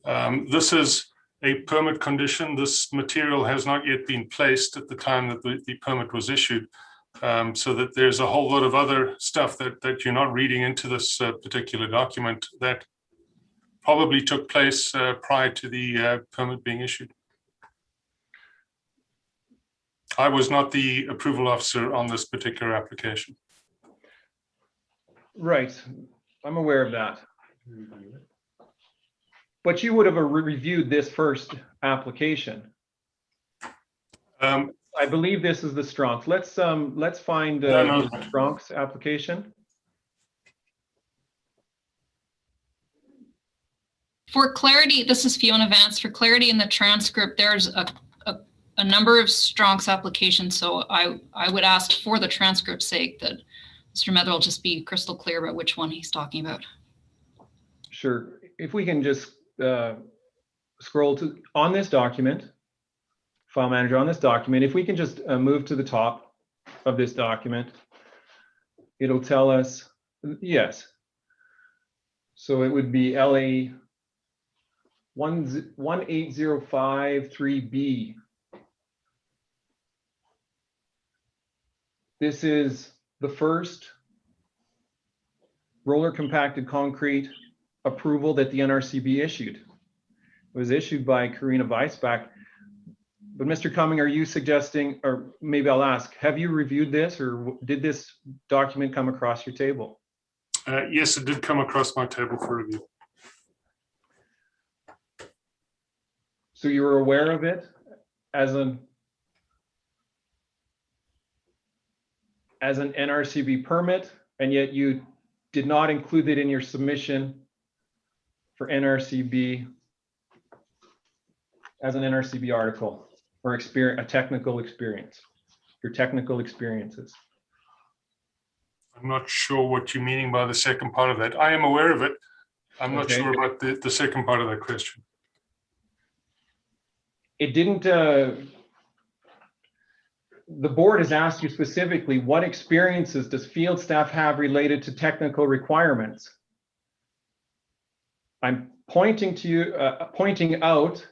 This is a permit condition. This material has not yet been placed at the time that the permit was issued. So that there's a whole lot of other stuff that you're not reading into this particular document that probably took place prior to the permit being issued. I was not the approval officer on this particular application. Right, I'm aware of that. But you would have reviewed this first application. I believe this is the Strongs. Let's find the Strongs application. For clarity, this is Fiona Vance. For clarity in the transcript, there's a number of Strongs applications. So I would ask for the transcript's sake that Mr. Metherell just be crystal clear about which one he's talking about. Sure. If we can just scroll to on this document, file manager on this document, if we can just move to the top of this document, it'll tell us, yes. So it would be LA19036B. This is the first roller compacted concrete approval that the NRCB issued. It was issued by Karina Weisbach. But Mr. Cumming, are you suggesting, or maybe I'll ask, have you reviewed this, or did this document come across your table? Yes, it did come across my table for review. So you were aware of it as an NRCB permit, and yet you did not include it in your submission for NRCB as an NRCB article or a technical experience, your technical experiences. I'm not sure what you're meaning by the second part of that. I am aware of it. I'm not Okay. sure about the second part of that question. It didn't, the board has asked you specifically, what experiences does field staff have related to technical requirements? I'm pointing to you, pointing out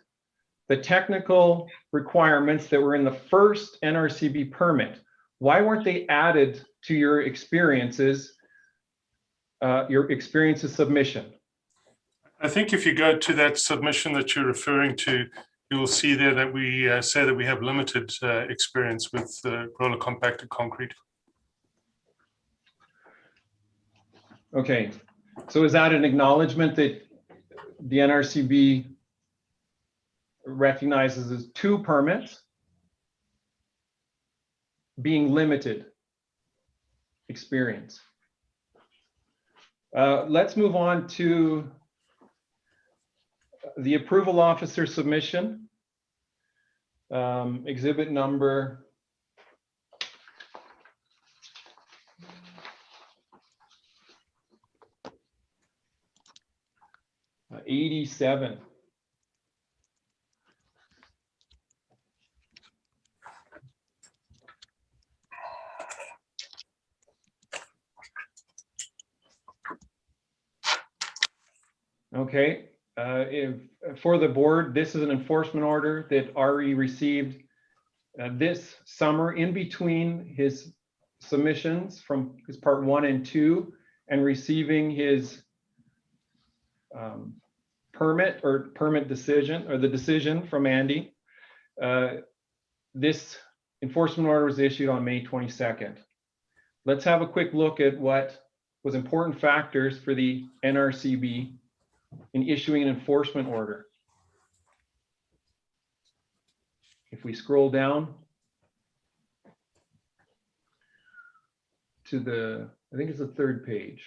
the technical requirements that were in the first NRCB permit. Why weren't they added to your experiences submission? I think if you go to that submission that you're referring to, you'll see there that we say that we have limited experience with roller compacted concrete. Okay, so is that an acknowledgement that the NRCB recognizes as 2 permits being limited experience? Let's move on to the approval officer submission, exhibit number 87. Okay, for the board, this is an enforcement order that RE received this summer in between his submissions from his part 1 and 2 and receiving his permit decision, or the decision from Andy. This enforcement order was issued on May 22nd. Let's have a quick look at what was important factors for the NRCB in issuing an enforcement order. If we scroll down to the, I think it's the 3rd page.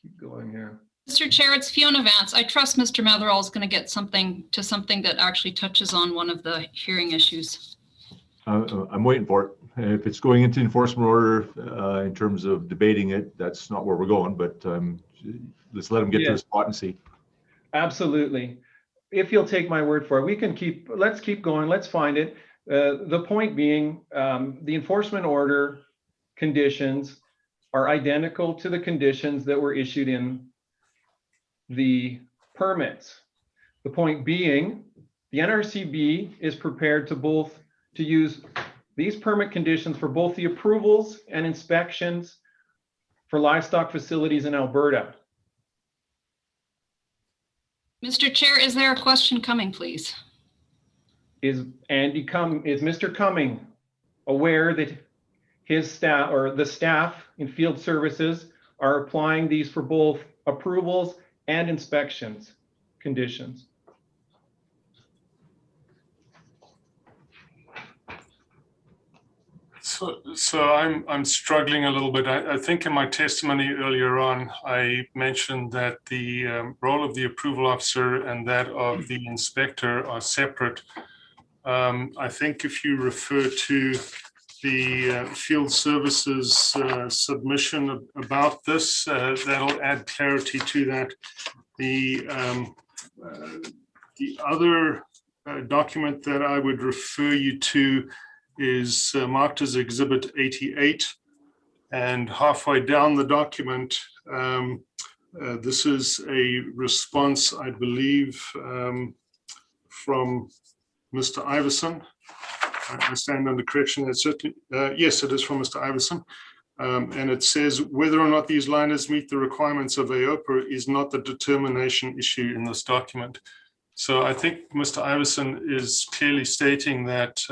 Keep going here. Mr. Chair, it's Fiona Vance. I trust Mr. Metherell is going to get something that actually touches on one of the hearing issues. I'm waiting for it. if it's going into enforcement order in terms of debating it, that's not where we're going, but let's let them get to the spot and see. Absolutely. If you'll take my word for it, let's keep going, let's find it. The point being, the enforcement order conditions are identical to the conditions that were issued in the permits. The point being, the NRCB is prepared to use these permit conditions for both the approvals and inspections for livestock facilities in Alberta. Mr. Chair, is there a question coming, please? Is Mr. Cumming aware that his staff or the staff in field services are applying these for both approvals and inspections conditions? So I'm struggling a little bit. I think in my testimony earlier on, I mentioned that the role of the approval officer and that of the inspector are separate. I think if you refer to the field services submission about this, that'll add clarity to that. The other document that I would refer you to is marked as Exhibit 88, and halfway down the document, this is a response, I believe, from Mr. Iverson. I stand under correction. It's certainly, yes, it is from Mr. Iverson. And it says, whether or not these liners meet the requirements of AOPA is not the determination issue in this document. So I think Mr. Iverson is clearly stating that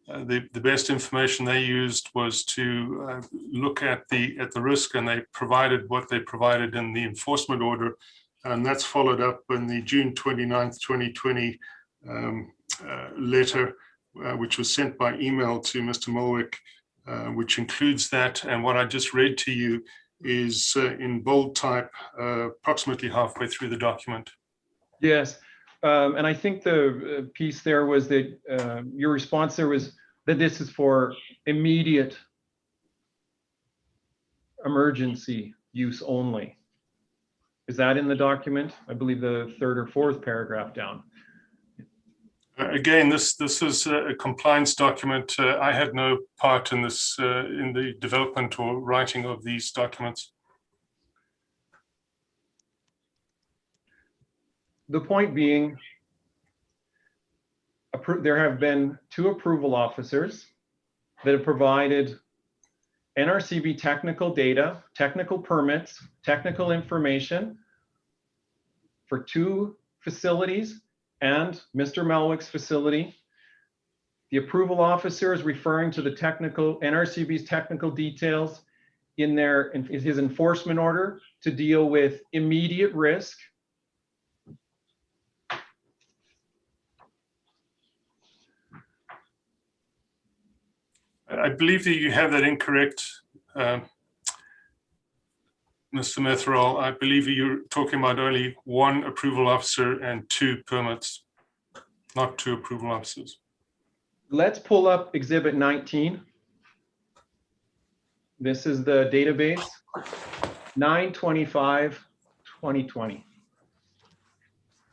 the best information they used was to look at the risk, and they provided what they provided in the enforcement order, and that's followed up in the June 29th, 2020 letter, which was sent by email to Mr. Muilwijk, which includes that. And what I just read to you is in bold type, approximately halfway through the document. Yes, and I think the piece there was that your response there was that this is for immediate emergency use only. Is that in the document? I believe the third or fourth paragraph down. Again, this is a compliance document. I had no part in this, in the development or writing of these documents. The point being, there have been 2 approval officers that have provided NRCB technical data, technical permits, technical information for 2 facilities and Mr. Muilwijk's facility. The approval officer is referring to the technical, NRCB's technical details in his enforcement order to deal with immediate risk. I believe that you have that incorrect, Mr. Metherall. I believe you're talking about only 1 approval officer and 2 permits, not 2 approval officers. Let's pull up Exhibit 19. This is the database, 9/25/2020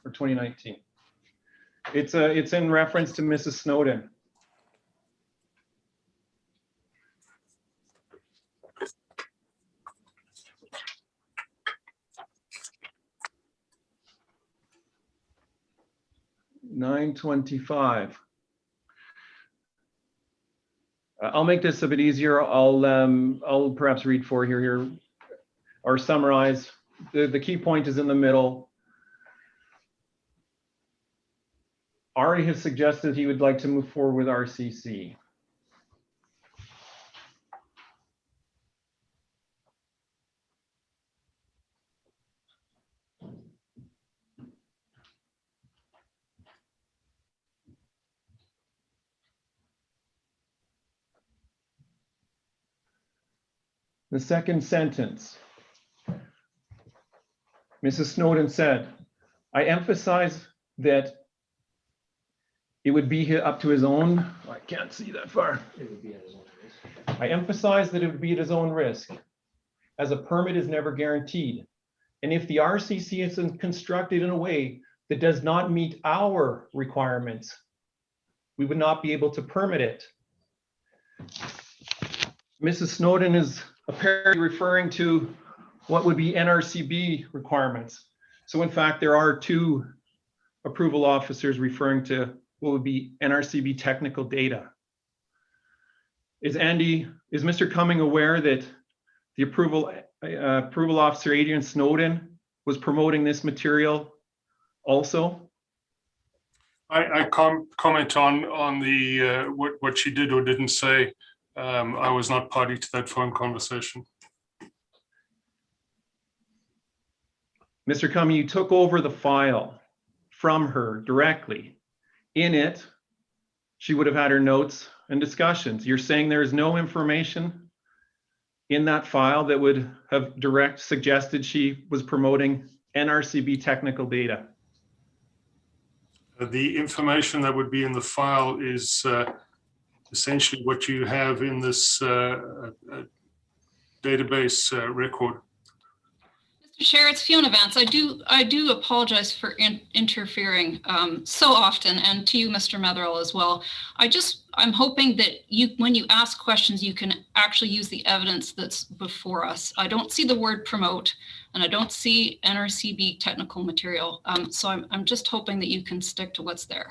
or 2019. It's in reference to Mrs. Snowden. $925. I'll make this a bit easier. I'll perhaps read for you here or summarize. The key point is in the middle. Ari has suggested he would like to move forward with RCC. The second sentence, Mrs. Snowden said, I emphasize that it would be up to his own, I can't see that far. It would be at his own risk. I emphasize that it would be at his own risk, as a permit is never guaranteed. And if the RCC is constructed in a way that does not meet our requirements, we would not be able to permit it. Mrs. Snowden is apparently referring to what would be NRCB requirements. So in fact, there are two approval officers referring to what would be NRCB technical data. Is Mr. Cumming aware that the approval officer, Adrian Snowden, was promoting this material also? I can't comment on the what she did or didn't say. I was not party to that phone conversation. Mr. Cumming, you took over the file from her directly. In it, she would have had her notes and discussions. You're saying there is no information in that file that would have suggested she was promoting NRCB technical data? The information that would be in the file is essentially what you have in this database record. Mr. Chair, it's Fiona Vance. I do apologize for interfering so often, and to you, Mr. Metherell, as well. I'm hoping that when you ask questions, you can actually use the evidence that's before us. I don't see the word promote, and I don't see NRCB technical material. So I'm just hoping that you can stick to what's there.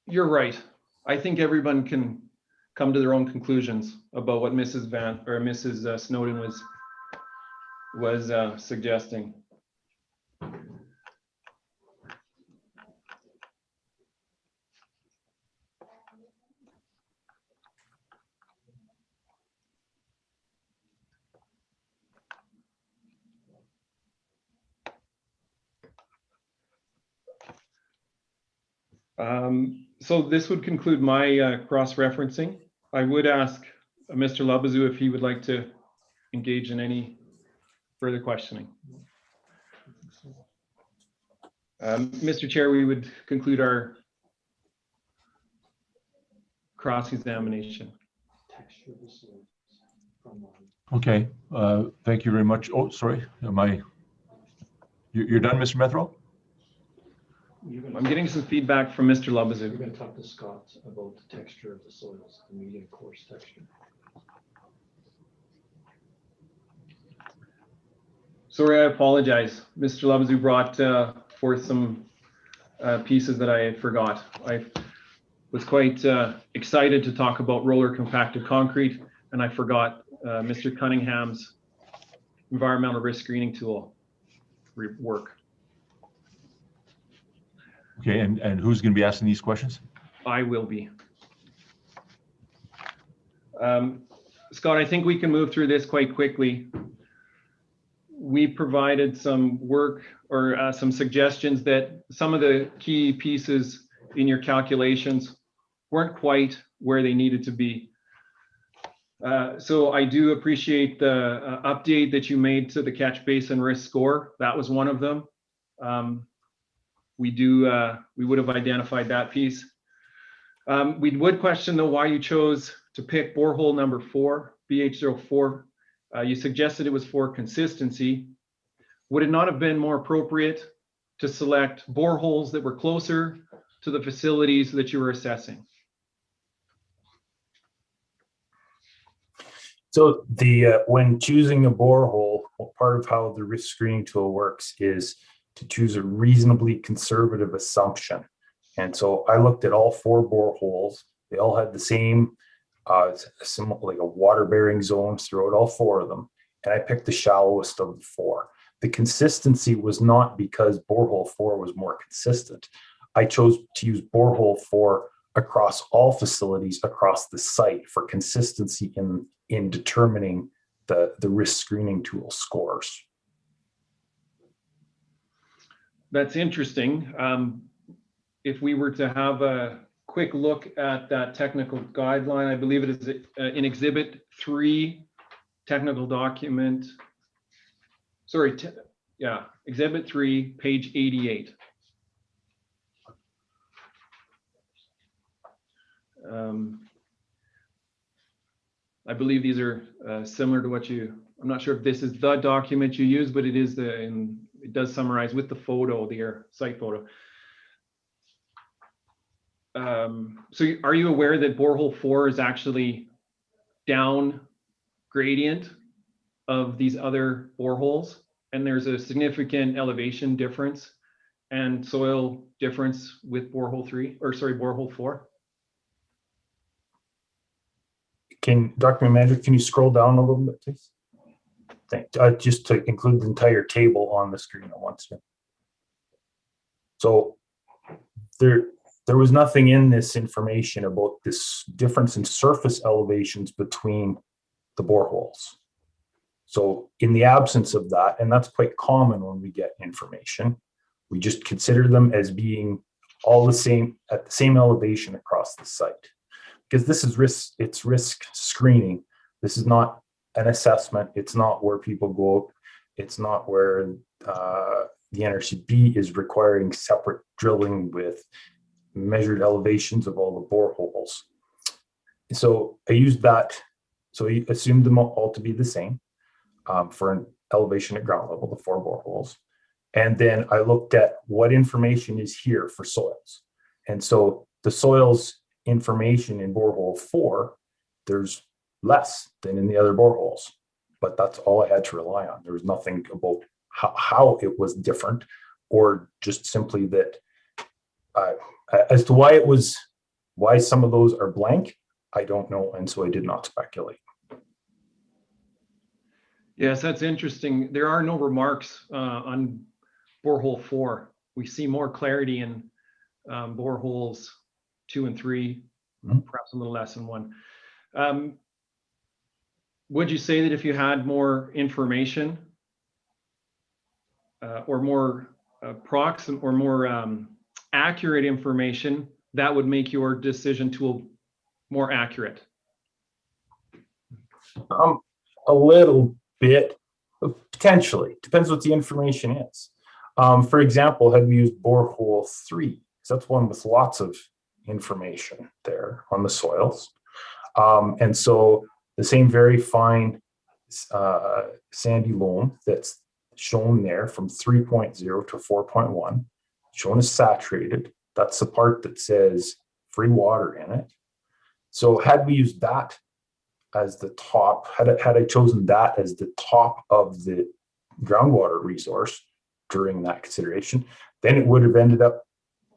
You're right. I think everyone can come to their own conclusions about what Mrs. Snowden was suggesting. So this would conclude my cross-referencing. I would ask Mr. Labazou if he would like to engage in any further questioning. Mr. Chair, we would conclude our cross-examination. Okay, thank you very much. Oh, sorry, you're done, Mr. Metherell? I'm getting some feedback from Mr. Labazou. We're going to talk to Scott about the texture of the soils, the medium coarse texture. Sorry, I apologize. Mr. Labazou brought forth some pieces that I forgot. I was quite excited to talk about roller compacted concrete, and I forgot Mr. Cunningham's environmental risk screening tool work. Okay, and who's going to be asking these questions? I will be. Scott, I think we can move through this quite quickly. We provided some work or some suggestions that some of the key pieces in your calculations weren't quite where they needed to be. So I do appreciate the update that you made to the catch basin risk score. That was one of them. We would have identified that piece. We would question though why you chose to pick borehole number 4, BH04. You suggested it was for consistency. Would it not have been more appropriate to select boreholes that were closer to the facilities that you were assessing? So when choosing a borehole, part of how the risk screening tool works is to choose a reasonably conservative assumption. And so I looked at all 4 boreholes. They all had the same, like a water bearing zones throughout all 4 of them. And I picked the shallowest of the 4. The consistency was not because borehole 4 was more consistent. I chose to use borehole 4 across all facilities across the site for consistency in determining the risk screening tool scores. That's interesting. If we were to have a quick look at that technical guideline, I believe it is in Exhibit 3, technical document. Sorry, Exhibit 3, page 88. I believe these are similar to what I'm not sure if this is the document you use, but it is it does summarize with the photo, their site photo. So are you aware that borehole 4 is actually down gradient of these other boreholes, and there's a significant elevation difference and soil difference with borehole 4? Dr. Manager, can you scroll down a little bit, please? Just to include the entire table on the screen at once. So there was nothing in this information about this difference in surface elevations between the boreholes. So in the absence of that, and that's quite common when we get information, we just consider them as being all the same at the same elevation across the site. Because this is it's risk screening. This is not an assessment. It's not where people go out. It's not where the NRCP is requiring separate drilling with measured elevations of all the boreholes. So I used that. So I assumed them all to be the same for an elevation at ground level, the 4 boreholes. And then I looked at what information is here for soils. And so the soils information in borehole 4, there's less than in the other boreholes, but that's all I had to rely on. There was nothing about how it was different, or just simply that as to why some of those are blank, I don't know, and so I did not speculate. Yes, that's interesting. There are no remarks on borehole 4. We see more clarity in boreholes 2 and 3, perhaps a little less in 1. Would you say that if you had more information or more proximate or more accurate information, that would make your decision tool more accurate? A little bit, potentially. Depends what the information is. For example, had we used borehole 3, because that's one with lots of information there on the soils. And so the same very fine sandy loam that's shown there from 3.0 to 4.1, shown as saturated. That's the part that says free water in it. So had we used that as the top, had I chosen that as the top of the groundwater resource during that consideration, then it would have ended up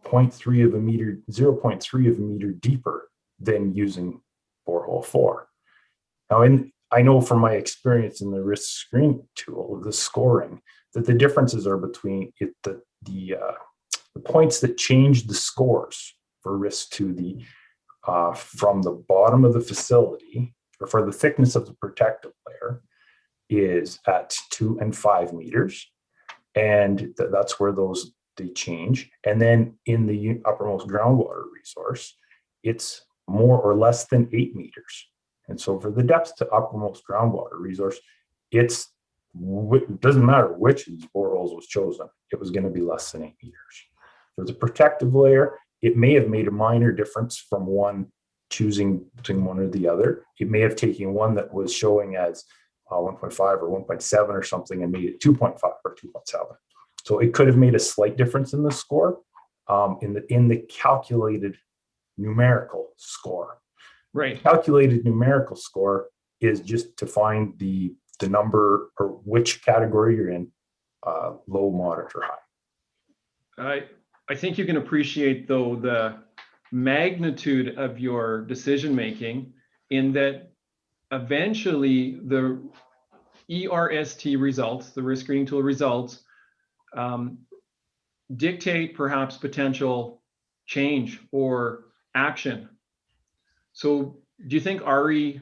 0.3 of a meter, 0.3 of a meter deeper than using borehole 4. Now, I know from my experience in the risk screening tool, the scoring, that the differences are between the points that change the scores for risk to the from the bottom of the facility, or for the thickness of the protective layer, is at 2 and 5 meters, and that's where they change. And then in the uppermost groundwater resource, it's more or less than 8 meters. And so for the depth to uppermost groundwater resource, it doesn't matter which of these boreholes was chosen, it was going to be less than 8 meters. For the protective layer, it may have made a minor difference from choosing between one or the other. It may have taken one that was showing as 1.5 or 1.7 or something and made it 2.5 or 2.7. So it could have made a slight difference in the score, in the calculated numerical score. Right. Calculated numerical score is just to find the number or which category you're in, low, moderate, or high. I think you can appreciate, though, the magnitude of your decision making, in that eventually the ERST results, the risk screening tool results, dictate perhaps potential change or action. So do you think RE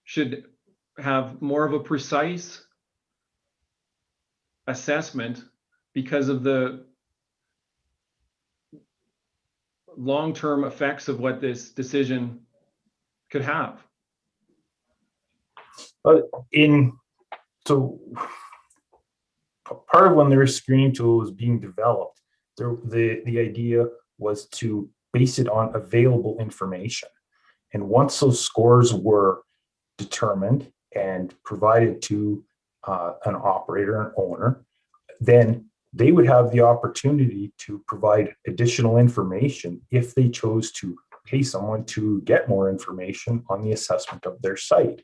should have more of a precise assessment because of the long-term effects of what this decision could have? So part of when the risk screening tool was being developed, the idea was to base it on available information. And once those scores were determined and provided to an operator and owner, then they would have the opportunity to provide additional information if they chose to pay someone to get more information on the assessment of their site.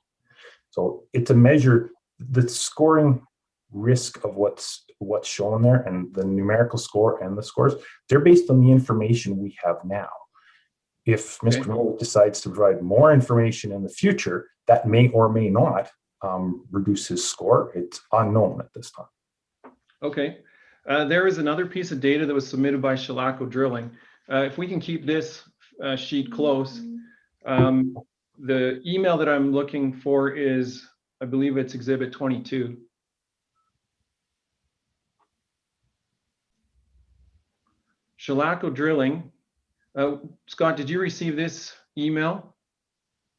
So it's a measure, the scoring risk of what's shown there, and the numerical score and the scores, they're based on the information we have now. If Mr. Muilwijk decides to provide more information in the future, that may or may not reduce his score. It's unknown at this time. Okay. There is another piece of data that was submitted by Shelaco Drilling. If we can keep this sheet close, the email that I'm looking for is, I believe it's Exhibit 22. Shelaco Drilling. Scott, did you receive this email?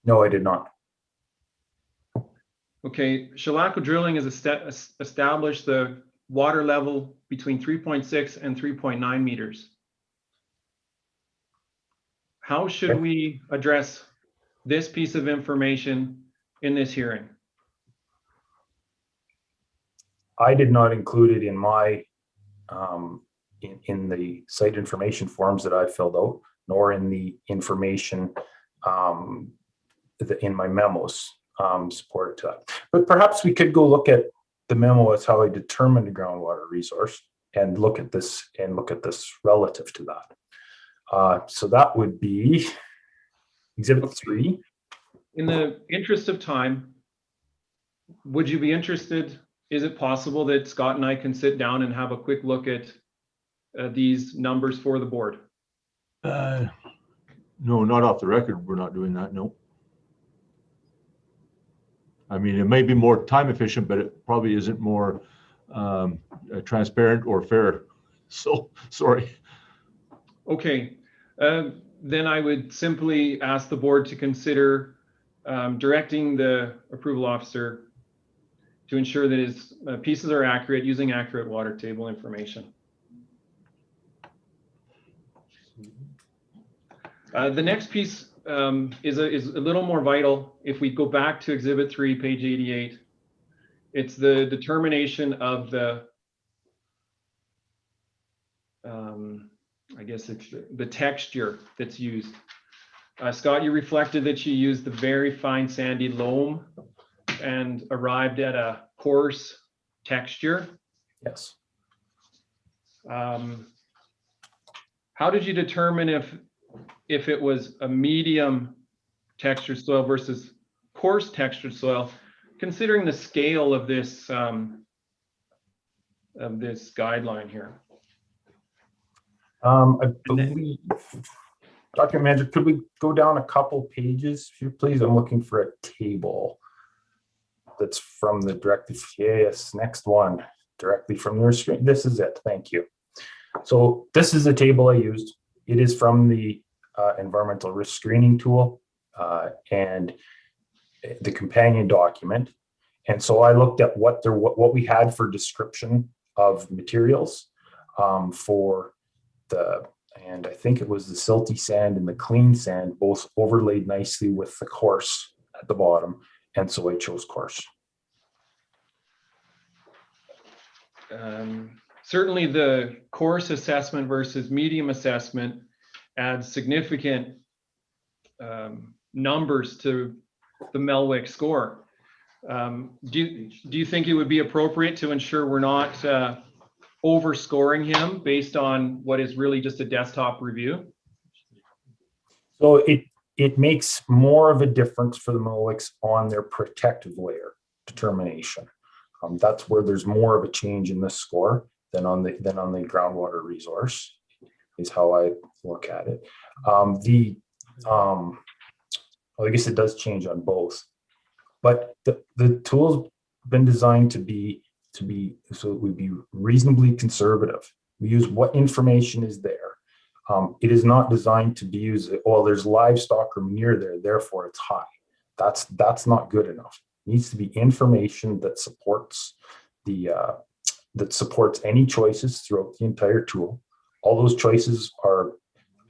No, I did not. Okay, Shelaco Drilling has established the water level between 3.6 and 3.9 meters. How should we address this piece of information in this hearing? I did not include it in my in the site information forms that I filled out, nor in the information in my memos supported to that. But perhaps we could go look at the memo as how I determined the groundwater resource and look at this relative to that. So that would be Exhibit 3. In the interest of time, would you be interested? Is it possible that Scott and I can sit down and have a quick look at these numbers for the board? No, not off the record. We're not doing that. No. I mean, it may be more time efficient, but it probably isn't more transparent or fair. So, sorry. Okay. Then I would simply ask the board to consider directing the approval officer to ensure that his pieces are accurate using accurate water table information. The next piece is a little more vital. If we go back to Exhibit 3, page 88, it's the determination of the, I guess it's the texture that's used. Scott, you reflected that you used the very fine sandy loam and arrived at a coarse texture. Yes. How did you determine if it was a medium textured soil versus coarse textured soil, considering the scale of this guideline here? I believe, Dr. Manager, could we go down a couple pages, if you please? I'm looking for a table that's from the directly. Yes, next one, directly from your screen. This is it. Thank you. So this is the table I used. It is from the environmental risk screening tool and the companion document. And so I looked at what we had for description of materials for and I think it was the silty sand and the clean sand, both overlaid nicely with the coarse at the bottom. And so I chose coarse. Certainly the coarse assessment versus medium assessment adds significant numbers to the Muilwijk score. Do you think it would be appropriate to ensure we're not overscoring him based on what is really just a desktop review? So it makes more of a difference for the Muilwijks on their protective layer determination. That's where there's more of a change in this score than on the groundwater resource, is how I look at it. Well, I guess it does change on both, but the tool's been designed to be so it would be reasonably conservative. We use what information is there. It is not designed to be used, well, there's livestock or manure there, therefore it's high. That's not good enough. It needs to be information that supports any choices throughout the entire tool. All those choices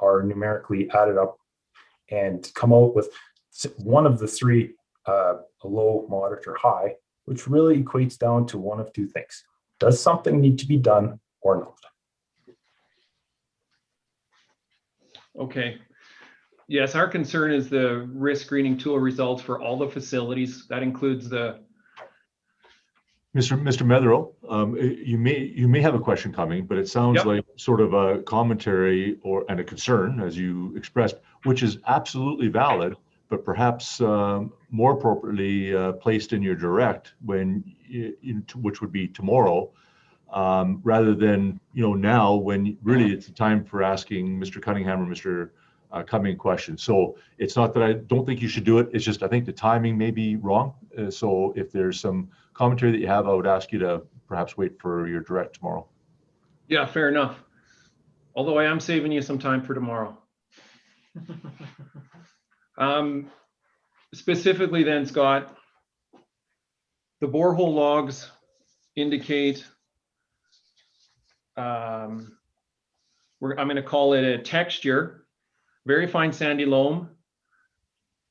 are numerically added up and come out with one of the three, a low, moderate, or high, which really equates down to one of two things. Does something need to be done or not? Okay. Yes, our concern is the risk screening tool results for all the facilities. That includes the. Mr. Methero, you may have a question coming, but it sounds Yep. like sort of a commentary and a concern, as you expressed, which is absolutely valid, but perhaps more appropriately placed in your direct which would be tomorrow, rather than now, when really it's the time for asking Mr. Cunningham or Mr. Cumming questions. So it's not that I don't think you should do it. It's just I think the timing may be wrong. So if there's some commentary that you have, I would ask you to perhaps wait for your direct tomorrow. Yeah, fair enough. Although I am saving you some time for tomorrow. Specifically then, Scott, the borehole logs indicate, I'm going to call it a texture, very fine sandy loam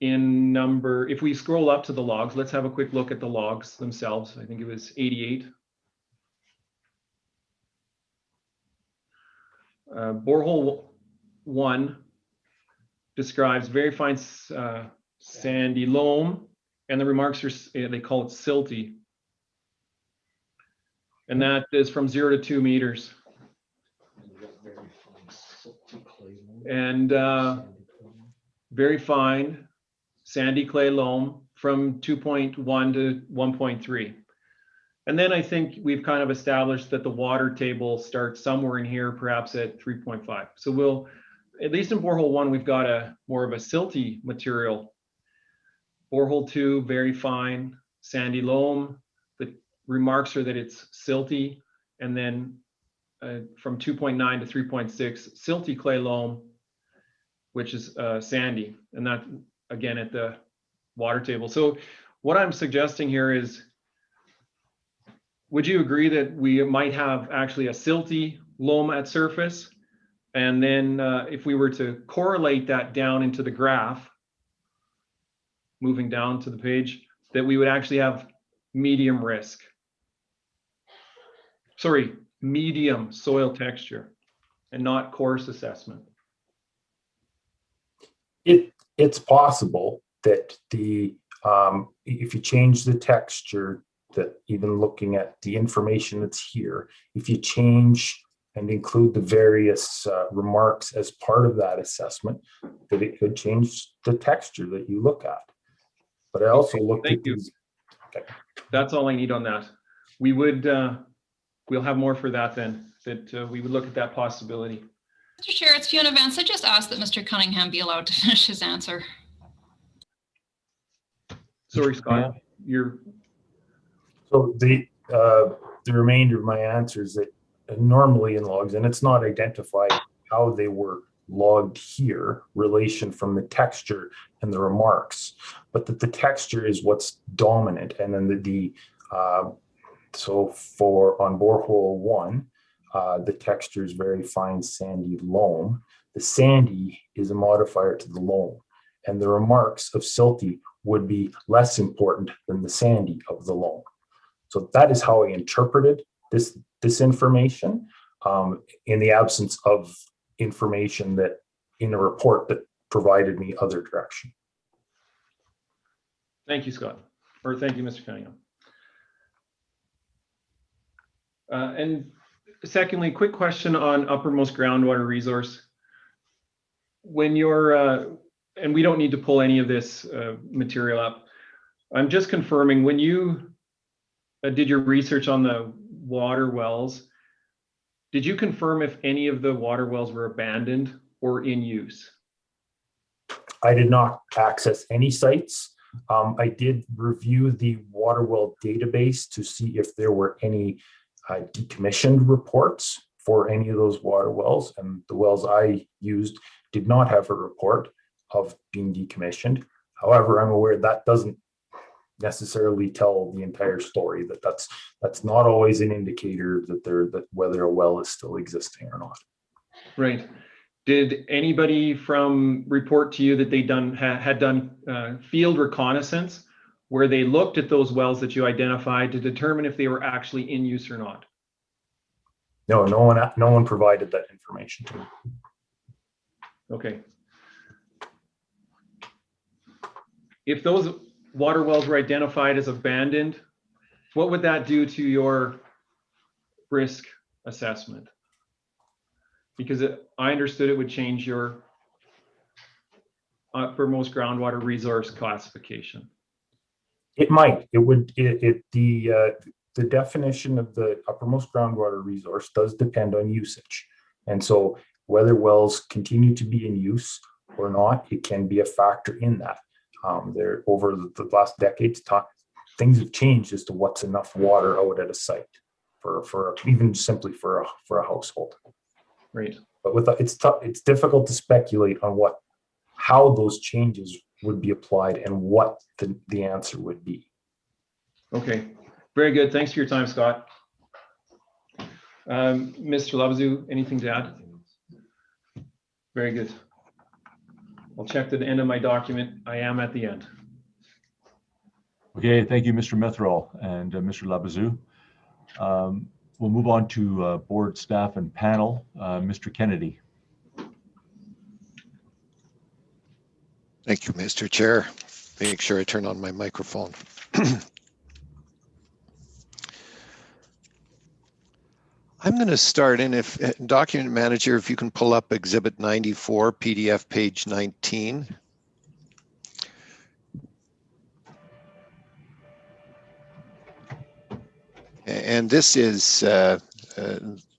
in number, if we scroll up to the logs, let's have a quick look at the logs themselves. I think it was 88. Borehole 1 describes very fine sandy loam, and the remarks are, they call it silty. And that is from 0 to 2 meters. And very fine sandy clay loam from 2.1 to 1.3. And then I think we've kind of established that the water table starts somewhere in here, perhaps at 3.5. So we'll, at least in borehole 1, we've got a more of a silty material. Borehole 2, very fine sandy loam. The remarks are that it's silty. And then from 2.9 to 3.6, silty clay loam, which is sandy. And that, again, at the water table. So what I'm suggesting here is, would you agree that we might have actually a silty loam at surface? And then if we were to correlate that down into the graph, moving down to the page, that we would actually have medium risk. Sorry, medium soil texture and not coarse assessment. It's possible that if you change the texture, that even looking at the information that's here, if you change and include the various remarks as part of that assessment, that it could change the texture that you look at. But I also looked at these. Okay. That's all I need on that. We would, we'll have more for that then, that we would look at that possibility. Mr. Chair, it's Fiona Vance. I just asked that Mr. Cunningham be allowed to finish his answer. Sorry, Scott, you're. So the remainder of my answer is that normally in logs, and it's not identified how they were logged here, relation from the texture and the remarks, but that the texture is what's dominant. And then so for on borehole 1, the texture is very fine sandy loam. The sandy is a modifier to the loam, and the remarks of silty would be less important than the sandy of the loam. So that is how I interpreted this information in the absence of information that in a report that provided me other direction. Thank you, Scott, or thank you, Mr. Cunningham. And secondly, quick question on uppermost groundwater resource. When you're, and we don't need to pull any of this material up, I'm just confirming, when you did your research on the water wells, did you confirm if any of the water wells were abandoned or in use? I did not access any sites. I did review the water well database to see if there were any decommissioned reports for any of those water wells, and the wells I used did not have a report of being decommissioned. However, I'm aware that doesn't necessarily tell the entire story, that's not always an indicator that whether a well is still existing or not. Right. Did anybody from report to you that they had done field reconnaissance where they looked at those wells that you identified to determine if they were actually in use or not? No, no one provided that information to me. Okay. If those water wells were identified as abandoned, what would that do to your risk assessment? Because I understood it would change your uppermost groundwater resource classification. It might. It would. The definition of the uppermost groundwater resource does depend on usage, and so whether wells continue to be in use or not, it can be a factor in that. There, over the last decades, things have changed as to what's enough water out at a site for even simply for a household. Right. But it's difficult to speculate on how those changes would be applied and what the answer would be. Okay, very good. Thanks for your time, Scott. Mr. Labazu, anything to add? Very good. I'll check to the end of my document. I am at the end. Okay, thank you, Mr. Methrall and Mr. Labazu. We'll move on to board, staff, and panel. Mr. Kennedy. Thank you, Mr. Chair. Make sure I turn on my microphone. I'm going to start, and if document manager, if you can pull up Exhibit 94, PDF page 19. And this is the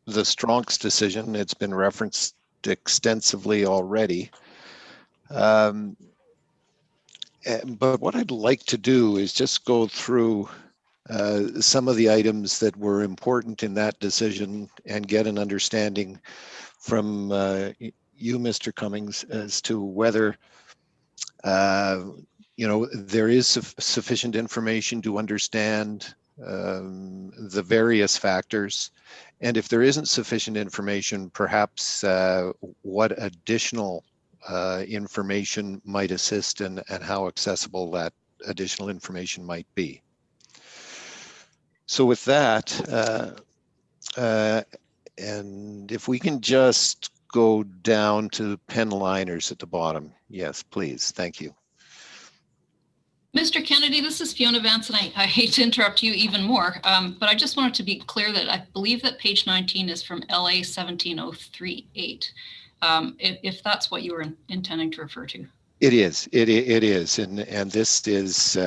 Stronk's decision. It's been referenced extensively already. But what I'd like to do is just go through some of the items that were important in that decision and get an understanding from you, Mr. Cummings, as to whether there is sufficient information to understand the various factors, and if there isn't sufficient information, perhaps what additional information might assist and how accessible that additional information might be. So with that, and if we can just go down to pen liners at the bottom. Yes, please. Thank you. Mr. Kennedy, this is Fiona Vance, and I hate to interrupt you even more, but I just wanted to be clear that I believe that page 19 is from LA19036. If that's what you were intending to refer to. It is. It is, and this is.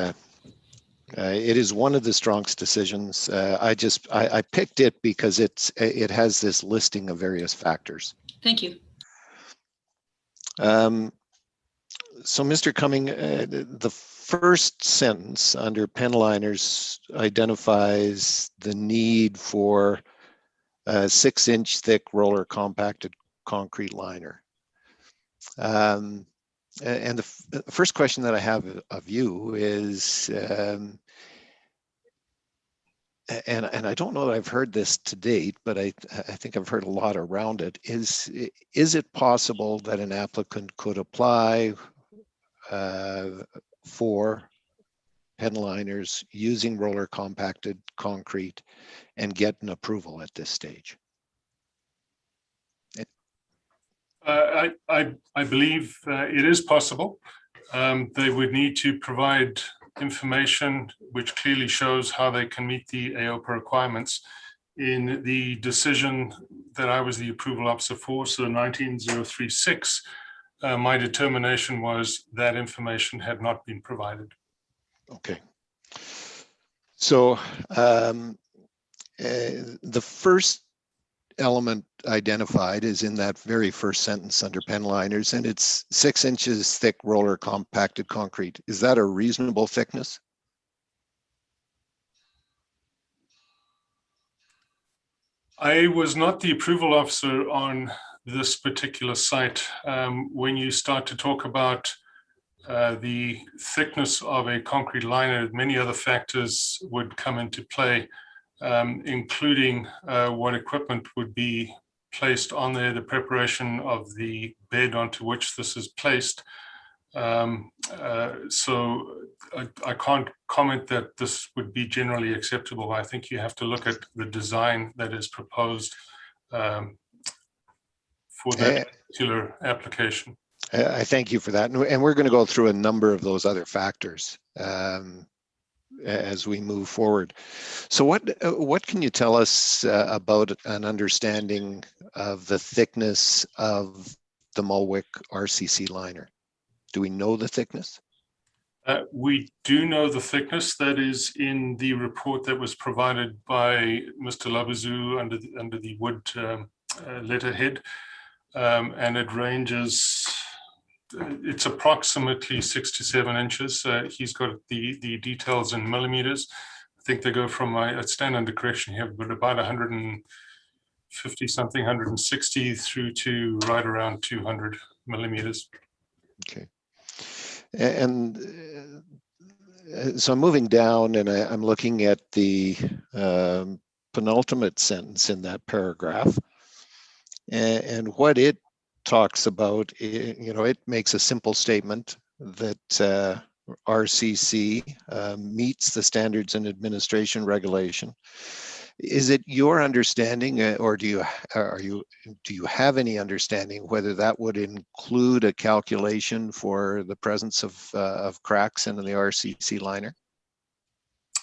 It is one of the Stronk's decisions. I picked it because it has this listing of various factors. Thank you. So, Mr. Cumming, the first sentence under pen liners identifies the need for a 6-inch thick roller compacted concrete liner. And the first question that I have of you is, and I don't know that I've heard this to date, but I think I've heard a lot around it, is it possible that an applicant could apply for pen liners using roller compacted concrete and get an approval at this stage? I believe it is possible. They would need to provide information which clearly shows how they can meet the AOPA requirements. In the decision that I was the approval officer for, so 19036, my determination was that information had not been provided. Okay. So the first element identified is in that very first sentence under pen liners, and it's 6 inches thick roller compacted concrete. Is that a reasonable thickness? I was not the approval officer on this particular site. When you start to talk about the thickness of a concrete liner, many other factors would come into play, including what equipment would be placed on there, the preparation of the bed onto which this is placed. So I can't comment that this would be generally acceptable. I think you have to look at the design that is proposed for that particular application. I thank you for that. And we're going to go through a number of those other factors as we move forward. So what can you tell us about an understanding of the thickness of the Muilwijk RCC liner? Do we know the thickness? We do know the thickness that is in the report that was provided by Mr. Labazou under the wood letterhead, and it ranges. It's approximately 6 to 7 inches. He's got the details in millimeters. I think they go from, I stand under correction here, but about 150 something, 160 through to right around 200 millimeters. Okay. And so I'm moving down and I'm looking at the penultimate sentence in that paragraph, and what it talks about, it makes a simple statement that RCC meets the standards and administration regulation. Is it your understanding, or do you have any understanding whether that would include a calculation for the presence of cracks in the RCC liner?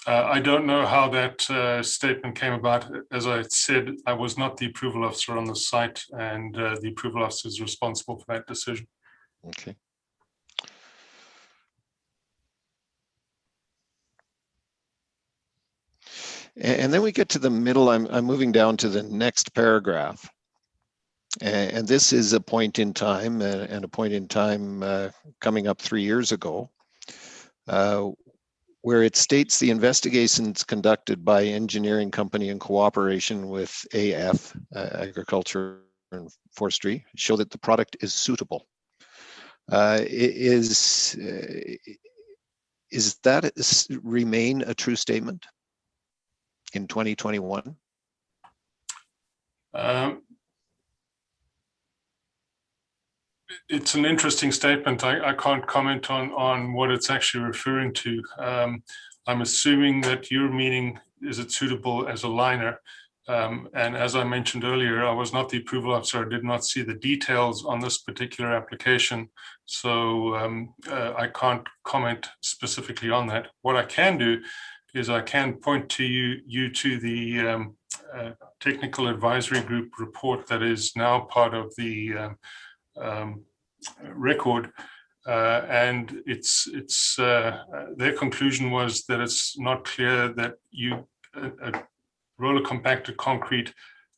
I don't know how that statement came about. As I said, I was not the approval officer on the site, and the approval officer is responsible for that decision. Okay. And then we get to the middle. I'm moving down to the next paragraph. And this is a point in time, and a point in time coming up 3 years ago, where it states the investigations conducted by engineering company in cooperation with AF, Agriculture and Forestry, show that the product is suitable. Is that remain a true statement in 2021? It's an interesting statement. I can't comment on what it's actually referring to. I'm assuming that your meaning, is it suitable as a liner? And as I mentioned earlier, I was not the approval officer. I did not see the details on this particular application. So I can't comment specifically on that. What I can do is I can point to you to the technical advisory group report that is now part of the record, and it's their conclusion was that it's not clear that a roller compacted concrete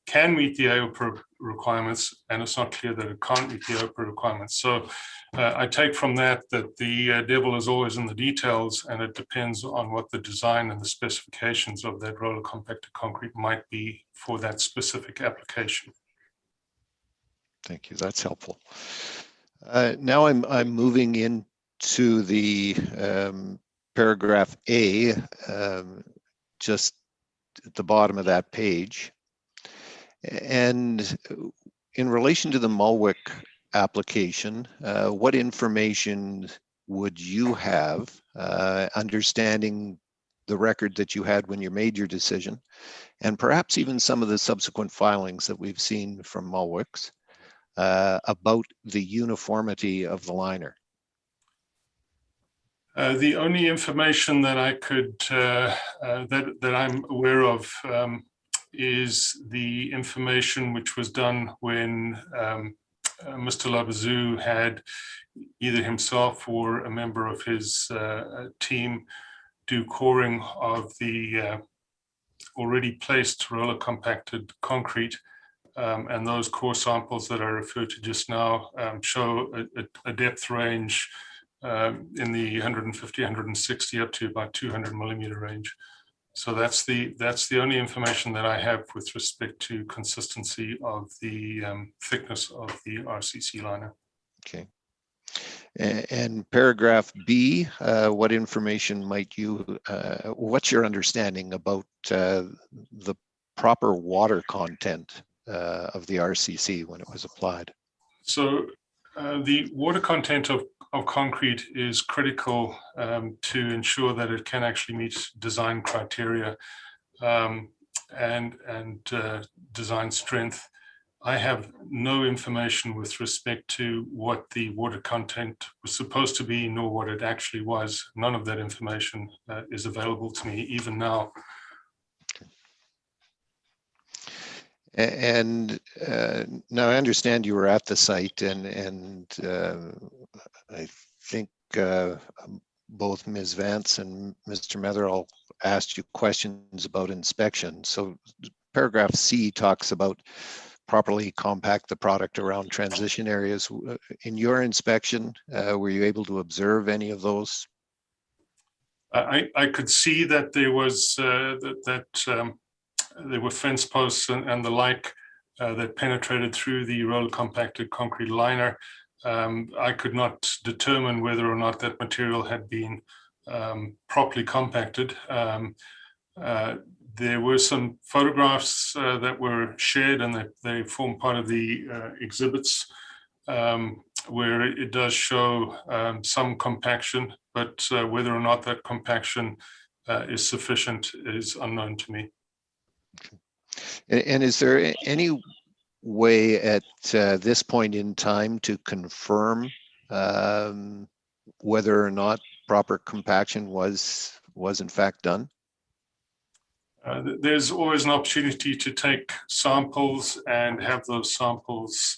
can meet the AOPA requirements, and it's not clear that it can't meet the AOPA requirements. So I take from that the devil is always in the details, and it depends on what the design and the specifications of that roller compacted concrete might be for that specific application. Thank you. That's helpful. Now I'm moving into the paragraph A, just at the bottom of that page. And in relation to the Muilwijk application, what information would you have, understanding the record that you had when you made your decision, and perhaps even some of the subsequent filings that we've seen from Muilwijks, about the uniformity of the liner? The only information that I could that I'm aware of is the information which was done when Mr. Labazou had either himself or a member of his team do coring of the already placed roller compacted concrete. And those core samples that I referred to just now show a depth range in the 150, 160 up to about 200 millimeter range. So that's the only information that I have with respect to consistency of the thickness of the RCC liner. Okay. And paragraph B, what information might you, what's your understanding about the proper water content the RCC when it was applied? So the water content of concrete is critical to ensure that it can actually meet design criteria and design strength. I have no information with respect to what the water content was supposed to be, nor what it actually was. None of that information is available to me even now. And now I understand you were at the site, and I think both Ms. Vance and Mr. Metherall asked you questions about inspection. So paragraph C talks about properly compact the product around transition areas. In your inspection, were you able to observe any of those? I could see that there was there were fence posts and the like that penetrated through the roller compacted concrete liner. I could not determine whether or not that material had been properly compacted. There were some photographs that were shared, and they form part of the exhibits where it does show some compaction, but whether or not that compaction is sufficient is unknown to me. And is there any way at this point in time to confirm whether or not proper compaction was in fact done? There's always an opportunity to take samples and have those samples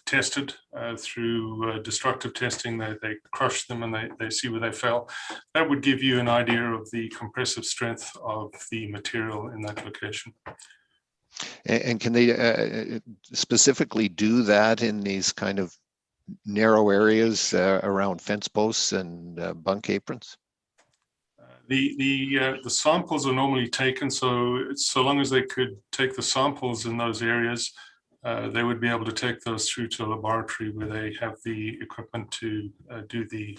tested through destructive testing. They crush them and they see where they fell. That would give you an idea of the compressive strength of the material in that location. And can they specifically do that in these kind of narrow areas around fence posts and bunk aprons? The samples are normally taken, so long as they could take the samples in those areas, they would be able to take those through to a laboratory where they have the equipment to do the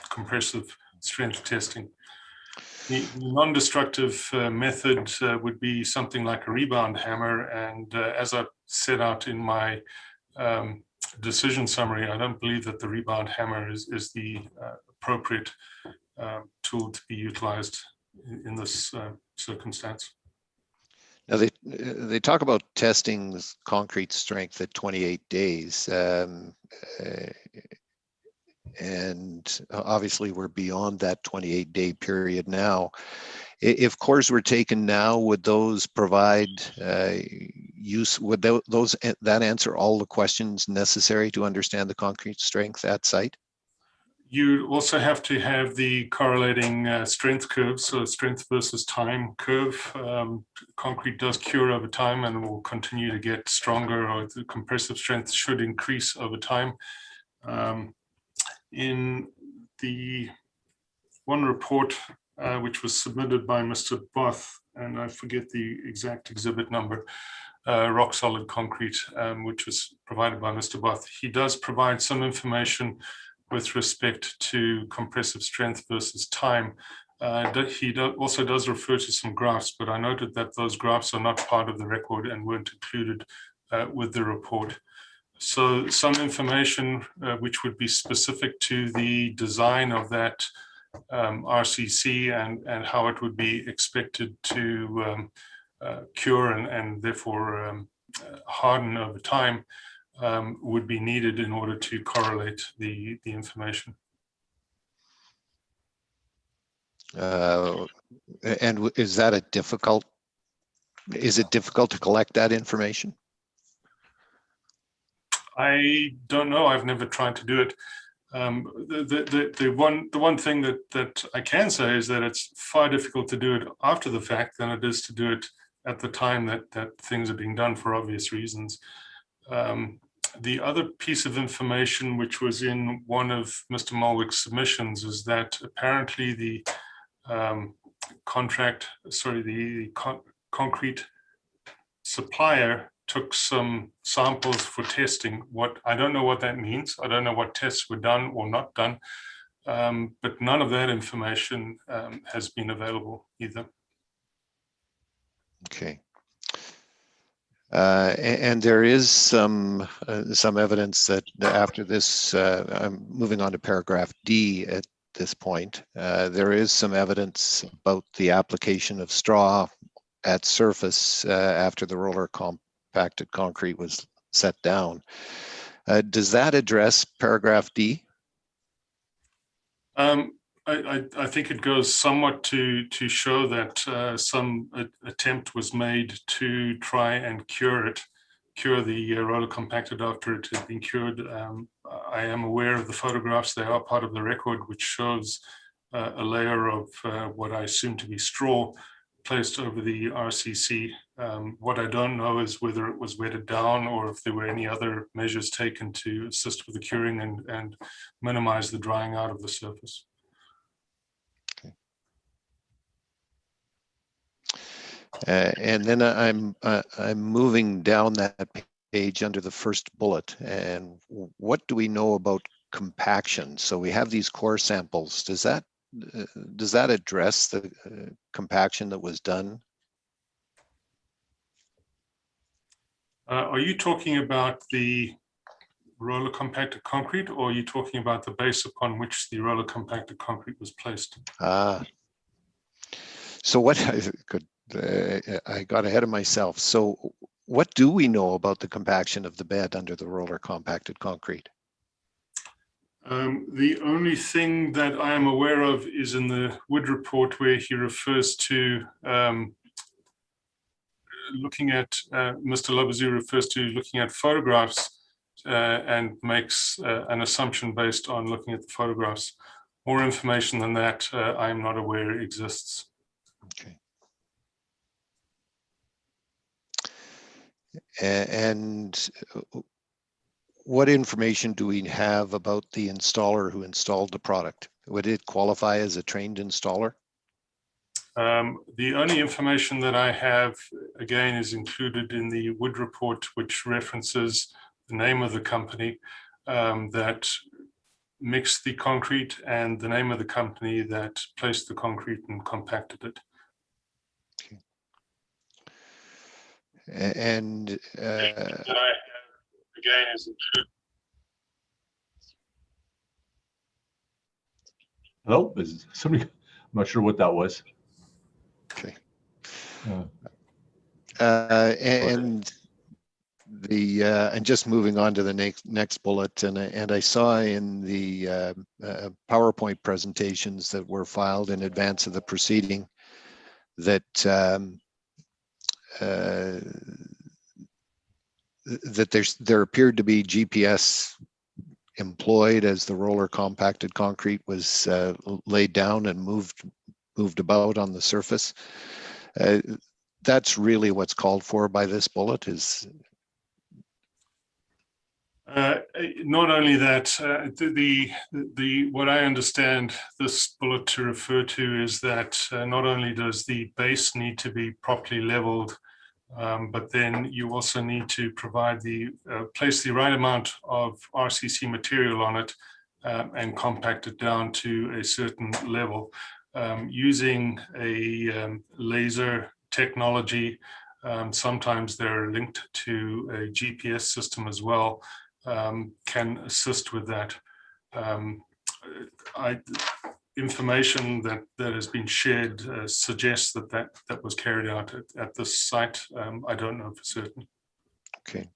compressive strength testing. The non-destructive method would be something like a rebound hammer, and as I set out in my decision summary, I don't believe that the rebound hammer is the appropriate tool to be utilized in this circumstance. Now they talk about testing concrete strength at 28 days, and obviously we're beyond that 28-day period now. If cores were taken now, would those provide use? Would that answer all the questions necessary to understand the concrete strength at site? You also have to have the correlating strength curve, so strength versus time curve. Concrete does cure over time and will continue to get stronger, or the compressive strength should increase over time. In the one report which was submitted by Mr. Both, and I forget the exact exhibit number, rock solid concrete, which was provided by Mr. Both, he does provide some information with respect to compressive strength versus time. He also does refer to some graphs, but I noted that those graphs are not part of the record and weren't included with the report. So some information which would be specific to the design of that RCC and how it would be expected to cure and therefore harden over time would be needed in order to correlate the information. And is it difficult to collect that information? I don't know. I've never tried to do it. The one thing that I can say is that it's far difficult to do it after the fact than it is to do it at the time that things are being done, for obvious reasons. The other piece of information which was in one of Mr. Muilwijk's submissions is that apparently the concrete supplier took some samples for testing. I don't know what that means. I don't know what tests were done or not done, but none of that information has been available either. Okay. And there is some evidence that after this, I'm moving on to paragraph D at this point. There is some evidence about the application of straw at surface after the roller compacted concrete was set down. Does that address paragraph D? I think it goes somewhat to show that some attempt was made to try and cure the roller compacted after it had been cured. I am aware of the photographs. They are part of the record, which shows a layer of what I assume to be straw placed over the RCC. What I don't know is whether it was wetted down or if there were any other measures taken to assist with the curing and minimize the drying out of the surface. And then I'm moving down that page under the first bullet. And what do we know about compaction? So we have these core samples. Does that address the compaction that was done? Are you talking about the roller compacted concrete, or are you talking about the base upon which the roller compacted concrete was placed? So what I got ahead of myself. So what do we know about the compaction of the bed under the roller compacted concrete? The only thing that I am aware of is in the Wood report, where he refers to looking at, Mr. Labazu refers to looking at photographs and makes an assumption based on looking at the photographs. More information than that, I am not aware exists. Okay. And what information do we have about the installer who installed the product? Would it qualify as a trained installer? The only information that I have, again, is included in the Wood report, which references the name of the company that mixed the concrete and the name of the company that placed the concrete and compacted it. Okay. And that I have, again, is included. Hello, is somebody? I'm not sure what that was. Okay. And just moving on to the next bullet, and I saw in the PowerPoint presentations that were filed in advance of the proceeding that there appeared to be GPS employed as the roller compacted concrete was laid down and moved about on the surface. That's really what's called for by this bullet. Is not only that, what I understand this bullet to refer to is that not only does the base need to be properly leveled, but then you also need to provide place the right amount of RCC material on it and compact it down to a certain level. Using a laser technology, sometimes they're linked to a GPS system as well, can assist with that. Information that has been shared suggests that was carried out at this site. I don't know for certain. okay.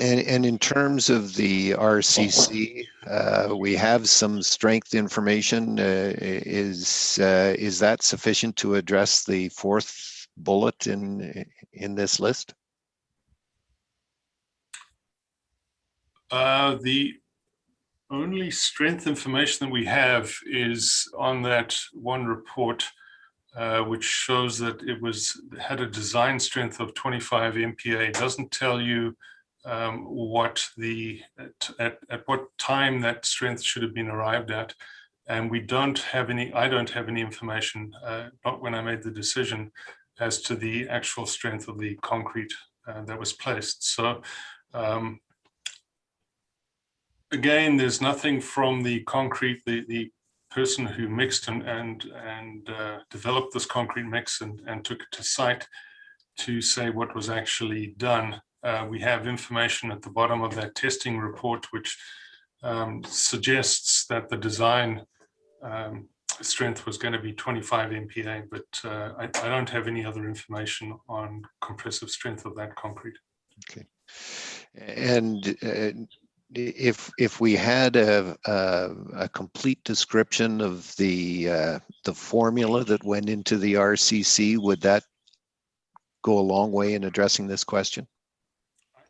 And in terms of the RCC, we have some strength information. Is that sufficient to address the fourth bullet in this list? The only strength information that we have is on that one report, which shows that it had a design strength of 25 MPa. It doesn't tell you at what time that strength should have been arrived at, and I don't have any information, not when I made the decision, as to the actual strength of the concrete that was placed. So again, there's nothing from the concrete, the person who mixed and developed this concrete mix and took it to site to say what was actually done. We have information at the bottom of that testing report, which suggests that the design strength was going to be 25 MPa, but I don't have any other information on compressive strength of that concrete. Okay. And if we had a complete description of the formula that went into the RCC, would that go a long way in addressing this question?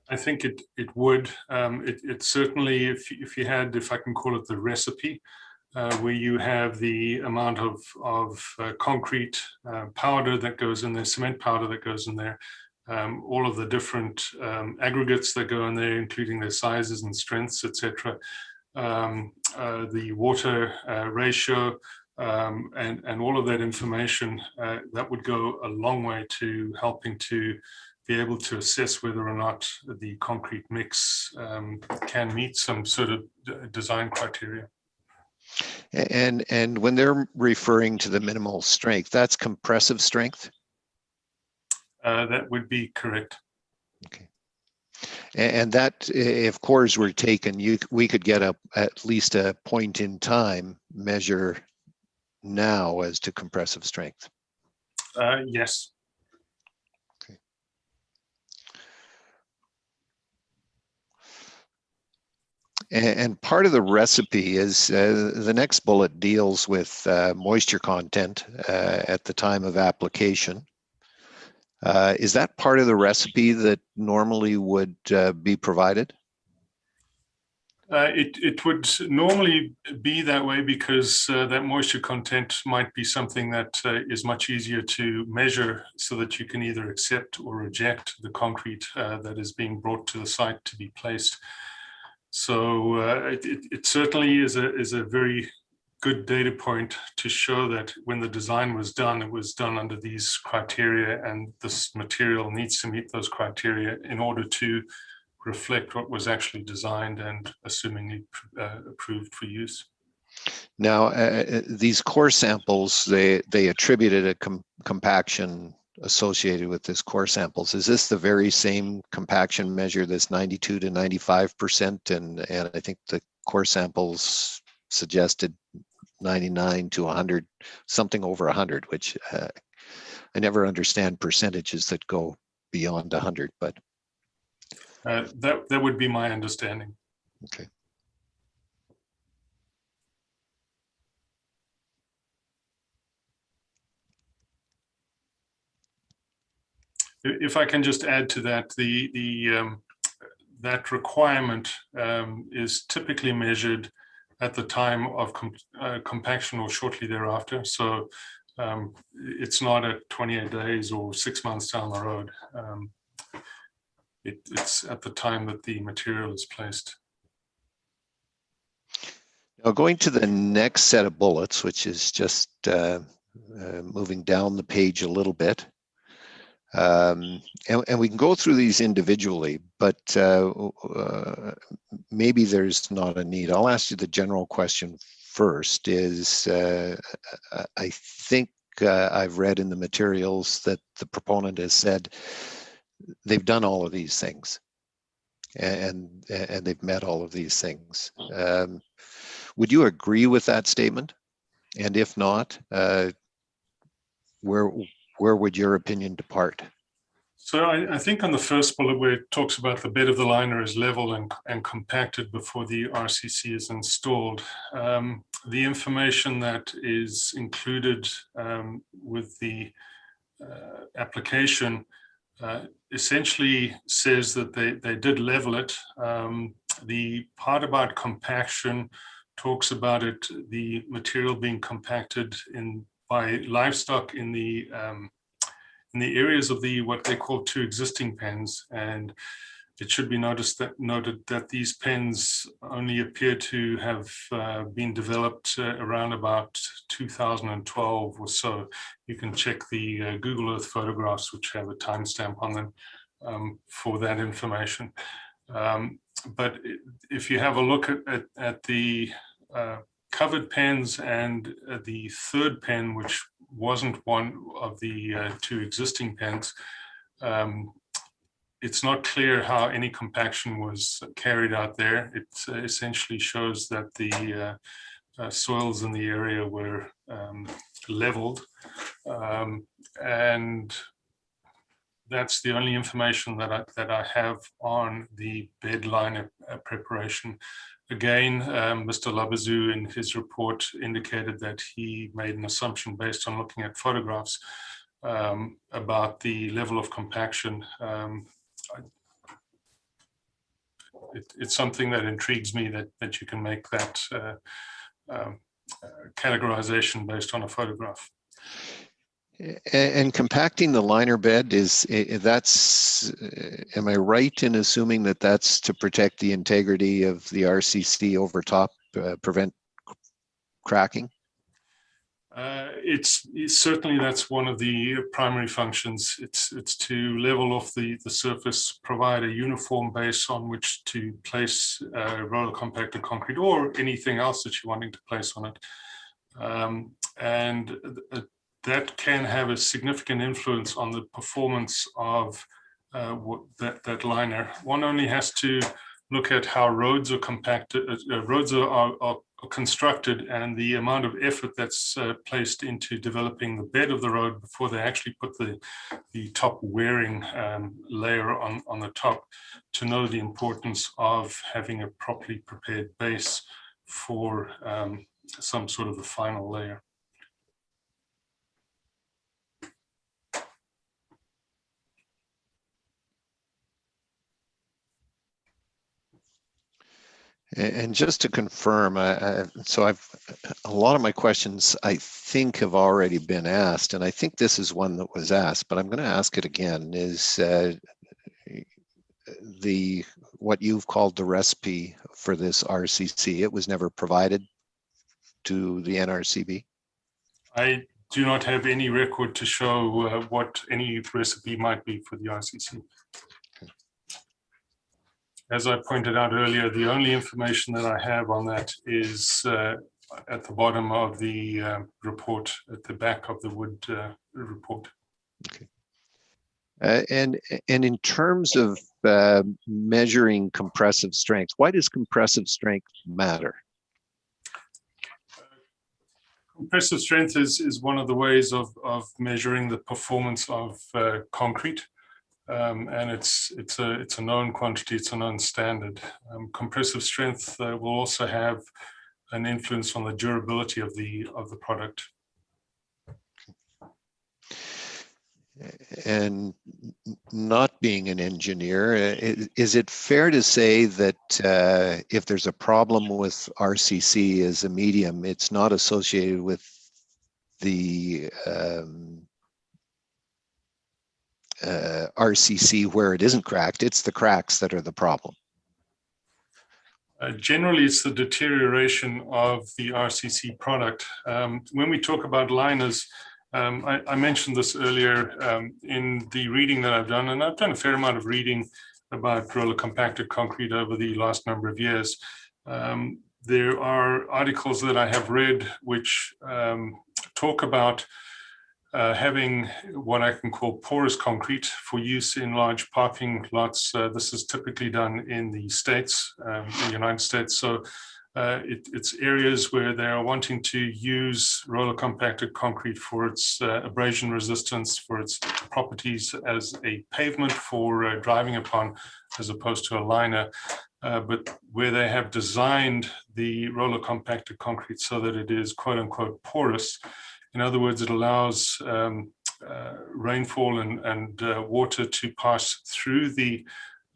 I think it would. It certainly, if you had, if I can call it the recipe, where you have the amount of concrete powder that goes in there, cement powder that goes in there, all of the different aggregates that go in there, including their sizes and strengths, etc. The water ratio, and all of that information, that would go a long way to helping to be able to assess whether or not the concrete mix can meet some sort of design criteria. And when they're referring to the minimal strength, that's compressive strength? That would be correct. Okay. And that, if cores were taken, we could get at least a point in time measure now as to compressive strength. Yes. Okay. And part of the recipe is the next bullet deals with moisture content at the time of application. Is that part of the recipe that normally would be provided? It would normally be that way because that moisture content might be something that is much easier to measure so that you can either accept or reject the concrete that is being brought to the site to be placed. So it certainly is a very good data point to show that when the design was done, it was done under these criteria, and this material needs to meet those criteria in order to reflect what was actually designed and assumingly approved for use. Now, these core samples, they attributed a compaction associated with this core samples. Is this the very same compaction measure, this 92 to 95%? And I think the core samples suggested 99 to 100, something over 100, which I never understand percentages that go beyond 100, but. That would be my understanding. Okay. If I can just add to that, that requirement is typically measured at the time of compaction or shortly thereafter. So it's not at 28 days or 6 months down the road. It's at the time that the material is placed. Now, going to the next set of bullets, which is just moving down the page a little bit. And we can go through these individually, but maybe there's not a need. I'll ask you the general question first is, I think I've read in the materials that the proponent has said they've done all of these things and they've met all of these things. Would you agree with that statement? And if not, where would your opinion depart? So I think on the first bullet where it talks about the bed of the liner is level and compacted before the RCC is installed, the information that is included with the application essentially says that they did level it. The part about compaction talks about it, the material being compacted by livestock in the areas of what they call two existing pens, and it should be noted that these pens only appear to have been developed around about 2012 or so. You can check the Google Earth photographs, which have a timestamp on them for that information. But if you have a look at the covered pens and the third pen, which wasn't one of the two existing pens, it's not clear how any compaction was carried out there. It essentially shows that the soils in the area were leveled, and that's the only information that I have on the bed liner preparation. Again, Mr. Labazu in his report indicated that he made an assumption based on looking at photographs about the level of compaction. It's something that intrigues me that you can make that categorization based on a photograph. And compacting the liner bed am I right in assuming that that's to protect the integrity of the RCC over top, prevent cracking? It's certainly, that's one of the primary functions. It's to level off the surface, provide a uniform base on which to place roller compacted concrete or anything else that you're wanting to place on it. And that can have a significant influence on the performance of that liner. One only has to look at how roads are compacted, roads are constructed, and the amount of effort that's placed into developing the bed of the road before they actually put the top wearing layer on the top, to know the importance of having a properly prepared base for some sort of a final layer. And just to confirm, so a lot of my questions I think have already been asked, and I think this is one that was asked, but I'm going to ask it again. Is what you've called the recipe for this RCC? It was never provided to the NRCB? I do not have any record to show what any recipe might be for the RCC. As I pointed out earlier, the only information that I have on that is at the bottom of the report, at the back of the Wood report. Okay. And in terms of measuring compressive strength, why does compressive strength matter? Compressive strength is one of the ways of measuring the performance of concrete. And it's a known quantity, it's a known standard. Compressive strength will also have an influence on the durability of the product. And not being an engineer, is it fair to say that if there's a problem with RCC as a medium, it's not associated with the RCC where it isn't cracked, it's the cracks that are the problem? Generally, it's the deterioration of the RCC product. When we talk about liners, I mentioned this earlier in the reading that I've done, and I've done a fair amount of reading about roller compacted concrete over the last number of years. There are articles that I have read which talk about having what I can call porous concrete for use in large parking lots. This is typically done in the States, the United States. So it's areas where they are wanting to use roller compacted concrete for its abrasion resistance, for its properties as a pavement for driving upon, as opposed to a liner. But where they have designed the roller compacted concrete so that it is quote unquote porous. In other words, it allows rainfall and water to pass through the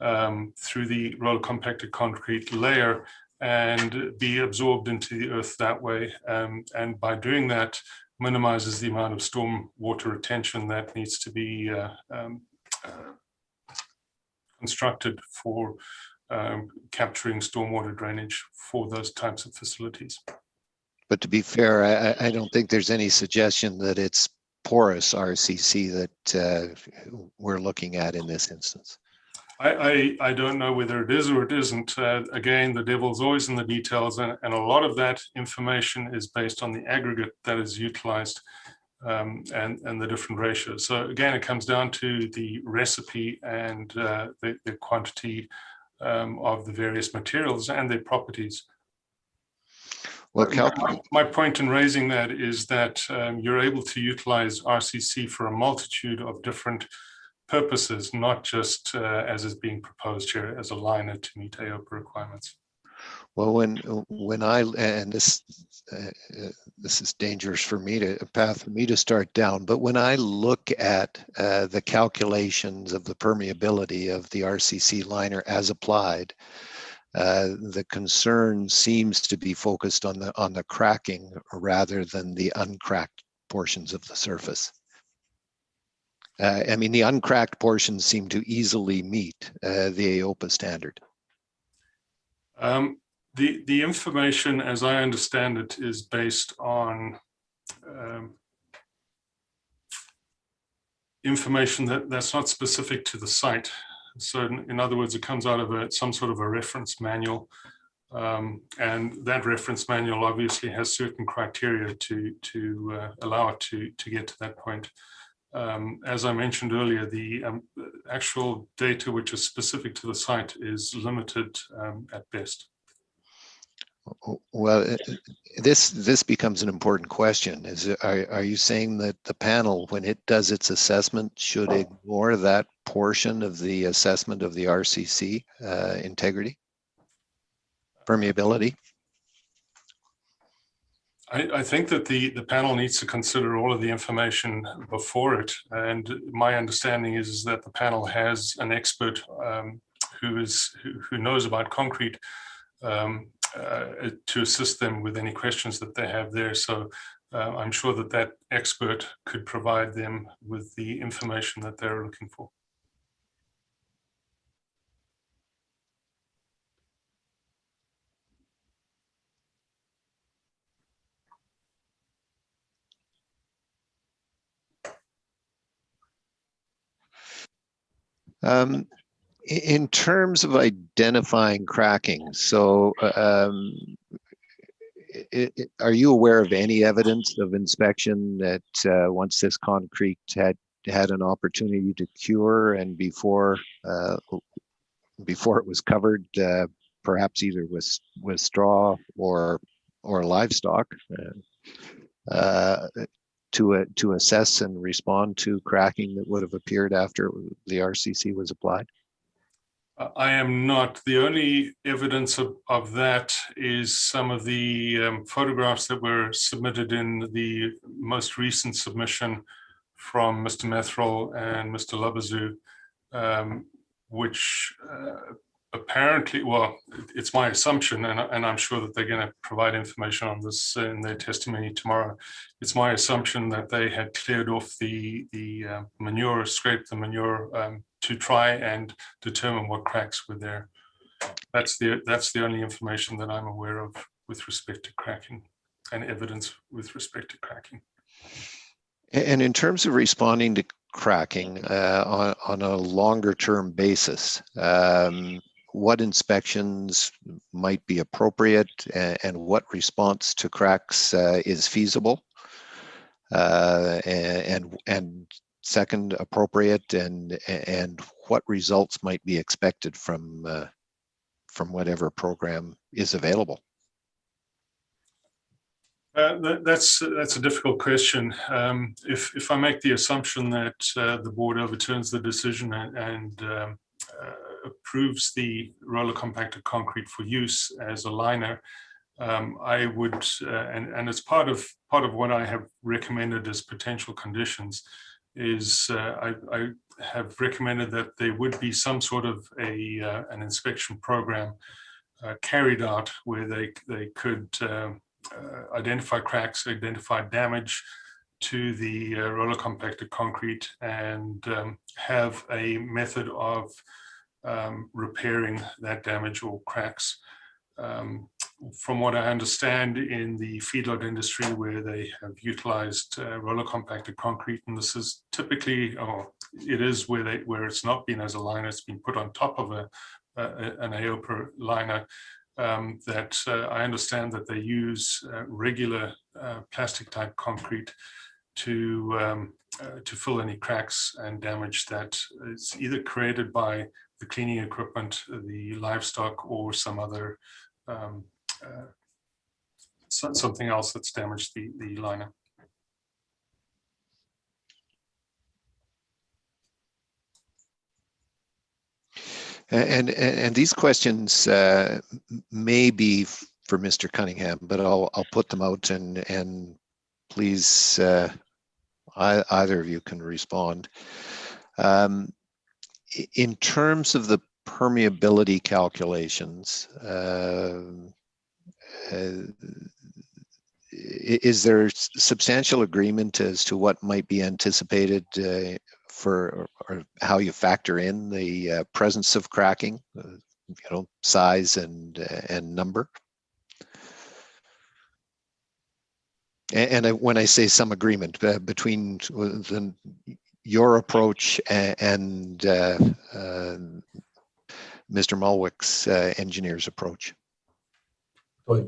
roller compacted concrete layer and be absorbed into the earth that way. And by doing that, minimizes the amount of storm water retention that needs to be constructed for capturing stormwater drainage for those types of facilities. But to be fair, I don't think there's any suggestion that it's porous RCC that we're looking at in this instance. I don't know whether it is or it isn't. Again, the devil's always in the details, and a lot of that information is based on the aggregate that is utilized and the different ratios. So again, it comes down to the recipe and the quantity of the various materials and their properties. Well, my point in raising that is that you're able to utilize RCC for a multitude of different purposes, not just as is being proposed here as a liner to meet AOPA requirements. well, when I, and this is dangerous for me to, a path for me to start down, but when I look at the calculations of the permeability of the RCC liner as applied, the concern seems to be focused on the cracking rather than the uncracked portions of the surface. I mean, the uncracked portions seem to easily meet the AOPA standard. The information, as I understand it, is based on information that's not specific to the site. So in other words, it comes out of some sort of a reference manual. And that reference manual obviously has certain criteria to allow it to get to that point. As I mentioned earlier, the actual data which is specific to the site is limited at best. Well, this becomes an important question. Are you saying that the panel, when it does its assessment, should ignore that portion of the assessment of the RCC integrity, permeability? I think that the panel needs to consider all of the information before it. And my understanding is that the panel has an expert who knows about concrete to assist them with any questions that they have there. So I'm sure that that expert could provide them with the information that they're looking for. In terms of identifying cracking, so are you aware of any evidence of inspection that once this concrete had an opportunity to cure and before it was covered, perhaps either with straw or livestock, to assess and respond to cracking that would have appeared after the RCC was applied? I am not. The only evidence of that is some of the photographs that were submitted in the most recent submission from Mr. Methrol and Mr. Labazu, which apparently, well, it's my assumption, and I'm sure that they're going to provide information on this in their testimony tomorrow. It's my assumption that they had cleared off the manure, scraped the manure to try and determine what cracks were there. That's the only information that I'm aware of with respect to cracking and evidence with respect to cracking. And in terms of responding to cracking on a longer term basis, what inspections might be appropriate and what response to cracks is feasible? And second, appropriate, and what results might be expected from whatever program is available? That's a difficult question. If I make the assumption that the board overturns the decision and approves the roller compacted concrete for use as a liner, I would, and it's part of what I have recommended as potential conditions, is I have recommended that there would be some sort of an inspection program carried out where they could identify cracks, identify damage to the roller compacted concrete, and have a method of repairing that damage or cracks. from what I understand, in the feedlot industry where they have utilized roller compacted concrete, and this is typically, it is where it's not been as a liner, it's been put on top of an AOPA liner. That I understand that they use regular plastic type concrete to fill any cracks and damage that is either created by the cleaning equipment, the livestock, or some other something else that's damaged the liner. And these questions may be for Mr. Cunningham, but I'll put them out, and please either of you can respond. In terms of the permeability calculations, is there substantial agreement as to what might be anticipated for, or how you factor in the presence of cracking, size and number? And when I say some agreement between your approach and Mr. Muilwijk's engineer's approach. I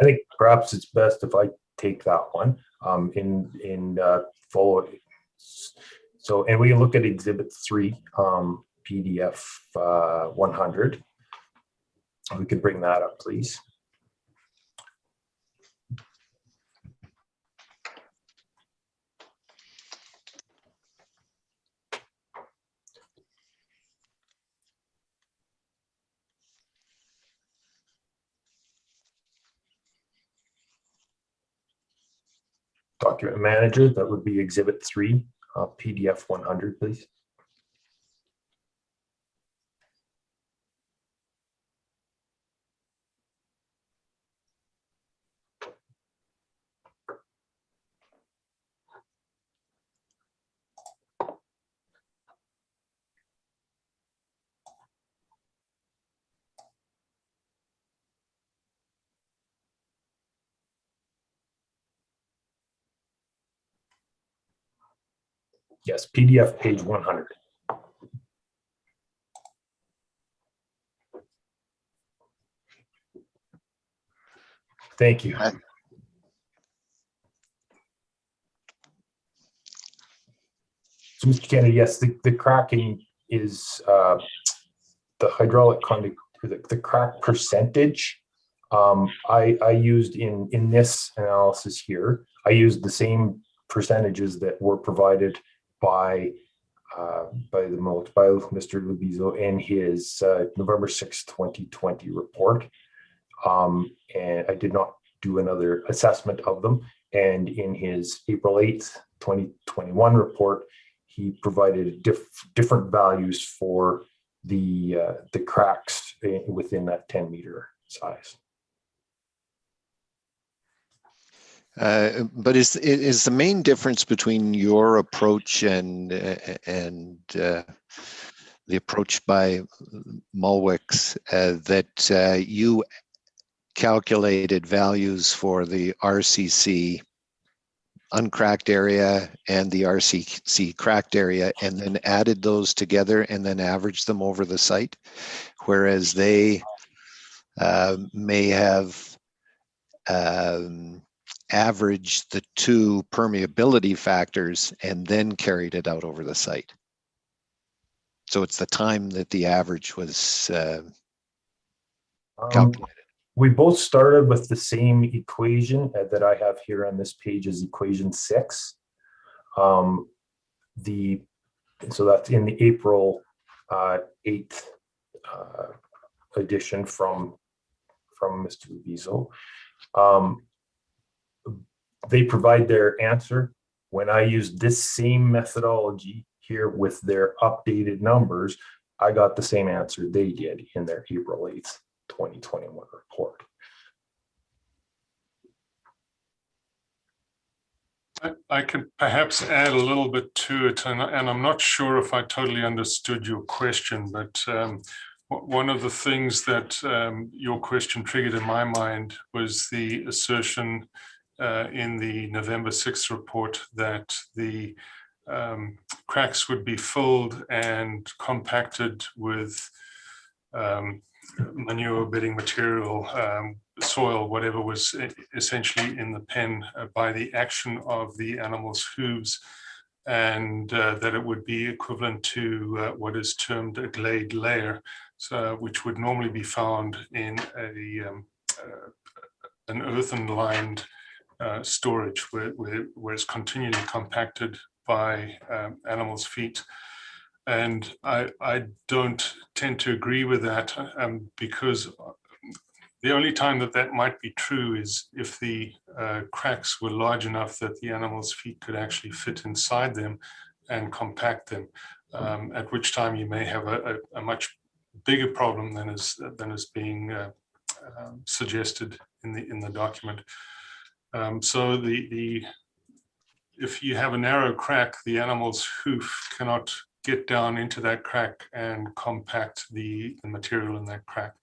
think perhaps it's best if I take that one in follow. So, and we can look at Exhibit 3, PDF 100. We could bring that up, please. Document manager, that would be Exhibit 3, PDF 100, please. Yes, PDF page 100. Thank you. So, Mr. Kennedy, yes, the cracking is the hydraulic conduct, the crack percentage. I used in this analysis here, I used the same percentages that were provided by Mr. Lubizo in his November 6, 2020 report. And I did not do another assessment of them. And in his April 8th, 2021 report, he provided different values for the cracks within that 10-meter size. But is the main difference between your approach and the approach by Muilwijk's that you calculated values for the RCC uncracked area and the RCC cracked area, and then added those together and then averaged them over the site, whereas they may have averaged the two permeability factors and then carried it out over the site? So it's the time that the average was calculated. We both started with the same equation that I have here on this page is equation 6. So that's in the April 8th edition from Mr. Lubizo. They provide their answer. When I used this same methodology here with their updated numbers, I got the same answer they did in their April 8th, 2021 report. I can perhaps add a little bit to it, and I'm not sure if I totally understood your question, but One of the things that your question triggered in my mind was the assertion in the November 6th report that the cracks would be filled and compacted with manure, bedding material, soil, whatever was essentially in the pen by the action of the animal's hooves, and that it would be equivalent to what is termed a glade layer, so, which would normally be found in an earthen-lined storage where it's continually compacted by animals' feet. And I don't tend to agree with that because the only time that that might be true is if the cracks were large enough that the animal's feet could actually fit inside them and compact them, at which time you may have a much bigger problem than is being suggested in the document. So if you have a narrow crack, the animal's hoof cannot get down into that crack and compact the material in that crack.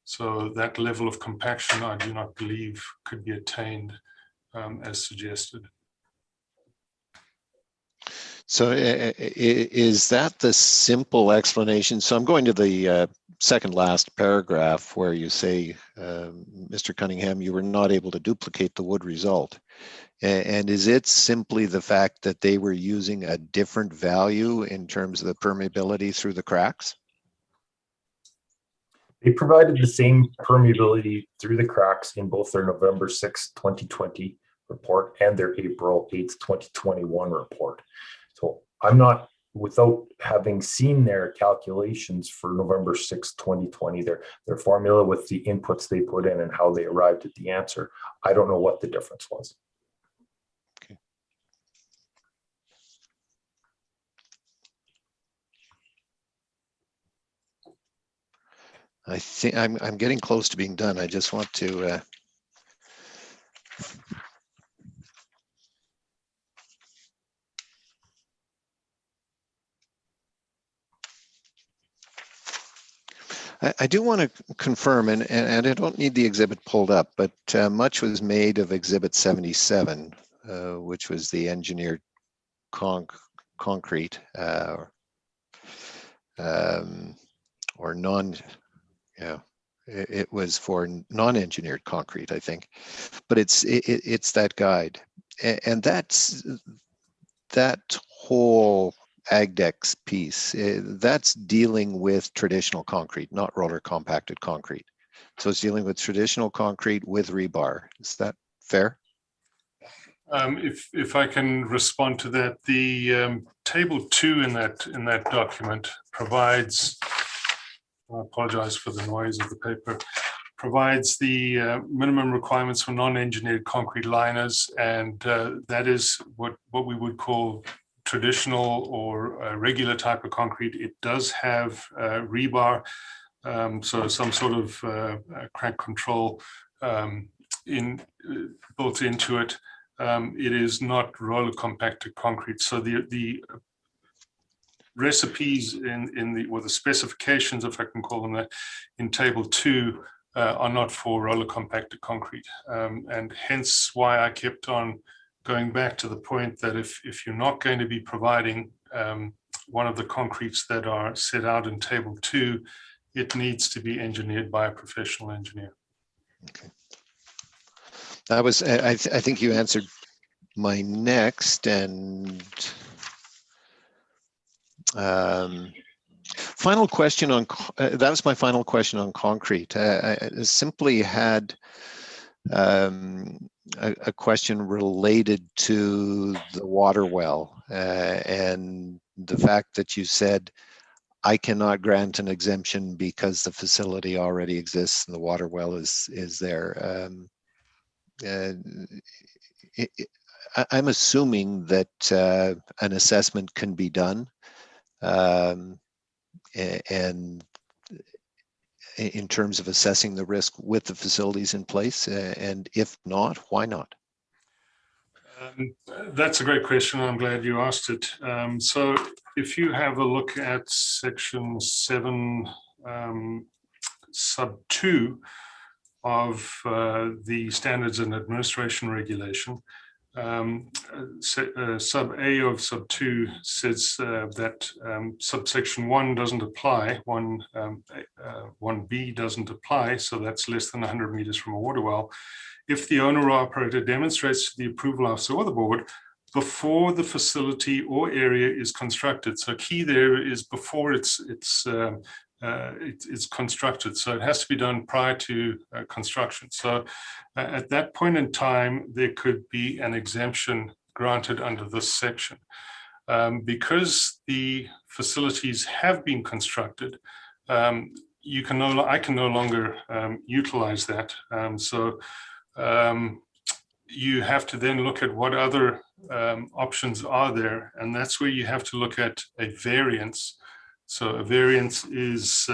So that level of compaction, I do not believe could be attained as suggested. So is that the simple explanation? So I'm going to the second last paragraph where you say, Mr. Cunningham, you were not able to duplicate the wood result. And is it simply the fact that they were using a different value in terms of the permeability through the cracks? They provided the same permeability through the cracks in both their November 6, 2020 report and their April 8, 2021 report. So I'm not, without having seen their calculations for November 6, 2020, their formula with the inputs they put in and how they arrived at the answer, I don't know what the difference was. I think I'm getting close to being done. I just want to I do want to confirm, and I don't need the exhibit pulled up, but much was made of Exhibit 77, which was the engineered concrete or non. Yeah, it was for non-engineered concrete, I think, but it's that guide, and that's that whole AgDex piece. That's dealing with traditional concrete, not roller compacted concrete. So it's dealing with traditional concrete with rebar. Is that fair? If I can respond to that, the table 2 in that document provides. I apologize for the noise of the paper, provides the minimum requirements for non-engineered concrete liners, and that is what we would call traditional or regular type of concrete. It does have rebar, so some sort of crack control built into it. It is not roller compacted concrete, so the recipes or the specifications, if I can call them that, in table 2 are not for roller compacted concrete, and hence why I kept on going back to the point that if you're not going to be providing one of the concretes that are set out in table 2, it needs to be engineered by a professional engineer. Okay. That was, I think you answered my next and final question on, that was my final question on concrete. I simply had a question related to the water well and the fact that you said, I cannot grant an exemption because the facility already exists and the water well is there. I'm assuming that an assessment can be done, and in terms of assessing the risk with the facilities in place, and if not, why not? That's a great question. I'm glad you asked it. So if you have a look at section 7, sub 2 of the Standards and Administration Regulation. Sub A of sub 2 says that subsection 1 doesn't apply, 1B doesn't apply, so that's less than 100 meters from a water well, if the owner or operator demonstrates the approval officer or the board before the facility or area is constructed. So key there is before it's constructed. So it has to be done prior to construction. So at that point in time, there could be an exemption granted under this section. Because the facilities have been constructed, I can no longer utilize that. You have to then look at what other options are there, and that's where you have to look at a variance. So a variance is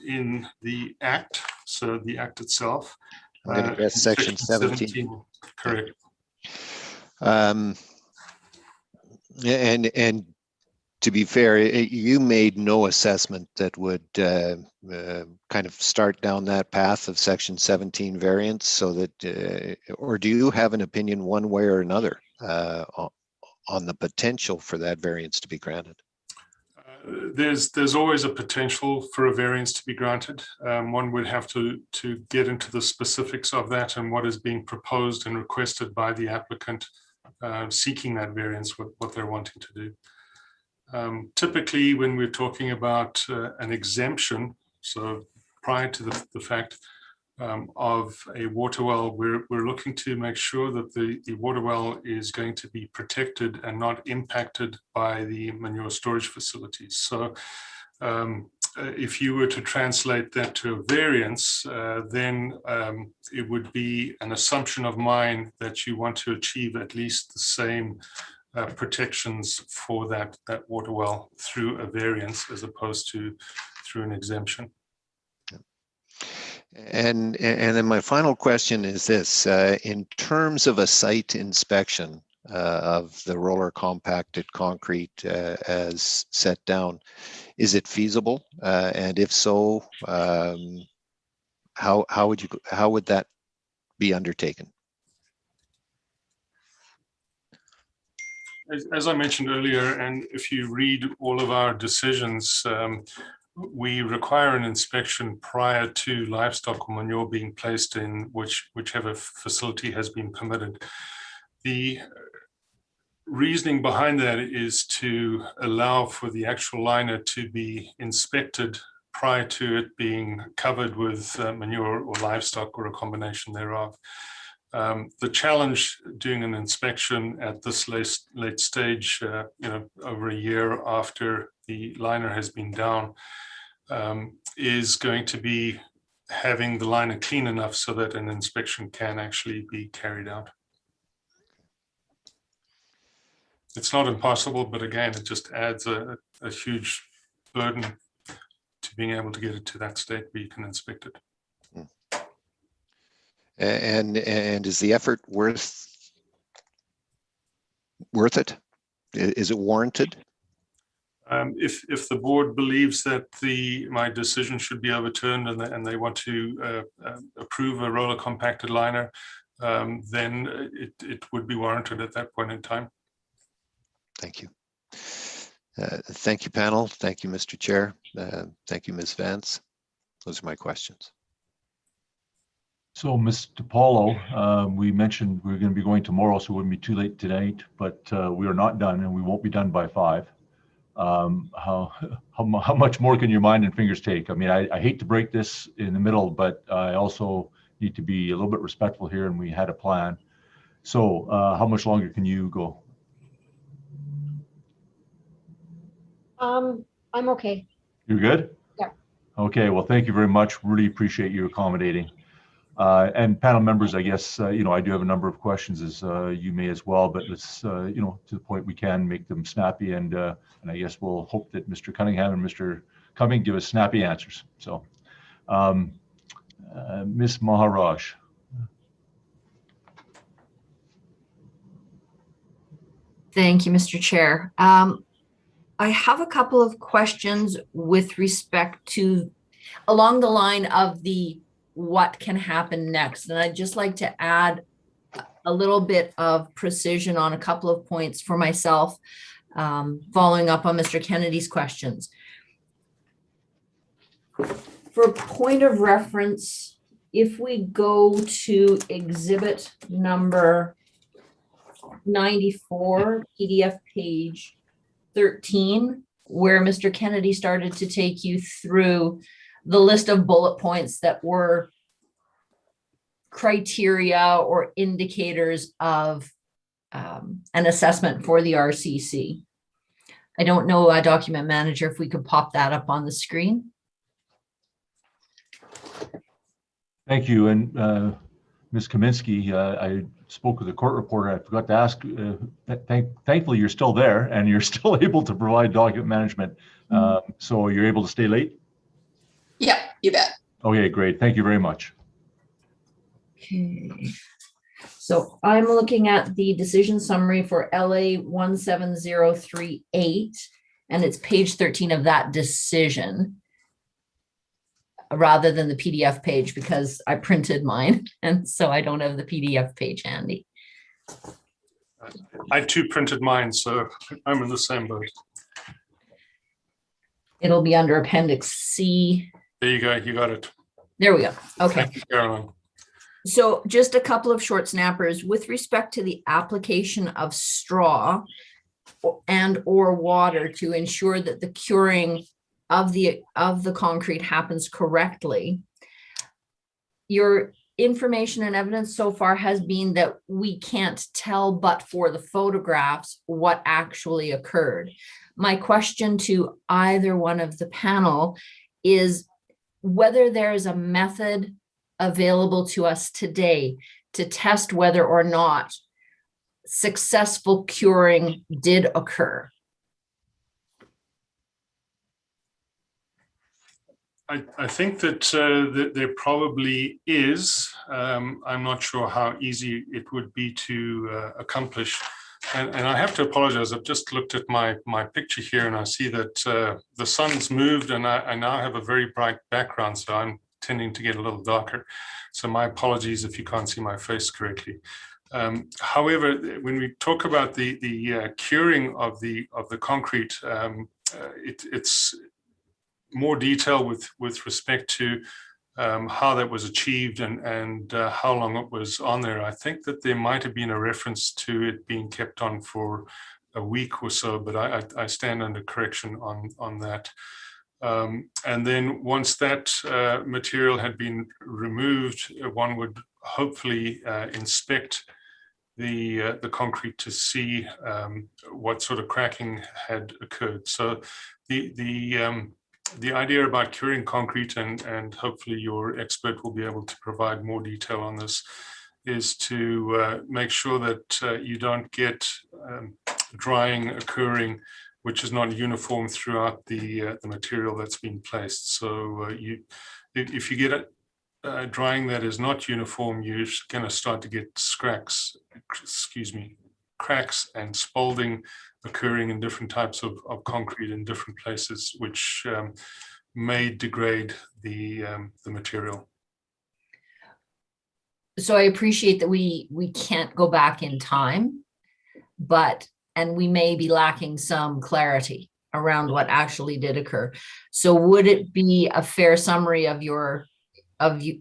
in the Act, so the Act itself. I'm going to guess section 17. Correct. And to be fair, you made no assessment that would kind of start down that path of section 17 variance, so that, or do you have an opinion one way or another on the potential for that variance to be granted? There's always a potential for a variance to be granted. One would have to get into the specifics of that and what is being proposed and requested by the applicant seeking that variance, what they're wanting to do. Typically, when we're talking about an exemption, so prior to the fact of a water well, we're looking to make sure that the water well is going to be protected and not impacted by the manure storage facilities. So if you were to translate that to a variance, then it would be an assumption of mine that you want to achieve at least the same protections for that water well through a variance as opposed to through an exemption. And then my final question is this: in terms of a site inspection of the roller compacted concrete as set down, is it feasible? And if so, how would that be undertaken? As I mentioned earlier, and if you read all of our decisions, we require an inspection prior to livestock or manure being placed in whichever facility has been permitted. The reasoning behind that is to allow for the actual liner to be inspected prior to it being covered with manure or livestock or a combination thereof. The challenge doing an inspection at this late stage, over a year after the liner has been down, is going to be having the liner clean enough so that an inspection can actually be carried out. It's not impossible, but again, it just adds a huge burden to being able to get it to that state where you can inspect it. And is the effort worth it? Is it warranted? If the board believes that my decision should be overturned and they want to approve a roller compacted liner, then it would be warranted at that point in time. Thank you. Thank you, panel. Thank you, Mr. Chair. Thank you, Ms. Vance. Those are my questions. So, Mr. Paulo, we mentioned we were going to be going tomorrow, so it wouldn't be too late tonight, but we are not done and we won't be done by 5. How much more can your mind and fingers take? I mean, I hate to break this in the middle, but I also need to be a little bit respectful here, and we had a plan. So how much longer can you go? I'm okay. You're good? Yeah. Okay, well, thank you very much. Really appreciate you accommodating. And panel members, I guess, I do have a number of questions, as you may as well, but let's, to the point we can make them snappy, and I guess we'll hope that Mr. Cunningham and Mr. Cumming give us snappy answers. So, Ms. Maharaj. Thank you, Mr. Chair. I have a couple of questions with respect to along the line of the what can happen next. And I'd just like to add a little bit of precision on a couple of points for myself, following up on Mr. Kennedy's questions. For point of reference, if we go to exhibit number 94, PDF page 13, where Mr. Kennedy started to take you through the list of bullet points that were criteria or indicators of an assessment for the RCC. I don't know, document manager, if we could pop that up on the screen. Thank you. And Ms. Kaminsky, I spoke with the court reporter. I forgot to ask, thankfully you're still there and you're still able to provide document management. So you're able to stay late? Yeah, you bet. Okay, great. Thank you very much. Okay. So I'm looking at the decision summary for LA19038, and it's page 13 of that decision, rather than the PDF page, because I printed mine, and so I don't have the PDF page handy. I too printed mine, so I'm in the same boat. It'll be under Appendix C. There you go. You got it. There we go. Okay. Thank you, Caroline. So just a couple of short snappers with respect to the application of straw and or water to ensure that the curing of the concrete happens correctly. Your information and evidence so far has been that we can't tell but for the photographs what actually occurred. My question to either one of the panel is whether there is a method available to us today to test whether or not successful curing did occur. I think that there probably is. I'm not sure how easy it would be to accomplish. And I have to apologize. I've just looked at my picture here and I see that the sun's moved and I now have a very bright background. So I'm tending to get a little darker. So my apologies if you can't see my face correctly. However, when we talk about the curing of the concrete, it's more detail with respect to how that was achieved and how long it was on there. I think that there might have been a reference to it being kept on for a week or so, but I stand under correction on that. And then once that material had been removed, one would hopefully inspect the concrete to see what sort of cracking had occurred. So the idea about curing concrete, and hopefully your expert will be able to provide more detail on this, is to make sure that you don't get drying occurring which is not uniform throughout the material that's been placed. So if you get drying that is not uniform, you're going to start to get cracks and spalding occurring in different types of concrete in different places, which may degrade the material. So I appreciate that we can't go back in time, and we may be lacking some clarity around what actually did occur. So would it be a fair summary of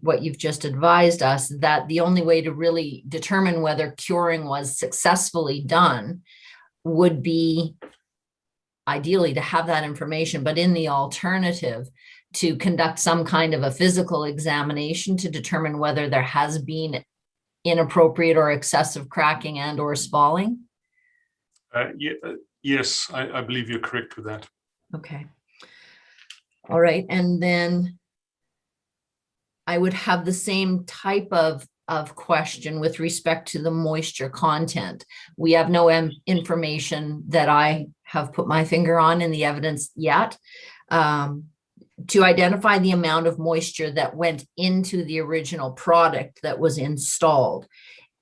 what you've just advised us, that the only way to really determine whether curing was successfully done would be ideally to have that information, but in the alternative, to conduct some kind of a physical examination to determine whether there has been inappropriate or excessive cracking and or spalling? Yes, I believe you're correct with that. Okay. All right. And then I would have the same type of question with respect to the moisture content. We have no information that I have put my finger on in the evidence yet to identify the amount of moisture that went into the original product that was installed.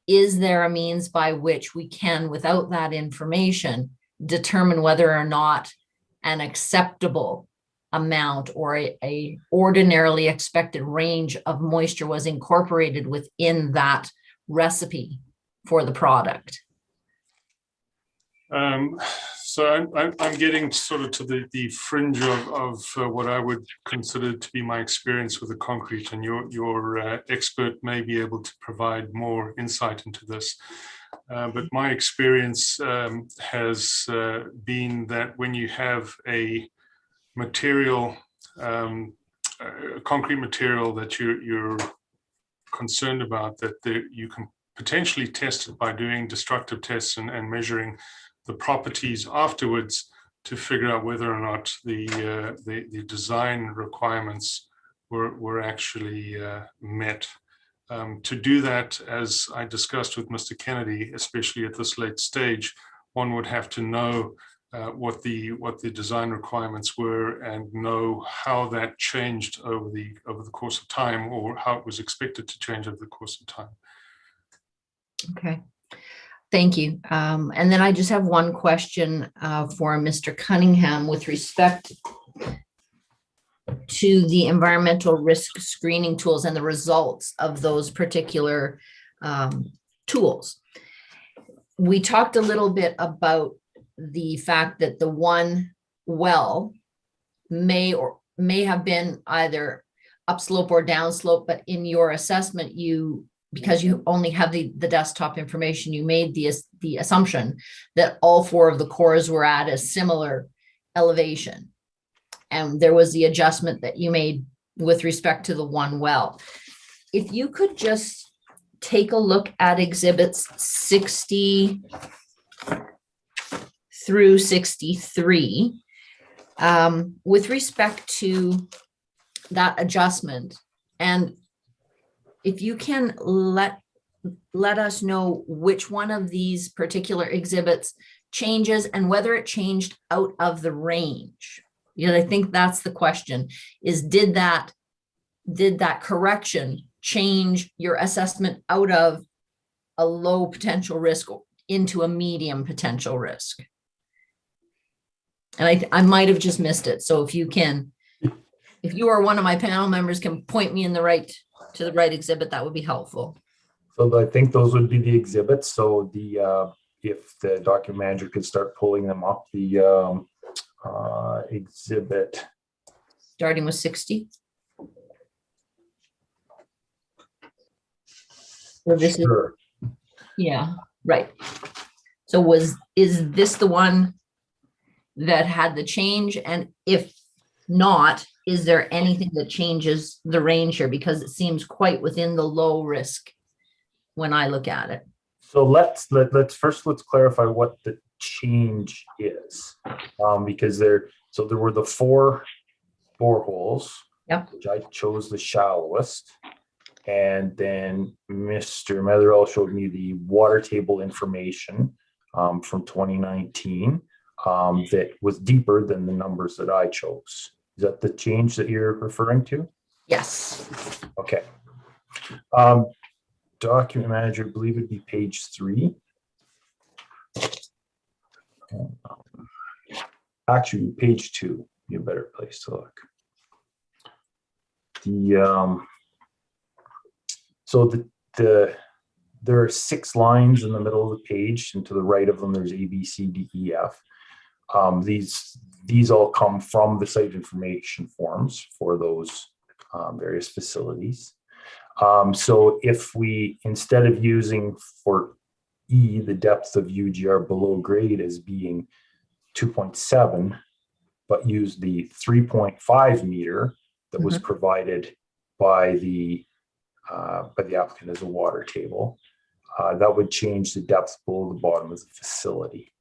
Is there a means by which we can, without that information, determine whether or not an acceptable amount or a ordinarily expected range of moisture was incorporated within that recipe for the product? So I'm getting sort of to the fringe of what I would consider to be my experience with the concrete, and your expert may be able to provide more insight into this. But my experience has been that when you have a material, concrete material that you're concerned about, that you can potentially test it by doing destructive tests and measuring the properties afterwards to figure out whether or not the design requirements were actually met. To do that, as I discussed with Mr. Kennedy, especially at this late stage, one would have to know what the design requirements were and know how that changed over the course of time, or how it was expected to change over the course of time. Okay, thank you. And then I just have one question for Mr. Cunningham with respect to the environmental risk screening tools and the results of those particular tools. We talked a little bit about the fact that the one well may have been either upslope or downslope, but in your assessment, because you only have the desktop information, you made the assumption that all four of the cores were at a similar elevation. And there was the adjustment that you made with respect to the one well. If you could just take a look at exhibits 60 through 63, with respect to that adjustment, and if you can let us know which one of these particular exhibits changes and whether it changed out of the range. I think that's the question, is did that correction change your assessment out of a low potential risk into a medium potential risk? And I might have just missed it. So if you are one of my panel members, can point me in to the right exhibit, that would be helpful. So I think those would be the exhibits. So if the document manager could start pulling them up, the exhibit. Starting with 60. Or this Sure. Yeah, right. So is this the one that had the change? And if not, is there anything that changes the range here? Because it seems quite within the low risk when I look at it. So let's clarify what the change is, because there were the 4 boreholes, yep, which I chose the shallowest, and then Mr. Metherell showed me the water table information from 2019 that was deeper than the numbers that I chose. Is that the change that you're referring to? Yes. Okay. Document manager, I believe it'd be page 3. Actually, page 2, be a better place to look. There are 6 lines in the middle of the page, and to the right of them, there's A, B, C, D, E, F. These all come from the site information forms for those various facilities. So if we, instead of using for E, the depth of UGR below grade as being 2.7, but use the 3.5 meter that was provided by the applicant as a water table, that would change the depth below the bottom of the facility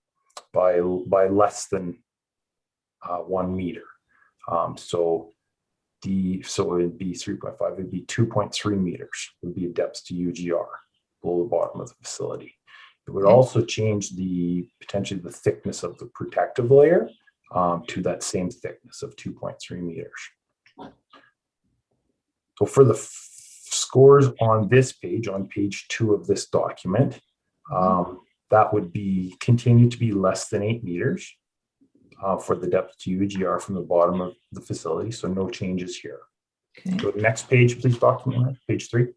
by less than 1 meter. So it would be 3.5, it'd be 2.3 meters would be a depth to UGR below the bottom of the facility. It would also change potentially the thickness of the protective layer to that same thickness of 2.3 meters. So for the scores on this page, on page 2 of this document, that would continue to be less than 8 meters. for the depth to UGR from the bottom of the facility, so no changes here. Okay. Go to the next page, please, document, page 3.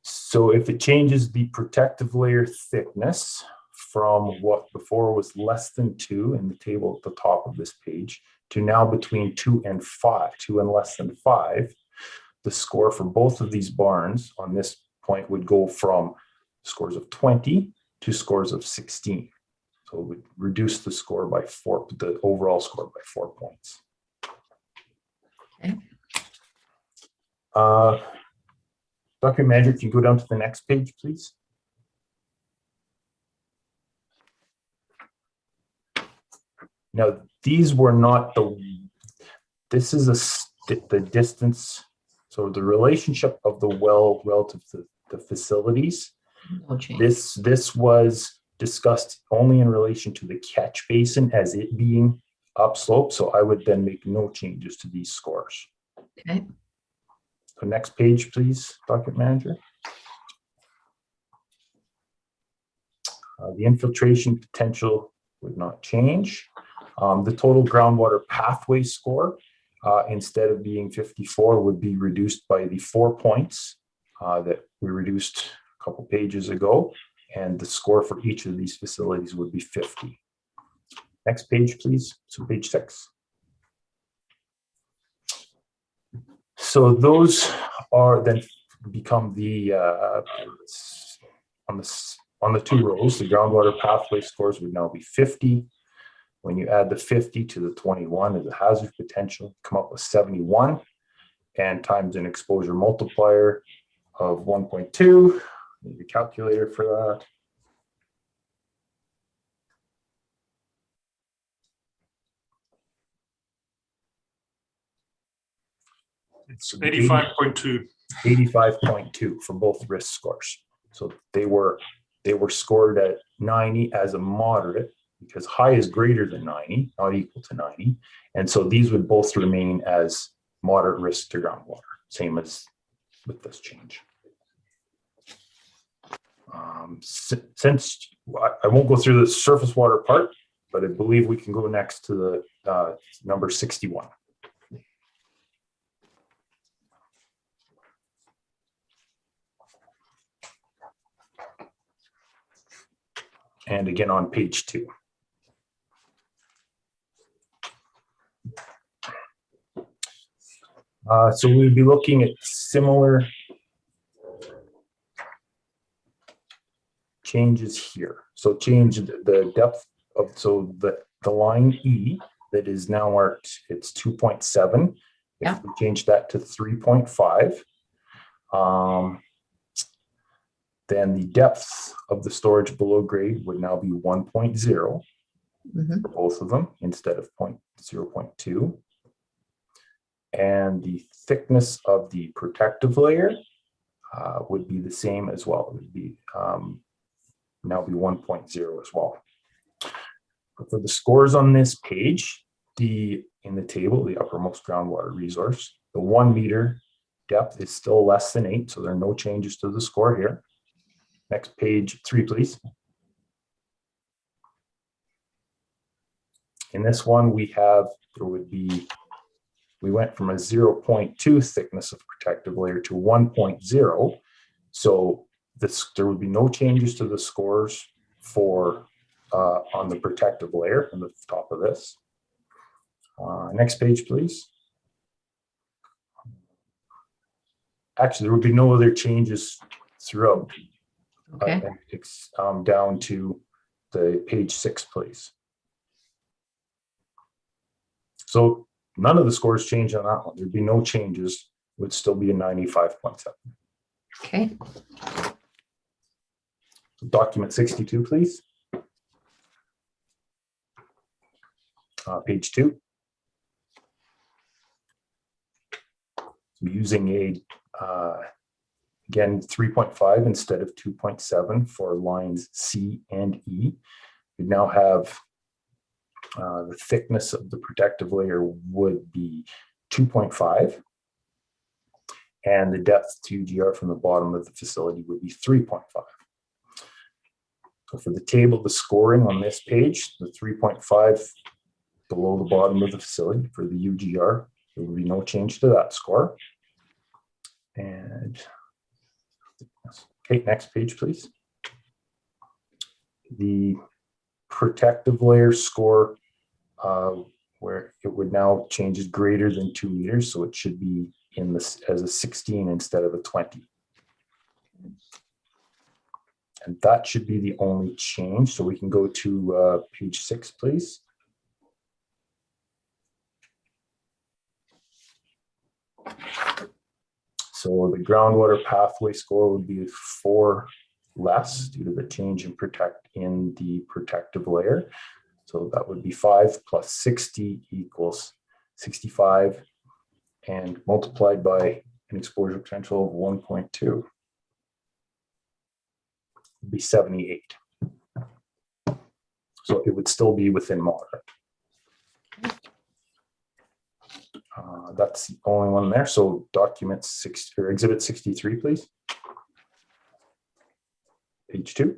So if it changes the protective layer thickness from what before was less than 2 in the table at the top of this page to now between 2 and 5, 2 and less than 5, the score for both of these barns on this point would go from scores of 20 to scores of 16. So it would reduce the score by 4, the overall score by 4 points. Okay. Dr. Manager, if you go down to the next page, please. Now, these were not this is the distance, so the relationship of the well relative to the facilities. No change. This was discussed only in relation to the catch basin as it being upslope, so I would then make no changes to these scores. Okay. So next page, please, document manager. The infiltration potential would not change. The total groundwater pathway score, instead of being 54, would be reduced by the 4 points that we reduced a couple pages ago, and the score for each of these facilities would be 50. Next page, please. So page 6. So those are then become the on the 2 rows, the groundwater pathway scores would now be 50. When you add the 50 to the 21 as a hazard potential, come up with 71, and times an exposure multiplier of 1.2. Need a calculator for that. It's 85.2. 85.2 for both risk scores. So they were scored at 90 as a moderate, because high is greater than 90, not equal to 90. And so these would both remain as moderate risk to groundwater, same as with this change. Since I won't go through the surface water part, but I believe we can go next to the number 61. And again on page 2. So we'd be looking at similar changes here. So change the depth of, so the line E that is now marked, it's 2.7. Yeah. If we change that to 3.5, then the depth of the storage below grade would now be 1.0 for both of them instead of 0.2. And the thickness of the protective layer would be the same as well. It would be now be 1.0 as well. But for the scores on this page, in the table, the uppermost groundwater resource, the 1 meter depth is still less than 8, so there are no changes to the score here. Next page 3, please. In this one, we went from a 0.2 thickness of protective layer to 1.0. So there would be no changes to the scores for on the protective layer on the top of this. Next page, please. Actually, there would be no other changes throughout. Okay. Down to the page 6, please. So none of the scores change on that one. There'd be no changes. It would still be a 95.7. Okay. Document 62, please. Page 2. So using a again 3.5 instead of 2.7 for lines C and E. We now have the thickness of the protective layer would be 2.5, and the depth to UGR from the bottom of the facility would be 3.5. So for the table, the scoring on this page, the 3.5 below the bottom of the facility for the UGR, there will be no change to that score. And okay, next page, please. The protective layer score, where it would now change is greater than 2 meters, so it should be in this as a 16 instead of a 20. And that should be the only change. So we can go to page 6, please. So the groundwater pathway score would be 4 less due to the change in the protective layer. So that would be 5 plus 60 equals 65, and multiplied by an exposure potential of 1.2 would be 78. So it would still be within moderate. That's the only one there. So document 6 or exhibit 63, please. Page 2.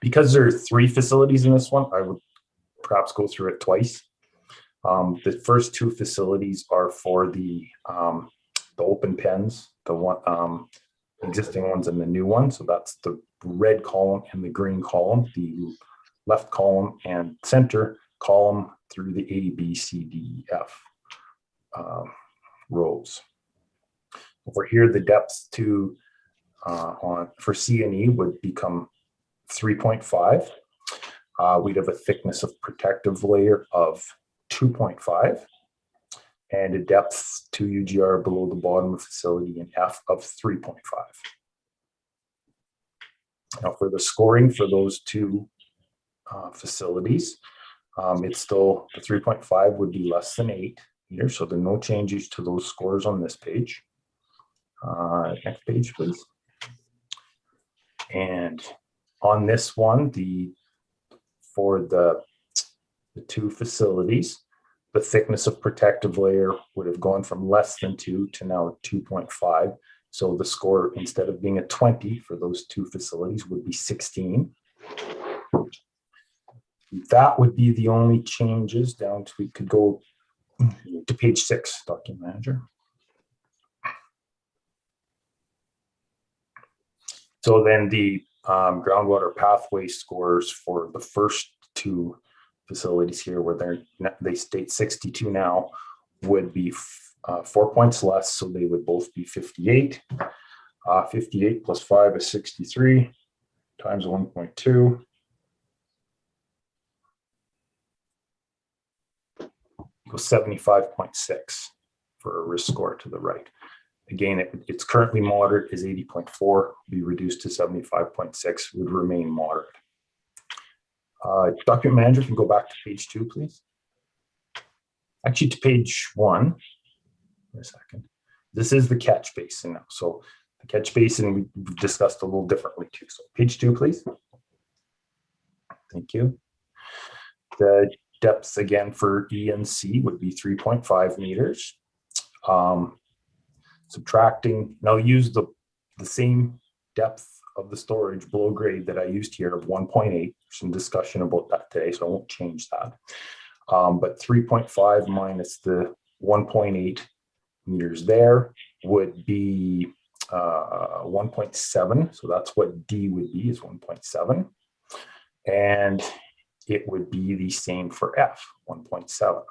Because there are 3 facilities in this one, I would perhaps go through it twice. The first 2 facilities are for the open pens, the one existing ones and the new one. So that's the red column and the green column, the left column and center column through the A, B, C, D, E, F rows. Over here, the depth to for C and E would become 3.5. We'd have a thickness of protective layer of 2.5 and a depth to UGR below the bottom of the facility in F of 3.5. Now for the scoring for those 2 facilities, it's still the 3.5 would be less than 8 meters. So there are no changes to those scores on this page. Next page, please. And on this one, for the 2 facilities, the thickness of protective layer would have gone from less than 2 to now 2.5. So the score, instead of being a 20 for those 2 facilities, would be 16. That would be the only changes down to, we could go to page 6, document manager. So then the groundwater pathway scores for the first 2 facilities here, where they state 62 now, would be 4 points less, so they would both be 58. 58 plus 5 is 63 times 1.2. Equals 75.6 for a risk score to the right. Again, it's currently moderate is 80.4, be reduced to 75.6, would remain moderate. Document manager can go back to page 2, please. Actually, to page 1 for a second. This is the catch basin now. So the catch basin we discussed a little differently too. So page 2, please. Thank you. The depth again for E and C would be 3.5 meters. Subtracting, and I'll use the same depth of the storage below grade that I used here of 1.8. There's some discussion about that today, so I won't change that. But 3.5 minus the 1.8 meters there would be 1.7. So that's what D would be, is 1.7. And it would be the same for F, 1.7.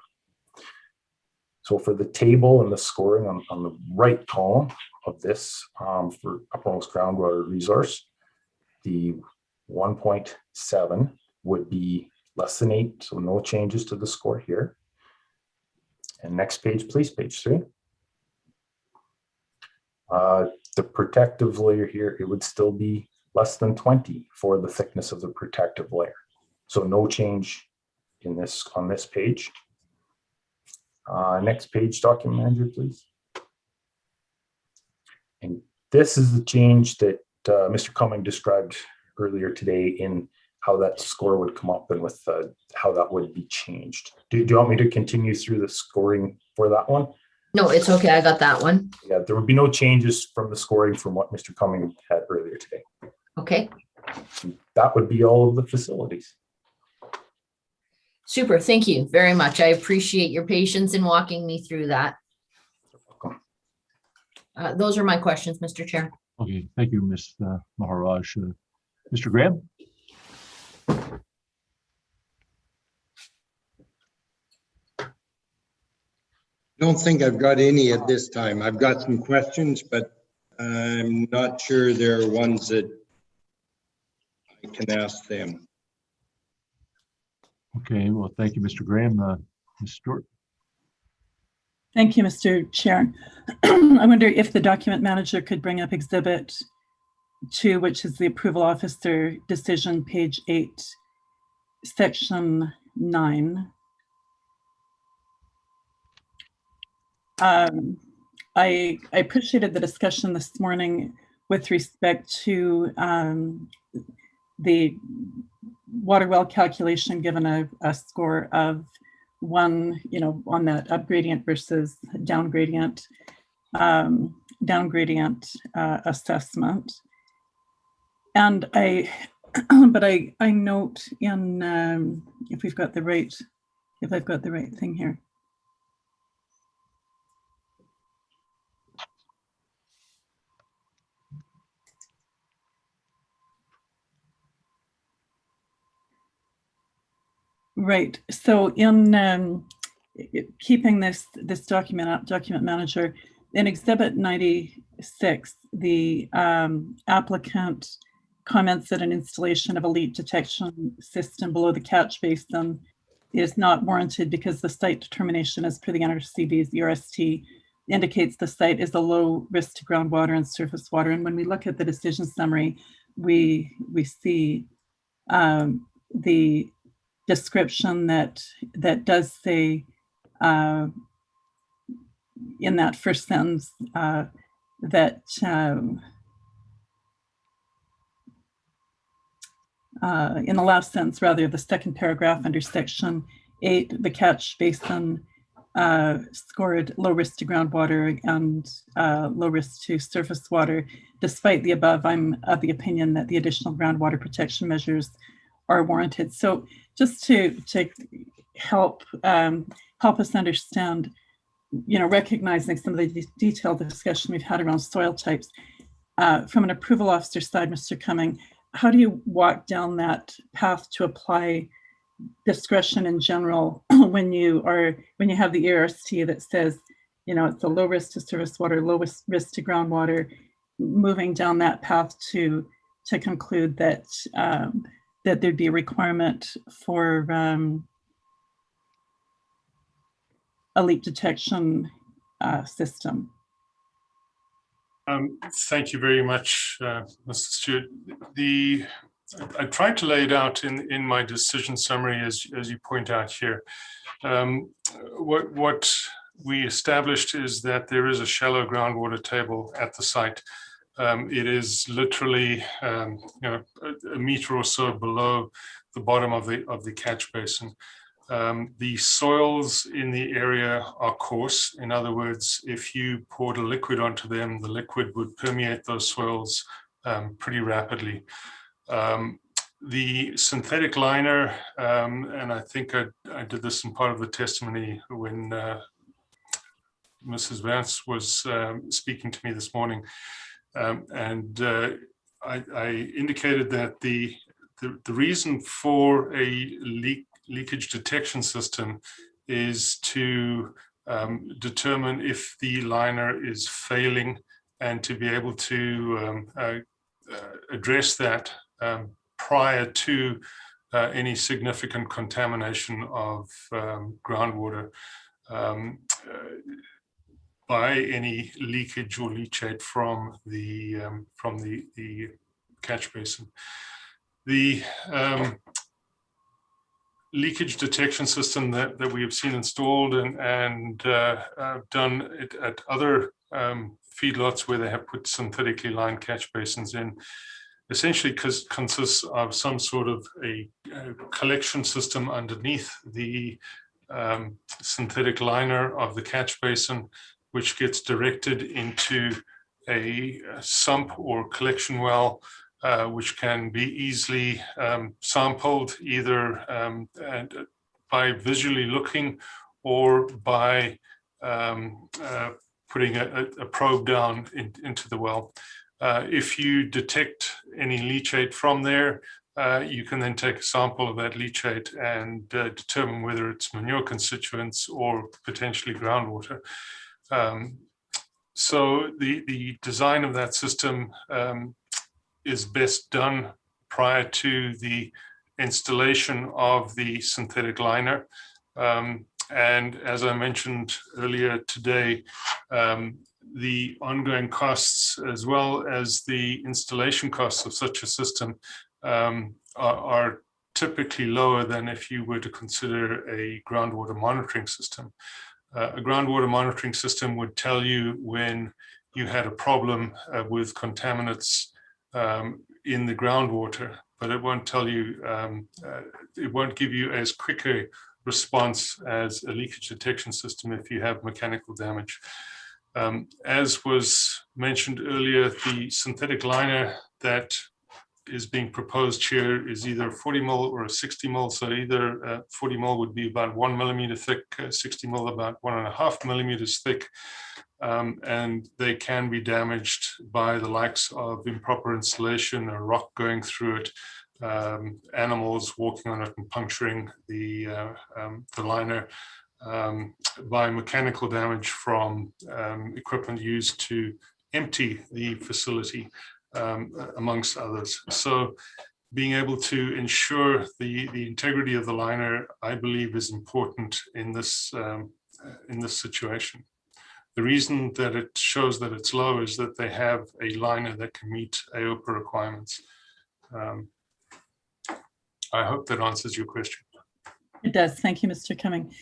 So for the table and the scoring on the right column of this for uppermost groundwater resource, the 1.7 would be less than 8, so no changes to the score here. And next page, please, page 3. The protective layer here, it would still be less than 20 for the thickness of the protective layer. So no change in this on this page. Next page, document manager, please. And this is the change that Mr. Cumming described earlier today in how that score would come up and with how that would be changed. Do you want me to continue through the scoring for that one? No, it's okay. I got that one. Yeah, there would be no changes from the scoring from what Mr. Cumming had earlier today. Okay. That would be all of the facilities. Super. Thank you very much. I appreciate your patience in walking me through that. Those are my questions, Mr. Chair. Okay, thank you, Ms. Maharaj. Mr. Graham? Don't think I've got any at this time. I've got some questions, but I'm not sure there are ones that I can ask them. Okay, well, thank you, Mr. Graham. Ms. Stewart? Thank you, Mr. Chair. I wonder if the document manager could bring up Exhibit 2, which is the approval officer decision, page 8, section 9. I appreciated the discussion this morning with respect to the water well calculation, given a score of 1, on that up gradient versus down gradient assessment. And but I note in if I've got the right thing here. Right. So in keeping this document manager, in Exhibit 96, the applicant comments that an installation of a leak detection system below the catch basin is not warranted because the site determination, as per the NRCB's ERST, indicates the site is a low risk to groundwater and surface water. And when we look at the decision summary, we see the description that does say in that first sentence that in the last sentence, rather, the second paragraph under section 8, the catch basin scored low risk to groundwater and low risk to surface water. Despite the above, I'm of the opinion that the additional groundwater protection measures are warranted. So just to help us understand, recognizing some of the detailed discussion we've had around soil types, from an approval officer side, Mr. Cumming, how do you walk down that path to apply discretion in general when you have the ERST that says, it's a low risk to surface water, low risk to groundwater, moving down that path to conclude that that there'd be a requirement for a leak detection system? Thank you very much, Mr. Stewart. I tried to lay it out in my decision summary, as you point out here. What we established is that there is a shallow groundwater table at the site. It is literally a meter or so below the bottom of the catch basin. The soils in the area are coarse. In other words, if you poured a liquid onto them, the liquid would permeate those soils pretty rapidly. The synthetic liner, and I think I did this in part of the testimony when Mrs. Vance was speaking to me this morning, and I indicated that the reason for a leakage detection system is to determine if the liner is failing and to be able to address that prior to any significant contamination of groundwater by any leakage or leachate from the catch basin. The leakage detection system that we have seen installed and done it at other feedlots where they have put synthetically lined catch basins in essentially consists of some sort of a collection system underneath the synthetic liner of the catch basin, which gets directed into a sump or collection well, which can be easily sampled either by visually looking or by putting a probe down into the well. If you detect any leachate from there, you can then take a sample of that leachate and determine whether it's manure constituents or potentially groundwater. So the design of that system is best done prior to the installation of the synthetic liner. And as I mentioned earlier today, the ongoing costs as well as the installation costs of such a system are typically lower than if you were to consider a groundwater monitoring system. A groundwater monitoring system would tell you when you had a problem with contaminants in the groundwater, but it won't tell you, it won't give you as quick a response as a leakage detection system if you have mechanical damage. As was mentioned earlier, the synthetic liner that is being proposed here is either 40 mil or a 60 mil. So either 40 mil would be about 1 millimeter thick, 60 mil about 1.5 millimeters thick. And they can be damaged by the likes of improper installation, a rock going through it, animals walking on it and puncturing the liner, by mechanical damage from equipment used to empty the facility, amongst others. So being able to ensure the integrity of the liner, I believe, is important in this situation. The reason that it shows that it's low is that they have a liner that can meet AOPA requirements. I hope that answers your question. It does. Thank you, Mr. Cumming.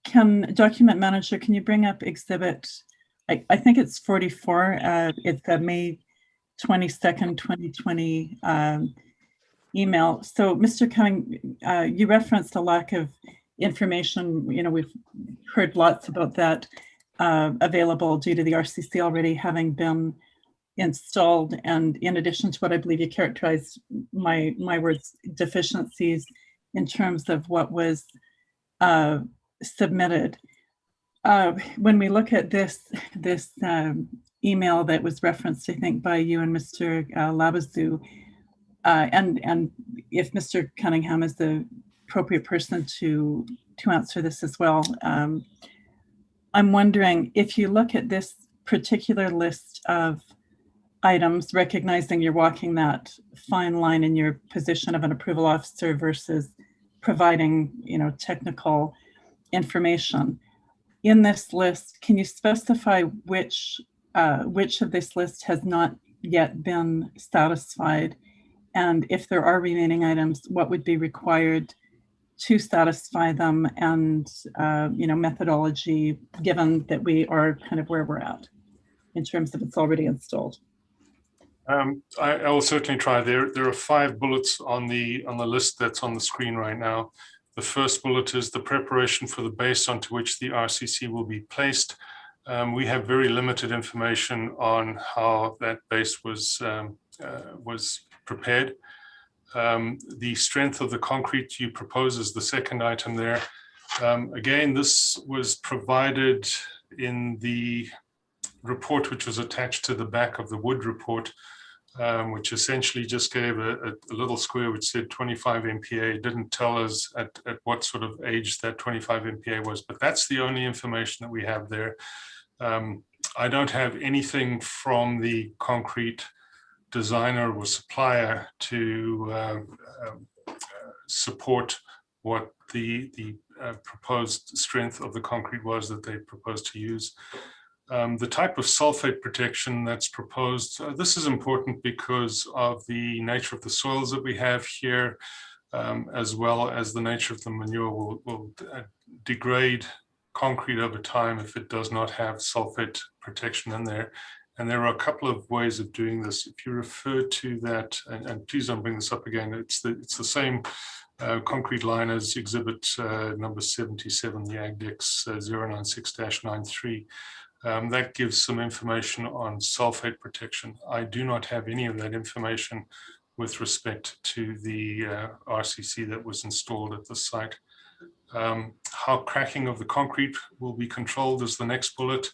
Can document manager, can you bring up exhibit, I think it's 44, it's a May 22nd, 2020 email. So Mr. Cumming, you referenced a lack of information. You know, we've heard lots about that available due to the RCC already having been installed. And in addition to what I believe you characterized, my words, deficiencies in terms of what was submitted. When we look at this email that was referenced, I think, by you and Mr. Labazou, and if Mr. Cunningham is the appropriate person to answer this as well, I'm wondering if you look at this particular list of items, recognizing you're walking that fine line in your position of an approval officer versus providing, you know, technical information. In this list, can you specify which of this list has not yet been satisfied? And if there are remaining items, what would be required to satisfy them, and you know, methodology, given that we are kind of where we're at in terms of it's already installed? I will certainly try. There are 5 bullets on the list that's on the screen right now. The first bullet is the preparation for the base onto which the RCC will be placed. We have very limited information on how that base was prepared. The strength of the concrete you propose is the second item there. Again, this was provided in the report which was attached to the back of the Wood report, which essentially just gave a little square which said 25 MPa. It didn't tell us at what sort of age that 25 MPa was, but that's the only information that we have there. I don't have anything from the concrete designer or supplier to support what the proposed strength of the concrete was that they proposed to use. The type of sulfate protection that's proposed, this is important because of the nature of the soils that we have here, as well as the nature of the manure will degrade concrete over time if it does not have sulfate protection in there. And there are a couple of ways of doing this. If you refer to that, and please don't bring this up again, it's the same concrete line as exhibit number 77, the AgDex 096-93. That gives some information on sulfate protection. I do not have any of that information with respect to the RCC that was installed at the site. How cracking of the concrete will be controlled is the next bullet,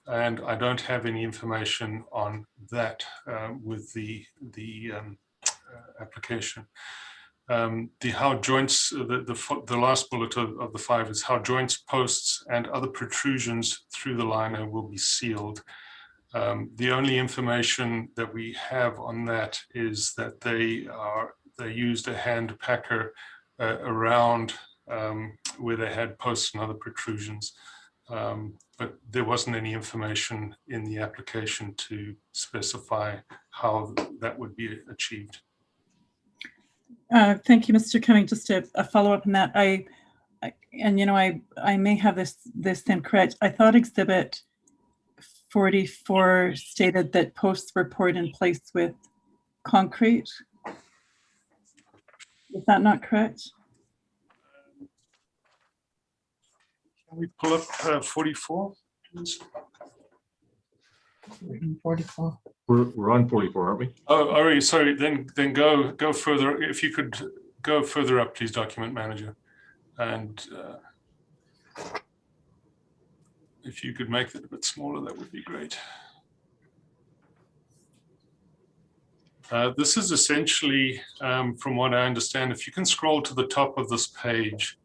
and I don't have any information on that with the application. The how joints, the last bullet of the 5 is how joints, posts, and other protrusions through the liner will be sealed. The only information that we have on that is that they used a hand packer around where they had posts and other protrusions. But there wasn't any information in the application to specify how that would be achieved. Thank you, Mr. Cumming. Just a follow-up on that. I may have this incorrect. I thought exhibit 44 stated that posts were poured in place with concrete. Is that not correct? Can we pull up 44, please? 44. We're on 44, aren't we? Oh, all right. Sorry. Then go further. If you could go further up, please, document manager, and if you could make it a bit smaller, that would be great. This is essentially, from what I understand, if you can scroll to the top of this page,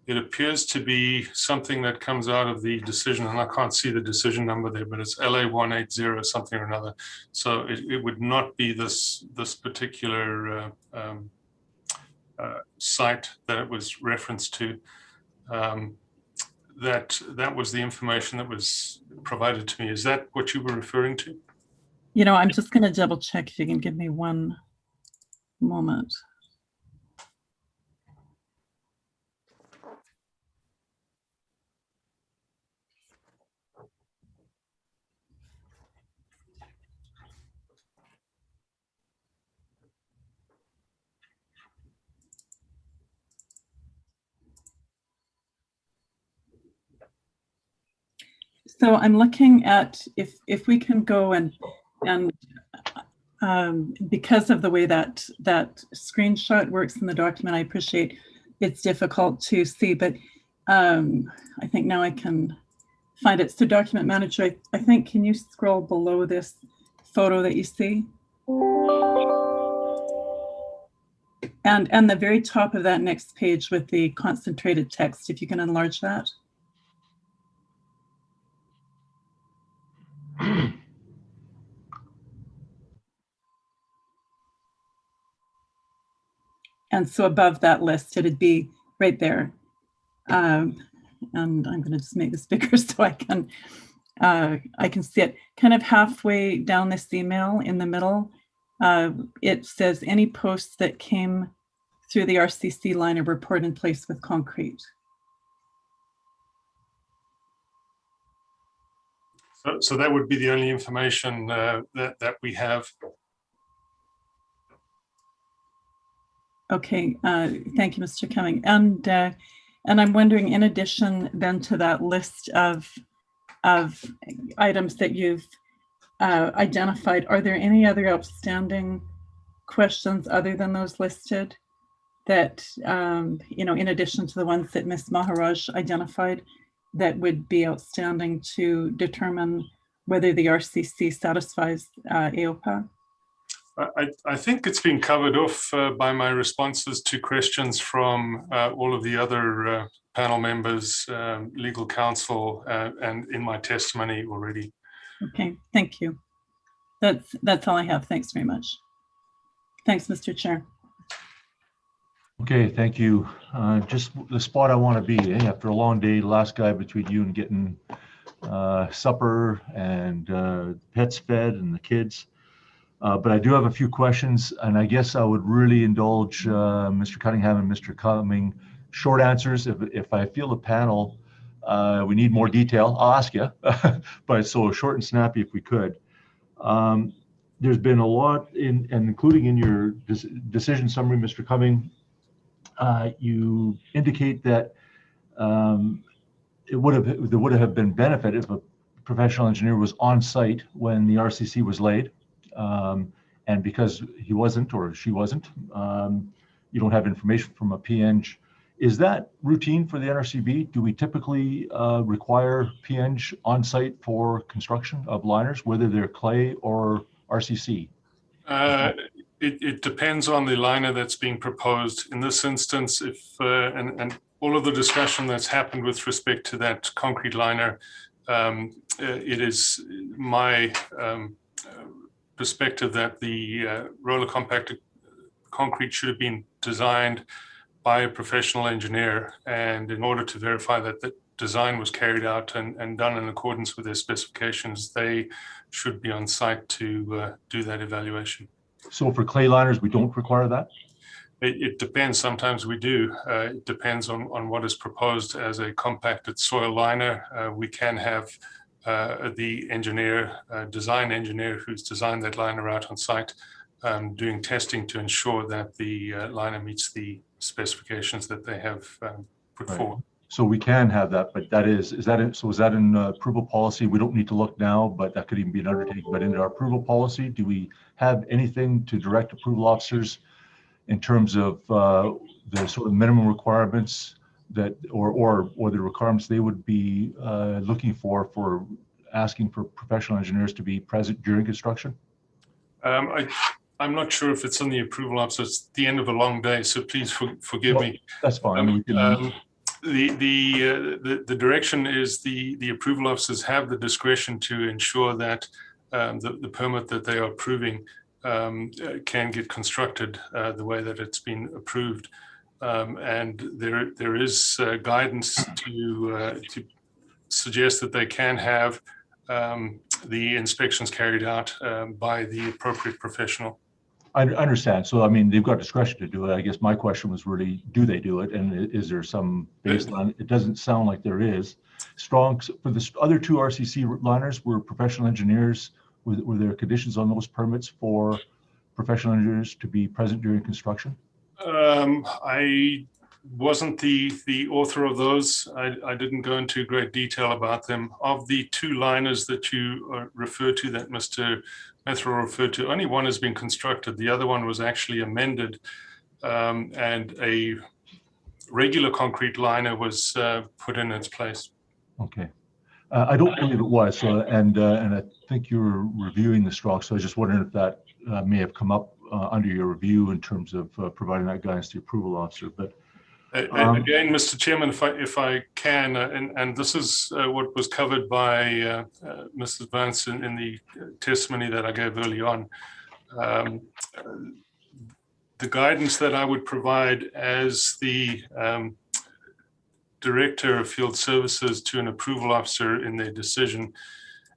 it appears to be something that comes out of the decision, and I can't see the decision number there, but it's LA190 something or another. So it would not be this particular site that it was referenced to. That was the information that was provided to me. Is that what you were referring to? You know, I'm just going to double check if you can give me one moment. So I'm looking at if we can go and because of the way that screenshot works in the document, I appreciate it's difficult to see, but I think now I can find it. So document manager, I think, can you scroll below this photo that you see? And the very top of that next page with the concentrated text, if you can enlarge that. And so above that list, it'd be right there. And I'm going to just make this bigger so I can see it. Kind of halfway down this email in the middle, it says any posts that came through the RCC liner were poured in place with concrete. So that would be the only information that we have. Okay, thank you, Mr. Cumming. And I'm wondering, in addition then to that list of items that you've identified, are there any other outstanding questions other than those listed that, you know, in addition to the ones that Ms. Maharaj identified, that would be outstanding to determine whether the RCC satisfies AOPA? I think it's been covered off by my responses to questions from all of the other panel members, legal counsel, and in my testimony already. Okay, thank you. That's all I have. Thanks very much. Thanks, Mr. Chair. Okay, thank you. Just the spot I want to be, after a long day, last guy between you and getting supper and pets fed and the kids. But I do have a few questions, and I guess I would really indulge Mr. Cunningham and Mr. Cumming short answers. If I feel the panel, we need more detail, I'll ask you, but so short and snappy if we could. There's been a lot and including in your decision summary, Mr. Cumming, you indicate that there would have been benefit if a professional engineer was on site when the RCC was laid. And because he wasn't or she wasn't, you don't have information from a PNG. Is that routine for the NRCB? Do we typically require PNG on site for construction of liners, whether they're clay or RCC? It depends on the liner that's being proposed. In this instance, if and all of the discussion that's happened with respect to that concrete liner, it is my perspective that the roller compacted concrete should have been designed by a professional engineer, and in order to verify that the design was carried out and done in accordance with their specifications, they should be on site to do that evaluation. So for clay liners, we don't require that? It depends. Sometimes we do. It depends on what is proposed as a compacted soil liner. We can have the engineer, design engineer who's designed that liner out on site, doing testing to ensure that the liner meets the specifications that they have put forward. So we can have that, but is that in approval policy? We don't need to look now, but that could even be an undertaking. But in our approval policy, do we have anything to direct approval officers in terms of the sort of minimum requirements that, or the requirements they would be looking for asking for professional engineers to be present during construction? I'm not sure if it's on the approval officer. It's the end of a long day, so please forgive me. That's fine. The direction is the approval officers have the discretion to ensure that the permit that they are approving can get constructed the way that it's been approved. And there is guidance to suggest that they can have the inspections carried out by the appropriate professional. I understand. So, I mean, they've got discretion to do it. I guess my question was really, do they do it? And is there some baseline? It doesn't sound like there is. Strong, for the other two RCC liners, were professional engineers, were there conditions on those permits for professional engineers to be present during construction? I wasn't the author of those. I didn't go into great detail about them. Of the two liners that you refer to, that Mr. Methrow referred to, only one has been constructed. The other one was actually amended, and a regular concrete liner was put in its place. Okay. I don't believe it was. So, and I think you were reviewing the stroke. So I was just wondering if that may have come up under your review in terms of providing that guidance to the approval officer. But again, Mr. Chairman, if I can, and this is what was covered by Mrs. Vance in the testimony that I gave early on. The guidance that I would provide as the Director of Field Services to an approval officer in their decision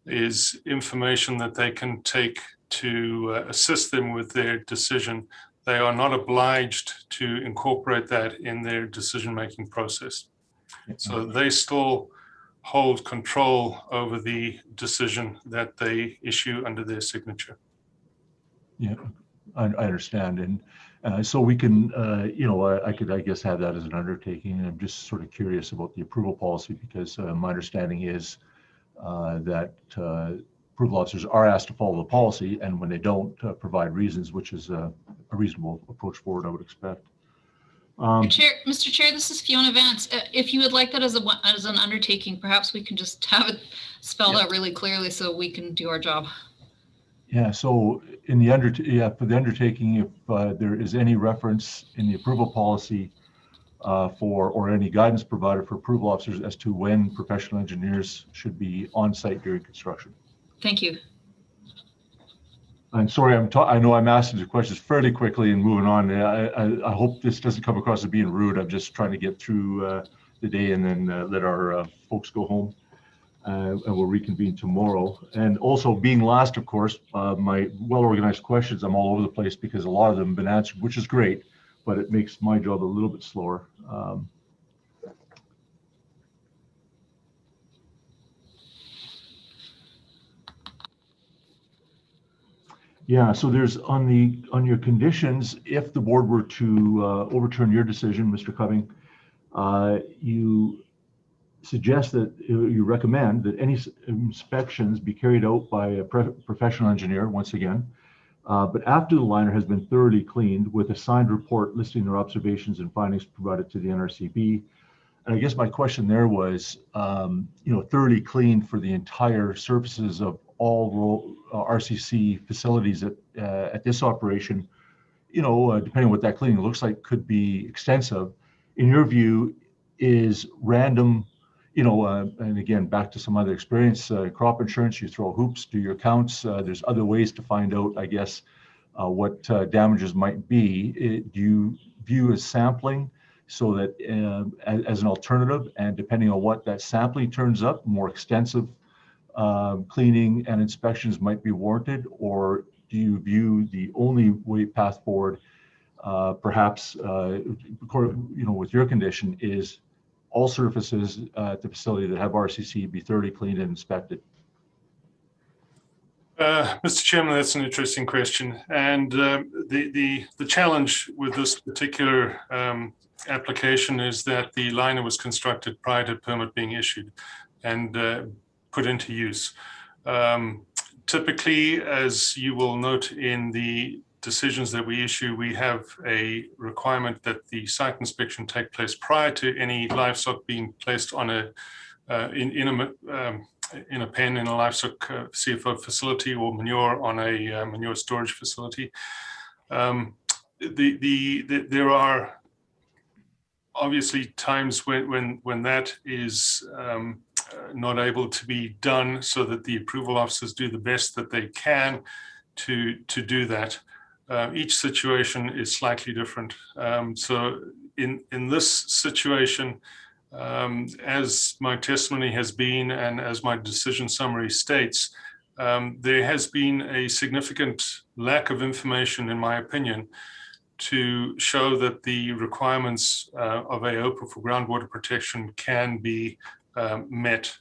is information that they can take to assist them with their decision. They are not obliged to incorporate that in their decision-making process. So they still hold control over the decision that they issue under their signature. Yeah, I understand. And so we can, you know, I could, I guess, have that as an undertaking. And I'm just sort of curious about the approval policy because my understanding is that approval officers are asked to follow the policy, and when they don't, provide reasons, which is a reasonable approach forward, I would expect. Mr. Chair, this is Fiona Vance. If you would like that as an undertaking, perhaps we can just have it spelled out really clearly so we can do our job. Yeah. So in the for the undertaking, if there is any reference in the approval policy or any guidance provided for approval officers as to when professional engineers should be on site during construction. Thank you. I'm sorry, I know I'm asking the questions fairly quickly and moving on. I hope this doesn't come across as being rude. I'm just trying to get through the day and then let our folks go home. And we'll reconvene tomorrow. And also being last, of course, my well-organized questions, I'm all over the place because a lot of them have been answered, which is great, but it makes my job a little bit slower. Yeah, so there's on your conditions, if the board were to overturn your decision, Mr. Cumming, you suggest that you recommend that any inspections be carried out by a professional engineer, once again, but after the liner has been thoroughly cleaned with a signed report listing their observations and findings provided to the NRCB. And I guess my question there was, thoroughly cleaned for the entire surfaces of all RCC facilities at this operation, depending on what that cleaning looks like, could be extensive. In your view, is random, and again, back to some other experience, crop insurance, you throw hoops, do your counts. There's other ways to find out, I guess, what damages might be. Do you view as sampling so that as an alternative, and depending on what that sampling turns up, more extensive cleaning and inspections might be warranted? Or do you view the only way path forward, perhaps, with your condition, is all surfaces at the facility that have RCC be thoroughly cleaned and inspected? Mr. Chairman, that's an interesting question. And the challenge with this particular application is that the liner was constructed prior to permit being issued and put into use. Typically, as you will note in the decisions that we issue, we have a requirement that the site inspection take place prior to any livestock being placed on in a pen in a livestock CFO facility, or manure on a manure storage facility. There are obviously times when that is not able to be done, so that the approval officers do the best that they can to do that. Each situation is slightly different. So in this situation, as my testimony has been, and as my decision summary states, there has been a significant lack of information, in my opinion, to show that the requirements of AOPA for groundwater protection can be met.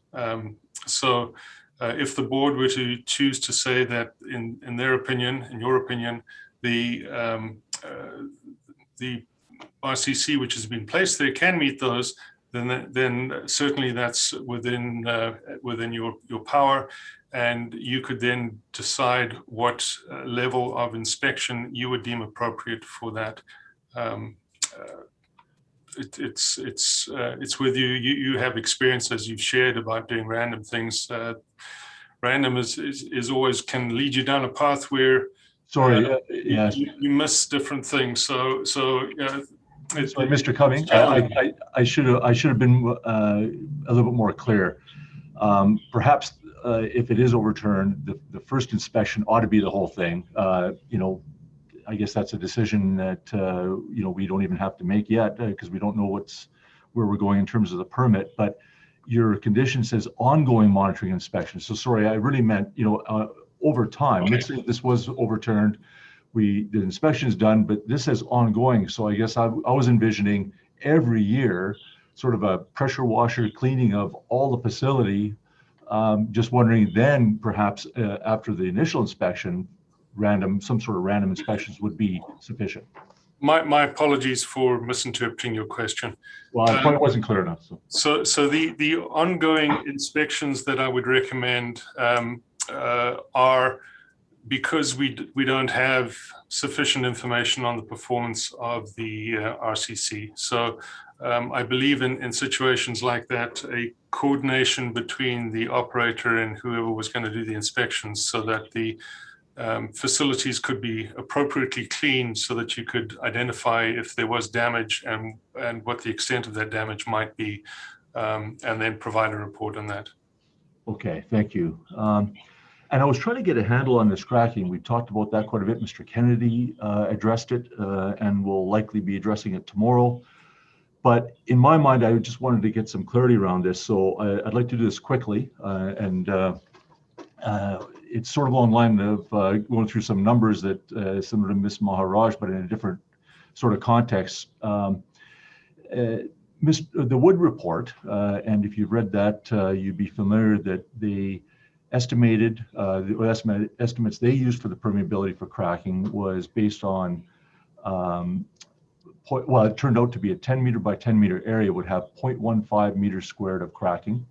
So if the board were to choose to say that in their opinion, in your opinion, the RCC which has been placed there can meet those, then certainly that's within your power, and you could then decide what level of inspection you would deem appropriate for that. It's with you. You have experience, as you've shared, about doing random things. Random is always can lead you down a path where yes, you miss different things. So Mr. Cumming, I should have been a little bit more clear. Perhaps if it is overturned, the first inspection ought to be the whole thing. I guess that's a decision that we don't even have to make yet, because we don't know where we're going in terms of the permit. But your condition says ongoing monitoring inspection. So sorry, I really meant over time. Let's say this was overturned, the inspection is done, but this says ongoing. So I guess I was envisioning every year sort of a pressure washer cleaning of all the facility. Just wondering then, perhaps after the initial inspection, some sort of random inspections would be sufficient. My apologies for misinterpreting your question. Well, I probably wasn't clear enough. So the ongoing inspections that I would recommend are, because we don't have sufficient information on the performance of the RCC. So I believe in situations like that, a coordination between the operator and whoever was going to do the inspections, so that the facilities could be appropriately cleaned, so that you could identify if there was damage and what the extent of that damage might be, and then provide a report on that. Okay, thank you. And I was trying to get a handle on this cracking. We talked about that quite a bit. Mr. Kennedy addressed it, and will likely be addressing it tomorrow. But in my mind, I just wanted to get some clarity around this. So I'd like to do this quickly, and it's sort of along the line of going through some numbers that similar to Ms. Maharaj, but in a different sort of context. The Wood report, and if you've read that, you'd be familiar that the estimated, the estimates they used for the permeability for cracking was based on, well, it turned out to be a 10 meter by 10 meter area would have 0.15 meters squared of cracking.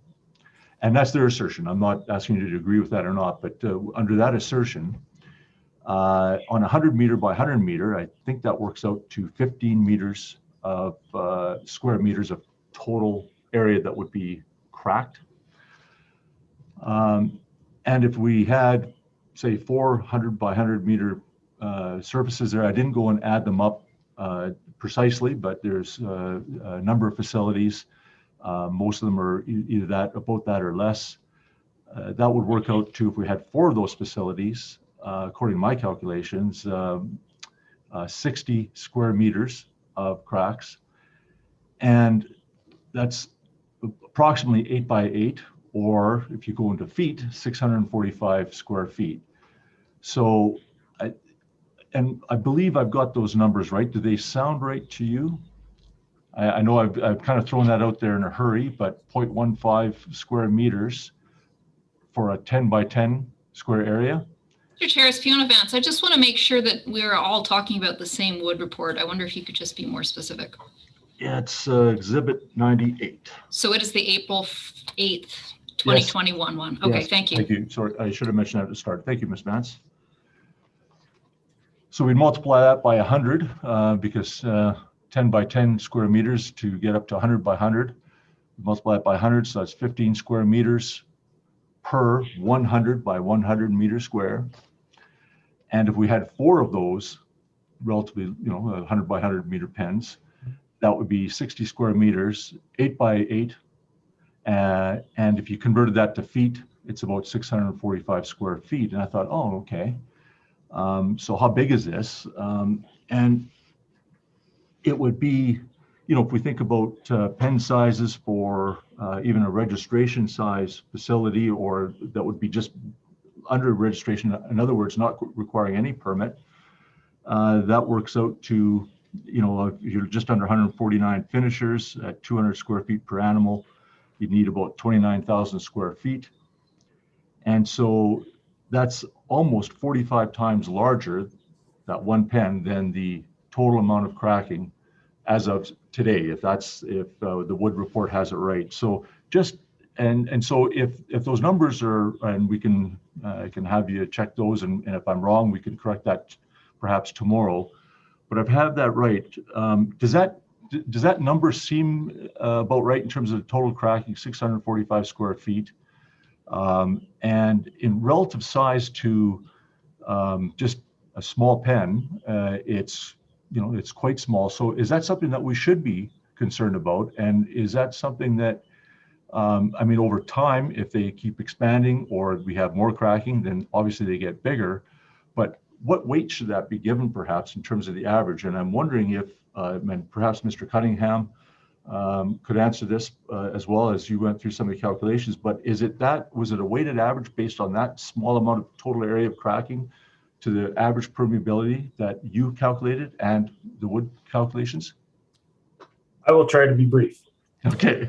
And that's their assertion. I'm not asking you to agree with that or not, but under that assertion, on 100 meter by 100 meter, I think that works out to 15 meters of square meters of total area that would be cracked. And if we had, say, 400 by 100 meter surfaces there, I didn't go and add them up precisely, but there's a number of facilities. Most of them are either that, about that or less. That would work out to, if we had 4 of those facilities, according to my calculations, 60 square meters of cracks. And that's approximately 8 by 8, or if you go into feet, 645 square feet. So, I believe I've got those numbers right. Do they sound right to you? I know I've kind of thrown that out there in a hurry, but 0.15 square meters for a 10 by 10 square area. Mr. Chair, it's Fiona Vance. I just want to make sure that we're all talking about the same wood report. I wonder if you could just be more specific. Yeah, it's Exhibit 98. So it is the April 8th, 2021 one. Okay, Yes, thank you. Thank you. Sorry, I should have mentioned that at the start. Thank you, Ms. Vance. So we multiply that by 100 because 10 by 10 square meters to get up to 100 by 100. Multiply it by 100, so that's 15 square meters per 100 by 100 meters square. And if we had 4 of those, relatively, 100 by 100 meter pens, that would be 60 square meters, 8 by 8. And if you converted that to feet, it's about 645 square feet. And I thought, oh, okay. So how big is this? And it would be, if we think about pen sizes for even a registration size facility, or that would be just under registration, in other words, not requiring any permit, that works out to, if you're just under 149 finishers at 200 square feet per animal, you'd need about 29,000 square feet. And so that's almost 45 times larger, that one pen, than the total amount of cracking as of today, if the wood report has it right. So just, and so if those numbers are, and we can, I can have you check those, and if I'm wrong, we can correct that perhaps tomorrow. But I've had that right. Does that number seem about right in terms of total cracking, 645 square feet? And in relative size to just a small pen, it's quite small. So is that something that we should be concerned about? And is that something that, over time, if they keep expanding or we have more cracking, then obviously they get bigger. But what weight should that be given, perhaps, in terms of the average? And I'm wondering if, and perhaps Mr. Cunningham could answer this as well, as you went through some of the calculations, but was it a weighted average based on that small amount of total area of cracking to the average permeability that you calculated and the wood calculations? I will try to be brief. Okay.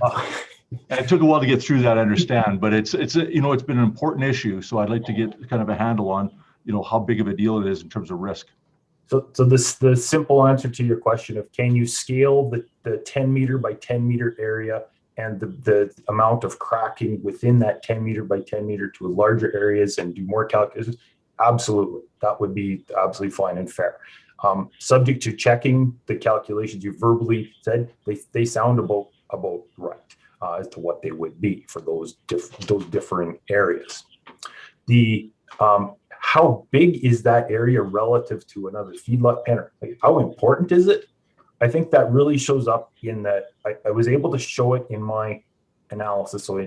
It took a while to get through that, I understand, but it's been an important issue. So I'd like to get kind of a handle on, how big of a deal it is in terms of risk. So the simple answer to your question of can you scale the 10 meter by 10 meter area and the amount of cracking within that 10 meter by 10 meter to larger areas and do more calculations? Absolutely. That would be absolutely fine and fair. Subject to checking the calculations you verbally said, they sound about right as to what they would be for those differing areas. How big is that area relative to another feedlot pen? Like, how important is it? I think that really shows up in that I was able to show it in my analysis. So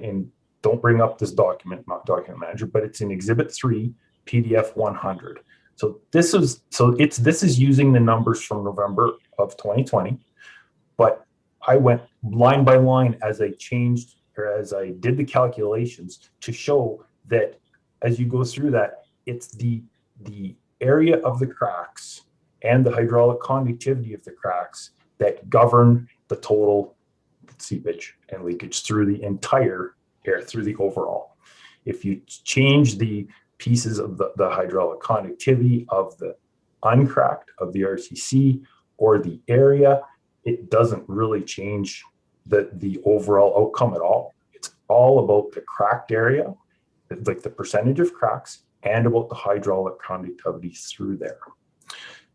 don't bring up this document, not Document Manager, but it's in Exhibit 3, PDF 100. So this is using the numbers from November of 2020, but I went line by line as I changed, or as I did the calculations to show that as you go through that, it's the area of the cracks and the hydraulic conductivity of the cracks that govern the total seepage and leakage through the entire air, through the overall. If you change the pieces of the hydraulic conductivity of the uncracked of the RCC or the area, it doesn't really change the overall outcome at all. It's all about the cracked area, like the percentage of cracks, and about the hydraulic conductivity through there.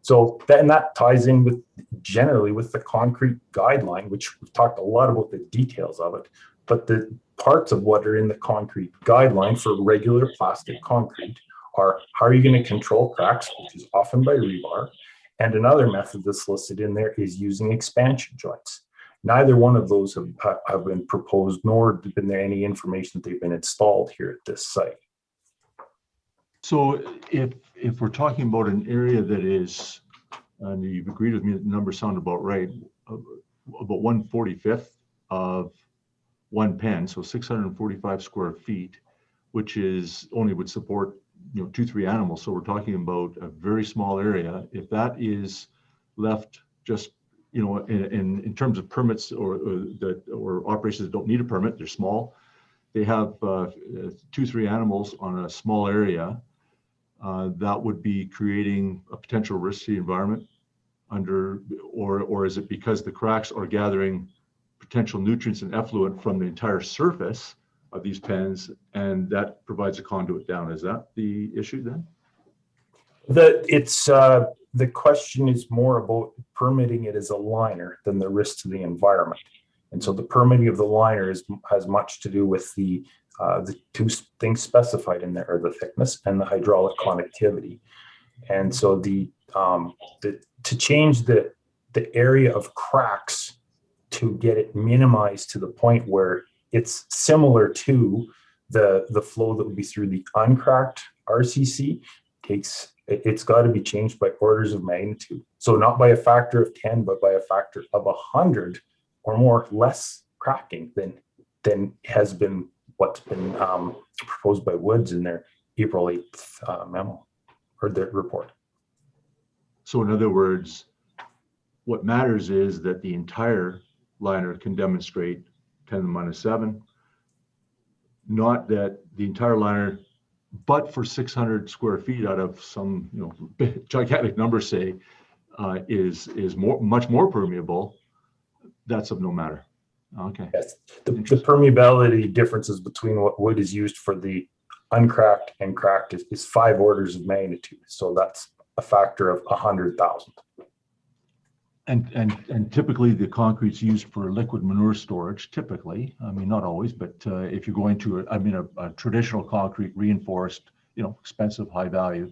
So that ties in with generally with the concrete guideline, which we've talked a lot about the details of it, but the parts of what are in the concrete guideline for regular plastic concrete are how are you going to control cracks, which is often by rebar, and another method that's listed in there is using expansion joints. Neither one of those have been proposed, nor been there any information that they've been installed here at this site. So if we're talking about an area that is, and you've agreed with me that the numbers sound about right, about 1/45 of one pen, so 645 square feet, which is only would support 2-3 animals. So we're talking about a very small area. If that is left just in terms of permits or operations that don't need a permit, they're small. They have 2-3 animals on a small area. That would be creating a potential risk to the environment or is it because the cracks are gathering potential nutrients and effluent from the entire surface of these pens, and that provides a conduit down? Is that the issue then? The question is more about permitting it as a liner than the risk to the environment. And so the permitting of the liner has much to do with the two things specified in there are the thickness and the hydraulic conductivity. And so to change the area of cracks to get it minimized to the point where it's similar to the flow that would be through the uncracked RCC, it's got to be changed by orders of magnitude. So not by a factor of 10, but by a factor of 100 or more less cracking than has been what's been proposed by Woods in their April 8th memo or their report. So in other words, what matters is that the entire liner can demonstrate 10 to the minus 7, not that the entire liner, but for 600 square feet out of some gigantic number, say, is much more permeable. That's of no matter. Okay. Yes, the permeability differences between what wood is used for the uncracked and cracked is 5 orders of magnitude. So that's a factor of 100,000. And typically the concrete's used for liquid manure storage. Typically, I mean not always, but if you're going to a traditional concrete reinforced, expensive, high value,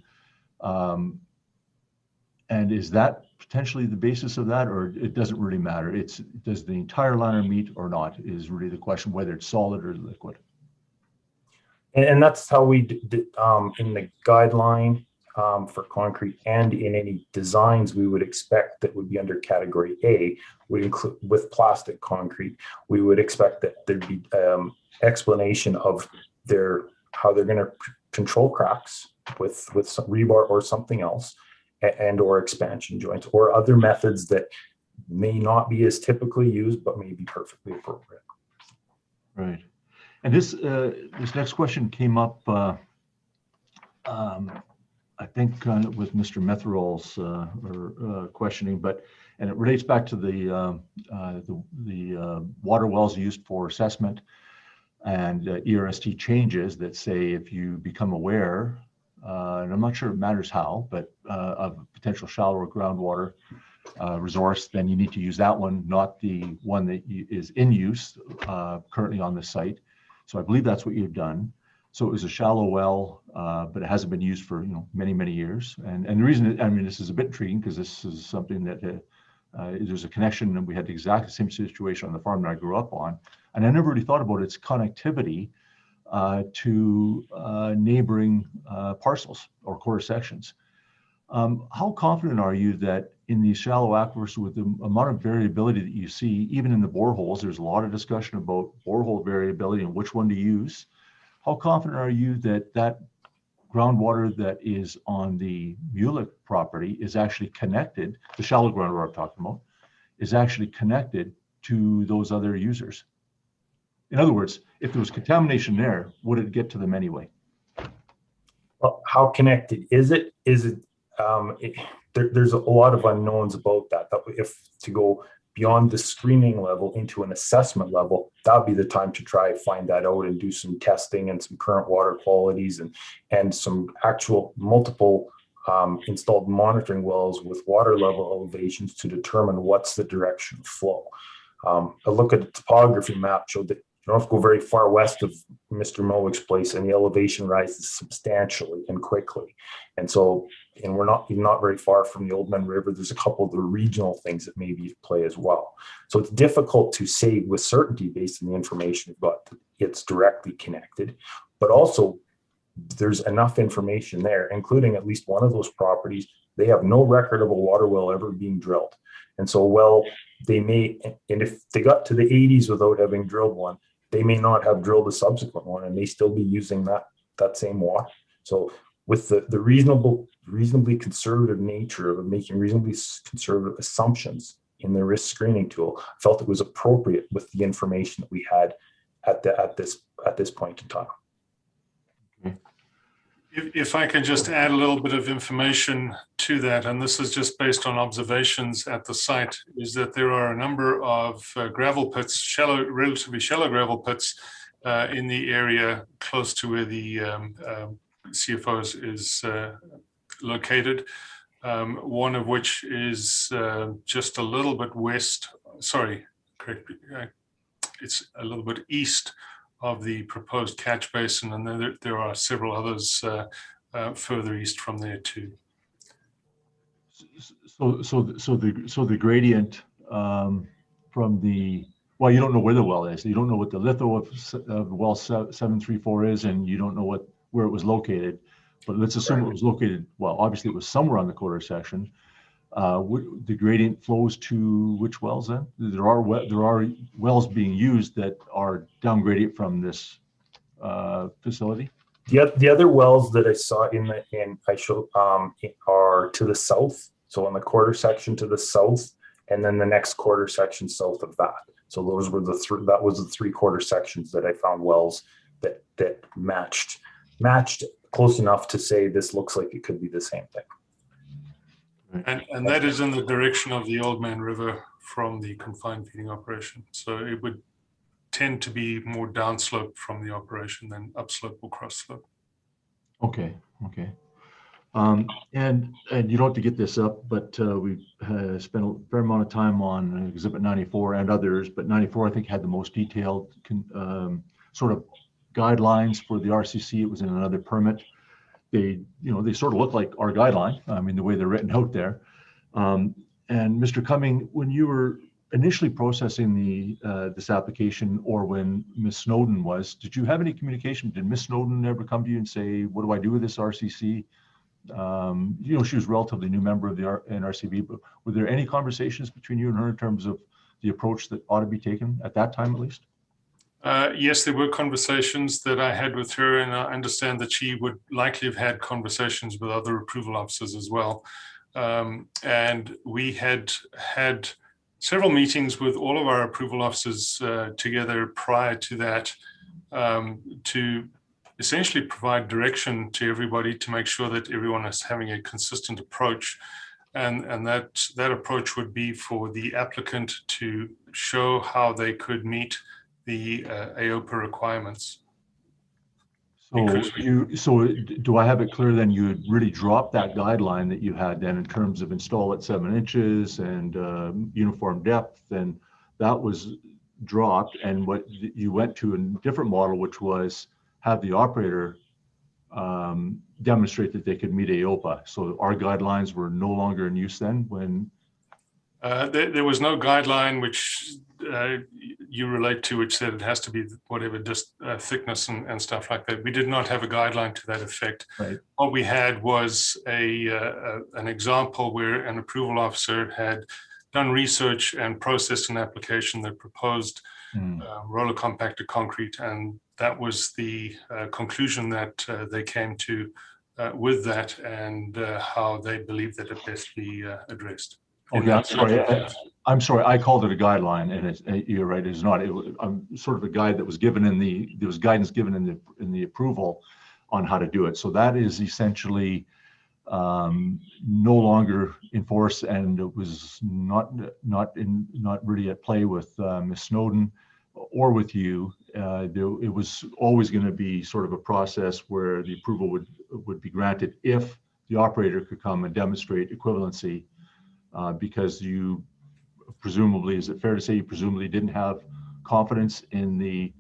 and is that potentially the basis of that, or it doesn't really matter? Does the entire liner meet or not is really the question, whether it's solid or liquid. And that's how we did in the guideline for concrete and in any designs we would expect that would be under category A would include with plastic concrete. We would expect that there'd be explanation of how they're going to control cracks with some rebar or something else, and or expansion joints or other methods that may not be as typically used but may be perfectly appropriate. Right. And this next question came up I think with Mr. Metherall's questioning, and it relates back to the water wells used for assessment and ERST changes that say if you become aware, and I'm not sure it matters how, but of potential shallower groundwater resource, then you need to use that one, not the one that is in use currently on the site. So I believe that's what you've done. So it was a shallow well, but it hasn't been used for many, many years. And the reason, this is a bit intriguing because this is something that there's a connection, and we had the exact same situation on the farm that I grew up on. And I never really thought about its connectivity to neighboring parcels or quarter sections. How confident are you that in these shallow aquifers, with the amount of variability that you see, even in the boreholes, there's a lot of discussion about borehole variability and which one to use. How confident are you that that groundwater that is on the Muilwijk property is actually connected, the shallow groundwater I'm talking about, is actually connected to those other users? in other words, if there was contamination there, would it get to them anyway? Well, how connected is it? There's a lot of unknowns about that. If to go beyond the screening level into an assessment level, that'd be the time to try to find that out and do some testing and some current water qualities and some actual multiple installed monitoring wells with water level elevations to determine what's the direction of flow. A look at the topography map showed that you don't have to go very far west of Mr. Muilwijk's place and the elevation rises substantially and quickly. And so, and we're not very far from the Old Man River. There's a couple of the regional things that may be at play as well. So it's difficult to say with certainty based on the information we've got that it's directly connected, but also there's enough information there, including at least one of those properties. They have no record of a water well ever being drilled. And so, well, they may, and if they got to the 80s without having drilled one, they may not have drilled a subsequent one and may still be using that same water. So with the reasonably conservative nature of making reasonably conservative assumptions in the risk screening tool, I felt it was appropriate with the information that we had at this point in time. If I can just add a little bit of information to that, and this is just based on observations at the site, is that there are a number of gravel pits, relatively shallow gravel pits in the area close to where the CFOs is located. One of which is just a little bit west, it's a little bit east of the proposed catch basin, and then there are several others further east from there too. So the gradient from the, well, you don't know where the well is. You don't know what the litho of well 734 is, and you don't know where it was located. But let's assume it was located, well, obviously it was somewhere on the quarter section. The gradient flows to which wells then? There are wells being used that are down gradient from this facility. The other wells that I saw I showed are to the south. So on the quarter section to the south, and then the next quarter section south of that. So those were that was the 3/4 sections that I found wells that matched close enough to say this looks like it could be the same thing. And that is in the direction of the Old Man River from the confined feeding operation. So it would tend to be more downslope from the operation than upslope or cross slope. Okay. And you don't have to get this up, but we've spent a fair amount of time on Exhibit 94 and others, but 94 I think had the most detailed sort of guidelines for the RCC. It was in another permit. They sort of look like our guideline. I mean, the way they're written out there. And Mr. Cumming, when you were initially processing this application, or when Ms. Snowden was, did you have any communication? Did Ms. Snowden ever come to you and say, "What do I do with this RCC?" She was a relatively new member of the NRCB, but were there any conversations between you and her in terms of the approach that ought to be taken at that time, at least? Yes, there were conversations that I had with her, and I understand that she would likely have had conversations with other approval officers as well. And we had several meetings with all of our approval officers together prior to that to essentially provide direction to everybody to make sure that everyone is having a consistent approach. And that approach would be for the applicant to show how they could meet the AOPA requirements. So do I have it clear then you had really dropped that guideline that you had then in terms of install at 7 inches and uniform depth, and that was dropped, and what you went to a different model, which was have the operator demonstrate that they could meet AOPA. So our guidelines were no longer in use then when? There was no guideline which you relate to, which said it has to be whatever just thickness and stuff like that. We did not have a guideline to that effect. Right. What we had was an example where an approval officer had done research and processed an application that proposed roller compacted concrete, and that was the conclusion that they came to with that, and how they believe that it best be addressed. Okay, I'm sorry. I called it a guideline, and you're right. It's not. Sort of a guide that was given there was guidance given in the approval on how to do it. So that is essentially no longer in force, and it was not really at play with Ms. Snowden or with you. It was always going to be sort of a process where the approval would be granted if the operator could come and demonstrate equivalency, because you presumably, is it fair to say you presumably didn't have confidence in the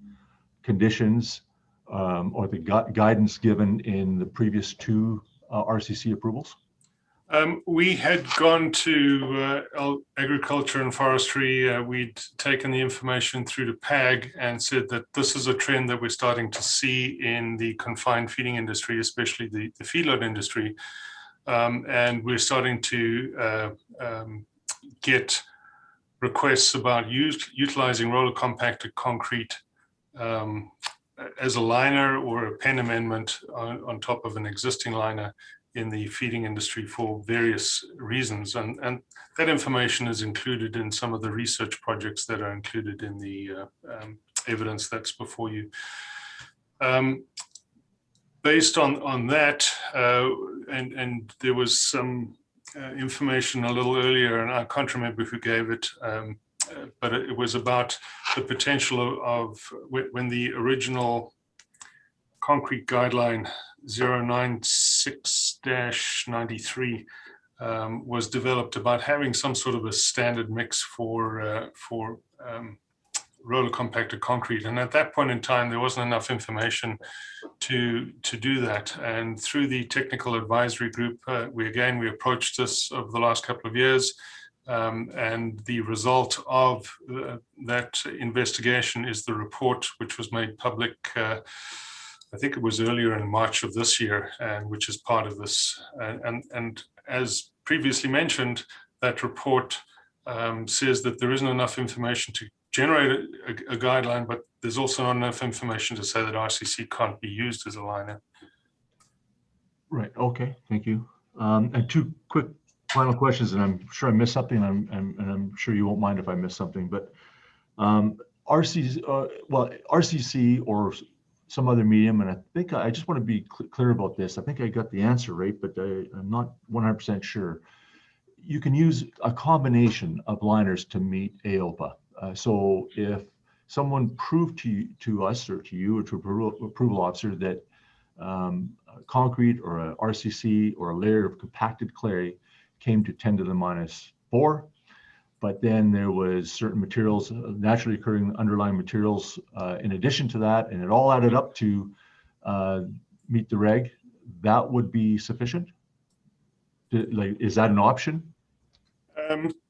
conditions or the guidance given in the previous two RCC approvals? We had gone to agriculture and forestry. We'd taken the information through to PAG and said that this is a trend that we're starting to see in the confined feeding industry, especially the feedlot industry. And we're starting to get requests about utilizing roller compacted concrete as a liner or a pen amendment on top of an existing liner in the feeding industry for various reasons. And that information is included in some of the research projects that are included in the evidence that's before you. Based on that, and there was some information a little earlier, and I can't remember who gave it, but it was about the potential of when the original concrete guideline 096-93 was developed, about having some sort of a standard mix for roller compacted concrete. And at that point in time, there wasn't enough information to do that. And through the technical advisory group, we approached this over the last couple of years. And the result of that investigation is the report, which was made public, I think it was earlier in March of this year, and which is part of this. And as previously mentioned, that report says that there isn't enough information to generate a guideline, but there's also not enough information to say that RCC can't be used as a liner. Right. Okay. Thank you. And two quick final questions, and I'm sure I missed something, and I'm sure you won't mind if I miss something. But RCC or some other medium, and I think I just want to be clear about this. I think I got the answer right, but I'm not 100% sure. You can use a combination of liners to meet AOPA. So if someone proved to us or to you or to approval officer that concrete or a RCC or a layer of compacted clay came to 10 to the -4, but then there was certain materials, naturally occurring underlying materials in addition to that, and it all added up to meet the reg, that would be sufficient? Is that an option?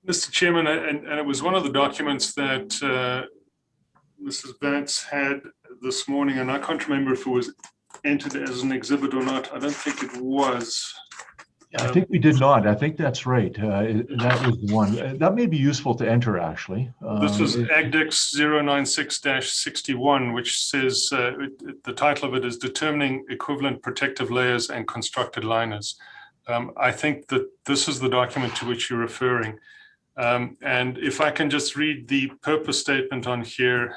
Mr. Chairman, and it was one of the documents that Mrs. Vance had this morning, and I can't remember if it was entered as an exhibit or not. I don't think it was. I think we did not. I think that's right. That was the one. That may be useful to enter, actually. This was AgDex 096-61, which says, the title of it is Determining Equivalent Protective Layers and Constructed Liners. I think that this is the document to which you're referring. And if I can just read the purpose statement on here,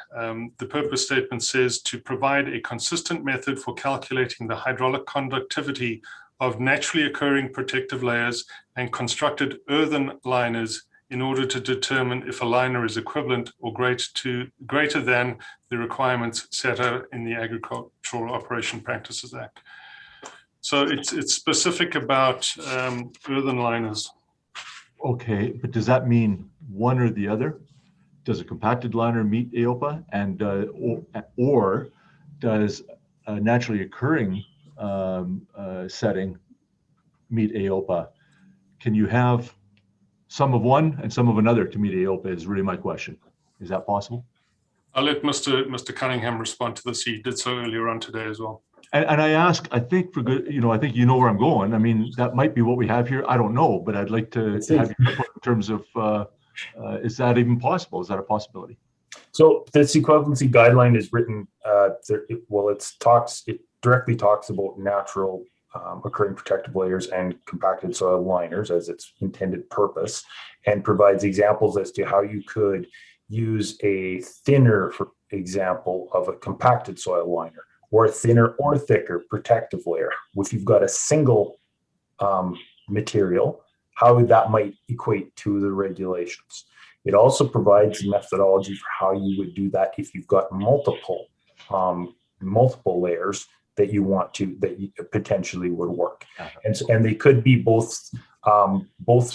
the purpose statement says to provide a consistent method for calculating the hydraulic conductivity of naturally occurring protective layers and constructed earthen liners in order to determine if a liner is equivalent or greater than the requirements set out in the Agricultural Operation Practices Act. So it's specific about earthen liners. Okay, but does that mean one or the other? Does a compacted liner meet AOPA, and or does a naturally occurring setting meet AOPA? Can you have some of one and some of another to meet AOPA is really my question. Is that possible? I'll let Mr. Cunningham respond to this. He did so earlier on today as well. And I ask, I think for good, I think you know where I'm going. I mean, that might be what we have here. I don't know, but I'd like to have your input in terms of, is that even possible? Is that a possibility? So this equivalency guideline is written, it directly talks about natural occurring protective layers and compacted soil liners as its intended purpose, and provides examples as to how you could use a thinner, for example, of a compacted soil liner, or a thinner or thicker protective layer. If you've got a single material, how that might equate to the regulations. It also provides methodology for how you would do that if you've got multiple layers that you want to, that you potentially would work. And they could be both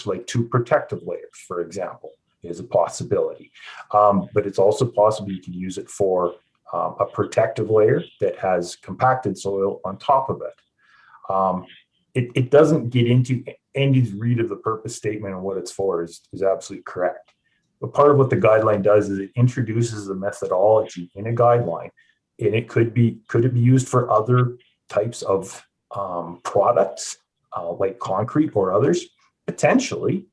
like two protective layers, for example, is a possibility. But it's also possible you could use it for a protective layer that has compacted soil on top of it. It doesn't get into Andy's read of the purpose statement and what it's for is absolutely correct. But part of what the guideline does is it introduces the methodology in a guideline, and it could be used for other types of products like concrete or others. Potentially,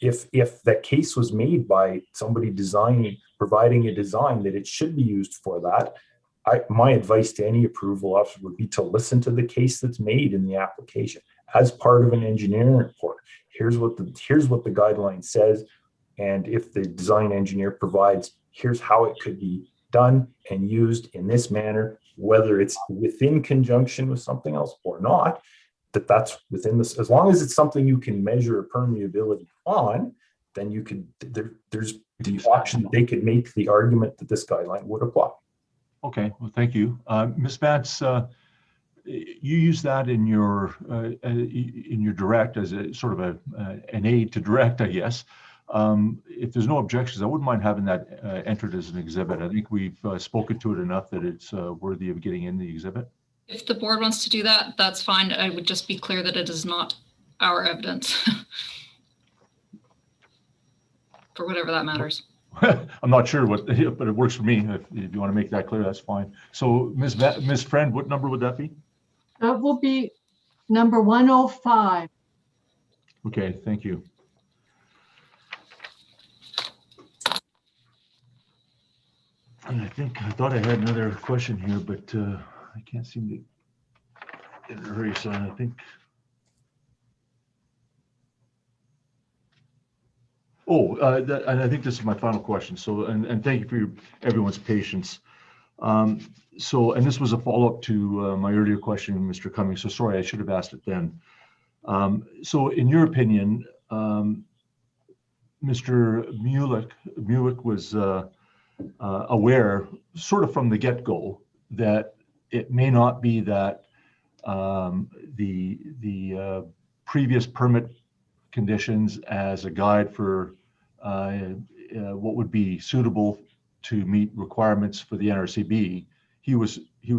if the case was made by somebody providing a design that it should be used for that, my advice to any approval officer would be to listen to the case that's made in the application as part of an engineering report. Here's what the guideline says, and if the design engineer provides, here's how it could be done and used in this manner, whether it's within conjunction with something else or not, that's within this. As long as it's something you can measure permeability on, then you could, there's the option they could make the argument that this guideline would apply. Okay, well, thank you. Ms. Vance, you use that in your direct as a sort of an aid to direct, I guess. If there's no objections, I wouldn't mind having that entered as an exhibit. I think we've spoken to it enough that it's worthy of getting in the exhibit. If the board wants to do that, that's fine. I would just be clear that it is not our evidence for whatever that matters. I'm not sure what, but it works for me. If you want to make that clear, that's fine. So Ms. Friend, what number would that be? That will be number 105. Okay, thank you. And I thought I had another question here, but I can't seem to get in a hurry, so I think. Oh, and I think this is my final question. So, and thank you for everyone's patience. So, and this was a follow-up to my earlier question, Mr. Cummings. So sorry, I should have asked it then. So in your opinion, Mr. Muilwijk was aware, sort of from the get-go, that it may not be that the previous permit conditions as a guide for what would be suitable to meet requirements for the NRCB. He was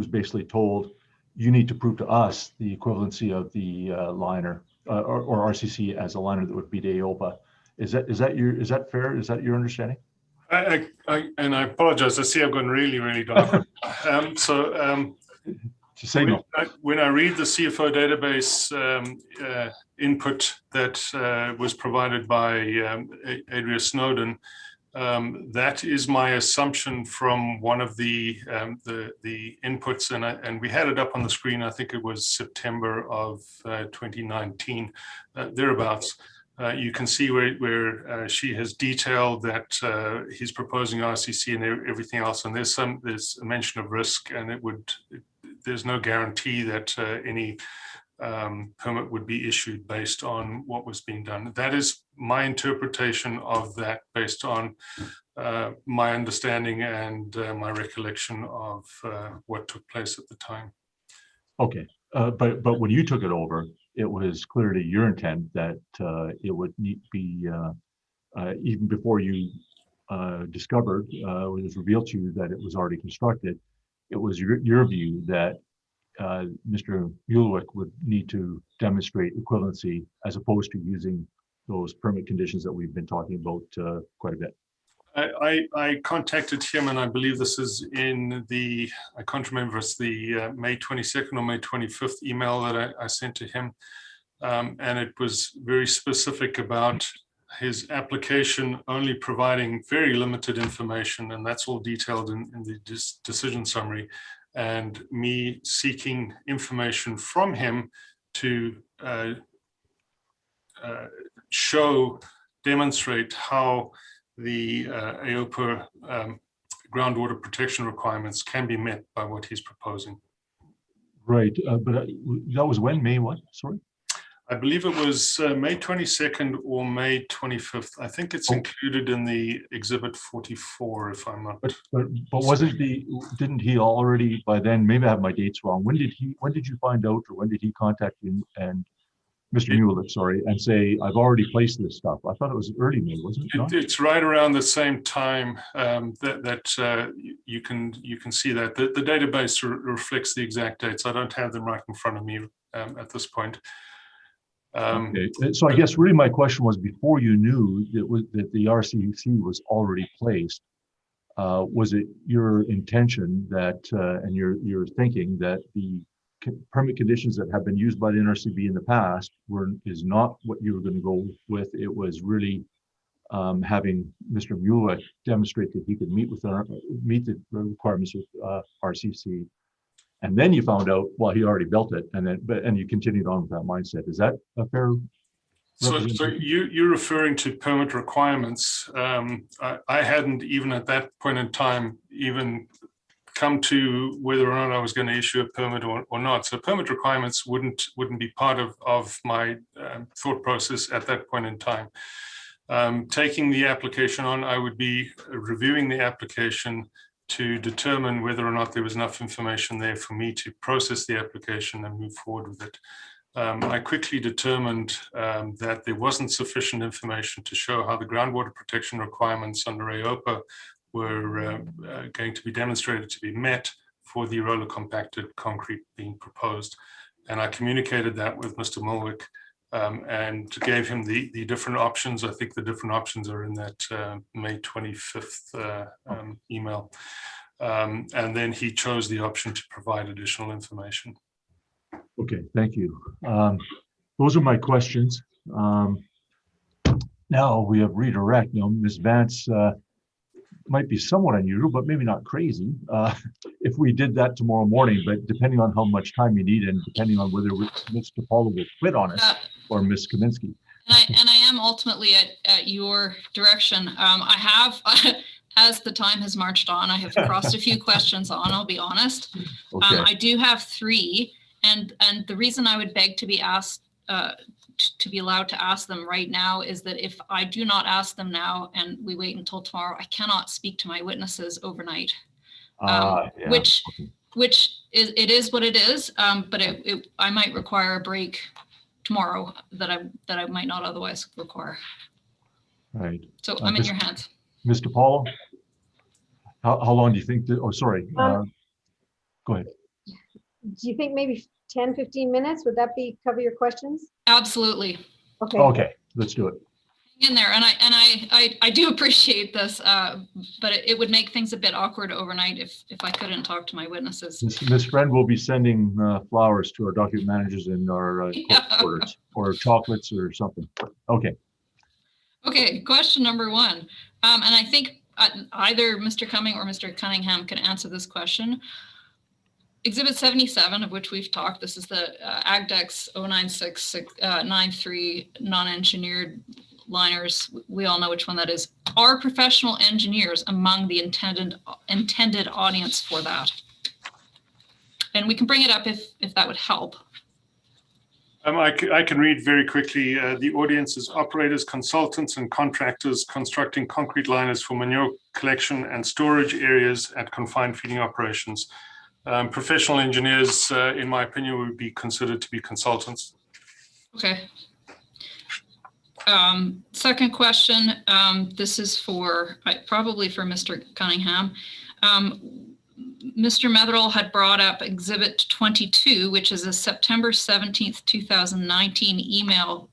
basically told, you need to prove to us the equivalency of the liner or RCC as a liner that would beat AOPA. Is that fair? Is that your understanding? And I apologize. I see I've gone really dark. When I read the CFO database input that was provided by Adria Snowden, that is my assumption from one of the inputs, and we had it up on the screen. I think it was September of 2019, thereabouts. You can see where she has detailed that he's proposing RCC and everything else, and there's a mention of risk, and there's no guarantee that any permit would be issued based on what was being done. That is my interpretation of that, based on my understanding and my recollection of what took place at the time. Okay, but when you took it over, it was clearly your intent that it would need to be, even before you discovered, it was revealed to you that it was already constructed, it was your view that Mr. Muilwijk would need to demonstrate equivalency as opposed to using those permit conditions that we've been talking about quite a bit. I contacted him, and I believe this is in the, I can't remember, it's the May 22nd or May 25th email that I sent to him. And it was very specific about his application only providing very limited information, and that's all detailed in the decision summary. and me seeking information from him to demonstrate how the AOPA groundwater protection requirements can be met by what he's proposing. Right, but that was when, May what, sorry? I believe it was May 22nd or May 25th. I think it's included in the exhibit 44, if I'm not. But didn't he already by then, maybe I have my dates wrong. When did you find out, or when did he contact you and Mr. Muilwijk, sorry, and say, I've already placed this stuff? I thought it was early May, wasn't it? It's right around the same time that you can see that. The database reflects the exact dates. I don't have them right in front of me at this point. Okay, so I guess really my question was, before you knew that the RCC was already placed, was it your intention that, and your thinking that the permit conditions that have been used by the NRCB in the past is not what you were going to go with? It was really having Mr. Muilwijk demonstrate that he could meet the requirements of RCC, and then you found out, well, he already built it, and you continued on with that mindset. Is that a fair? So you're referring to permit requirements. I hadn't even at that point in time even come to whether or not I was going to issue a permit or not. So permit requirements wouldn't be part of my thought process at that point in time. Taking the application on, I would be reviewing the application to determine whether or not there was enough information there for me to process the application and move forward with it. I quickly determined that there wasn't sufficient information to show how the groundwater protection requirements under AOPA were going to be demonstrated to be met for the roller compacted concrete being proposed. And I communicated that with Mr. Muilwijk and gave him the different options. I think the different options are in that May 25th email. And then he chose the option to provide additional information. Okay, thank you. Those are my questions. Now we have redirect. Ms. Vance might be somewhat unusual, but maybe not crazy if we did that tomorrow morning, but depending on how much time you need and depending on whether Mr. Paulo will quit on us or Ms. Kaminsky. And I am ultimately at your direction. I have, as the time has marched on, I have crossed a few questions on, I'll be honest. Okay. I do have 3, and the reason I would beg to be asked, to be allowed to ask them right now is that if I do not ask them now and we wait until tomorrow, I cannot speak to my witnesses overnight. Yeah. Which is what it is, but I might require a break tomorrow that I might not otherwise require. Right. So I'm in your hands. Mr. Paulo, how long do you think oh, sorry. Go ahead. Do you think maybe 10, 15 minutes? Would that cover your questions? Absolutely. Okay. Okay, let's do it. Hang in there, and I do appreciate this, but it would make things a bit awkward overnight if I couldn't talk to my witnesses. Ms. Friend will be sending flowers to our document managers in our quarters, or chocolates or something. Okay. Okay, question number 1. And I think either Mr. Cumming or Mr. Cunningham can answer this question. Exhibit 77, of which we've talked, this is the AgDex 09693 non-engineered liners. We all know which one that is. Are professional engineers among the intended audience for that? And we can bring it up if that would help. I can read very quickly. The audience is operators, consultants, and contractors constructing concrete liners for manure collection and storage areas at confined feeding operations. Professional engineers, in my opinion, would be considered to be consultants. Okay. Second question, this is probably for Mr. Cunningham. Mr. Metherell had brought up Exhibit 22, which is a September 17th, 2019 email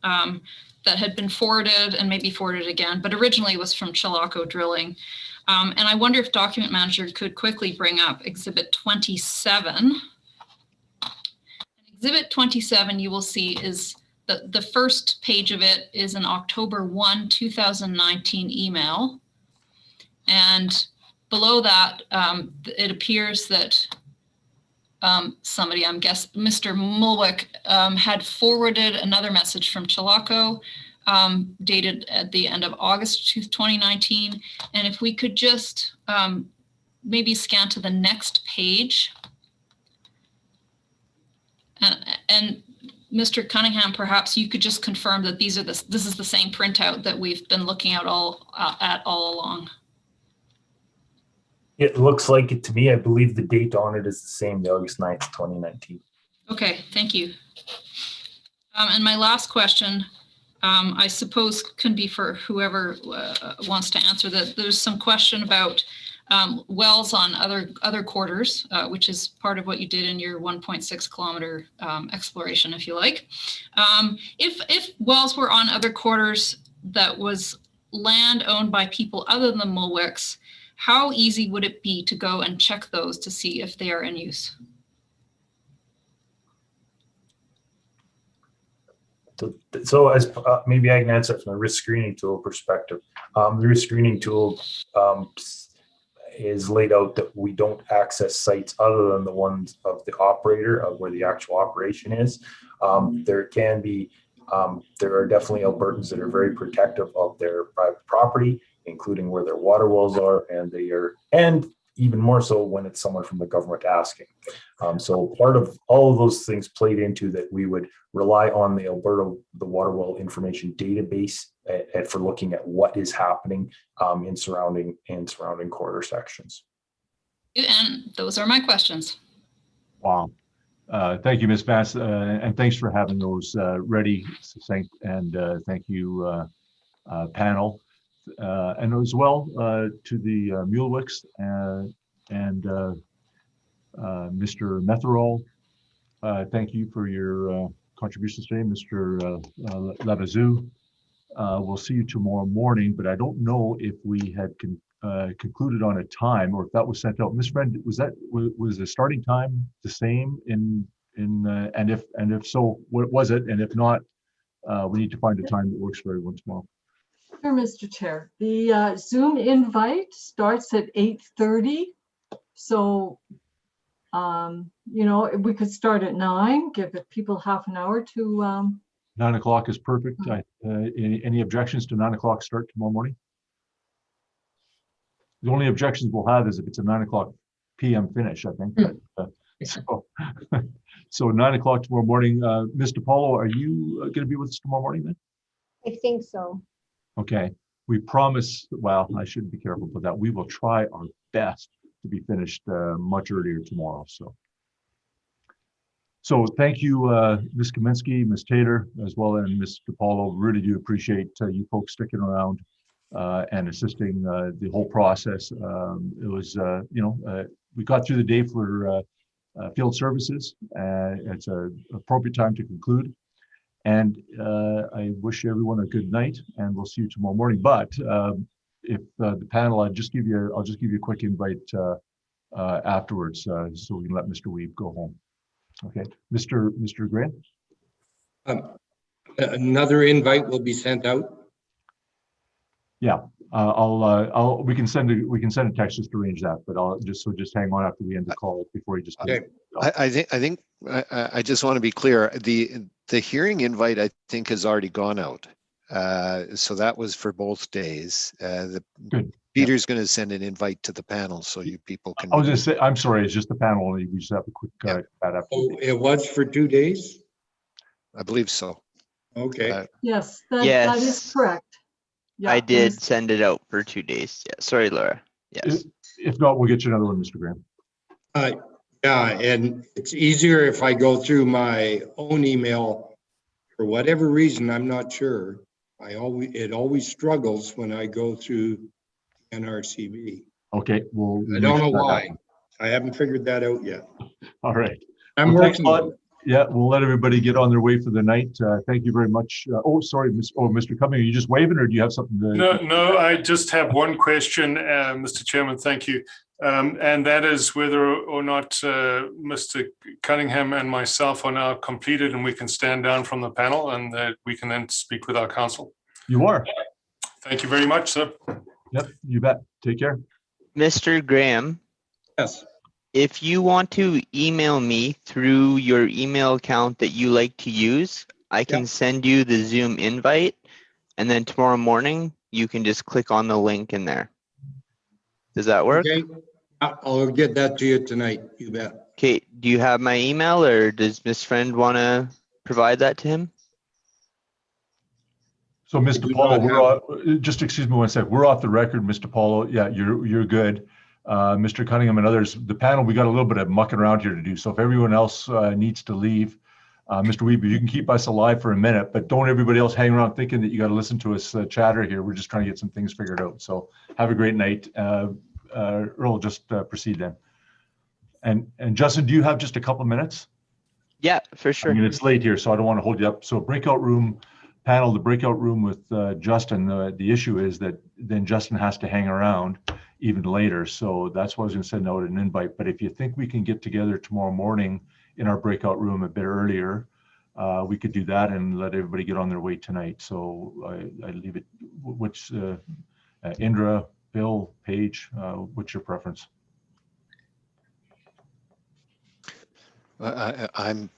that had been forwarded and maybe forwarded again, but originally was from Chilocco Drilling. And I wonder if Document Manager could quickly bring up Exhibit 27. Exhibit 27, you will see, is the first page of it is an October 1, 2019 email. And below that, it appears that somebody, I'm guessing Mr. Muilwijk, had forwarded another message from Chilocco, dated at the end of August 2019. And if we could just maybe scan to the next page. And Mr. Cunningham, perhaps you could just confirm that this is the same printout that we've been looking at all along. It looks like it to me. I believe the date on it is the same, the August 9th, 2019. Okay, thank you. And my last question, I suppose can be for whoever wants to answer that. There's some question about wells on other quarters, which is part of what you did in your 1.6 kilometer exploration, if you like. If wells were on other quarters that was land owned by people other than the Muilwijks, how easy would it be to go and check those to see if they are in use? So as maybe I can answer from a risk screening tool perspective. The risk screening tool is laid out that we don't access sites other than the ones of the operator, of where the actual operation is. There can be, there are definitely Albertans that are very protective of their private property, including where their water wells are, and even more so when it's someone from the government asking. So part of all of those things played into that we would rely on the water well information database for looking at what is happening in surrounding corridor sections. And those are my questions. Wow. Thank you, Ms. Vance, and thanks for having those ready, succinct, and thank you, panel. And as well to the Muilwijks and Mr. Metherol. Thank you for your contributions today, Mr. Lavazou. We'll see you tomorrow morning, but I don't know if we had concluded on a time or if that was sent out. Ms. Friend, was the starting time the same and if so, what was it? And if not, we need to find a time that works for everyone tomorrow. Sure, Mr. Chair. The Zoom invite starts at 8:30. So, you know, we could start at 9, give people half an hour to. 9 o'clock is perfect. Any objections to 9 o'clock start tomorrow morning? The only objections we'll have is if it's a 9 o'clock p.m. finish, I think. So 9 o'clock tomorrow morning. Mr. Paulo, are you going to be with us tomorrow morning then? I think so. Okay. We promise, well, I shouldn't be careful about that. We will try our best to be finished much earlier tomorrow. So thank you, Ms. Kaminsky, Ms. Taylor, as well as Mr. Paulo. Really do appreciate you folks sticking around and assisting the whole process. It was, you know, we got through the day for field services. It's an appropriate time to conclude. And I wish everyone a good night, and we'll see you tomorrow morning. But if the panel, I'll just give you a quick invite afterwards, so we can let Mr. Weave go home. Okay, Mr. Graham. Another invite will be sent out. Yeah, we can send a text just to arrange that, but just hang on after we end the call before you just. Okay. I just want to be clear. The hearing invite I think has already gone out. So that was for both days. Good. Peter's going to send an invite to the panel so you people can. I was just say, I'm sorry, it's just the panel. We just have a quick chat after. Oh, it was for 2 days? I believe so. Okay. Yes, that is correct. Yeah, I did send it out for 2 days. Yeah, sorry, Laura. Yes. If not, we'll get you another one, Mr. Graham. Yeah, and it's easier if I go through my own email. For whatever reason, I'm not sure. It always struggles when I go through NRCB. Okay, well. I don't know why. I haven't figured that out yet. All right. I'm working on it. Yeah, we'll let everybody get on their way for the night. Thank you very much. Oh, sorry, Mr. Cumming, are you just waving, or do you have something to? No, I just have one question, Mr. Chairman. Thank you. And that is whether or not Mr. Cunningham and myself are now completed and we can stand down from the panel and that we can then speak with our council. You are. Thank you very much, sir. Yep, you bet. Take care. Mr. Graham. Yes. If you want to email me through your email account that you like to use, I can send you the Zoom invite, and then tomorrow morning you can just click on the link in there. Does that work? Okay, I'll get that to you tonight, you bet. Okay, do you have my email, or does Miss Friend want to provide that to him? So, Mr. do Paulo, not just excuse me one sec. We're off the record, Mr. Paulo. Yeah, you're good. Mr. Cunningham and others, the panel, we got a little bit of mucking around here to do. So if everyone else needs to leave, Mr. Weber, you can keep us alive for a minute, but don't everybody else hang around thinking that you got to listen to us chatter here. We're just trying to get some things figured out. So have a great night. Earl, just proceed then. And Justin, do you have just a couple of minutes? Yeah, for sure. I mean, it's late here, so I don't want to hold you up. So breakout room panel, the breakout room with Justin, the issue is that then Justin has to hang around even later. So that's why I was going to send out an invite. But if you think we can get together tomorrow morning in our breakout room a bit earlier, we could do that and let everybody get on their way tonight. So I leave it, which Indra, Bill, Paige, what's your preference? I'm